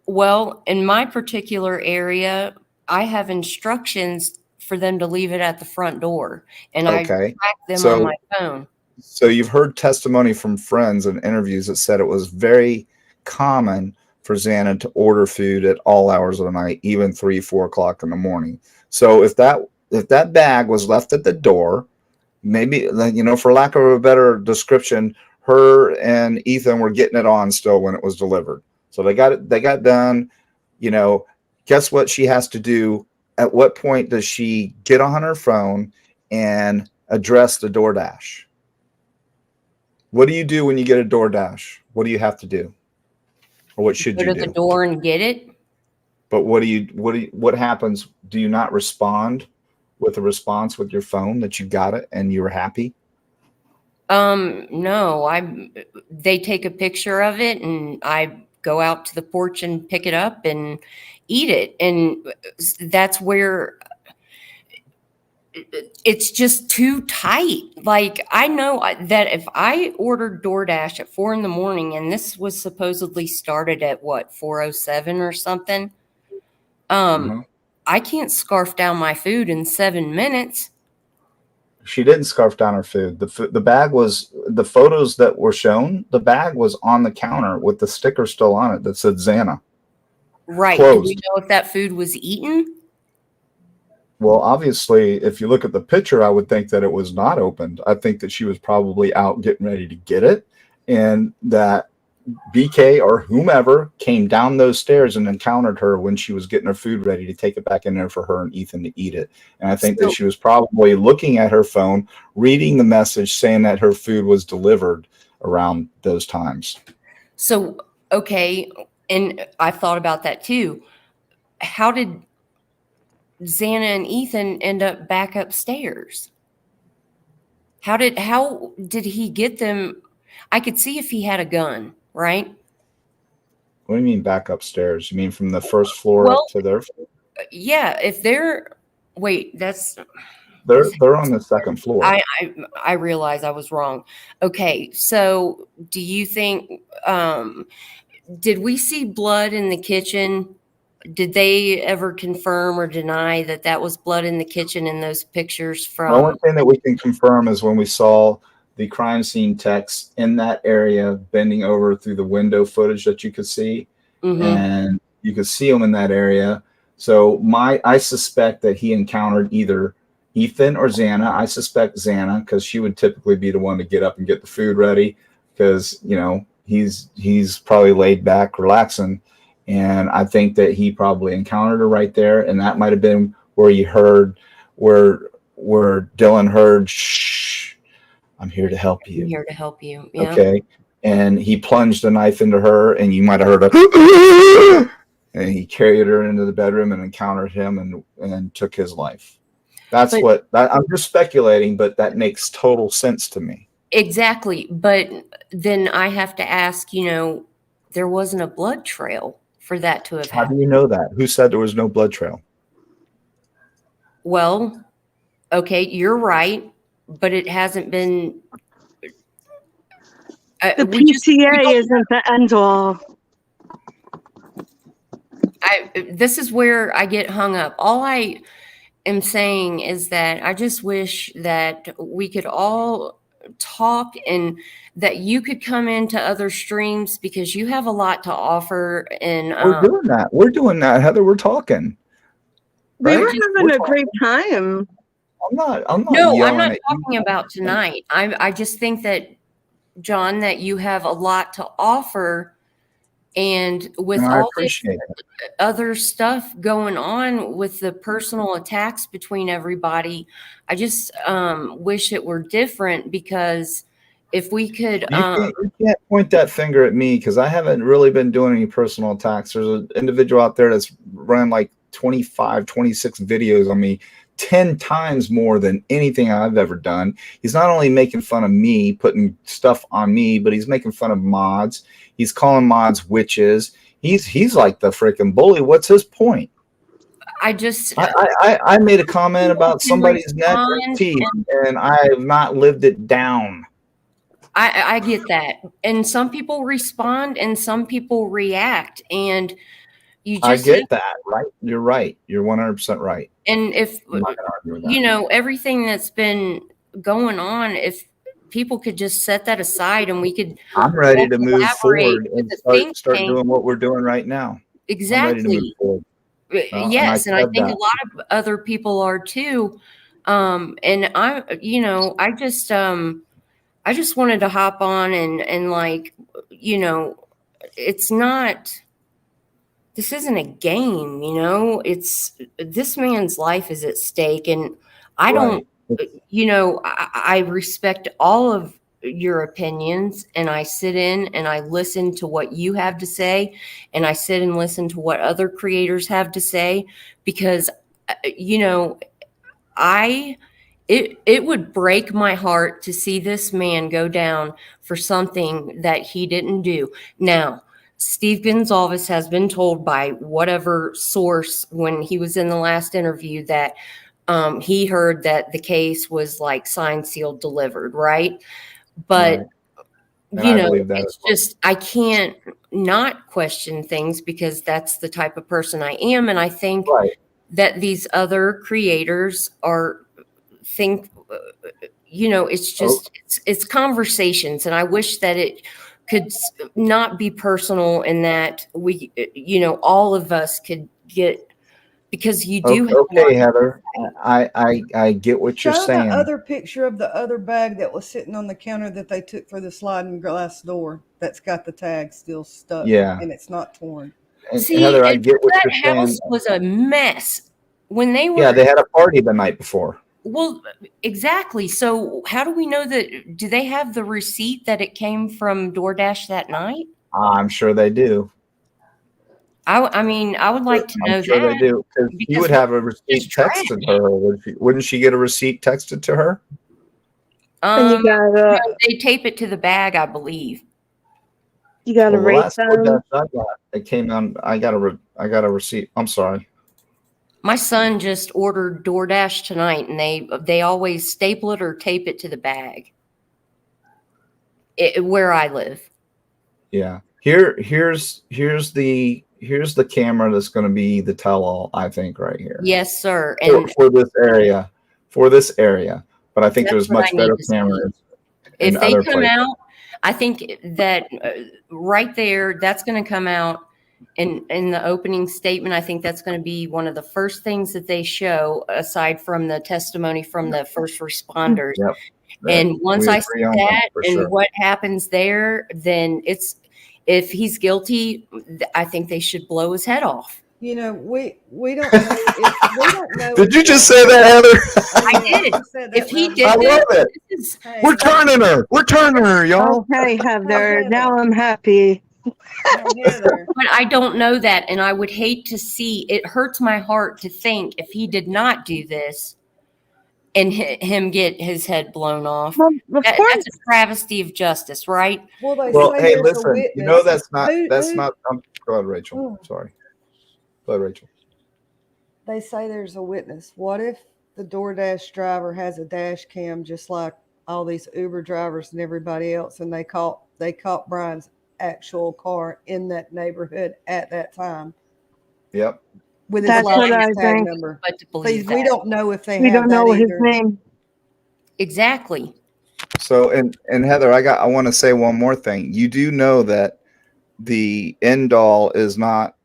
Well, in my particular area, I have instructions for them to leave it at the front door, and I Okay. track them So- on my phone. So you've heard testimony from friends and interviews that said it was very common for Xana to order food at all hours of the night, even 3, 4 o'clock in the morning. So if that bag was left at the door, maybe, for lack of a better description, her and Ethan were getting it on still when it was delivered. So they got done. Guess what she has to do? At what point does she get on her phone and address the DoorDash? What do you do when you get a DoorDash? What do you have to do? Or what should Go you to do? the door and get it. But what happens? Do you not respond with a response with your phone that you got it and you were happy? No, they take a picture of it and I go out to the porch and pick it up and eat it. And that's where it's just too tight. Like, I know that if I ordered DoorDash at 4 a.m, and this was supposedly started at 4:07 or something, I can't scarf down my food in 7 minutes. She didn't scarf down her food. The bag was, the photos that were shown, the bag was on the counter with the sticker still on it that said Xana. Right. Closed. Do we know if that food was eaten? Well, obviously, if you look at the picture, I would think that it was not opened. I think that she was probably out getting ready to get it, and that BK or whomever came down those stairs and encountered her when she was getting her food ready to take it back in there for her and Ethan to eat it. And I think that she was probably looking at her phone, reading the message saying that her food was delivered around those times. So, okay, and I thought about that too. How did Xana and Ethan end up back upstairs? How did he get them? I could see if he had a gun, right? What do you mean back upstairs? You mean from the first floor Well, up to their? yeah, if they're wait, that's They're on the second floor. I realize I was wrong. Okay, so do you think did we see blood in the kitchen? Did they ever confirm or deny that that was blood in the kitchen in those pictures The only from? thing that we can confirm is when we saw the crime scene techs in that area bending over through the window footage that you could see, and you could see them in that area. So I suspect that he encountered either Ethan or Xana. I suspect Xana because she would typically be the one to get up and get the food ready because he's probably laid back, relaxing, and I think that he probably encountered her right there, and that might have been where you heard where Dylan heard, "Shh, I'm here to help I'm you." here to help you. Yeah. Okay. And he plunged a knife into her, and you might have heard a, and he carried her into the bedroom and encountered him and took his life. That's I'm just speculating, but that makes total sense to me. Exactly. But then I have to ask, there wasn't a blood trail for that to have How do happened. you know that? Who said there was no blood trail? Well, okay, you're right, but it hasn't been. The PTA isn't the end all. This is where I get hung up. All I am saying is that I just wish that we could all talk and that you could come into other streams because you have a lot to offer. And We're doing that, Heather. We're talking. We Right? were having a great time. I'm not No, yelling I'm not at talking about tonight. I just think that, John, that you have a lot to offer. And with I all this appreciate it. other stuff going on with the personal attacks between everybody, I just wish it were different because if we could. You can't point that finger at me because I haven't really been doing any personal attacks. There's an individual out there that's run like 25, 26 videos on me, 10 times more than anything I've ever done. He's not only making fun of me, putting stuff on me, but he's making fun of mods. He's calling mods witches. He's like the freaking bully. What's his point? I made a comment about somebody's neck and teeth, and I have not lived it down. I get that. And some people respond and some people react. And you just I get that, right? You're right. You're 100% right. And if, I'm not gonna argue with that. everything that's been going on, if people could just set that aside and we could. I'm ready to move forward with and start doing what we're doing right now. Exactly. I'm ready to move forward. Yes, and I think a lot of other people are too. And I just wanted to hop on and like, it's not. This isn't a game, it's this man's life is at stake. And I don't, I respect all of your opinions and I sit in and I listen to what you have to say. And I sit and listen to what other creators have to say because, it would break my heart to see this man go down for something that he didn't do. Now, Steve Gonzalez has been told by whatever source when he was in the last interview that he heard that the case was like signed, sealed, delivered, right? But, it's just, I can't not question things because that's the type of person I am. And I think that these other creators it's just, it's conversations. And I wish that it could not be personal and that we, all of us could get, because you do have okay, Heather. I get what you're saying. Show the other picture of the other bag that was sitting on the counter that they took for the sliding glass door that's got the tag still stuck. Yeah. And it's not torn. See, Heather, I get what you're saying. That house was a mess when they were. Yeah, they had a party the night before. Well, exactly. So how do we know that? Do they have the receipt that it came from DoorDash that night? I'm sure they do. I mean, I would like to know I'm sure that. they do because you would have a receipt texted to her. Wouldn't she get a receipt texted to her? And you No, gotta they tape it to the bag, I believe. you gotta Well, the rate last DoorDash them. I got, it came on. I got a receipt. I'm sorry. My son just ordered DoorDash tonight, and they always staple it or tape it to the bag. Where I live. Yeah. Here's the camera that's going to be the tell-all. I think right here Yes, sir. for, And for this area, But I think that's there's what I much need better to see. cameras in If they other come places. out, I think that right there, that's going to come out in the opening statement. I think that's going to be one of the first things that they show, aside from the testimony from the first responders. Yep. And once We I see agree on that for and sure. what happens there, then if he's guilty, I think they should blow his head off. You know, we don't know if we don't know. Did you just say that, Heather? Oh, I yeah, did. I said that If he loud. did I love that, it. We're turning her, y'all. Okay, Heather. Heather. Now I'm happy. Hey, Heather. but I don't know that, and I would hate to see. It hurts my heart to think if he did not do this and him get his head blown off. Well, of That's course. a travesty of justice, right? Well, they Well, say hey, there's a listen. witness. You know that's not. Who- Go ahead, Rachel. Sorry. Go ahead, Rachel. They say there's a witness. What if the DoorDash driver has a dash cam just like all these Uber drivers and everybody else, and they caught Brian's actual car in that neighborhood at that time Yep. with his That's what license I tag think. number? But to Please, believe we that. don't know if they We have don't that know his either. name. Exactly. So and Heather, I want to say one more thing. You do know that the end all is not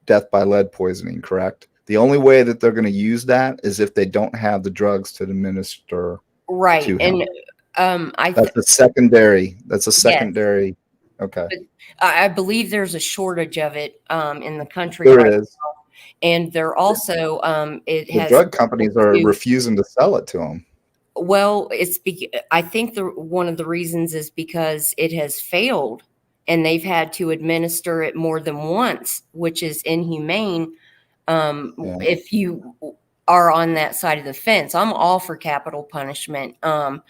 death by lead poisoning, correct? The only way that they're going to use that is if they don't have the drugs to administer Right. to him. And That's a secondary. That's a secondary. Okay. I believe there's a shortage of it in the country There right is. now. And they're also it The has drug companies are to- refusing to sell it to them. Well, I think one of the reasons is because it has failed and they've had to administer it more than once, which is inhumane. If you are on that side of the fence, I'm all for capital punishment. The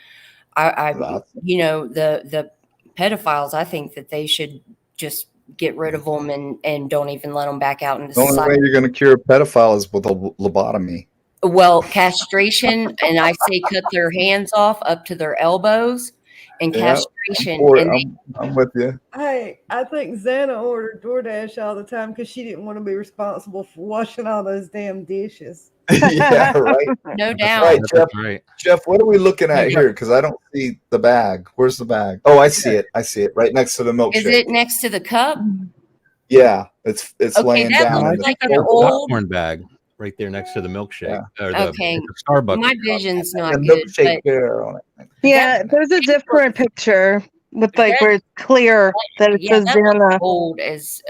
pedophiles, I think that they should just get rid of them and don't even let them back out into The only society. way you're going to cure a pedophile is with a lobotomy. Well, castration, and I say cut their hands off up to their elbows, and castration. I'm with you. Hey, I think Xana ordered DoorDash all the time because she didn't want to be responsible for washing all those damn dishes. Yeah, right. No doubt. Right, Jeff. Right. Jeff, what are we looking at here? Because I don't see the bag. Where's the bag? Oh, I see it. I see it right next to the milkshake. Is it next to the cup? Yeah, it's Okay, laying that down. looks in like the an old. Popcorn bag right there next to the milkshake. Or Okay. the Starbucks. My vision's not the good, milkshake but there on it. Yeah, there's a different picture with like where it's clear that it says that looks Xana. old as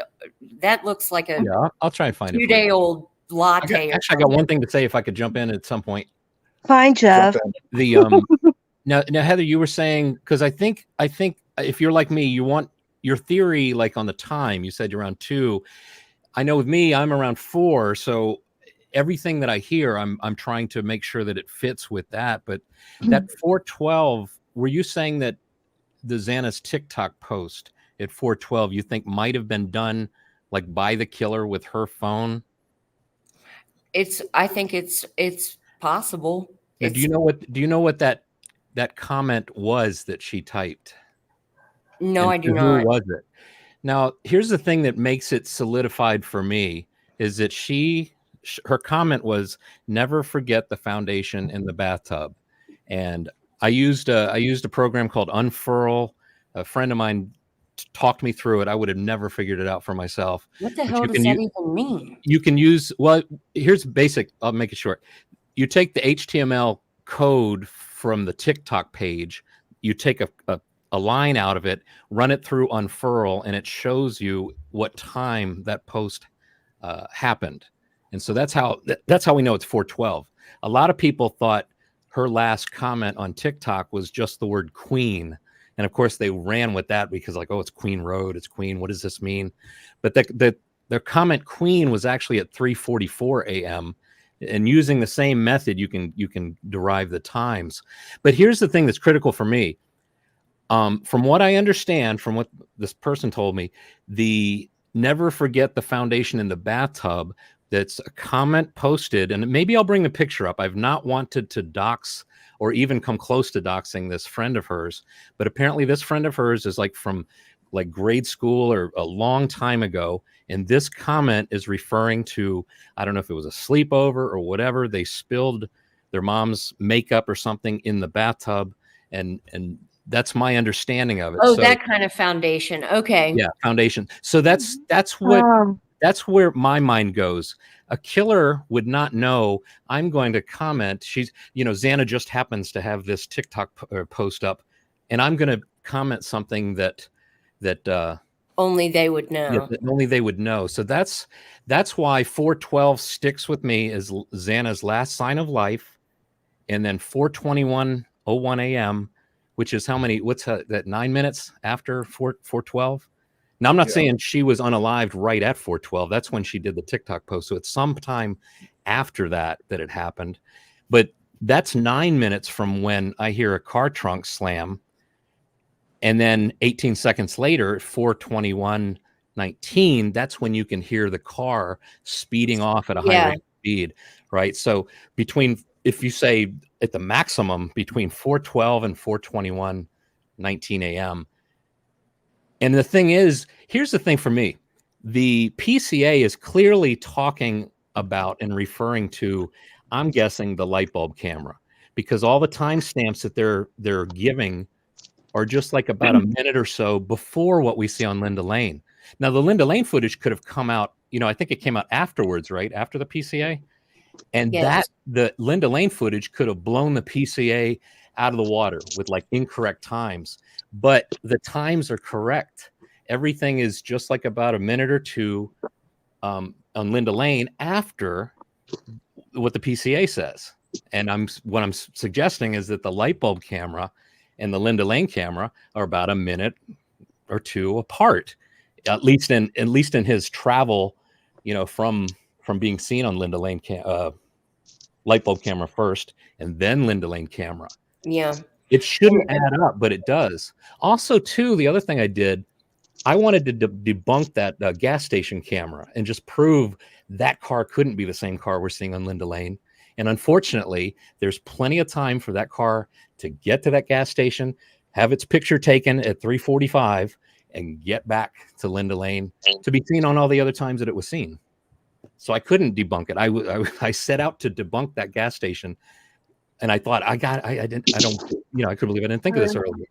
that looks like a Yeah, I'll try and find it. 2-day-old latte. Actually, I got one thing to say if I could jump in at some point. Fine, Jeff. The now Heather, you were saying, because I think if you're like me, you want your theory like on the time. You said you're around 2. I know with me, I'm around 4. So everything that I hear, I'm trying to make sure that it fits with that. But that 4:12, were you saying that the Xana's TikTok post at 4:12 you think might have been done like by the killer with her phone? I think it's possible. Now, do you know what that comment was that she typed? No, And I do who not. was it? Now, here's the thing that makes it solidified for me is that her comment was never forget the foundation in the bathtub. And I used a program called Unfurl. A friend of mine talked me through it. I would have never figured it out for myself. What the But hell you does can that use- even mean? You can use, well, here's basic. I'll make it short. You take the HTML code from the TikTok page, you take a line out of it, run it through Unfurl, and it shows you what time that post happened. And so that's how we know it's 4:12. A lot of people thought her last comment on TikTok was just the word queen. And of course they ran with that because like, oh, it's Queen Road, it's Queen. What does this mean? But their comment queen was actually at 3:44 a.m. and using the same method, you can derive the times. But here's the thing that's critical for me. From what I understand, from what this person told me, the never forget the foundation in the bathtub, that's a comment posted, and maybe I'll bring the picture up. I've not wanted to dox or even come close to doxing this friend of hers, but apparently this friend of hers is like from like grade school or a long time ago. And this comment is referring to, I don't know if it was a sleepover or whatever. They spilled their mom's makeup or something in the bathtub. And that's my understanding of it. Oh, So, that kind of foundation. Okay. yeah, foundation. So that's where my mind goes. A killer would not know. I'm going to comment. She's, Xana just happens to have this TikTok post up, and I'm going to comment something that only they would know. Yeah, that only they would know. So that's why 412 sticks with me as Xana's last sign of life, and then 4:21:01 a.m., which is how many? What's that? 9 minutes after 412. Now I'm not saying she was unalived right at 412. That's when she did the TikTok post. So it's sometime after that it happened, but that's 9 minutes from when I hear a car trunk slam. And then 18 seconds later, 4:21:19, that's when you can hear the car speeding off at a high rate of speed, right? So if you say at the maximum between 4:12 and 4:21:19 a.m. And the thing is, here's the thing for me. The PCA is clearly talking about and referring to, I'm guessing, the light bulb camera, because all the timestamps that they're giving are just like about a minute or so before what we see on Linda Lane. Now, the Linda Lane footage could have come out, I think it came out afterwards, right? After the PCA. And the Linda Lane footage could have blown the PCA out of the water with like incorrect times. But the times are correct. Everything is just like about a minute or two on Linda Lane after what the PCA says. And what I'm suggesting is that the light bulb camera and the Linda Lane camera are about a minute or two apart, at least in his travel, from being seen on Linda Lane light bulb camera first, and then Linda Lane camera. Yeah, it shouldn't add up, but it does. Also, too, the other thing I wanted to debunk that gas station camera and just prove that car couldn't be the same car we're seeing on Linda Lane. And unfortunately, there's plenty of time for that car to get to that gas station, have its picture taken at 3:45, and get back to Linda Lane to be seen on all the other times that it was seen. So I couldn't debunk it. I set out to debunk that gas station, and I thought I couldn't believe I didn't think of this earlier.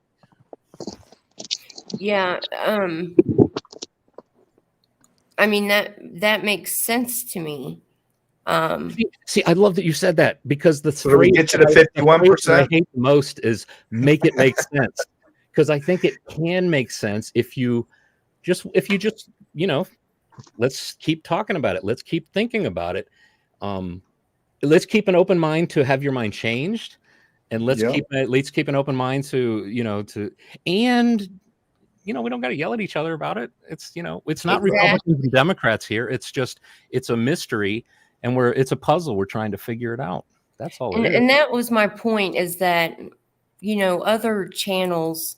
Yeah. I mean, that makes sense to me. See, I love that you said that, because the So we get you to 51%. I hate the most is make it make sense, because I think it can make sense if you just let's keep talking about it. Let's keep thinking about it. Let's keep an open mind to have your mind changed, and let's keep an open mind to we don't got to yell at each other about it. It's it's not Republicans and Democrats here. It's a mystery. And it's a puzzle. We're trying to figure it out. That's all. And that was my point, is that, other channels,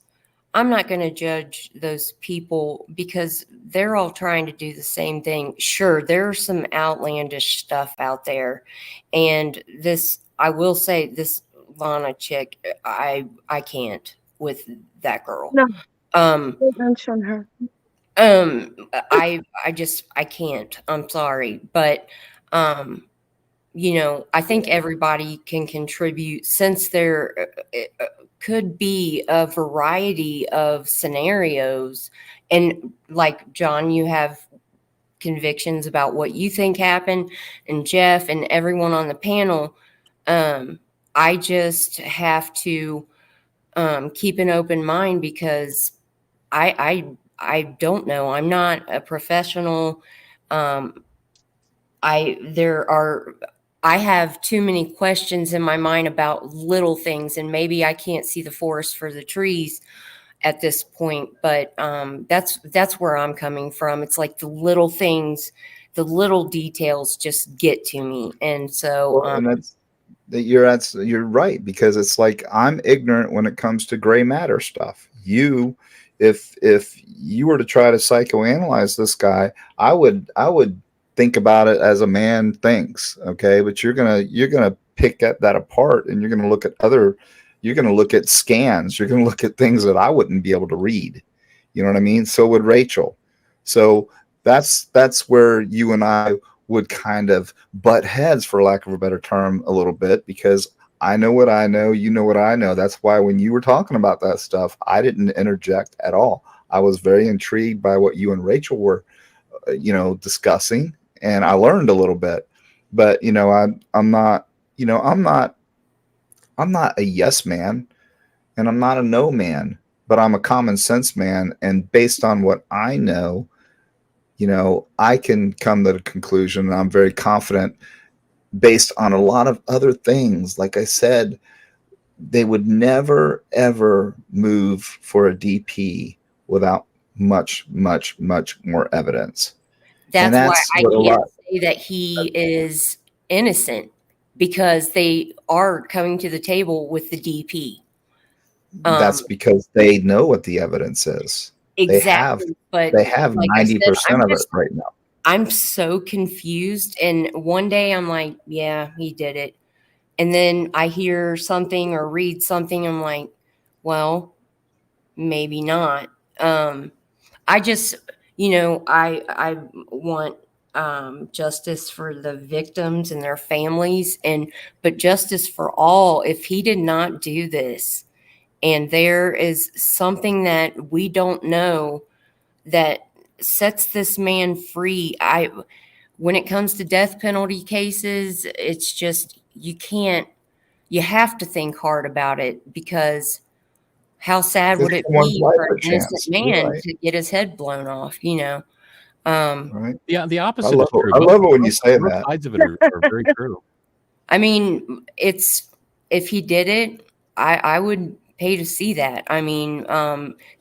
I'm not going to judge those people because they're all trying to do the same thing. Sure, there's some outlandish stuff out there. And I will say, this Lana chick, I can't with that girl. No, don't mention her. I can't. I'm sorry. But I think everybody can contribute, since there could be a variety of scenarios. And like John, you have convictions about what you think happened, and Jeff and everyone on the panel. I just have to keep an open mind, because I don't know. I'm not a professional. I have too many questions in my mind about little things, and maybe I can't see the forest for the trees at this point, but that's where I'm coming from. It's like the little things the little details just get to me. And so, Well, and you're right, because it's like I'm ignorant when it comes to gray matter stuff. If you were to try to psychoanalyze this guy, I would think about it as a man thinks, okay? But you're gonna pick that apart, and you're gonna look at scans, you're gonna look at things that I wouldn't be able to read. You know what I mean? So would Rachel. So that's where you and I would kind of butt heads, for lack of a better term, a little bit, because I know what I know, you know what I know. That's why when you were talking about that stuff, I didn't interject at all. I was very intrigued by what you and Rachel were, discussing, and I learned a little bit. But I'm not, I'm not a yes man, and I'm not a no man, but I'm a common sense man, and based on what I know, I can come to the conclusion, and I'm very confident based on a lot of other things. Like I said, they would never, ever move for a DP without much, much, much more evidence. And that's why that's I what a can't lot, say that he is innocent, because they are coming to the table with the DP. that's because they know what the evidence is. Exactly. But They have like I said, 90% of it right now. I'm so confused. And one day I'm like, yeah, he did it. And then I hear something or read something. I'm like, well, maybe not. I just, I want justice for the victims and their families, but justice for all. If he did not do this, and there is something that we don't know that sets this man free, when it comes to death penalty cases, it's just you have to think hard about it, because how sad would Give it someone's be life for a an innocent chance. You're man right. to get his head blown off? Um, Right. Yeah, the I opposite love is true. it. I love it when you say Both that. sides of it are very true. I mean, if he did it, I would pay to see that. I mean,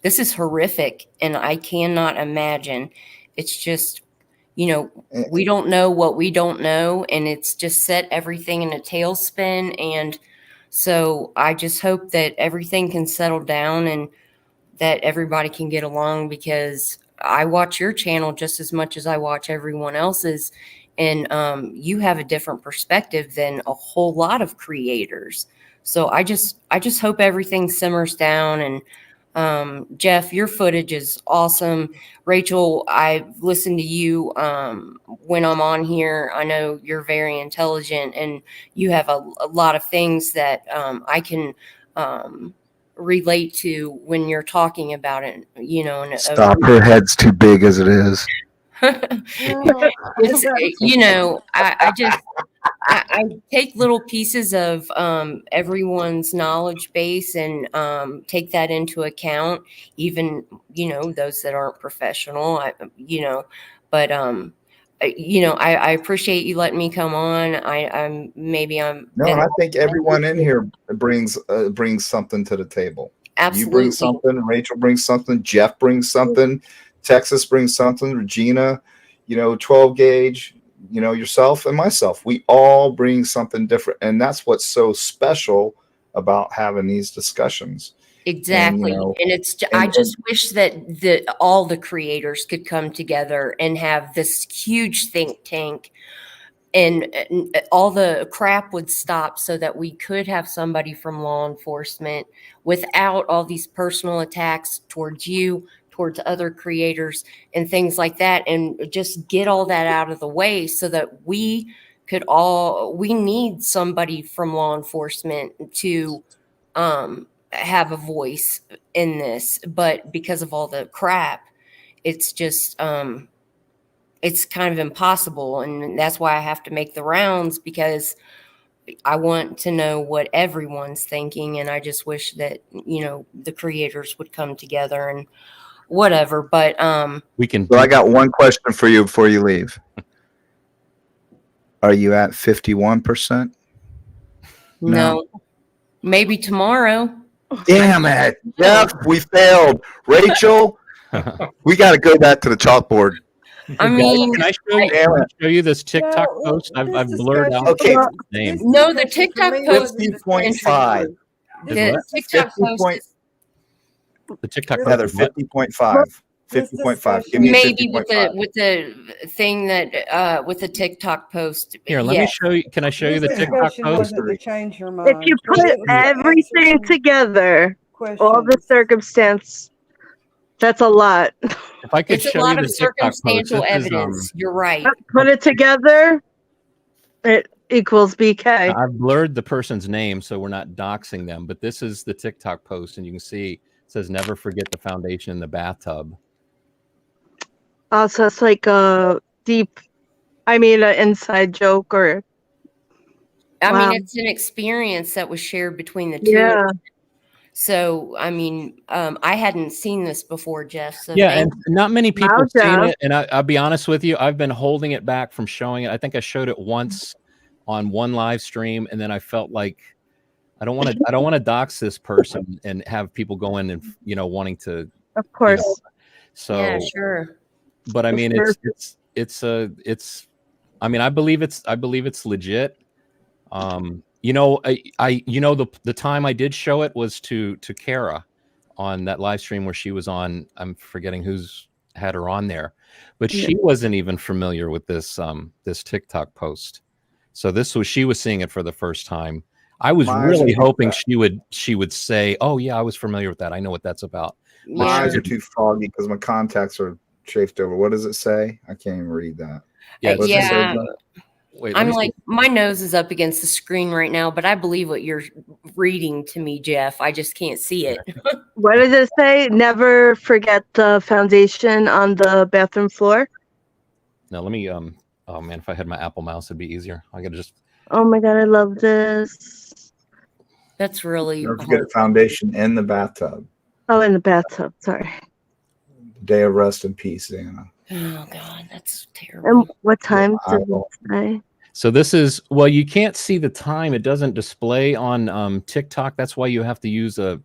this is horrific, and I cannot imagine. It's just, we don't know what we don't know, and it's just set everything in a tailspin. And so I just hope that everything can settle down and that everybody can get along, because I watch your channel just as much as I watch everyone else's. And you have a different perspective than a whole lot of creators. So I just hope everything simmers down. And Jeff, your footage is awesome. Rachel, I listen to you when I'm on here. I know you're very intelligent, and you have a lot of things that I can relate to when you're talking about it. Stop. Her head's too big as it is. It's I take little pieces of everyone's knowledge base and take that into account, even those that aren't professional. But I appreciate you letting me come on. I'm maybe I'm No, and I think everyone in here brings something to the table. You bring absolutely something, Rachel brings something, Jeff brings something, Texas brings something, Regina, 12 gauge, yourself and myself. We all bring something different. And that's what's so special about having these discussions. exactly. And, And I just wish that all the creators could come together and have this huge think tank, and all the crap would stop, so that we could have somebody from law enforcement without all these personal attacks towards you, towards other creators and things like that, and just get all that out of the way, so that we need somebody from law enforcement to have a voice in this. But because of all the crap, it's just it's kind of impossible. And that's why I have to make the rounds, because I want to know what everyone's thinking. And I just wish that, the creators would come together and whatever. But We can. So I got one question for you before you leave. Are you at 51%? no, maybe tomorrow. Damn it. Jeff, we failed. Rachel, we got to go back to the chalkboard. I mean, can I show you this TikTok No, post? I've this blurred out Okay. the name. this no, the discussion for TikTok me post wasn't is 50.5. interesting. Is The what? TikTok post 50. is The TikTok This- post Heather, is what? 50.5. This 50.5. Give me a maybe with 50.5. the thing that with the TikTok post. Here, let me Yes. show you. Can I show you the This TikTok discussion post? wasn't to change your mind. If you It put was to answer everything some together, all the questions. circumstance, that's a lot. If I could It's a show lot you of the TikTok post, circumstantial this is evidence. You're right. Put it together, it equals BK. I've blurred the person's name so we're not doxing them, but this is the TikTok post, and you can see it says "Never forget the foundation in the bathtub." So it's like a deep, an inside joke or. I Wow. mean, it's an experience that was shared between the two. Yeah. So, I mean, I hadn't seen this before, Jeff. So Yeah, thank and not many people Wow, have seen Jeff. it. And I'll be honest with you, I've been holding it back from showing it. I think I showed it once on one live stream, and then I felt like I don't want to dox this person and have people go in and wanting to. Of course. So yeah, sure. But I mean, Of it's. I mean, I believe it's legit. The time I did show it was to Kara on that live stream where she was on. I'm forgetting who's had her on there, but she wasn't even familiar with this TikTok post. So she was seeing it for the first time. I was really hoping she would say, "Oh yeah, I was familiar with that. I know what that's about." My eyes are too foggy because my contacts are chafed over. What does it say? I can't even read that. Yeah. Wait, I'm like, my nose is up against the screen right now, but I believe what you're reading to me, Jeff. I just can't see it. What does it say? Never forget the foundation on the bathroom floor. Now let me oh man, if I had my Apple mouse, it'd be easier. I gotta just. Oh my god, I love this. That's really. Never forget the foundation in the bathtub. Oh, in the bathtub. Sorry. Day of rest and peace, Anna. Oh god, that's terrible. And what time does it say? So this is, well, you can't see the time. It doesn't display on TikTok. That's why you have to use you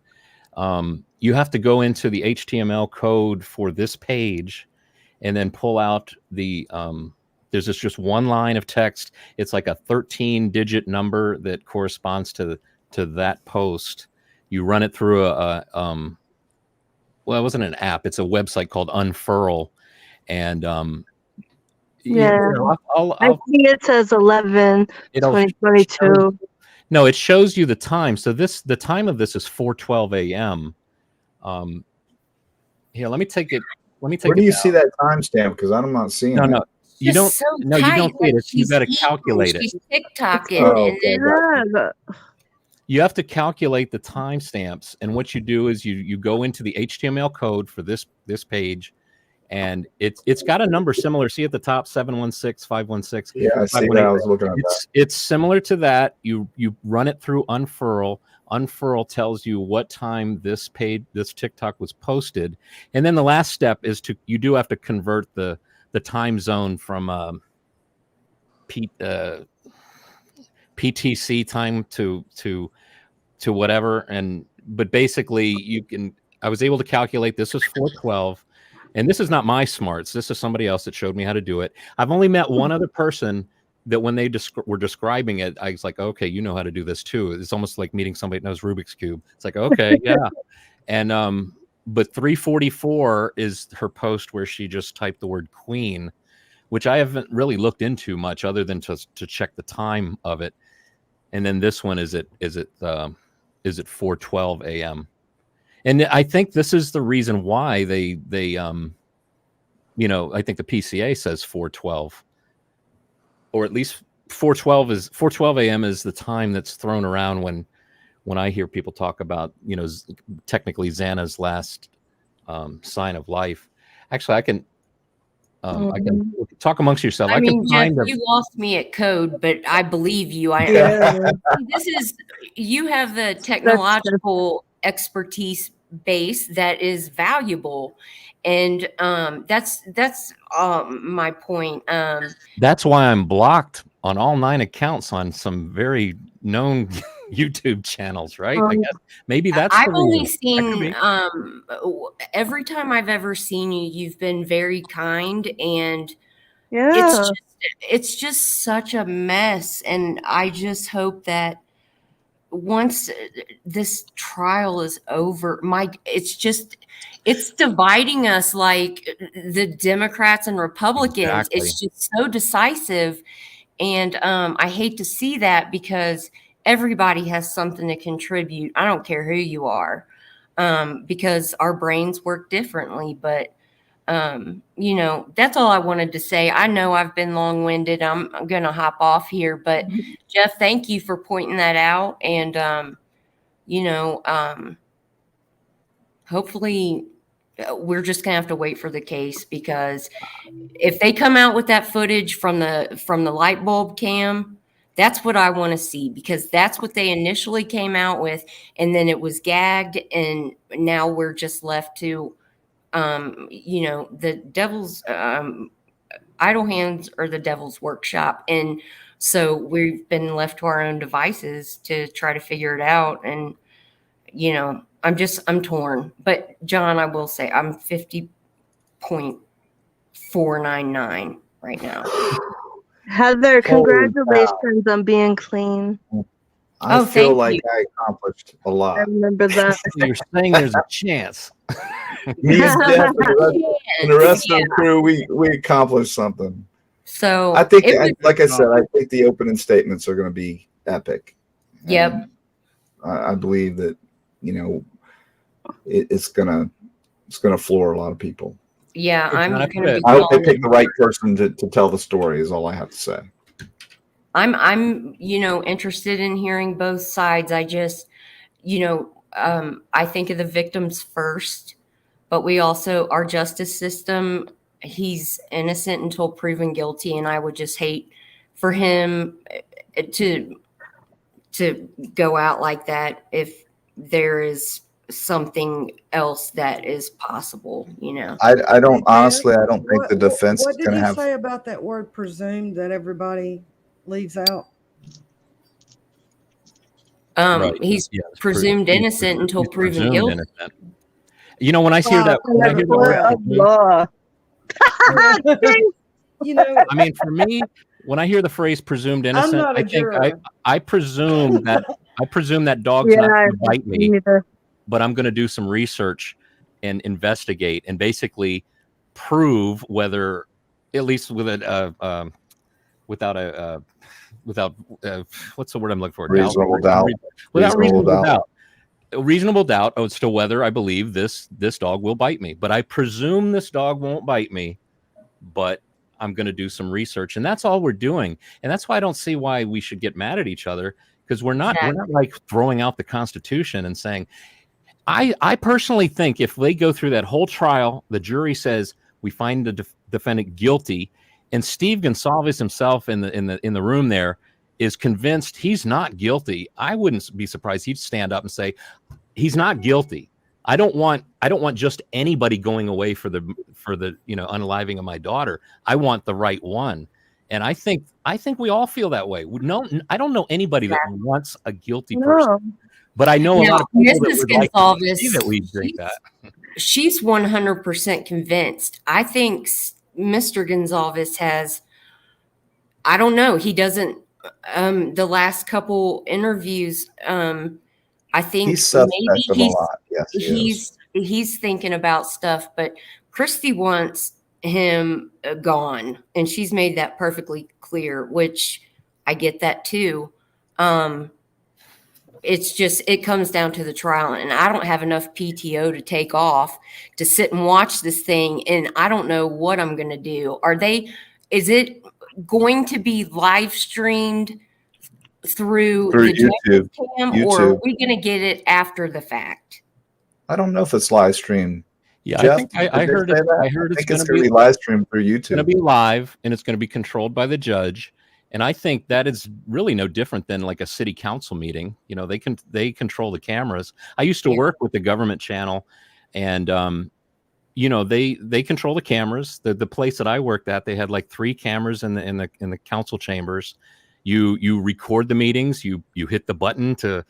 have to go into the HTML code for this page and then pull out the, there's just one line of text. It's like a 13-digit number that corresponds to that post. You run it through well, it wasn't an app. It's a website called Unfurl. And Yeah. I think it says 11/2022. No, it shows you the time. So the time of this is 4:12 a.m. Here, let me take it. Where do you see that timestamp? Because I'm not seeing it. No, you don't. No, you don't see it. You got to calculate it. She's TikToking, and then you have to calculate the timestamps. And what you do is you go into the HTML code for this page. And it's got a number similar. See at the top, 716-516. Yeah, I see that. I was looking at that. It's similar to that. You run it through Unfurl. Unfurl tells you what time this TikTok was posted, and then the last step is you do have to convert the time zone from PTC time to whatever. But basically, I was able to calculate this was 4:12. And this is not my smarts. This is somebody else that showed me how to do it. I've only met one other person that when they were describing it, I was like, okay, you know how to do this too. It's almost like meeting somebody that knows Rubik's Cube. It's like, okay, yeah. And but 344 is her post where she just typed the word queen, which I haven't really looked into much other than to check the time of it. And then this one is it 4:12 a.m. And I think this is the reason why they I think the PCA says 4:12, or at least 4:12 a.m. is the time that's thrown around when I hear people talk about, technically Xana's last sign of life. Actually, I can talk amongst yourself. I mean, Jeff, you lost me at code, but I believe you. You have the technological expertise base that is valuable, and that's my point. That's why I'm blocked on all 9 accounts on some very known YouTube channels, right? I guess maybe that's I've the only reason. That could seen be. every time I've ever seen you, you've been very kind, and Yeah. it's just such a mess. And I just hope that once this trial is over, it's dividing us like the Democrats and Republicans. Exactly. It's just so decisive. And I hate to see that because everybody has something to contribute. I don't care who you are, because our brains work differently. But, that's all I wanted to say. I know I've been long winded. I'm going to hop off here. But, Jeff, thank you for pointing that out. And, hopefully we're just going to have to wait for the case, because if they come out with that footage from the light bulb cam, that's what I want to see, because that's what they initially came out with, and then it was gagged, and now we're just left to the devil's idle hands or the devil's workshop. And so we've been left to our own devices to try to figure it out. And I'm torn. But John, I will say I'm 50.499 right now. Heather, Holy congratulations on being clean. I feel thank like you. I accomplished a I lot. remember that. You're saying there's a chance. Me and Jeff and the rest of the crew, we accomplished something. So I think, like I said, I think the opening statements are going to be epic. Yep. And I believe that it's gonna floor a lot of people. Yeah, I'm John, I going to be I hope they calling pick the right person to tell the story. Is all I have to say. I'm interested in hearing both sides. I just, I think of the victims first, but we also, our justice system, he's innocent until proven guilty. And I would just hate for him to go out like that if there is something else that is possible, I don't honestly. I don't think the defense What is did going to you have. say about that word presumed that everybody leaves out? Right. He's Yeah, presumed innocent until he's proven presumed guilty. innocent. When I hear that, In when I the hear the court word of presumed, law. I mean, for me, when I hear the phrase "presumed I'm innocent," not a I think juror. I presume that dog's Yeah, not going to bite me, neither. but I'm going to do some research and investigate and basically prove whether, at least with a without what's the word I'm looking for? Reasonable doubt. Without reasonable doubt. Reasonable doubt as to whether I believe this dog will bite me. But I presume this dog won't bite me, but I'm going to do some research, and that's all we're doing. And that's why I don't see why we should get mad at each other, because we're not like throwing out the Constitution and saying, I personally think if they go through that whole trial, the jury says we find the defendant guilty, and Steve Gonsalves himself in the room there is convinced he's not guilty. I wouldn't be surprised he'd stand up and say he's not guilty. I don't want just anybody going away for the unaliving of my daughter. I want the right one. And I think we all feel that way. No, I don't know anybody that wants a guilty person. No. But I know a lot of people that Mrs. would like to see Gonsalves, that we drink that. she's 100% convinced. I think Mr. Gonsalves has, I don't know, he doesn't, the last couple interviews, I think He's suspect maybe of a lot. Yes, he's thinking about stuff, but Christy wants him gone, and she's made that perfectly clear, which I get that too. It's just, it comes down to the trial, and I don't have enough PTO to take off to sit and watch this thing, and I don't know what I'm going to do. Is it going to be live streamed through the YouTube. cam, or are we going to get it after the fact? I don't know if it's live streamed. Yeah, Jeff, I heard it's going to be live streamed through YouTube. It's going to be live, and it's going to be controlled by the judge. And I think that is really no different than like a city council meeting. They control the cameras. I used to work with the government channel, and they control the cameras. The place that I worked at, they had like 3 cameras in the council chambers. You record the meetings. You hit the button to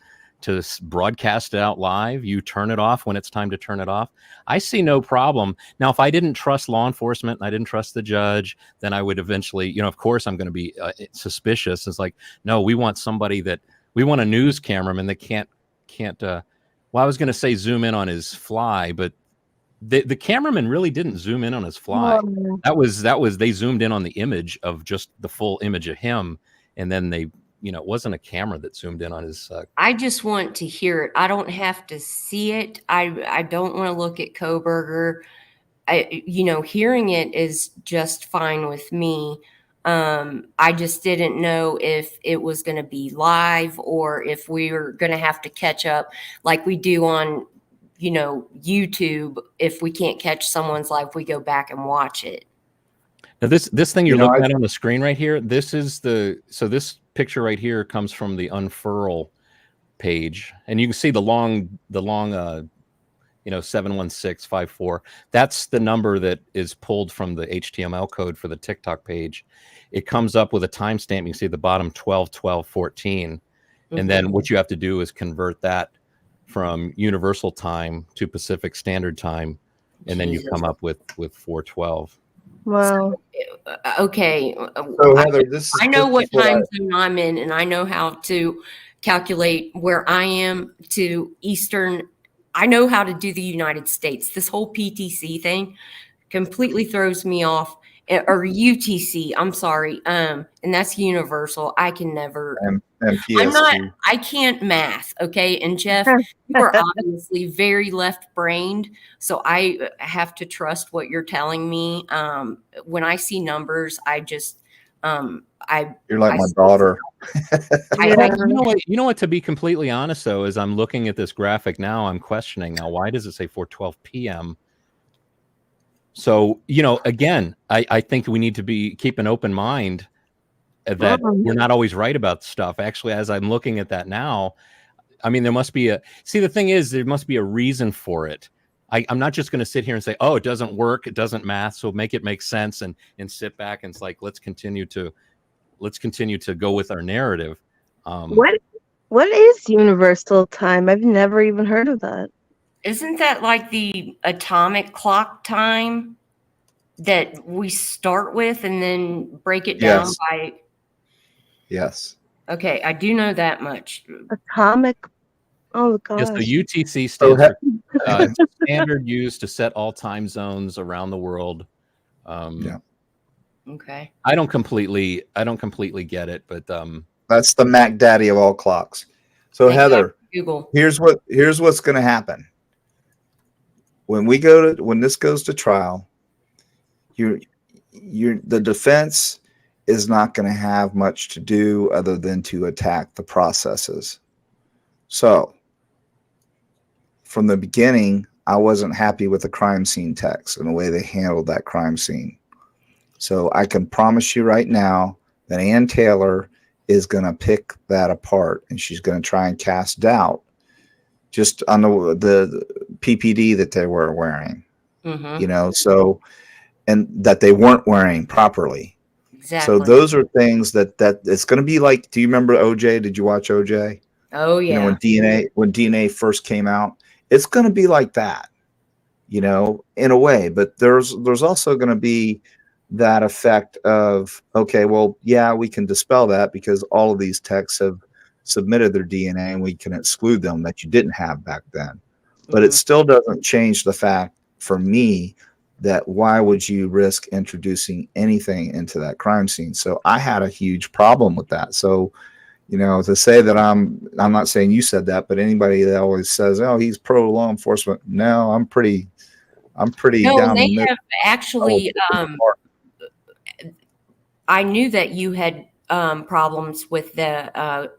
broadcast it out live. You turn it off when it's time to turn it off. I see no problem. Now, if I didn't trust law enforcement and I didn't trust the judge, then I would eventually, of course, I'm going to be suspicious. It's like, no, we want a news cameraman that can't. Well, I was going to say zoom in on his fly, but the cameraman really didn't zoom in on his fly. That was they zoomed in on the image of just the full image of him, and then they, it wasn't a camera that zoomed in on his. I just want to hear it. I don't have to see it. I don't want to look at Koberger. Hearing it is just fine with me. I just didn't know if it was going to be live or if we were going to have to catch up like we do on, YouTube. If we can't catch someone's live, we go back and watch it. Now this thing you're looking at on the screen right here, this picture right here comes from the unfurl page, and you can see the long 71654. That's the number that is pulled from the HTML code for the TikTok page. It comes up with a timestamp. You can see at the bottom 12/12/14, and then what you have to do is convert that from Universal Time to Pacific Standard Time, and then you come up with 412. Wow. Okay. So Heather, I know what time zone I'm in, and I know how to calculate where I am to Eastern. I know how to do the United States. This whole PTC thing completely throws me off. Or UTC, I'm sorry. And that's universal. I can never. And I can't math. Okay. And Jeff, you are obviously very left brained. So I have to trust what you're telling me. When I see numbers, I just, you're like my daughter. You know what, to be completely honest though, as I'm looking at this graphic now, I'm questioning now, why does it say 4:12 p.m.? So, again, I think we need to keep an open mind that we're not always right about stuff. Actually, as I'm looking at that now, I mean, there must be the thing is, there must be a reason for it. I'm not just going to sit here and say, oh, it doesn't work. It doesn't math. So make it make sense and sit back and it's like, let's continue to go with our narrative. What is universal time? I've never even heard of that. Isn't that like the atomic clock time that we start with and then break it down by? Yes. Okay, I do know that much. Atomic. Oh gosh. Yes, the UTC stands for standard used to set all time zones around the world. Yeah. Okay. I don't completely get it, but that's the Mac Daddy of all clocks. So Heather, Google. Here's what's going to happen. When this goes to trial, the defense is not going to have much to do other than to attack the processes. So from the beginning, I wasn't happy with the crime scene text and the way they handled that crime scene. So I can promise you right now that Ann Taylor is going to pick that apart, and she's going to try and cast doubt just on the PPD that they were wearing, so, and that they weren't wearing properly. Exactly. So those are things that it's going to be like, do you remember OJ? Did you watch OJ? Oh yeah. When DNA first came out, it's going to be like that, in a way, but there's also going to be that effect of, okay, well, yeah, we can dispel that because all of these texts have submitted their DNA and we can exclude them that you didn't have back then. But it still doesn't change the fact for me that why would you risk introducing anything into that crime scene? So I had a huge problem with that. So, to say that I'm not saying you said that, but anybody that always says, oh, he's pro law enforcement. No, I'm pretty down they the middle. have actually, I knew that you had problems with the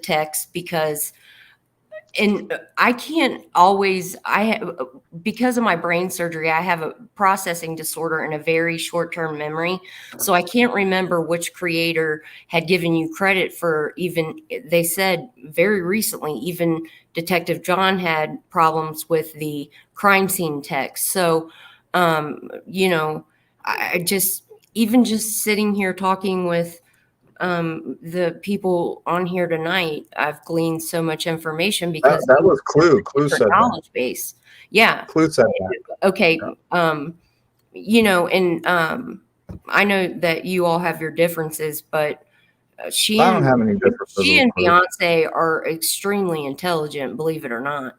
text because, and I can't always, because of my brain surgery, I have a processing disorder and a very short-term memory. So I can't remember which creator had given you credit for they said very recently, even Detective John had problems with the crime scene text. So, I just, even just sitting here talking with the people on here tonight, I've gleaned so much information That, because that was Clue. Clue different said that. knowledge base. Yeah. Clue said that. Okay. Yeah. You know, and I know that you all have your differences, but she I don't and have any differences she with and Clue. Beyonce are extremely intelligent, believe it or not.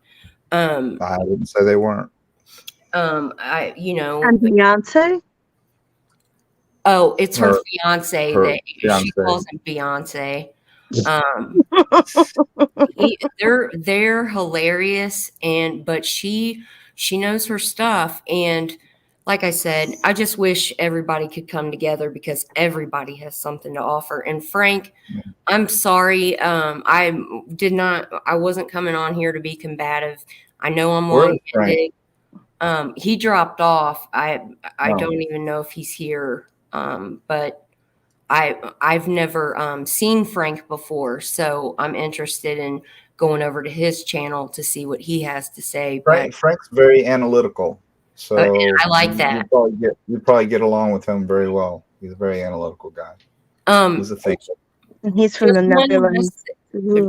I didn't say they weren't. I, you know, And Beyonce? oh, it's her Her- fiance her that she fiancé. calls him Beyonce. They're hilarious, but she knows her stuff. And like I said, I just wish everybody could come together because everybody has something to offer. And Frank, I'm sorry, I wasn't coming on here to be combative. I know I'm Where is long-winded. He dropped off. I Oh. don't even know if he's here. But I've never seen Frank before, so I'm interested in going over to his channel to see what he has to say. But Frank's very analytical, so I like that. You probably get along with him very well. He's a very analytical guy. He's a thinker. And he's from the Nebula.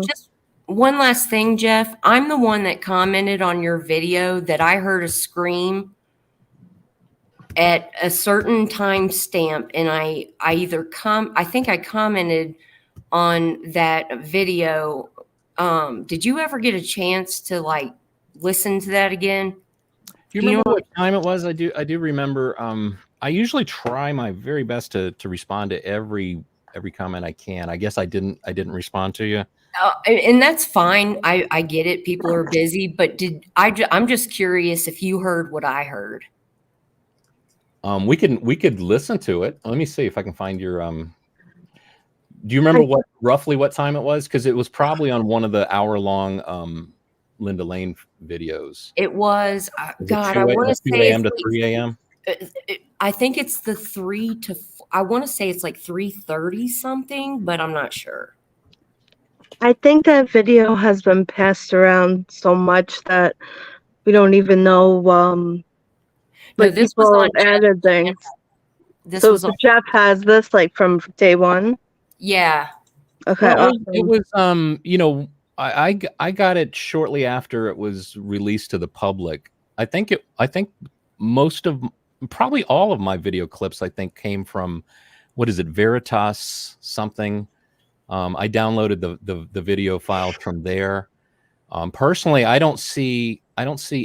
Just one last thing, Jeff. I'm the one that commented on your video that I heard a scream at a certain time stamp, and I think I commented on that video. Did you ever get a chance to like listen to that again? Do you remember what time it was? I do remember. I usually try my very best to respond to every comment I can. I guess I didn't respond to you. And that's fine. I get it. People are busy, but I'm just curious if you heard what I heard. We could listen to it. Let me see if I can find your do you remember roughly what time it was? Because it was probably on one of the hour-long Linda Lane videos. It was God. I want to 2 say a.m. to 3 a.m. I think it's the 3 to. I want to say it's like 3:30 something, but I'm not sure. I think that video has been passed around so much that we don't even know. Like this people was on added things. This was on, Jeff has this like from day one. Yeah. Okay. Well, Awesome. it was you know, I got it shortly after it was released to the public. I think probably all of my video clips I think came from, what is it, Veritas something. I downloaded the video file from there. Personally, I don't see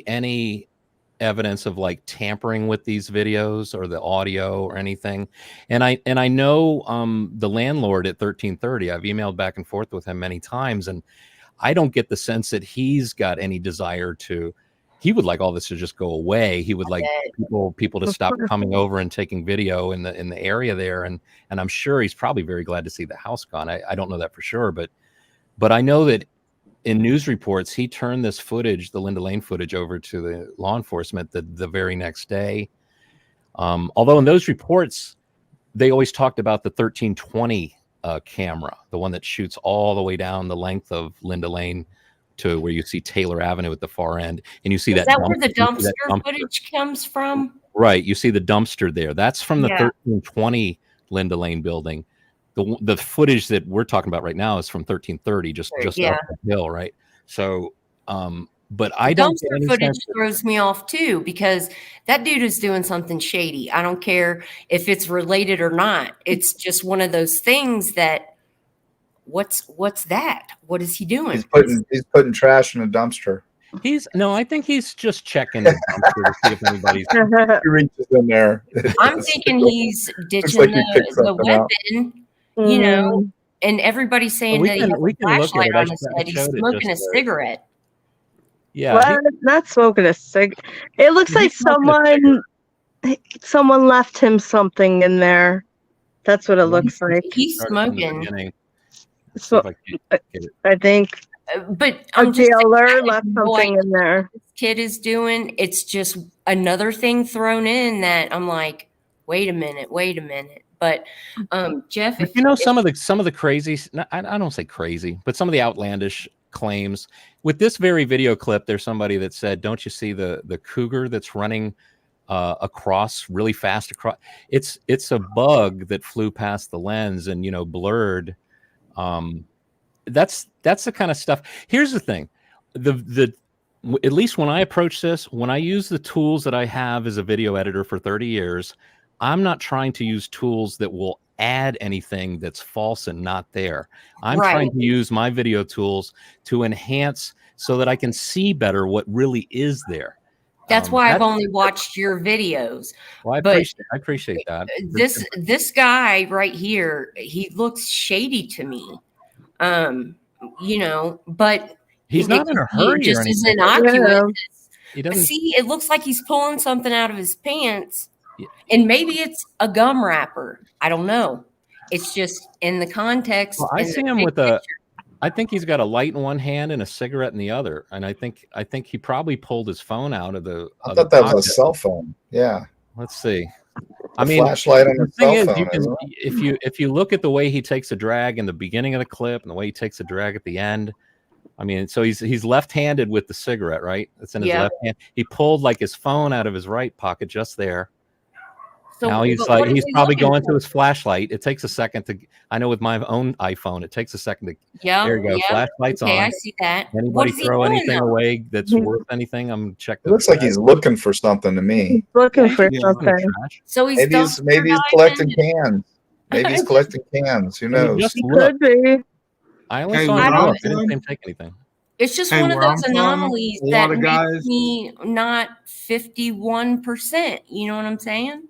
any evidence of like tampering with these videos or the audio or anything. And I know the landlord at 1330, I've emailed back and forth with him many times, and I don't get the sense that he's got any desire to. He would like all this to just go away. He would like people to stop coming over and taking video in the area there. And I'm sure he's probably very glad to see the house gone. I don't know that for sure, but I know that in news reports, he turned this footage, the Linda Lane footage, over to the law enforcement the very next day. Although in those reports, they always talked about the 1320 camera, the one that shoots all the way down the length of Linda Lane to where you see Taylor Avenue at the far end, and you see Is that where the dumpster footage comes from? Right, you see the dumpster there. That's from the Yeah. 1320 Linda Lane building. The footage that we're talking about right now is from 1330, just Yeah. up the hill, right? So, but I don't. Dumpster footage throws me off too, because that dude is doing something shady. I don't care if it's related or not. It's just one of those things that. What's that? What is he doing? He's putting trash in a dumpster. I think he's just checking the dumpster to see if anybody's. He reaches in there. I'm thinking he's ditching like he picked the something out. weapon, you know, and everybody's saying that he has a flashlight on his head. He's smoking a cigarette. Yeah, well, not smoking a cig. It looks like someone left him something in there. That's what it looks like. He's smoking. So, I think. But I'm just jailer left something in there. This kid is doing. It's just another thing thrown in that I'm like, wait a minute. But Jeff, if you know some of the crazy, I don't say crazy, but some of the outlandish claims with this very video clip, there's somebody that said, "Don't you see the cougar that's running across really fast across. It's a bug that flew past the lens and blurred. That's the kind of stuff. Here's the thing, at least when I approach this, when I use the tools that I have as a video editor for 30 years, I'm not trying to use tools that will add anything that's false and not there. I'm Right. trying to use my video tools to enhance so that I can see better what really is there. That's why I've only watched your videos. Well, I But appreciate that. this guy right here, he looks shady to me. But he's not in a hurry just or as anything. innocuous. He doesn't See, it looks like he's pulling something out of his pants, and maybe it's a gum wrapper. I don't know. It's just in the context. Well, I see him with I think he's got a light in one hand and a cigarette in the other, and I think he probably pulled his phone out of the. I thought that was a cell phone. Yeah. Let's see. I mean, flashlight on the the thing cell is, phone. if you look at the way he takes a drag in the beginning of the clip and the way he takes a drag at the end, I mean, so he's left-handed with the cigarette, right? It's in his left hand. He pulled like his phone out of his right pocket just there. So now he's probably going to his flashlight. It takes a second to. I know with my own iPhone, it takes a second to. Yeah, there you go. Flashlight's on. I see that. Anybody throw anything away that's worth anything? I'm checking. It looks like he's looking for something to me. He's looking for something. So maybe he's collecting cans. Maybe he's collecting cans. Who knows? He could be. I only saw him. I didn't see him take anything. It's just one of those anomalies that makes me not 51%. You know what I'm saying?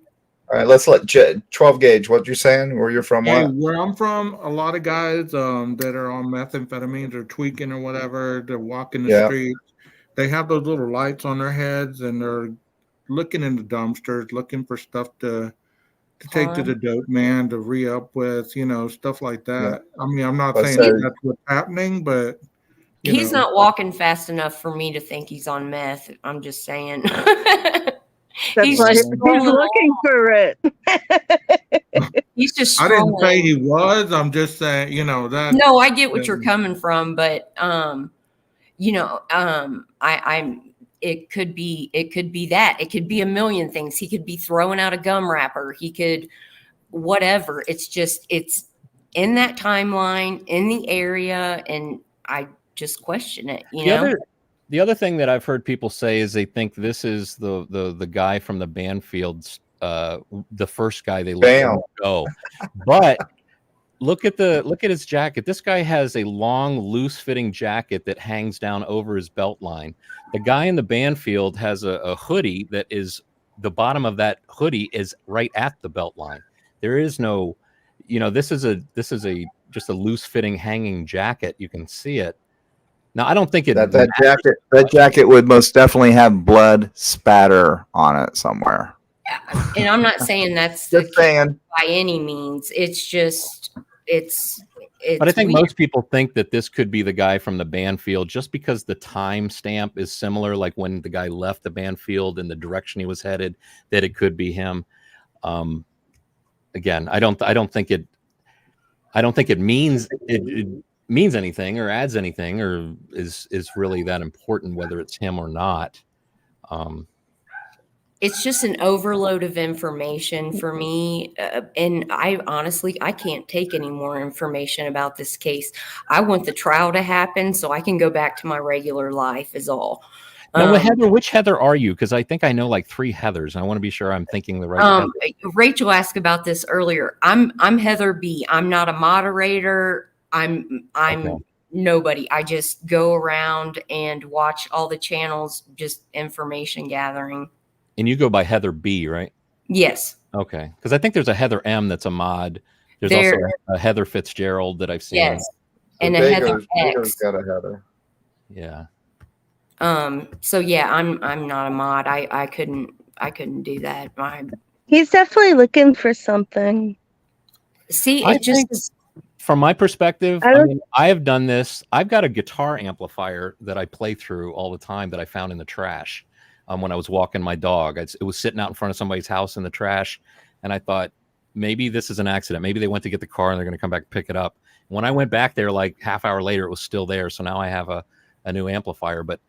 All right, let's let 12 gauge. What you're saying? Where you're from? Hey, what? Where I'm from, a lot of guys that are on methamphetamines or tweaking or whatever, they're walking the streets. They have those little lights on their heads, and they're looking in the dumpsters, looking for stuff to take to the dope man to re-up with, stuff like that. I mean, I'm not saying that's what's happening, but he's not walking fast enough for me to think he's on meth. I'm just saying. He's looking for it. He's just. I didn't say he was. I'm just saying, that. No, I get what you're coming from, but it could be that. It could be a million things. He could be throwing out a gum wrapper. He could, whatever. It's in that timeline, in the area, and I just question it. The other thing that I've heard people say is they think this is the guy from the Banfields, the first guy they let go. But look at his jacket. This guy has a long, loose-fitting jacket that hangs down over his belt line. The guy in the Banfield has a hoodie that is the bottom of that hoodie is right at the belt line. There is no, this is just a loose-fitting hanging jacket. You can see it. Now, I don't think that jacket would most definitely have blood spatter on it somewhere. And I'm not saying that's just saying by any means. It's just it's. But I think most people think that this could be the guy from the Banfield just because the time stamp is similar, like when the guy left the Banfield and the direction he was headed, that it could be him. Again, I don't think it means anything or adds anything or is really that important whether it's him or not. It's just an overload of information for me, and I can't take any more information about this case. I want the trial to happen so I can go back to my regular life is all. Now, Heather, which Heather are you? Because I think I know like 3 Heathers. I want to be sure I'm thinking the right Heather. Rachel asked about this earlier. I'm Heather B. I'm not a moderator. I'm okay. Nobody. I just go around and watch all the channels, just information gathering. And you go by Heather B, right? Yes. Okay. Because I think there's a Heather M that's a mod. There's also a Heather Fitzgerald that I've seen. Yes. And a Heather X. Got a Heather. Yeah. So yeah, I'm not a mod. I couldn't do that. He's definitely looking for something. See, from my perspective, I have done this. I've got a guitar amplifier that I play through all the time that I found in the trash when I was walking my dog. It was sitting out in front of somebody's house in the trash, and I thought maybe this is an accident. Maybe they went to get the car and they're going to come back and pick it up. When I went back there, like half hour later, it was still there. So now I have a new amplifier. But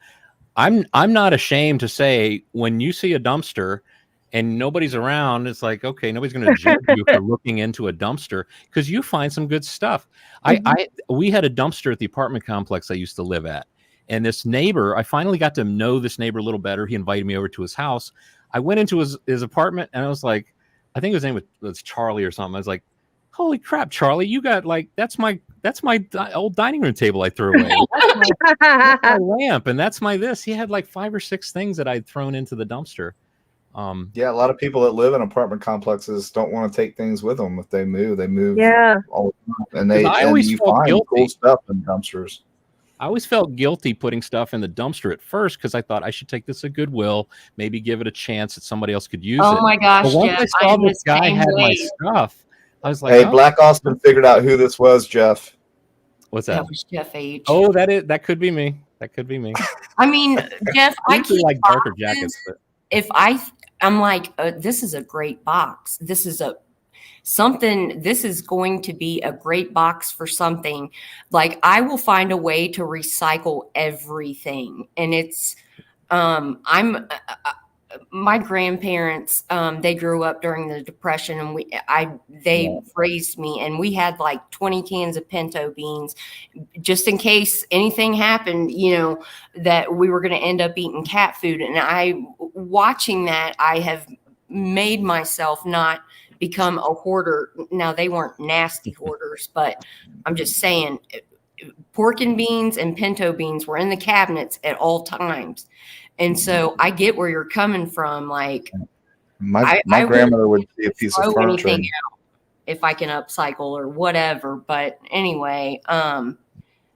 I'm not ashamed to say when you see a dumpster and nobody's around, it's like, okay, nobody's going to judge you for looking into a dumpster because you find some good stuff. We had a dumpster at the apartment complex I used to live at, and this neighbor, I finally got to know this neighbor a little better. He invited me over to his house. I went into his apartment, and I was like, I think his name was Charlie or something. I was like, holy crap, Charlie, you got like, that's my old dining room table I threw away. That's my lamp, and that's my this. He had like 5 or 6 things that I'd thrown into the dumpster. Yeah, a lot of people that live in apartment complexes don't want to take things with them if they move. They move all the time, and I always you felt find guilty. cool stuff in dumpsters. I always felt guilty putting stuff in the dumpster at first because I thought I should take this to Goodwill, maybe give it a chance that somebody else could use it. Oh my gosh, But once Jeff, I saw I'm this the guy same had my way. stuff, I was like, Hey, oh, Black Austin figured out who this was, Jeff. what's That that? was Jeff H. Oh, that could be me. That could be me. I mean, Jeff, I Usually keep like darker boxes. jackets, but If I'm like, this is a great box. This is this is going to be a great box for something. Like, I will find a way to recycle everything. And it's, my grandparents, they grew up during the Depression, and they raised me, and we had like 20 cans of pinto beans just in case anything happened, that we were going to end up eating cat food. And watching that, I have made myself not become a hoarder. Now, they weren't nasty hoarders, but I'm just saying, pork and beans and pinto beans were in the cabinets at all times. And so I get where you're coming from. Like, My grandmother would see a piece of throw furniture. anything out if I can upcycle or whatever. But anyway, My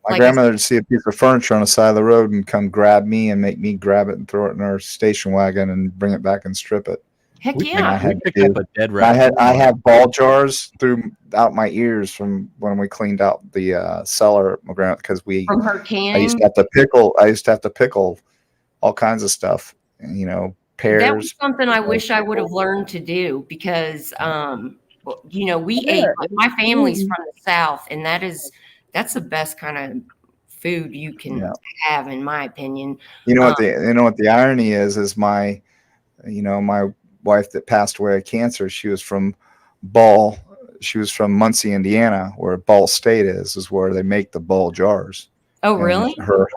like grandmother would see a piece of furniture on the side of the road and come grab me and make me grab it and throw it in our station wagon and bring it back and strip it. Heck we yeah. picked up a dead I rat. had ball jars throughout my ears from when we cleaned out the cellar at my grandma because From her I used canning. to have to pickle all kinds of stuff, pears. That was something I wish I would have learned to do because, we ate. My family's from the South, and that's the best kind of food you can have, in my opinion. You know what the irony is my wife that passed away of cancer. She was from Muncie, Indiana, where Ball State is where they make the ball jars. Oh, And really? her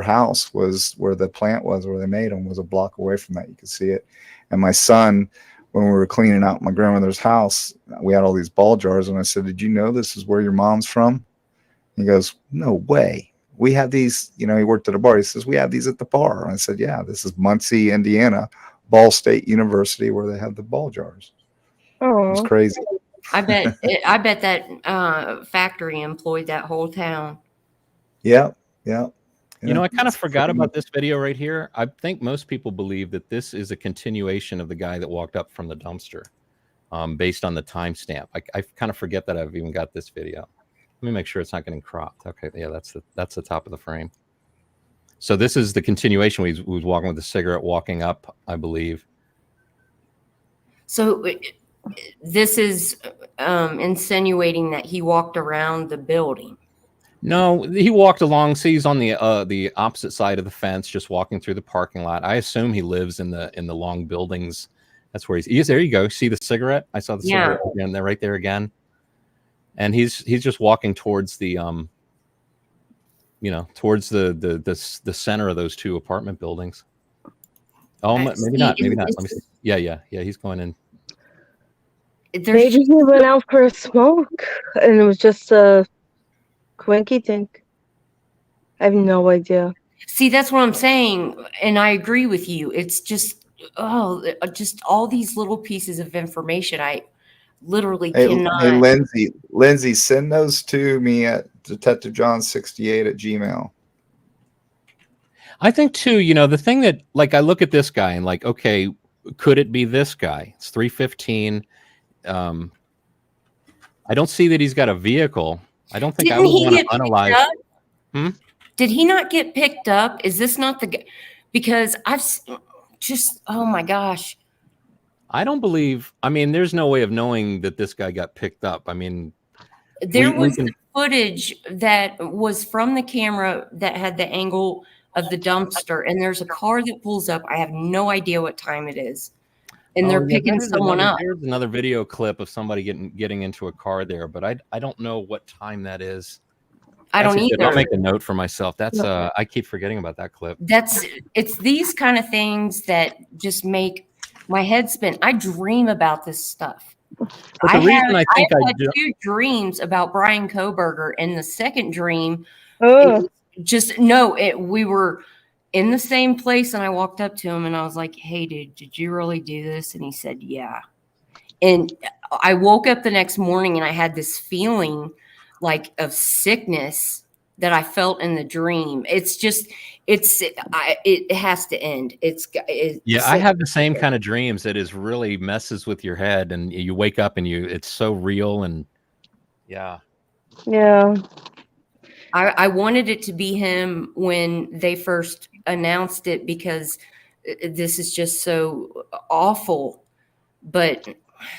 house was where the plant was, where they made them, was a block away from that. You could see it. And my son, when we were cleaning out my grandmother's house, we had all these ball jars. And I said, "Did you know this is where your mom's from?" He goes, "No way. We have these," he worked at a bar. He says, "We have these at the bar." And I said, "Yeah, this is Muncie, Indiana, Ball State University, where they have the ball jars." It's crazy. I bet that factory employed that whole town. Yeah. I kind of forgot about this video right here. I think most people believe that this is a continuation of the guy that walked up from the dumpster, based on the timestamp. I kind of forget that I've even got this video. Let me make sure it's not getting cropped. Okay, yeah, that's the top of the frame. So this is the continuation. He was walking with a cigarette, walking up, I believe. So this is insinuating that he walked around the building. No, he walked along. See, he's on the opposite side of the fence, just walking through the parking lot. I assume he lives in the long buildings. That's where he's. There you go. See the cigarette? I saw the cigarette again. They're right there again. And he's just walking towards the towards the center of those 2 apartment buildings. Oh, maybe not. Maybe not. Let me see. Yeah. He's going in. Maybe he went out for a smoke, and it was just a quinky dink. I have no idea. See, that's what I'm saying, and I agree with you. It's just all these little pieces of information. I literally cannot. Hey, Lindsay, send those to me at detectivejohn68@gmail.com. I think too, the thing that, like, I look at this guy and like, okay, could it be this guy? It's 3:15. I don't see that he's got a vehicle. I don't think I would want to unalive. Did he not get picked up? Is this not the guy? Because I've just, oh my gosh. I don't believe, there's no way of knowing that this guy got picked up. There was footage that was from the camera that had the angle of the dumpster, and there's a car that pulls up. I have no idea what time it is. and they're Oh yeah, picking someone up. there's another video clip of somebody getting into a car there, but I don't know what time that is. I That's don't a good, I'll either. make a note for myself. That's I keep forgetting about that clip. It's these kind of things that just make my head spin. I dream about this stuff. But the reason I think I had do, 2 dreams about Brian Koberger, and the second dream, Oh, we were in the same place, and I walked up to him and I was like, "Hey, dude, did you really do this?" And he said, "Yeah." And I woke up the next morning and I had this feeling like of sickness that I felt in the dream. It's just, it has to end. yeah, I have the same kind of dreams that is really messes with your head, and you wake up and it's so real, and yeah. yeah. I wanted it to be him when they first announced it, because this is just so awful. But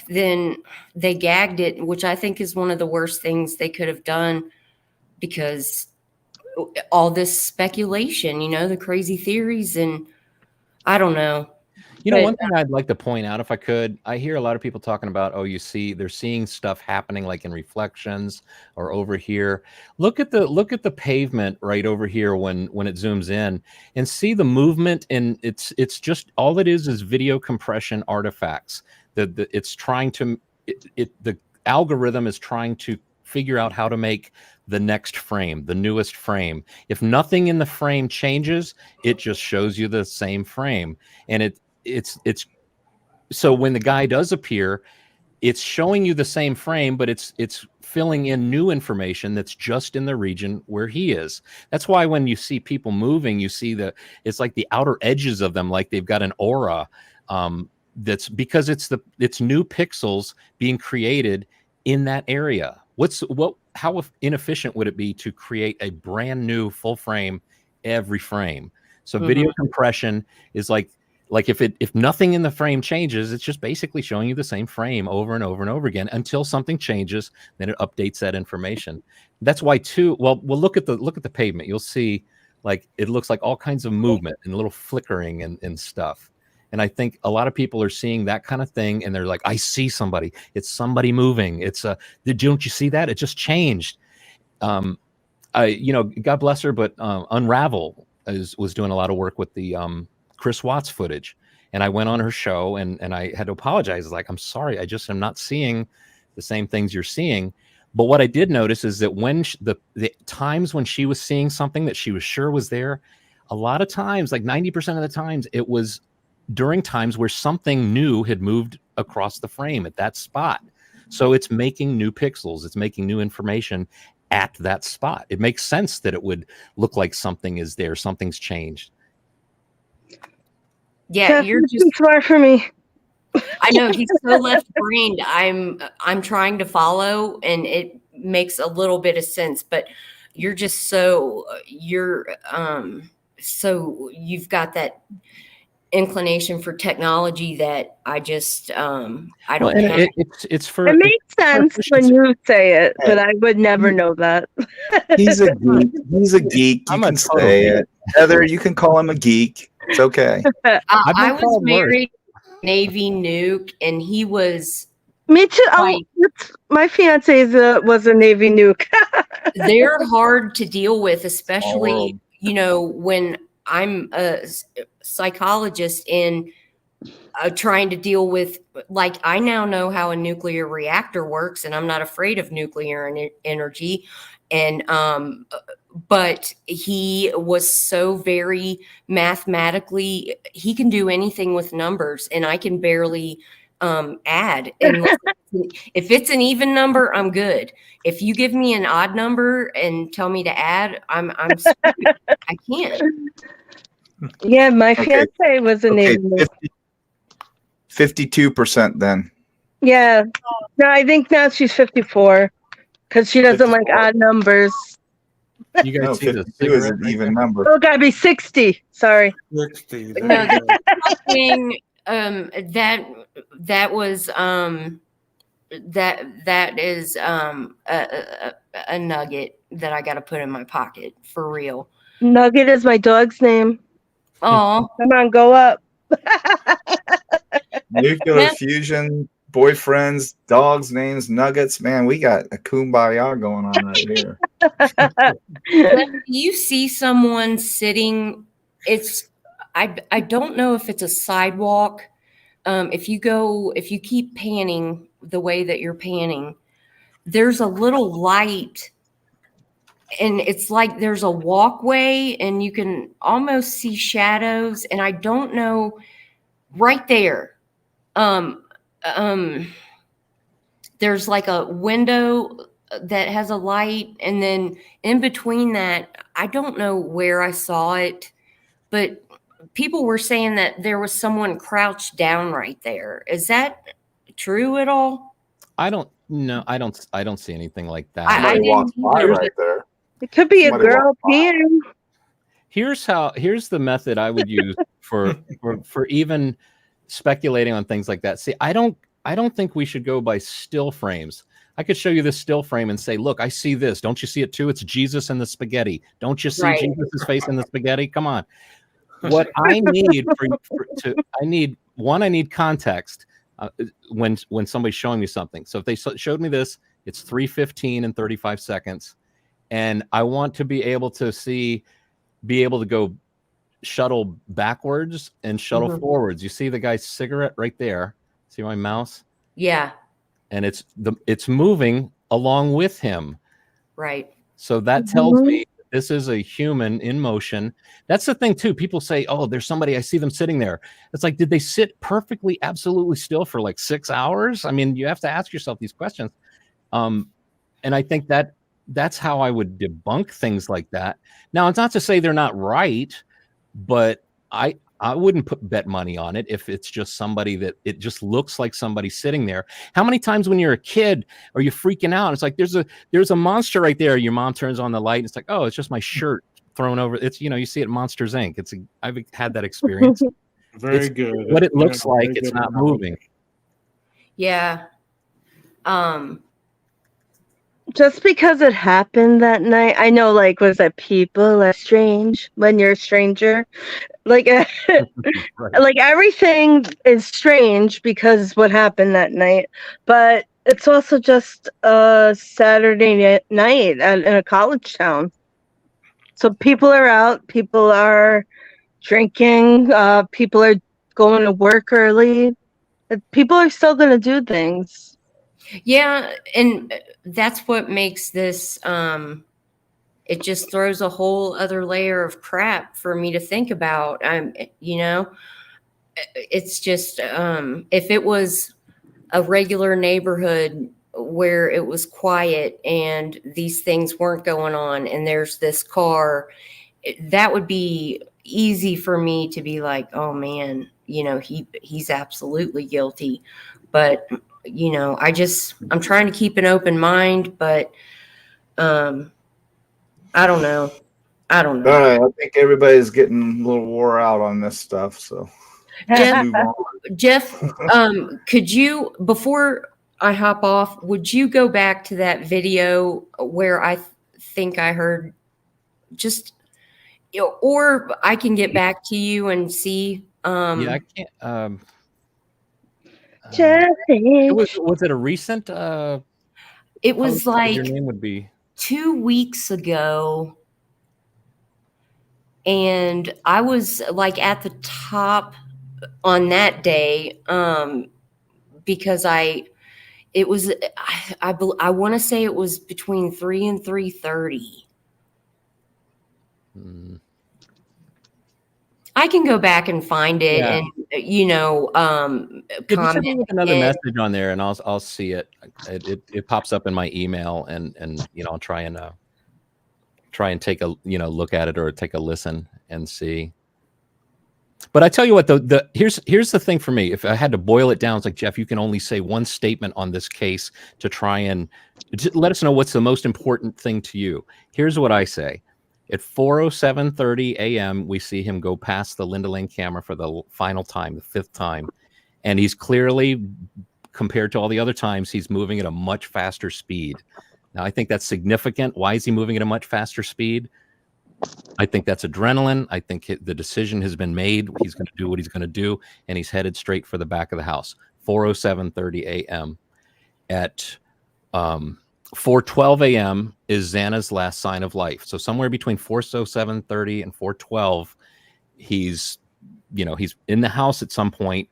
then they gagged it, which I think is one of the worst things they could have done, because all this speculation, the crazy theories, and I don't know. One thing I'd like to point out, if I could, I hear a lot of people talking about, they're seeing stuff happening like in reflections or over here. Look at the pavement right over here when it zooms in, and see the movement, and it's just all it is video compression artifacts. It's trying to the algorithm is trying to figure out how to make the next frame, the newest frame. If nothing in the frame changes, it just shows you the same frame, and it's so when the guy does appear, it's showing you the same frame, but it's filling in new information that's just in the region where he is. That's why when you see people moving, you see it's like the outer edges of them, like they've got an aura. That's because it's new pixels being created in that area. How inefficient would it be to create a brand new full frame every frame? So video compression is like if nothing in the frame changes, it's just basically showing you the same frame over and over and over again until something changes, then it updates that information. That's why look at the pavement. You'll see like it looks like all kinds of movement and a little flickering and stuff. And I think a lot of people are seeing that kind of thing, and they're like, I see somebody. It's somebody moving. Don't you see that? It just changed. God bless her, but Unravel was doing a lot of work with the Chris Watts footage, and I went on her show and I had to apologize. Like, I'm sorry, I just am not seeing the same things you're seeing. But what I did notice is that when the times when she was seeing something that she was sure was there, a lot of times, like 90% of the times, it was during times where something new had moved across the frame at that spot. So it's making new pixels, it's making new information at that spot. It makes sense that it would look like something is there, something's changed. Yeah, you're just smart for me. I know, he's so left-brained. I'm trying to follow, and it makes a little bit of sense, but you're just so you've got that inclination for technology that I just I don't have. It makes sense when you say it, but I would never know that. He's a geek. He's a geek. You can say it. Heather, you can call him a geek. It's okay. I was married Navy nuke, and he was. Me too. My fiance was a Navy nuke. They're hard to deal with, especially when I'm a psychologist and trying to deal with, like, I now know how a nuclear reactor works, and I'm not afraid of nuclear energy. And but he was so very mathematically, he can do anything with numbers, and I can barely add. And if it's an even number, I'm good. If you give me an odd number and tell me to add, I'm screwed. I can't. Yeah, my fiance was a Navy nuke. 52% then. Yeah. No, I think now she's 54 because she doesn't like odd numbers. You guys see the 52 is an even number. Oh, gotta be 60. Sorry. 60. No, thing that was that is a nugget that I got to put in my pocket for real. Nugget is my dog's name. Oh, come on, go up. nuclear fusion, boyfriends, dogs, names, nuggets. Man, we got a kumbaya going on right here. You see someone sitting, I don't know if it's a sidewalk. If you keep panning the way that you're panning, there's a little light, and it's like there's a walkway and you can almost see shadows, and I don't know, right there. Um, there's like a window that has a light, and then in between that, I don't know where I saw it, but people were saying that there was someone crouched down right there. Is that true at all? I don't know. I don't see anything like that. I Somebody walks didn't by either. right there. It could be Somebody a girl walked by. peeing. Here's the method I would use for even speculating on things like that. See, I don't think we should go by still frames. I could show you this still frame and say, look, I see this. Don't you see it too? It's Jesus and the spaghetti. Don't you see Right. Jesus' face in the spaghetti? Come on. What I need I need context when somebody's showing me something. So if they showed me this, it's 3:15 and 35 seconds. And I want to be able to go shuttle backwards and shuttle forwards. You see the guy's cigarette right there. See my mouse? Yeah. And it's moving along with him. Right. So that tells me this is a human in motion. That's the thing too. People say, "Oh, there's somebody. I see them sitting there." It's like, did they sit perfectly, absolutely still for like 6 hours? I mean, you have to ask yourself these questions. And I think that's how I would debunk things like that. Now, it's not to say they're not right, but I wouldn't bet money on it if it's just somebody that it just looks like somebody sitting there. How many times when you're a kid are you freaking out? It's like there's a monster right there. Your mom turns on the light and it's like, oh, it's just my shirt thrown over. It's, you see it in Monsters Inc. I've had that experience. Very good. What it looks Yeah, like, very it's good not analogy. moving. Yeah. Just because it happened that night, I know, like, was that people are strange when you're a stranger? Like, Right. like everything is strange because what happened that night, but it's also just a Saturday night in a college town. So people are out, people are drinking, people are going to work early. People are still going to do things. Yeah, and that's what makes this it just throws a whole other layer of crap for me to think about. It's just if it was a regular neighborhood where it was quiet and these things weren't going on and there's this car, that would be easy for me to be like, oh man, he's absolutely guilty. But I'm trying to keep an open mind, but I don't know. All right, I think everybody's getting a little wore out on this stuff, so let's move on. Jeff, could you, before I hop off, would you go back to that video where I think I heard just, or I can get back to you and see. Yeah, I can't. Jesse. Was it a recent? It was post? like Your name would be 2 weeks ago. And I was like at the top on that day because I want to say it was between 3 and 3:30. I can go back and find it and just send me comment another again. message on there, and I'll see it. It pops up in my email, and I'll try and take a look at it or take a listen and see. But I tell you what, here's the thing for me. If I had to boil it down, it's like, Jeff, you can only say one statement on this case to try and let us know what's the most important thing to you. Here's what I say. At 4:07:30 a.m., we see him go past the Linda Lane camera for the final time, the 5th time. And he's clearly, compared to all the other times, he's moving at a much faster speed. Now, I think that's significant. Why is he moving at a much faster speed? I think that's adrenaline. I think the decision has been made. He's going to do what he's going to do, and he's headed straight for the back of the house. 4:07:30 a.m. At 4:12 a.m. is Xana's last sign of life. So somewhere between 4:07:30 and 4:12, he's in the house at some point.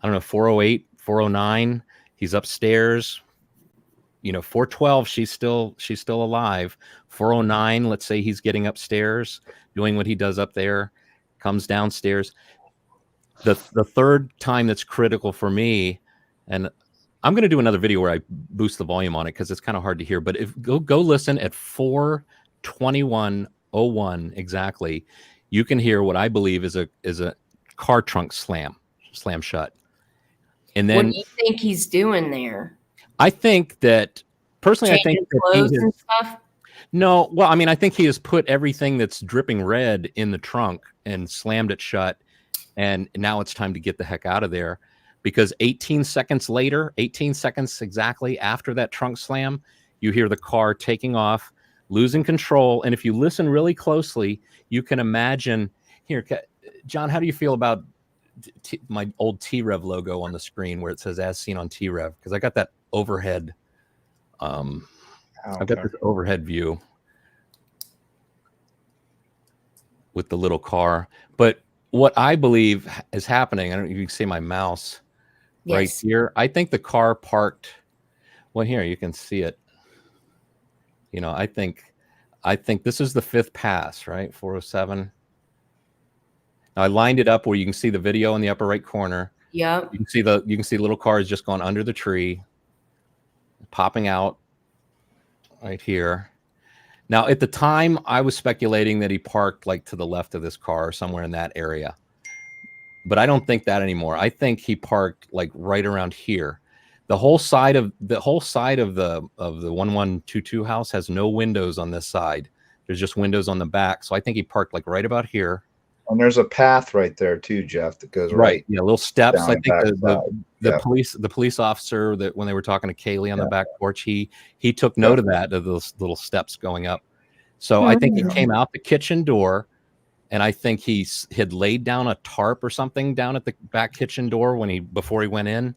I don't know, 4:08, 4:09. He's upstairs. 4:12, she's still alive. 4:09, let's say he's getting upstairs, doing what he does up there, comes downstairs. The third time that's critical for me, and I'm going to do another video where I boost the volume on it because it's kind of hard to hear. But go listen at 4:21:01 exactly, you can hear what I believe is a car trunk slam shut. And then what do you think he's doing there? I think that personally, Changing clothes and stuff. No, well, I mean, I think he has put everything that's dripping red in the trunk and slammed it shut. And now it's time to get the heck out of there, because 18 seconds later, 18 seconds exactly after that trunk slam, you hear the car taking off, losing control. And if you listen really closely, you can imagine here, John, how do you feel about my old T-Rev logo on the screen where it says as seen on T-Rev? Because I got that overhead. I've got this overhead view with the little car. But what I believe is happening, I don't know if you can see my mouse right here. I think the car parked. Well, here you can see it. I think this is the fifth pass, right? 407. Now I lined it up where you can see the video in the upper right corner. Yeah. You can see the little car has just gone under the tree, popping out right here. Now, at the time, I was speculating that he parked like to the left of this car, somewhere in that area. But I don't think that anymore. I think he parked like right around here. The whole side of the 1122 house has no windows on this side. There's just windows on the back. So I think he parked like right about here. And there's a path right there too, Jeff, that goes right. Yeah, little steps. I think the police officer that when they were talking to Kaylee on the back porch, he took note of that, of those little steps going up. So I think he came out the kitchen door, and I think he had laid down a tarp or something down at the back kitchen door before he went in.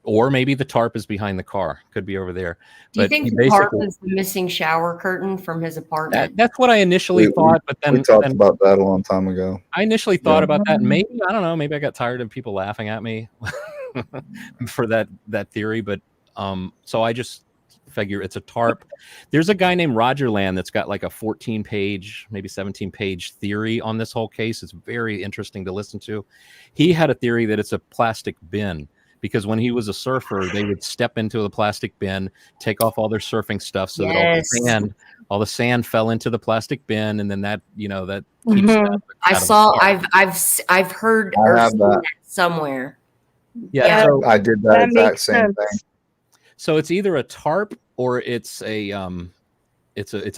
Or maybe the tarp is behind the car. Could be over there. Do you think the tarp is the missing shower curtain from his apartment? That's what I initially thought, but then we talked about that a long time ago. I initially thought about that. Maybe, I don't know, maybe I got tired of people laughing at me for that theory. But so I just figure it's a tarp. There's a guy named Roger Land that's got like a 14-page, maybe 17-page theory on this whole case. It's very interesting to listen to. He had a theory that it's a plastic bin, because when he was a surfer, they would step into the plastic bin, take off all their surfing stuff so that all the sand fell into the plastic bin, and then that keeps that I've heard or seen that somewhere. Yeah, so I did that exact same thing. So it's either a tarp or it's a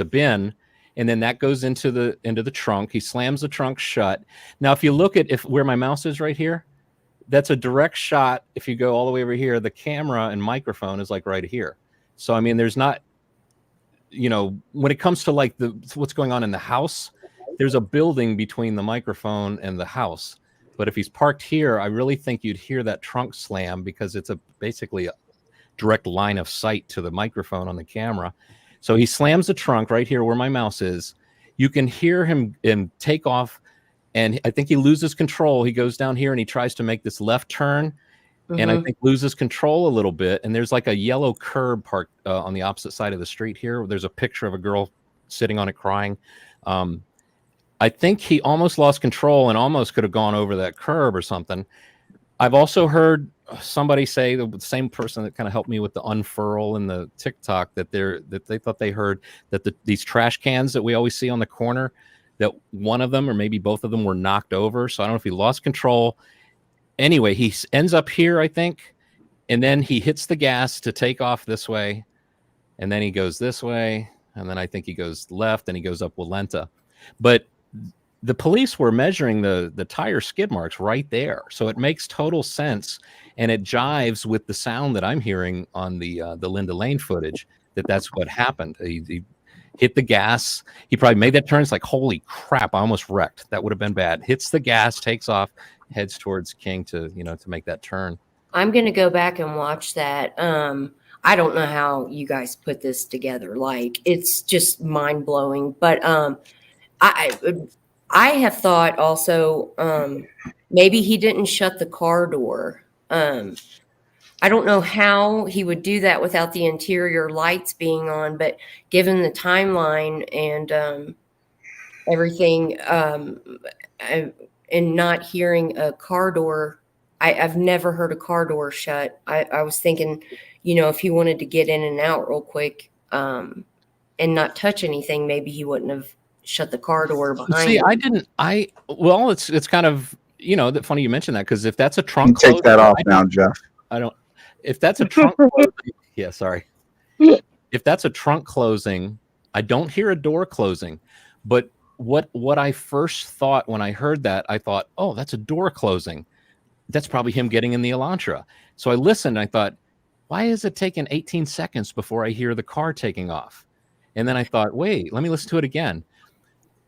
bin, and then that goes into the trunk. He slams the trunk shut. Now, if you look at where my mouse is right here, that's a direct shot. If you go all the way over here, the camera and microphone is like right here. So, I mean, there's not, when it comes to like what's going on in the house, there's a building between the microphone and the house. But if he's parked here, I really think you'd hear that trunk slam, because it's basically a direct line of sight to the microphone on the camera. So he slams the trunk right here where my mouse is. You can hear him take off. And I think he loses control. He goes down here and he tries to make this left turn, and I think loses control a little bit. And there's like a yellow curb parked on the opposite side of the street here. There's a picture of a girl sitting on it crying. I think he almost lost control and almost could have gone over that curb or something. I've also heard somebody say, the same person that kind of helped me with the unfurl in the TikTok, that they thought they heard that these trash cans that we always see on the corner, that one of them or maybe both of them were knocked over. So I don't know if he lost control. Anyway, he ends up here, I think, and then he hits the gas to take off this way, and then he goes this way, and then I think he goes left, and he goes up Walenta. But the police were measuring the tire skid marks right there, so it makes total sense, and it jives with the sound that I'm hearing on the Linda Lane footage, that's what happened. hit the gas. He probably made that turn. It's like, holy crap, I almost wrecked. That would have been bad. Hits the gas, takes off, heads towards King to make that turn. I'm going to go back and watch that. I don't know how you guys put this together. Like, it's just mind blowing. But I have thought also maybe he didn't shut the car door. I don't know how he would do that without the interior lights being on, but given the timeline and everything, and not hearing a car door, I've never heard a car door shut. I was thinking, if he wanted to get in and out real quick and not touch anything, maybe he wouldn't have shut the car door behind See, him. well, it's kind of, funny you mentioned that, because if that's a trunk Take closing, that off now, Jeff. if that's a trunk closing, yeah, sorry. If that's a trunk closing, I don't hear a door closing. But what I first thought when I heard that, I thought, oh, that's a door closing. That's probably him getting in the Elantra. So I listened. I thought, why is it taking 18 seconds before I hear the car taking off? And then I thought, wait, let me listen to it again.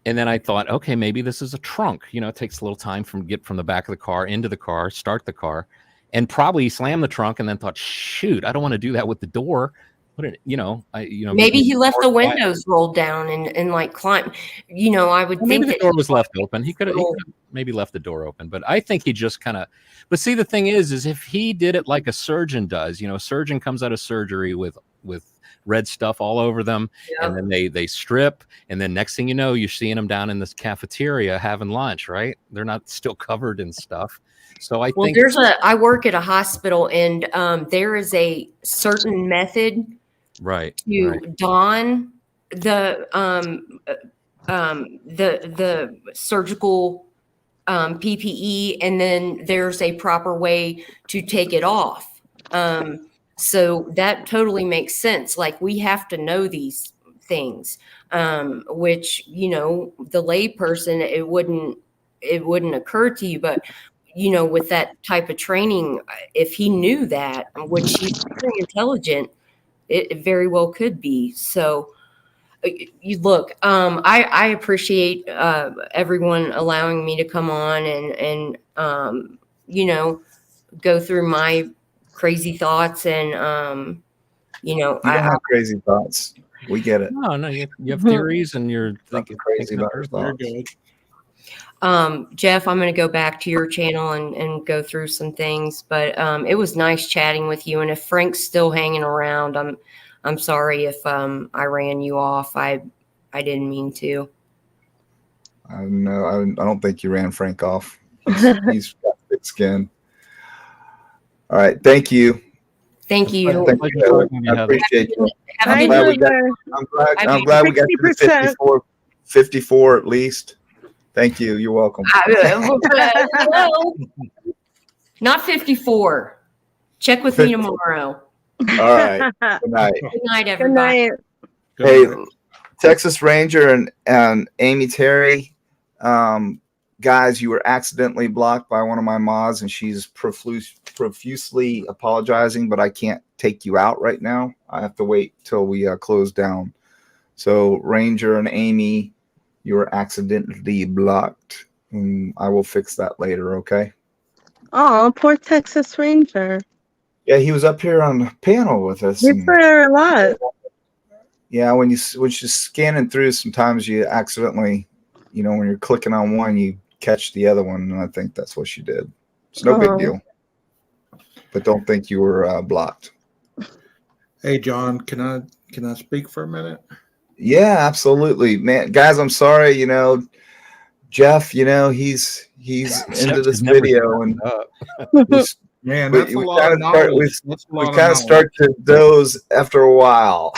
And then I thought, okay, maybe this is a trunk. It takes a little time from the back of the car into the car, start the car, and probably slam the trunk. And then thought, shoot, I don't want to do that with the door. Maybe he left the windows rolled down and like climb. I would think maybe the door was left open. He could have little- maybe left the door open, but I think he just kind of. But see, the thing is if he did it like a surgeon does, a surgeon comes out of surgery with red stuff all over them, and then they strip, and then next thing you know, you're seeing them down in this cafeteria having lunch, right? They're not still covered in stuff. So I think I work at a hospital, and there is a certain method to don the surgical PPE, and then there's a proper way to take it off. So that totally makes sense. Like, we have to know these things, which, the lay person, it wouldn't occur to you, but with that type of training, if he knew that, which he's very intelligent, it very well could be. So you look, I appreciate everyone allowing me to come on and go through my crazy thoughts, and You don't have crazy thoughts. We get it. No, you have theories, and you're thinking crazy about your You're thoughts. good. Jeff, I'm going to go back to your channel and go through some things, but it was nice chatting with you. And if Frank's still hanging around, I'm sorry if I ran you off. I didn't mean to. No, I don't think you ran Frank off. He's got thick skin. All right, thank you. Thank you. Thank you. I appreciate you. Have a I'm good glad night. I'm glad we got to the 54 at least. Thank you. You're welcome. Well, not 54. Check with me tomorrow. All right. Good night. Good night, everybody. Hey, Texas Ranger and Amy Terry, guys, you were accidentally blocked by one of my mods, and she's profusely apologizing, but I can't take you out right now. I have to wait till we close down. So Ranger and Amy, you were accidentally blocked. I will fix that later, okay? Oh, poor Texas Ranger. Yeah, he was up here on the panel with us. We put her a lot. Yeah, when you're scanning through, sometimes you accidentally, when you're clicking on one, you catch the other one, and I think that's what she did. It's no big deal. But don't think you were blocked. Hey, John, can I speak for a minute? Yeah, absolutely, man. Guys, I'm sorry. Jeff. He's into this video, and man, that's a lot of knowledge. We kind of start to doze after a while.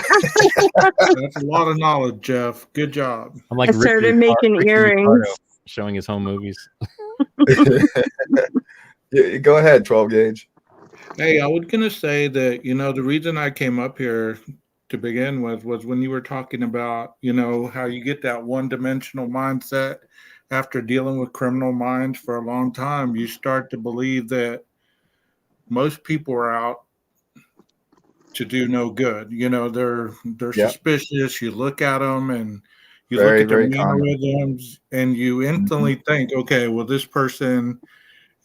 That's a lot of knowledge, Jeff. Good job. I'm like I started making earrings, Ricardo, showing his home movies. Go ahead, 12 gauge. Hey, I was gonna say that the reason I came up here to begin with was when you were talking about how you get that one-dimensional mindset after dealing with criminal minds for a long time. You start to believe that most people are out to do no good. You know, they're Yep. suspicious. You look at them and you look Very, at their very common. mannerisms, and you instantly think, okay, well, this person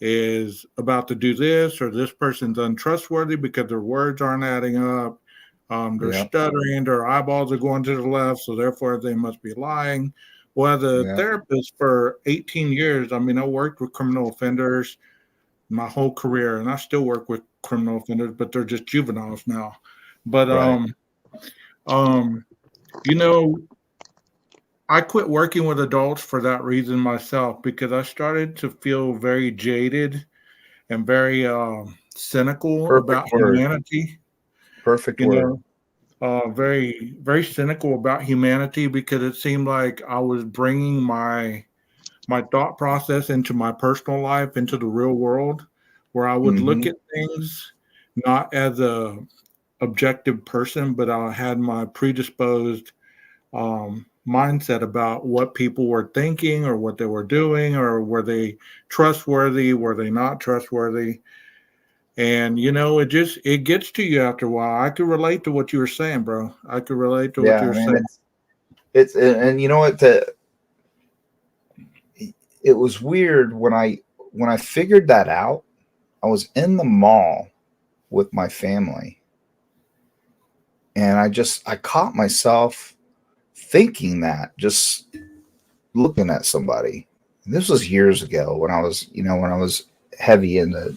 is about to do this, or this person's untrustworthy because their words aren't adding up. They're Yeah. stuttering, their eyeballs are going to the left, so therefore they must be lying. Well, as a Yeah. therapist for 18 years, I mean, I worked with criminal offenders my whole career, and I still work with criminal offenders, but they're just juveniles now. But Right. you know, I quit working with adults for that reason myself, because I started to feel very jaded and very cynical Perfect about word. humanity. Perfect You word. know, very very cynical about humanity, because it seemed like I was bringing my thought process into my personal life, into the real world, where I would look Mm-hmm. at things not as a objective person, but I had my predisposed mindset about what people were thinking or what they were doing, or were they trustworthy, were they not trustworthy. And you know, it gets to you after a while. I could relate to what you were saying, bro. I could relate to what Yeah. you I were mean, saying. and you know what? It was weird when I figured that out. I was in the mall with my family, and I caught myself thinking that, just looking at somebody. And this was years ago when I was heavy into,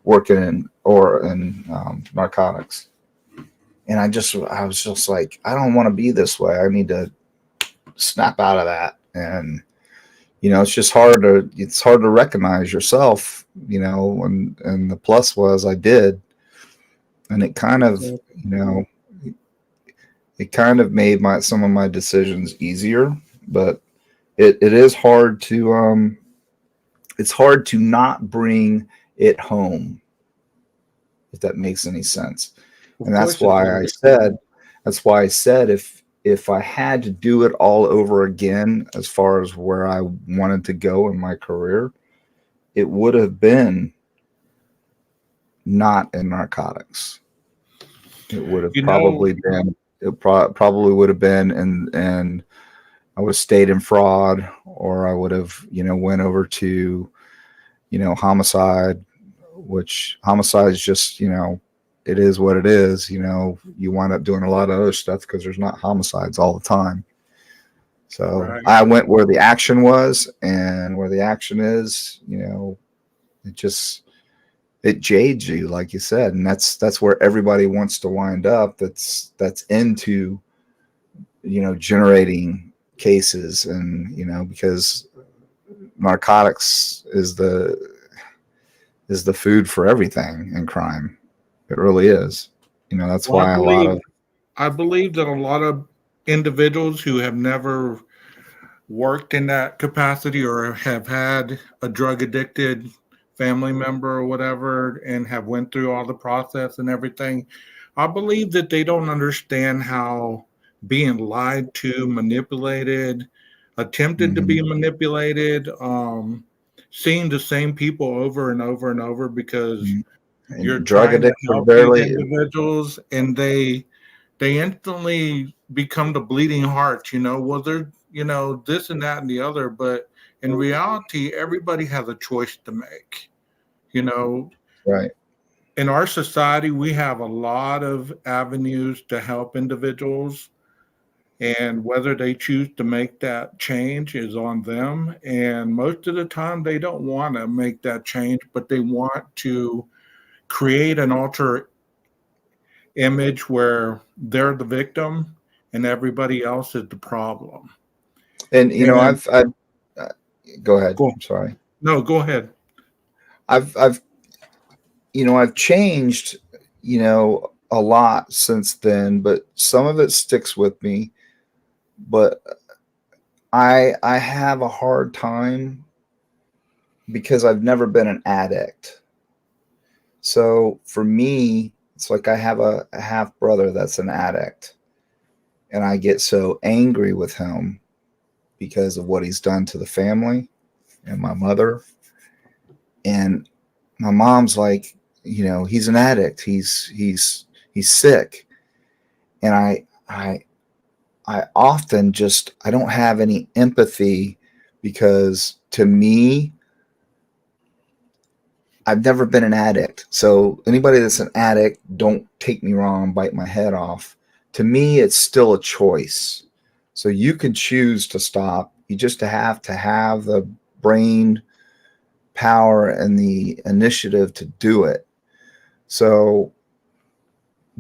working in narcotics. And I was just like, I don't want to be this way. I need to snap out of that. And it's hard to recognize yourself, and the plus was I did. And it kind of, you know, it kind of made some of my decisions easier, but it is hard to it's hard to not bring it home, if that makes any sense. Of And course it does. that's why I said if I had to do it all over again, as far as where I wanted to go in my career, it would have been not in narcotics. It would have You know, probably would have been, and I would have stayed in fraud, or I would have, went over to, homicide, which homicide is just, it is what it is. You wind up doing a lot of other stuff because there's not homicides all the time. So right. I went where the action was, and where the action is, it just, it jades you, like you said. And that's where everybody wants to wind up. That's into, generating cases, and, because narcotics is the food for everything in crime. It really is. That's Well, why a lot of I believe that a lot of individuals who have never worked in that capacity, or have had a drug addicted family member or whatever, and have went through all the process and everything, I believe that they don't understand how being lied to, manipulated, attempted to be Mhm. manipulated, seeing the same people over and over and over, because you're And drug trying to addiction help these barely. individuals, and they instantly become the bleeding heart. Well, they're, this and that and the other, but in reality, everybody has a choice to make. you know Right. in our society, we have a lot of avenues to help individuals, and whether they choose to make that change is on them. And most of the time they don't want to make that change, but they want to create an alter image where they're the victim and everybody else is the problem. And And I've uh, go ahead. go, I'm sorry. no, go ahead. I've I've changed, a lot since then, but some of it sticks with me. But I have a hard time because I've never been an addict. So for me, it's like I have a half brother that's an addict, and I get so angry with him because of what he's done to the family and my mother. And my mom's like, he's an addict. He's He's sick. And I often just, I don't have any empathy because to me, I've never been an addict. So anybody that's an addict, don't take me wrong, bite my head off. To me, it's still a choice. So you can choose to stop. You just have to have the brain power and the initiative to do it. So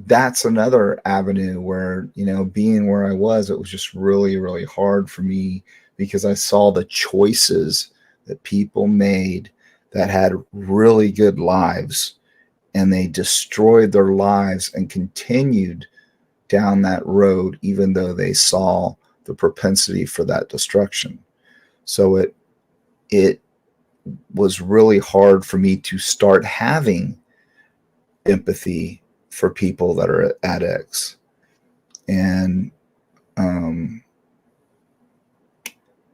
that's another avenue where, you know, being where I was, it was just really, really hard for me because I saw the choices that people made that had really good lives, and they destroyed their lives and continued down that road, even though they saw the propensity for that destruction. So it was really hard for me to start having empathy for people that are addicts. And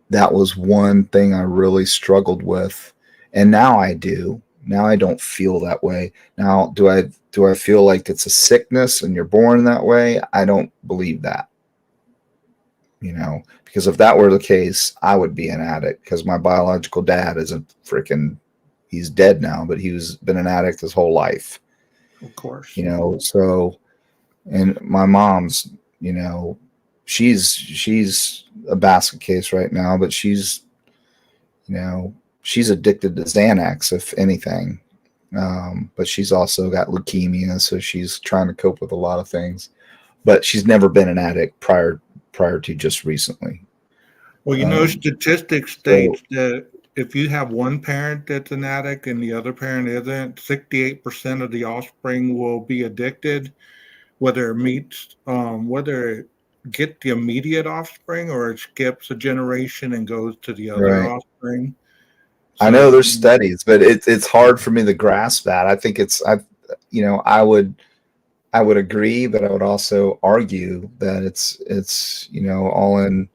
that was one thing I really struggled with. And now I do. Now I don't feel that way. Now, do I feel like it's a sickness and you're born that way? I don't believe that. You know, because if that were the case, I would be an addict because my biological dad isn't freaking, he's dead now, but he was been an addict his whole life. Of course. You know, so, and my mom's, you know, she's a basket case right now, but she's, you know, she's addicted to Xanax, if anything. But she's also got leukemia, so she's trying to cope with a lot of things. But she's never been an addict prior to just recently. Well, you know, statistics states that if you have one parent that's an addict and the other parent isn't, 68% of the offspring will be addicted, whether it get the immediate offspring or it skips a generation and goes to the other Right. offspring. I know there's studies, but it's hard for me to grasp that. I think I would agree, but I would also argue that it's you know, all in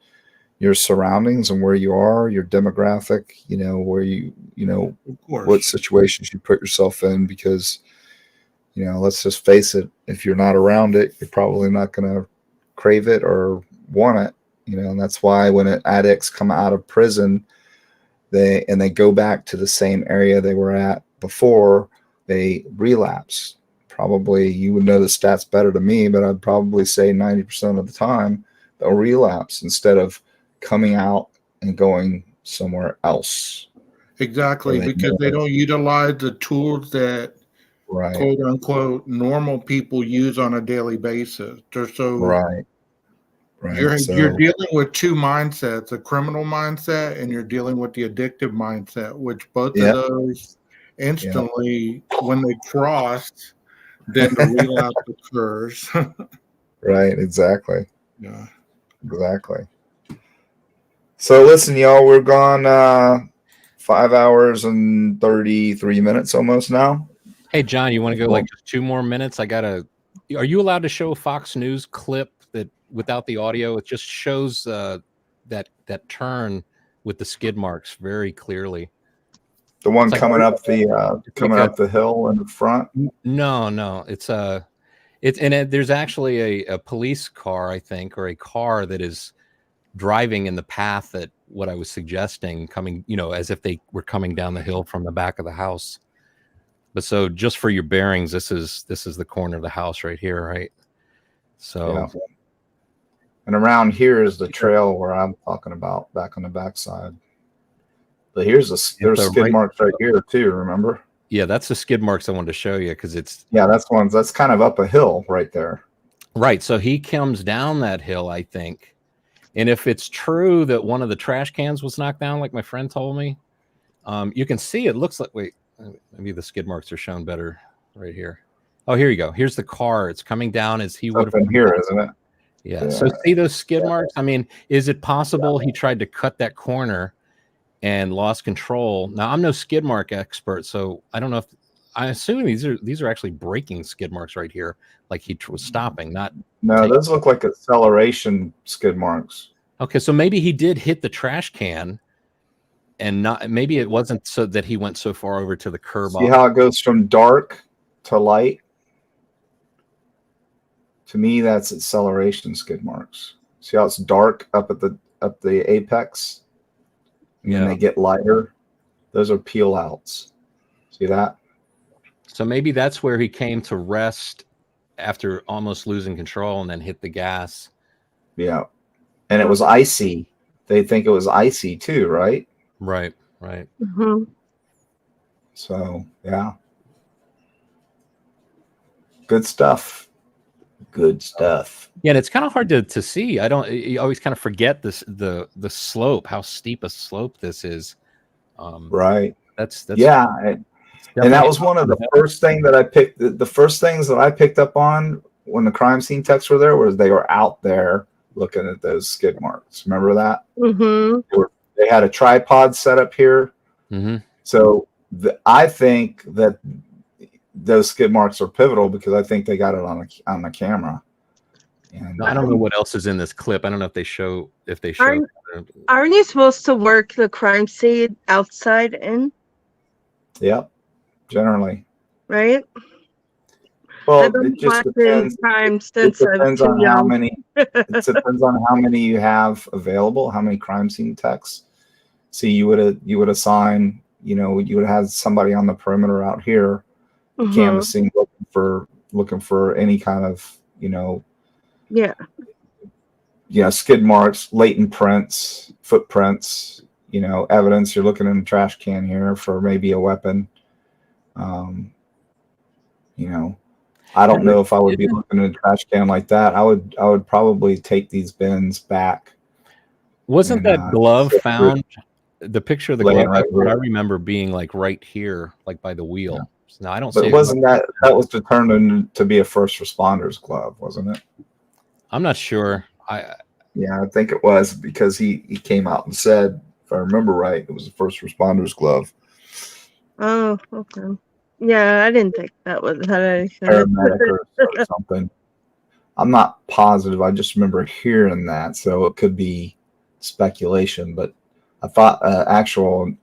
your surroundings and where you are, your demographic, you know, where you know, what situations you put yourself in, because, you know, let's just face it, if you're not around it, you're probably not going to crave it or want it, you know. And that's why when addicts come out of prison, they go back to the same area they were at before, they relapse. Probably you would know the stats better than me, but I'd probably say 90% of the time they'll relapse instead of coming out and going somewhere else. Exactly, because they don't utilize the tools that quote unquote normal people use on a daily basis. They're so right. You're So dealing with two mindsets, a criminal mindset and you're dealing with the addictive mindset, which both of those instantly when they cross, then the relapse occurs. Right, exactly. Yeah. Exactly. So listen, y'all, we're gone 5 hours and 33 minutes almost now. Hey, John, you want to go like just 2 more minutes? Are you allowed to show a Fox News clip that without the audio? It just shows that turn with the skid marks very clearly. The one coming up the hill in the front. No, there's actually a police car, I think, or a car that is driving in the path that what I was suggesting, coming, you know, as if they were coming down the hill from the back of the house. But so just for your bearings, this is the corner of the house right here, right? So yeah. And around here is the trail where I'm talking about, back on the backside. But there's skid marks right here too, remember? Yeah, that's the skid marks I wanted to show you because it's that's kind of up a hill right there. Right. So he comes down that hill, I think. And if it's true that one of the trash cans was knocked down, like my friend told me, you can see it looks like, wait, maybe the skid marks are shown better right here. Oh, here you go. Here's the car. It's coming down as he would have been here, isn't it? Yeah. So see those skid marks? I mean, is it possible he tried to cut that corner and lost control? Now, I'm no skid mark expert, so I don't know if I assume these are actually braking skid marks right here, like he was stopping, not. No, those look like acceleration skid marks. Okay, so maybe he did hit the trash can, and not maybe it wasn't so that he went so far over to the curb. See how it goes from dark to light? To me, that's acceleration skid marks. See how it's dark up the apex, and then they get lighter. Those are peel outs. See that? So maybe that's where he came to rest after almost losing control and then hit the gas. Yeah. And it was icy. They think it was icy too, right? Right. Mm-hmm. So, yeah. Good stuff. Good stuff. Yeah, and it's kind of hard to see. You always kind of forget the slope, how steep a slope this is. Right. That's yeah. And that was one of the first thing that I picked. The first things that I picked up on when the crime scene techs were there was they were out there looking at those skid marks. Remember that? Mm-hmm. They had a tripod set up here. Mm-hmm. So I think that those skid marks are pivotal because I think they got it on the camera. And I don't know what else is in this clip. I don't know if they show. Aren't you supposed to work the crime scene outside in? Yep, generally. Right. Well, it just depends. It depends on how many. It depends on how many you have available. How many crime scene techs. See, you would assign. You would have somebody on the perimeter out here, canvassing, looking for any kind of skid marks, latent prints, footprints. Evidence. You're looking in the trash can here for maybe a weapon. I don't know if I would be looking in a trash can like that. I would probably take these bins back. Wasn't that glove found? The picture of the glove right I remember being like right here, like by the wheel. Yeah. So now I don't. But wasn't that was determined to be a first responder's glove, wasn't it? I'm not sure. Yeah, I think it was because he came out and said, if I remember right, it was a first responder's glove. Oh, okay. Yeah, I didn't think that had anything. Paramedic or something. I'm not positive. I just remember hearing that, so it could be speculation. But I thought actual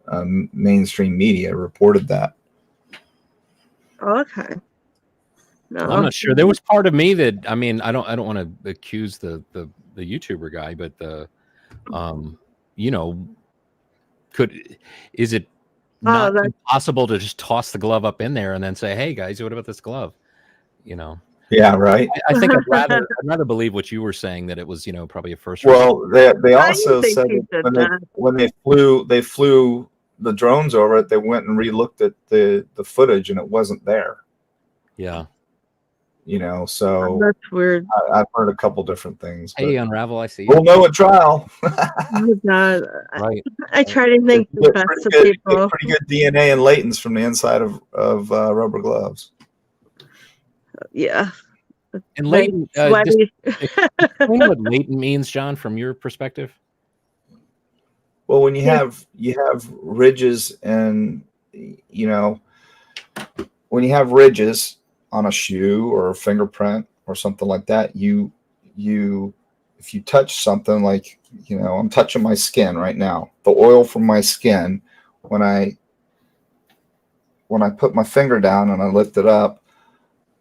mainstream media reported that. Okay. No, I'm not sure. There was part of me that I don't want to accuse the YouTuber guy, but is it not impossible to just toss the glove up in there and then say, "Hey guys, what about this glove?" Yeah, right. I think I'd rather believe what you were saying, that it was probably a first. Well, they also said that when they flew the drones over it, they went and re-looked at the footage and it wasn't there. Yeah. So that's weird. I've heard a couple different things. Hey, Unravel, I see you. We'll know at trial. Oh God. Right. I try to think the best of people. Pretty good DNA and latents from the inside of rubber gloves. Yeah. And latent, explain what latent means, John, from your perspective. Well, when you have ridges and when you have ridges on a shoe or a fingerprint or something like that, if you touch something like, I'm touching my skin right now, the oil from my skin, when I put my finger down and I lift it up,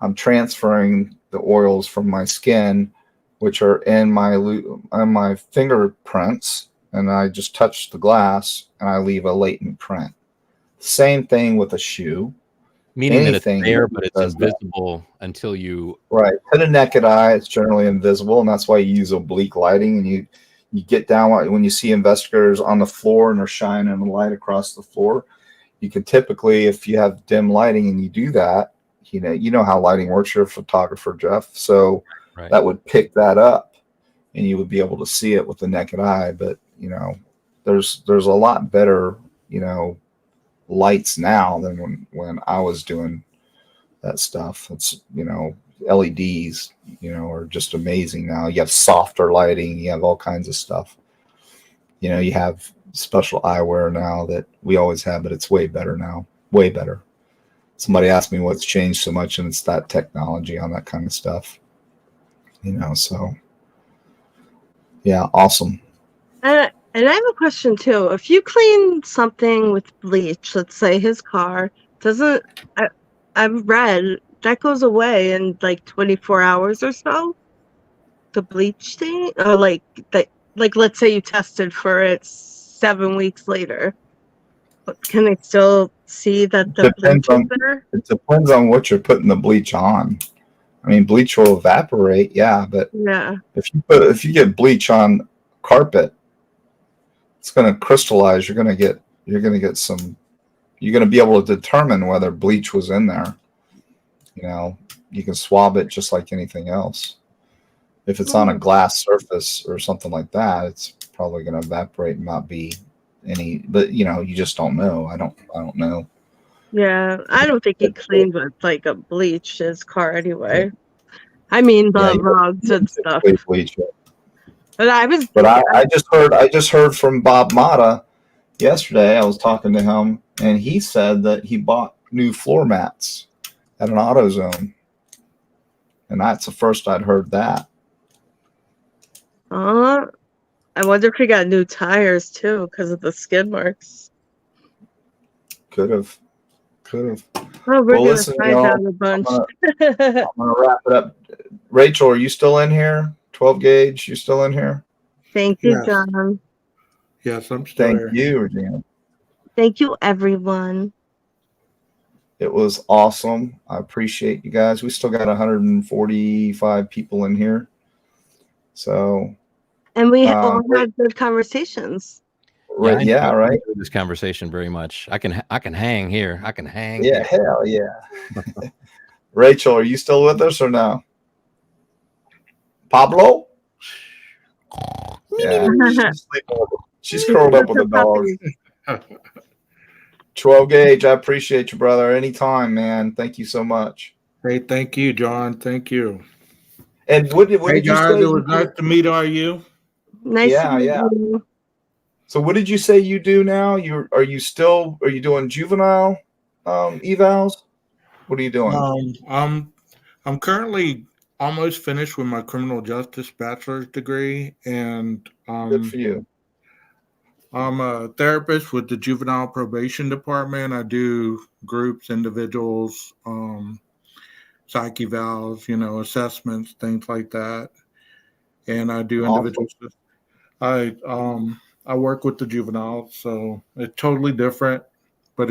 I'm transferring the oils from my skin, which are in my fingerprints, and I just touch the glass and I leave a latent print. Same thing with a shoe. Meaning that it's there, but it's invisible until you... Right. To the naked eye, it's generally invisible, and that's why you use oblique lighting. And you get down when you see investigators on the floor and they're shining the light across the floor. You could typically, if you have dim lighting and you do that, you know how lighting works. You're a photographer, Jeff. So that would pick that up, and you would be able to see it with the naked eye. But there's a lot better lights now than when I was doing that stuff. It's LEDs are just amazing now. You have softer lighting, you have all kinds of stuff. You have special eyewear now that we always have, but it's way better now. Way better. Somebody asked me what's changed so much, and it's that technology on that kind of stuff. So yeah, awesome. And I have a question too. If you clean something with bleach, let's say his car, I've read that goes away in like 24 hours or so. The bleach thing, or like that, like let's say you tested for it 7 weeks later, but can they still see that the Depends bleach is on there? it depends on what you're putting the bleach on. I mean, bleach will evaporate, yeah, but Yeah. if you get bleach on carpet, it's going to crystallize. You're going to get some. You're going to be able to determine whether bleach was in there. You know, you can swab it just like anything else. If it's on a glass surface or something like that, it's probably going to evaporate and not be any. But you just don't know. I don't know. Yeah, I don't think he cleaned with like a bleach his car anyway. I mean Yeah, the rugs you and stuff. typically bleach it. But I was But I just heard from Bob Mata yesterday. I was talking to him, and he said that he bought new floor mats at an AutoZone, and that's the first I'd heard that. I wonder if he got new tires too because of the skid marks. Could have. Oh, we're Well, gonna listen, find y'all. out a bunch. I'm gonna wrap it up. Rachel, are you still in here? 12 gauge, you still in here? Thank you, Yes. John. Yes, I'm still Thank here. you, Regina. Thank you, everyone. It was awesome. I appreciate you guys. We still got 145 people in here. So, And we all great. had good conversations. Right, yeah, right. enjoyed this conversation very much. I can hang here. I can hang. Yeah, here. hell yeah. Rachel, are you still with us or no? Pablo? Yeah, she's sleeping she's curled up with the dog. 12 gauge, I appreciate you, brother. Anytime, man. Thank you so much. Hey, thank you, John. Thank you. And what did you guys, say? it was nice to meet all you. Nice Yeah, to meet yeah. you. So what did you say you do now? Are you doing juvenile evals? What are you doing? I'm currently almost finished with my criminal justice bachelor's degree, and Good for you. I'm a therapist with the juvenile probation department. I do groups, individuals, psych evals, assessments, things like that. And I do individual. I work with the juveniles, so it's totally different, but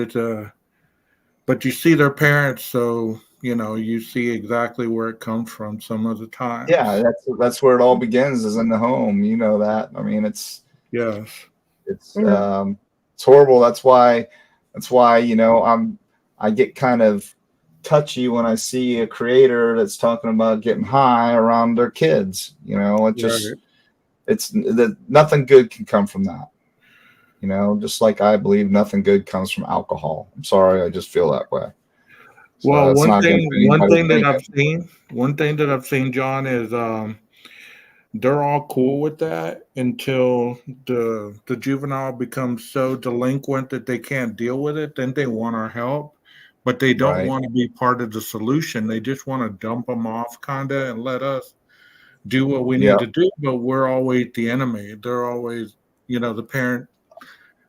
but you see their parents, so you see exactly where it comes from some of the times. Yeah, that's where it all begins, is in the home. You know that. I mean, it's horrible. That's why I get kind of touchy when I see a creator that's talking about getting high around their kids. It's that nothing good can come from that. Just like I believe nothing good comes from alcohol. I'm sorry, I just feel that way. So well, it's one not good thing, for anybody one thing that I've seen, John, is they're all cool with that until the juvenile becomes so delinquent that they can't deal with it. Then they want our help, but they don't want to be part of the solution. They just want to dump them off, kinda, and let us do what we need to do. But we're always the enemy. They're always, the parent.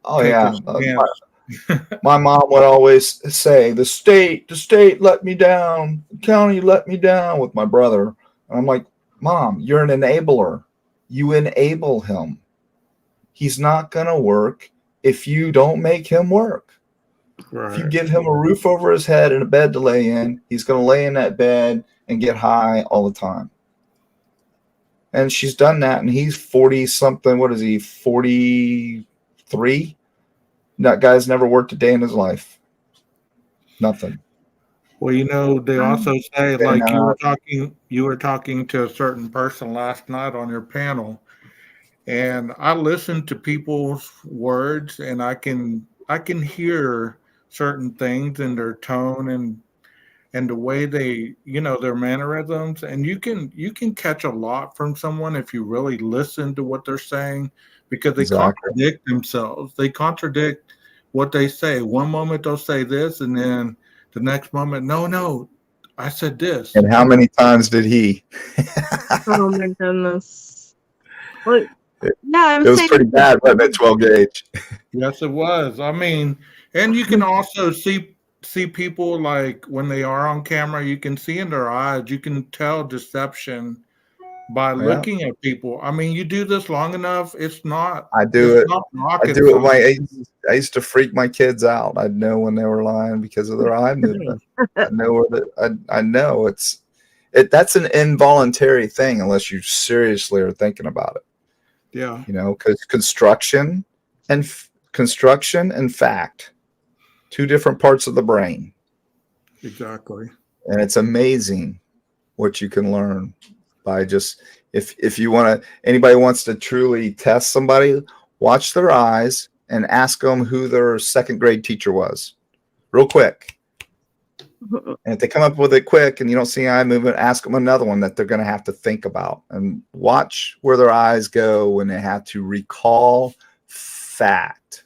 Oh yeah. My mom would always say, the state let me down, the county let me down with my brother. And I'm like, Mom, you're an enabler. You enable him. He's not going to work if you don't make him work. Right. If you give him a roof over his head and a bed to lay in, he's going to lay in that bed and get high all the time. And she's done that, and he's 40 something. What is he, 43? That guy's never worked a day in his life. Nothing. Well, they also say, like you were talking to a certain person last night on your panel, and I listen to people's words, and I can hear certain things in their tone and the way they, their mannerisms, and you can catch a lot from someone if you really listen to what they're saying, because they contradict themselves. They contradict what they say. One moment they'll say this, and then the next moment, no, I said this. And how many times did he? Oh my goodness. Well, yeah, it was pretty bad, wasn't it, 12 gauge? Yes, it was. I mean, and you can also see see people like when they are on camera, you can see in their eyes, you can tell deception by Yeah, looking at people. I mean, you do this long enough, it's not I do it's it. not I rocket do it with my. science. I used to freak my kids out. I'd know when they were lying because of their eye movement. I know where I know that's an involuntary thing unless you seriously are thinking about it. Yeah, Because construction and fact, two different parts of the brain, exactly. and it's amazing what you can learn by just if you want to. Anybody wants to truly test somebody, watch their eyes and ask them who their second grade teacher was, real quick. And if they come up with it quick and you don't see eye movement, ask them another one that they're going to have to think about, and watch where their eyes go when they have to recall fact.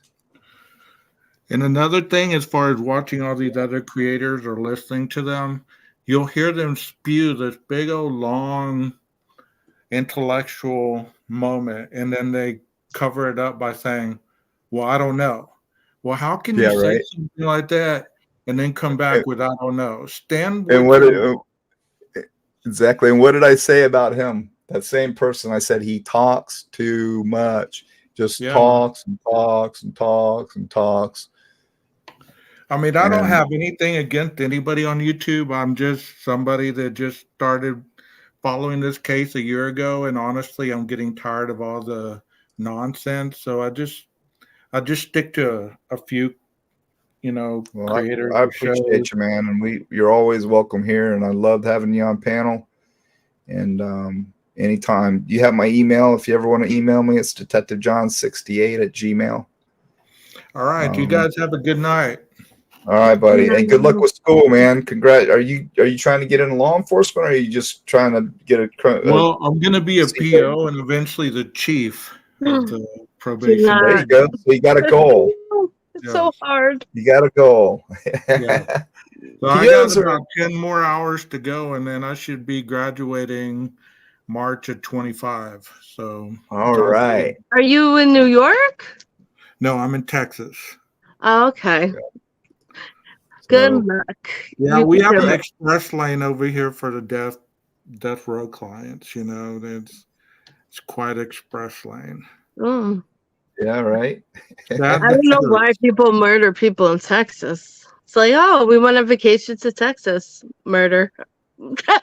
And another thing, as far as watching all these other creators or listening to them, you'll hear them spew this big old long intellectual moment, and then they cover it up by saying, "Well, I don't know." Well, how can you Yeah, say right. something like that and then come And, back with "I don't know"? Stand and what what you know. exactly? And what did I say about him? That same person. I said he talks too much. Just Yeah. talks and talks and talks and talks. I mean, I don't And have anything against anybody on YouTube. I'm just somebody that just started following this case a year ago, and honestly, I'm getting tired of all the nonsense. So I just stick to a few, well, creators I or shows. appreciate you, man. And you're always welcome here. And I loved having you on panel. And anytime you have my email, if you ever want to email me, it's detectivejohn68@gmail. All right, you Um, guys have a good night. all right, buddy, and good luck with school, man. Congrats. Are you trying to get into law enforcement, or are you just trying to get a Well, I'm going to be a CA? PO and eventually the chief of the Do probation There you not. go. team. So you got a goal. It's Yes, so hard. You got a goal. yeah. So I got POs are about 10 more hours to go, and then I should be graduating March of 25. So all it's all good. right. Are you in New York? No, I'm in Texas. Oh, okay. Good So luck. Yeah, You we can have do an it. express lane over here for the death row clients. It's quite express lane. Mm. yeah, right. Sad I but don't know true. why people murder people in Texas. It's like, oh, we went on vacation to Texas. Murder. I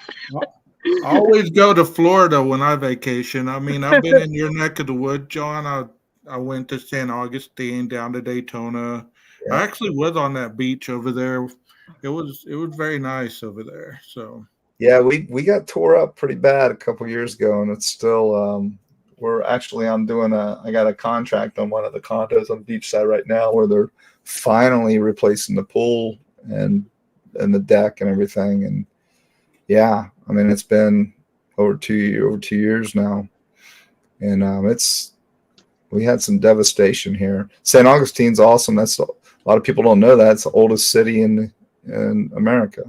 always go to Florida when I vacation. I mean, I've been in your neck of the woods, John. I went to St. Augustine, down to Daytona. Yeah. I actually was on that beach over there. It was very nice over there. So Yeah, we got tore up pretty bad a couple years ago, and it's still we're actually I got a contract on one of the condos on Beachside right now where they're finally replacing the pool and the deck and everything. And yeah, I mean it's been over 2 years now, and we had some devastation here. St. Augustine's awesome. A lot of people don't know that it's the oldest city in America.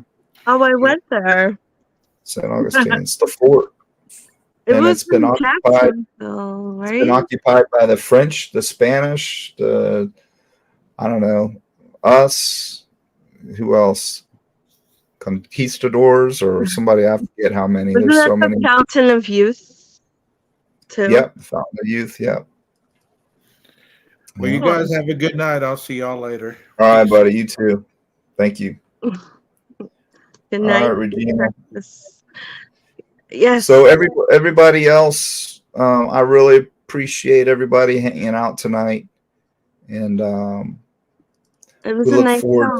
Oh, I went there. St. Augustine. It's the fort, It and was it's been in occupied. Jacksonville, It's been right? occupied by the French, the Spanish, I don't know, us. Who else? Conquistadors or somebody. I forget how many. Wasn't There's that so the many. Fountain of Youth too? Yep, Fountain of Youth. Yep. well, you Yep. Oh, guys have a good night. I'll see y'all later. All right, Peace. buddy. You too. Thank you. good All night. right, Regina. Yes, So everybody else, I really appreciate everybody hanging out tonight, and it was we a look nice forward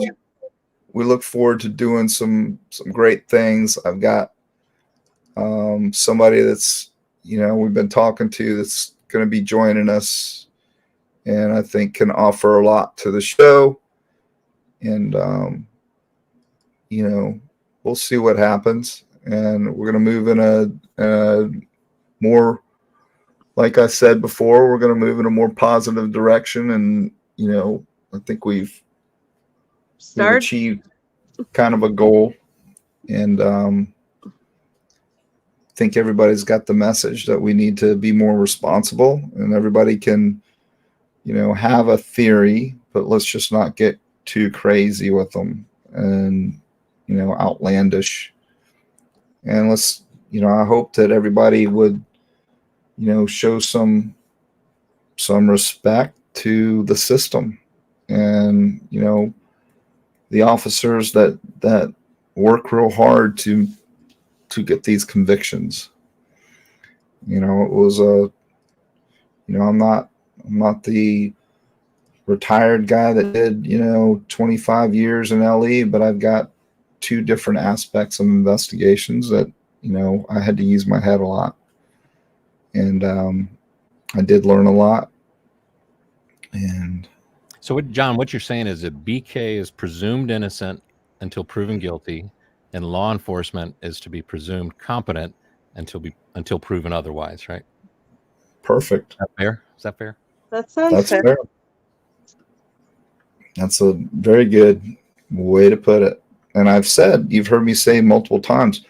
song. to doing some great things. I've got somebody that's we've been talking to that's going to be joining us, and I think can offer a lot to the show. And we'll see what happens, and we're going to move in a more, like I said before, we're going to move in a more positive direction. And I think we've Start. achieved kind of a goal, and think everybody's got the message that we need to be more responsible, and everybody can have a theory, but let's just not get too crazy with them. and outlandish. And I hope that everybody would show some respect to the system, and the officers that work real hard to get these convictions. It was I'm not the retired guy that did 25 years in LE, but I've got two different aspects of investigations that I had to use my head a lot, and I did learn a lot. And so, John, what you're saying is that BK is presumed innocent until proven guilty, and law enforcement is to be presumed competent until proven otherwise, right? Perfect. Is that fair? Is that fair? That sounds That's fair. fair. That's a very good way to put it. And you've heard me say multiple times,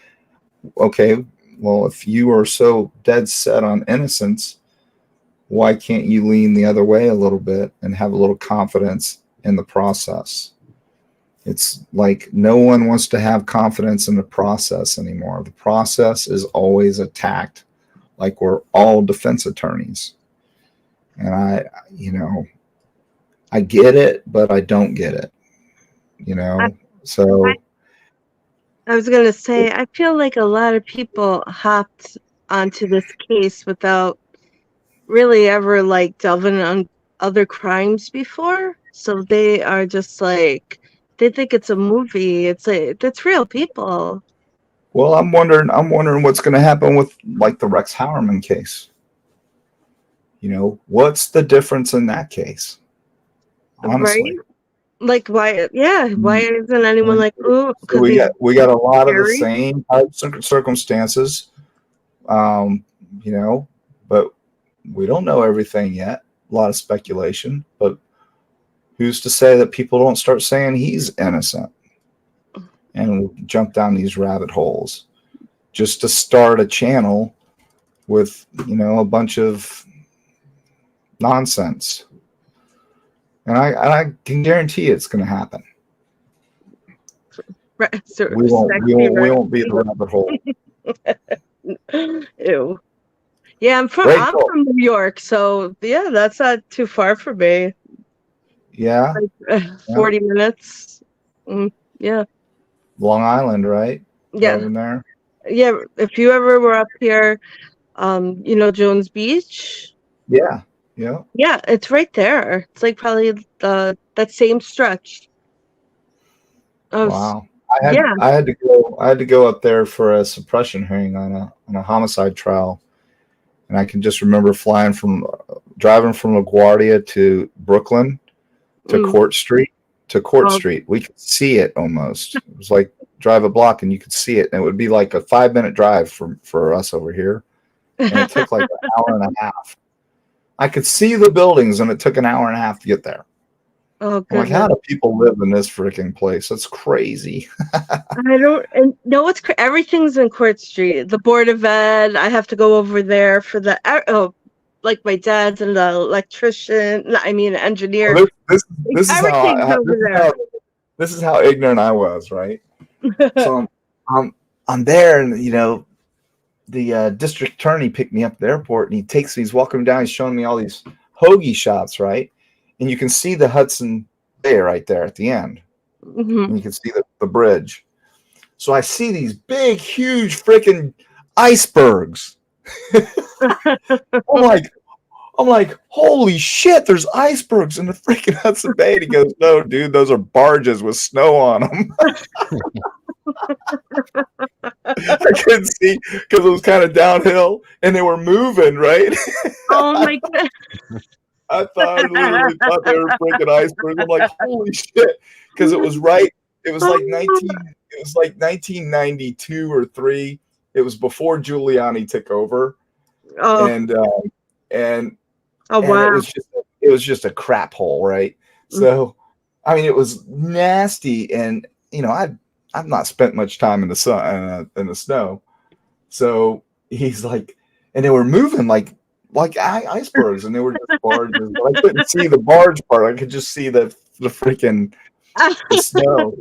okay, well, if you are so dead set on innocence, why can't you lean the other way a little bit and have a little confidence in the process? It's like no one wants to have confidence in the process anymore. The process is always attacked like we're all defense attorneys. And I get it, but I don't get it. So I was going to say, I feel like a lot of people hopped onto this case without really ever like delving on other crimes before. So they are just like, they think it's a movie. That's real people. well, I'm wondering what's going to happen with like the Rex Howerman case. What's the difference in that case? Honestly. Right? Like why? Yeah, why isn't anyone like, oh, So because we got a lot of the scary? same type circumstances, but we don't know everything yet. A lot of speculation, but who's to say that people don't start saying he's innocent and jump down these rabbit holes just to start a channel with a bunch of nonsense? And I can guarantee it's going to happen. We won't be in the rabbit hole. Ew. Yeah, I'm from New York, so yeah, that's not too far for me. Yeah. Like, 40 minutes. Yeah. Long Island, right? Yeah. Right in there. Yeah. If you ever were up here, Jones Beach. Yeah. Yeah. Yeah, it's right there. It's like probably that same stretch. Wow. I had to go up there for a suppression hearing on a homicide trial, and I can just remember driving from LaGuardia to Brooklyn to Court Street Street. We could see it almost. It was like drive a block and you could see it, and it would be like a 5-minute drive for us over here, and it took like an hour and a half. I could see the buildings, and it took an hour and a half to get there. Oh, I'm like, how do people live in this freaking place? That's crazy. I don't know. It's everything's in Court Street. The Board of Ed. I have to go over there for like my dad's and the electrician. I mean, engineer. Well, this is how ignorant I was, right? So I'm there, and the district attorney picked me up at the airport, and he's walking me down. He's showing me all these hoagie shots, right? And you can see the Hudson Bay right there at the end. Mm-hmm. And you can see the bridge. So I see these big, huge freaking icebergs. I'm like, holy shit, there's icebergs in the freaking Hudson Bay. And he goes, no, dude, those are barges with snow on them. I couldn't see because it was kind of downhill and they were moving, right? Oh my god. I literally thought they were freaking icebergs. I'm like, holy shit. Because it was like 1992 or 3. It was before Giuliani took over. Oh. And wow. And it was just a crap hole, right? So I mean, it was nasty, and I've not spent much time in the sun in the snow. So he's like, and they were moving like icebergs, and they were just barges. But I couldn't see the barge part. I could just see the freaking The snow.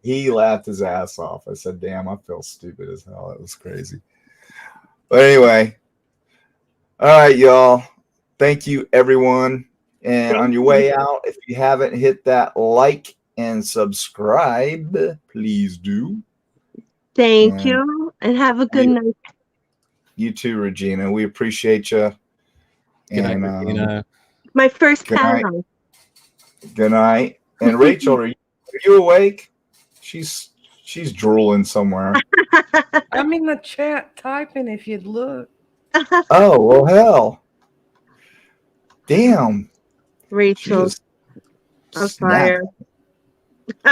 He laughed his ass off. I said, damn, I feel stupid as hell. It was crazy. But anyway, all right, y'all. Thank you, everyone. And on your way out, if you haven't hit that like and subscribe, please do. Thank And you, and have a good night. You too, Regina. We appreciate you. Good night, And Regina. My first good night. panel. Good night. And Rachel, are you awake? She's drooling somewhere. I'm in the chat typing if you'd look. Oh, well, hell. Damn. Rachel, She on just fire. All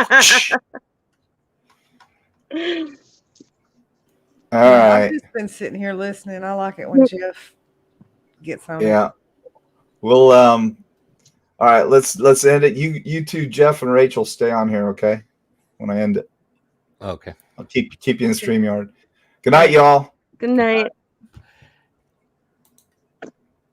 I've right. just been sitting here listening. I like it when Jeff gets on. Yeah. We'll all right, let's end it. You two, Jeff and Rachel, stay on here, okay? When I end it. Okay. I'll keep you in StreamYard. Good night, y'all. Good night.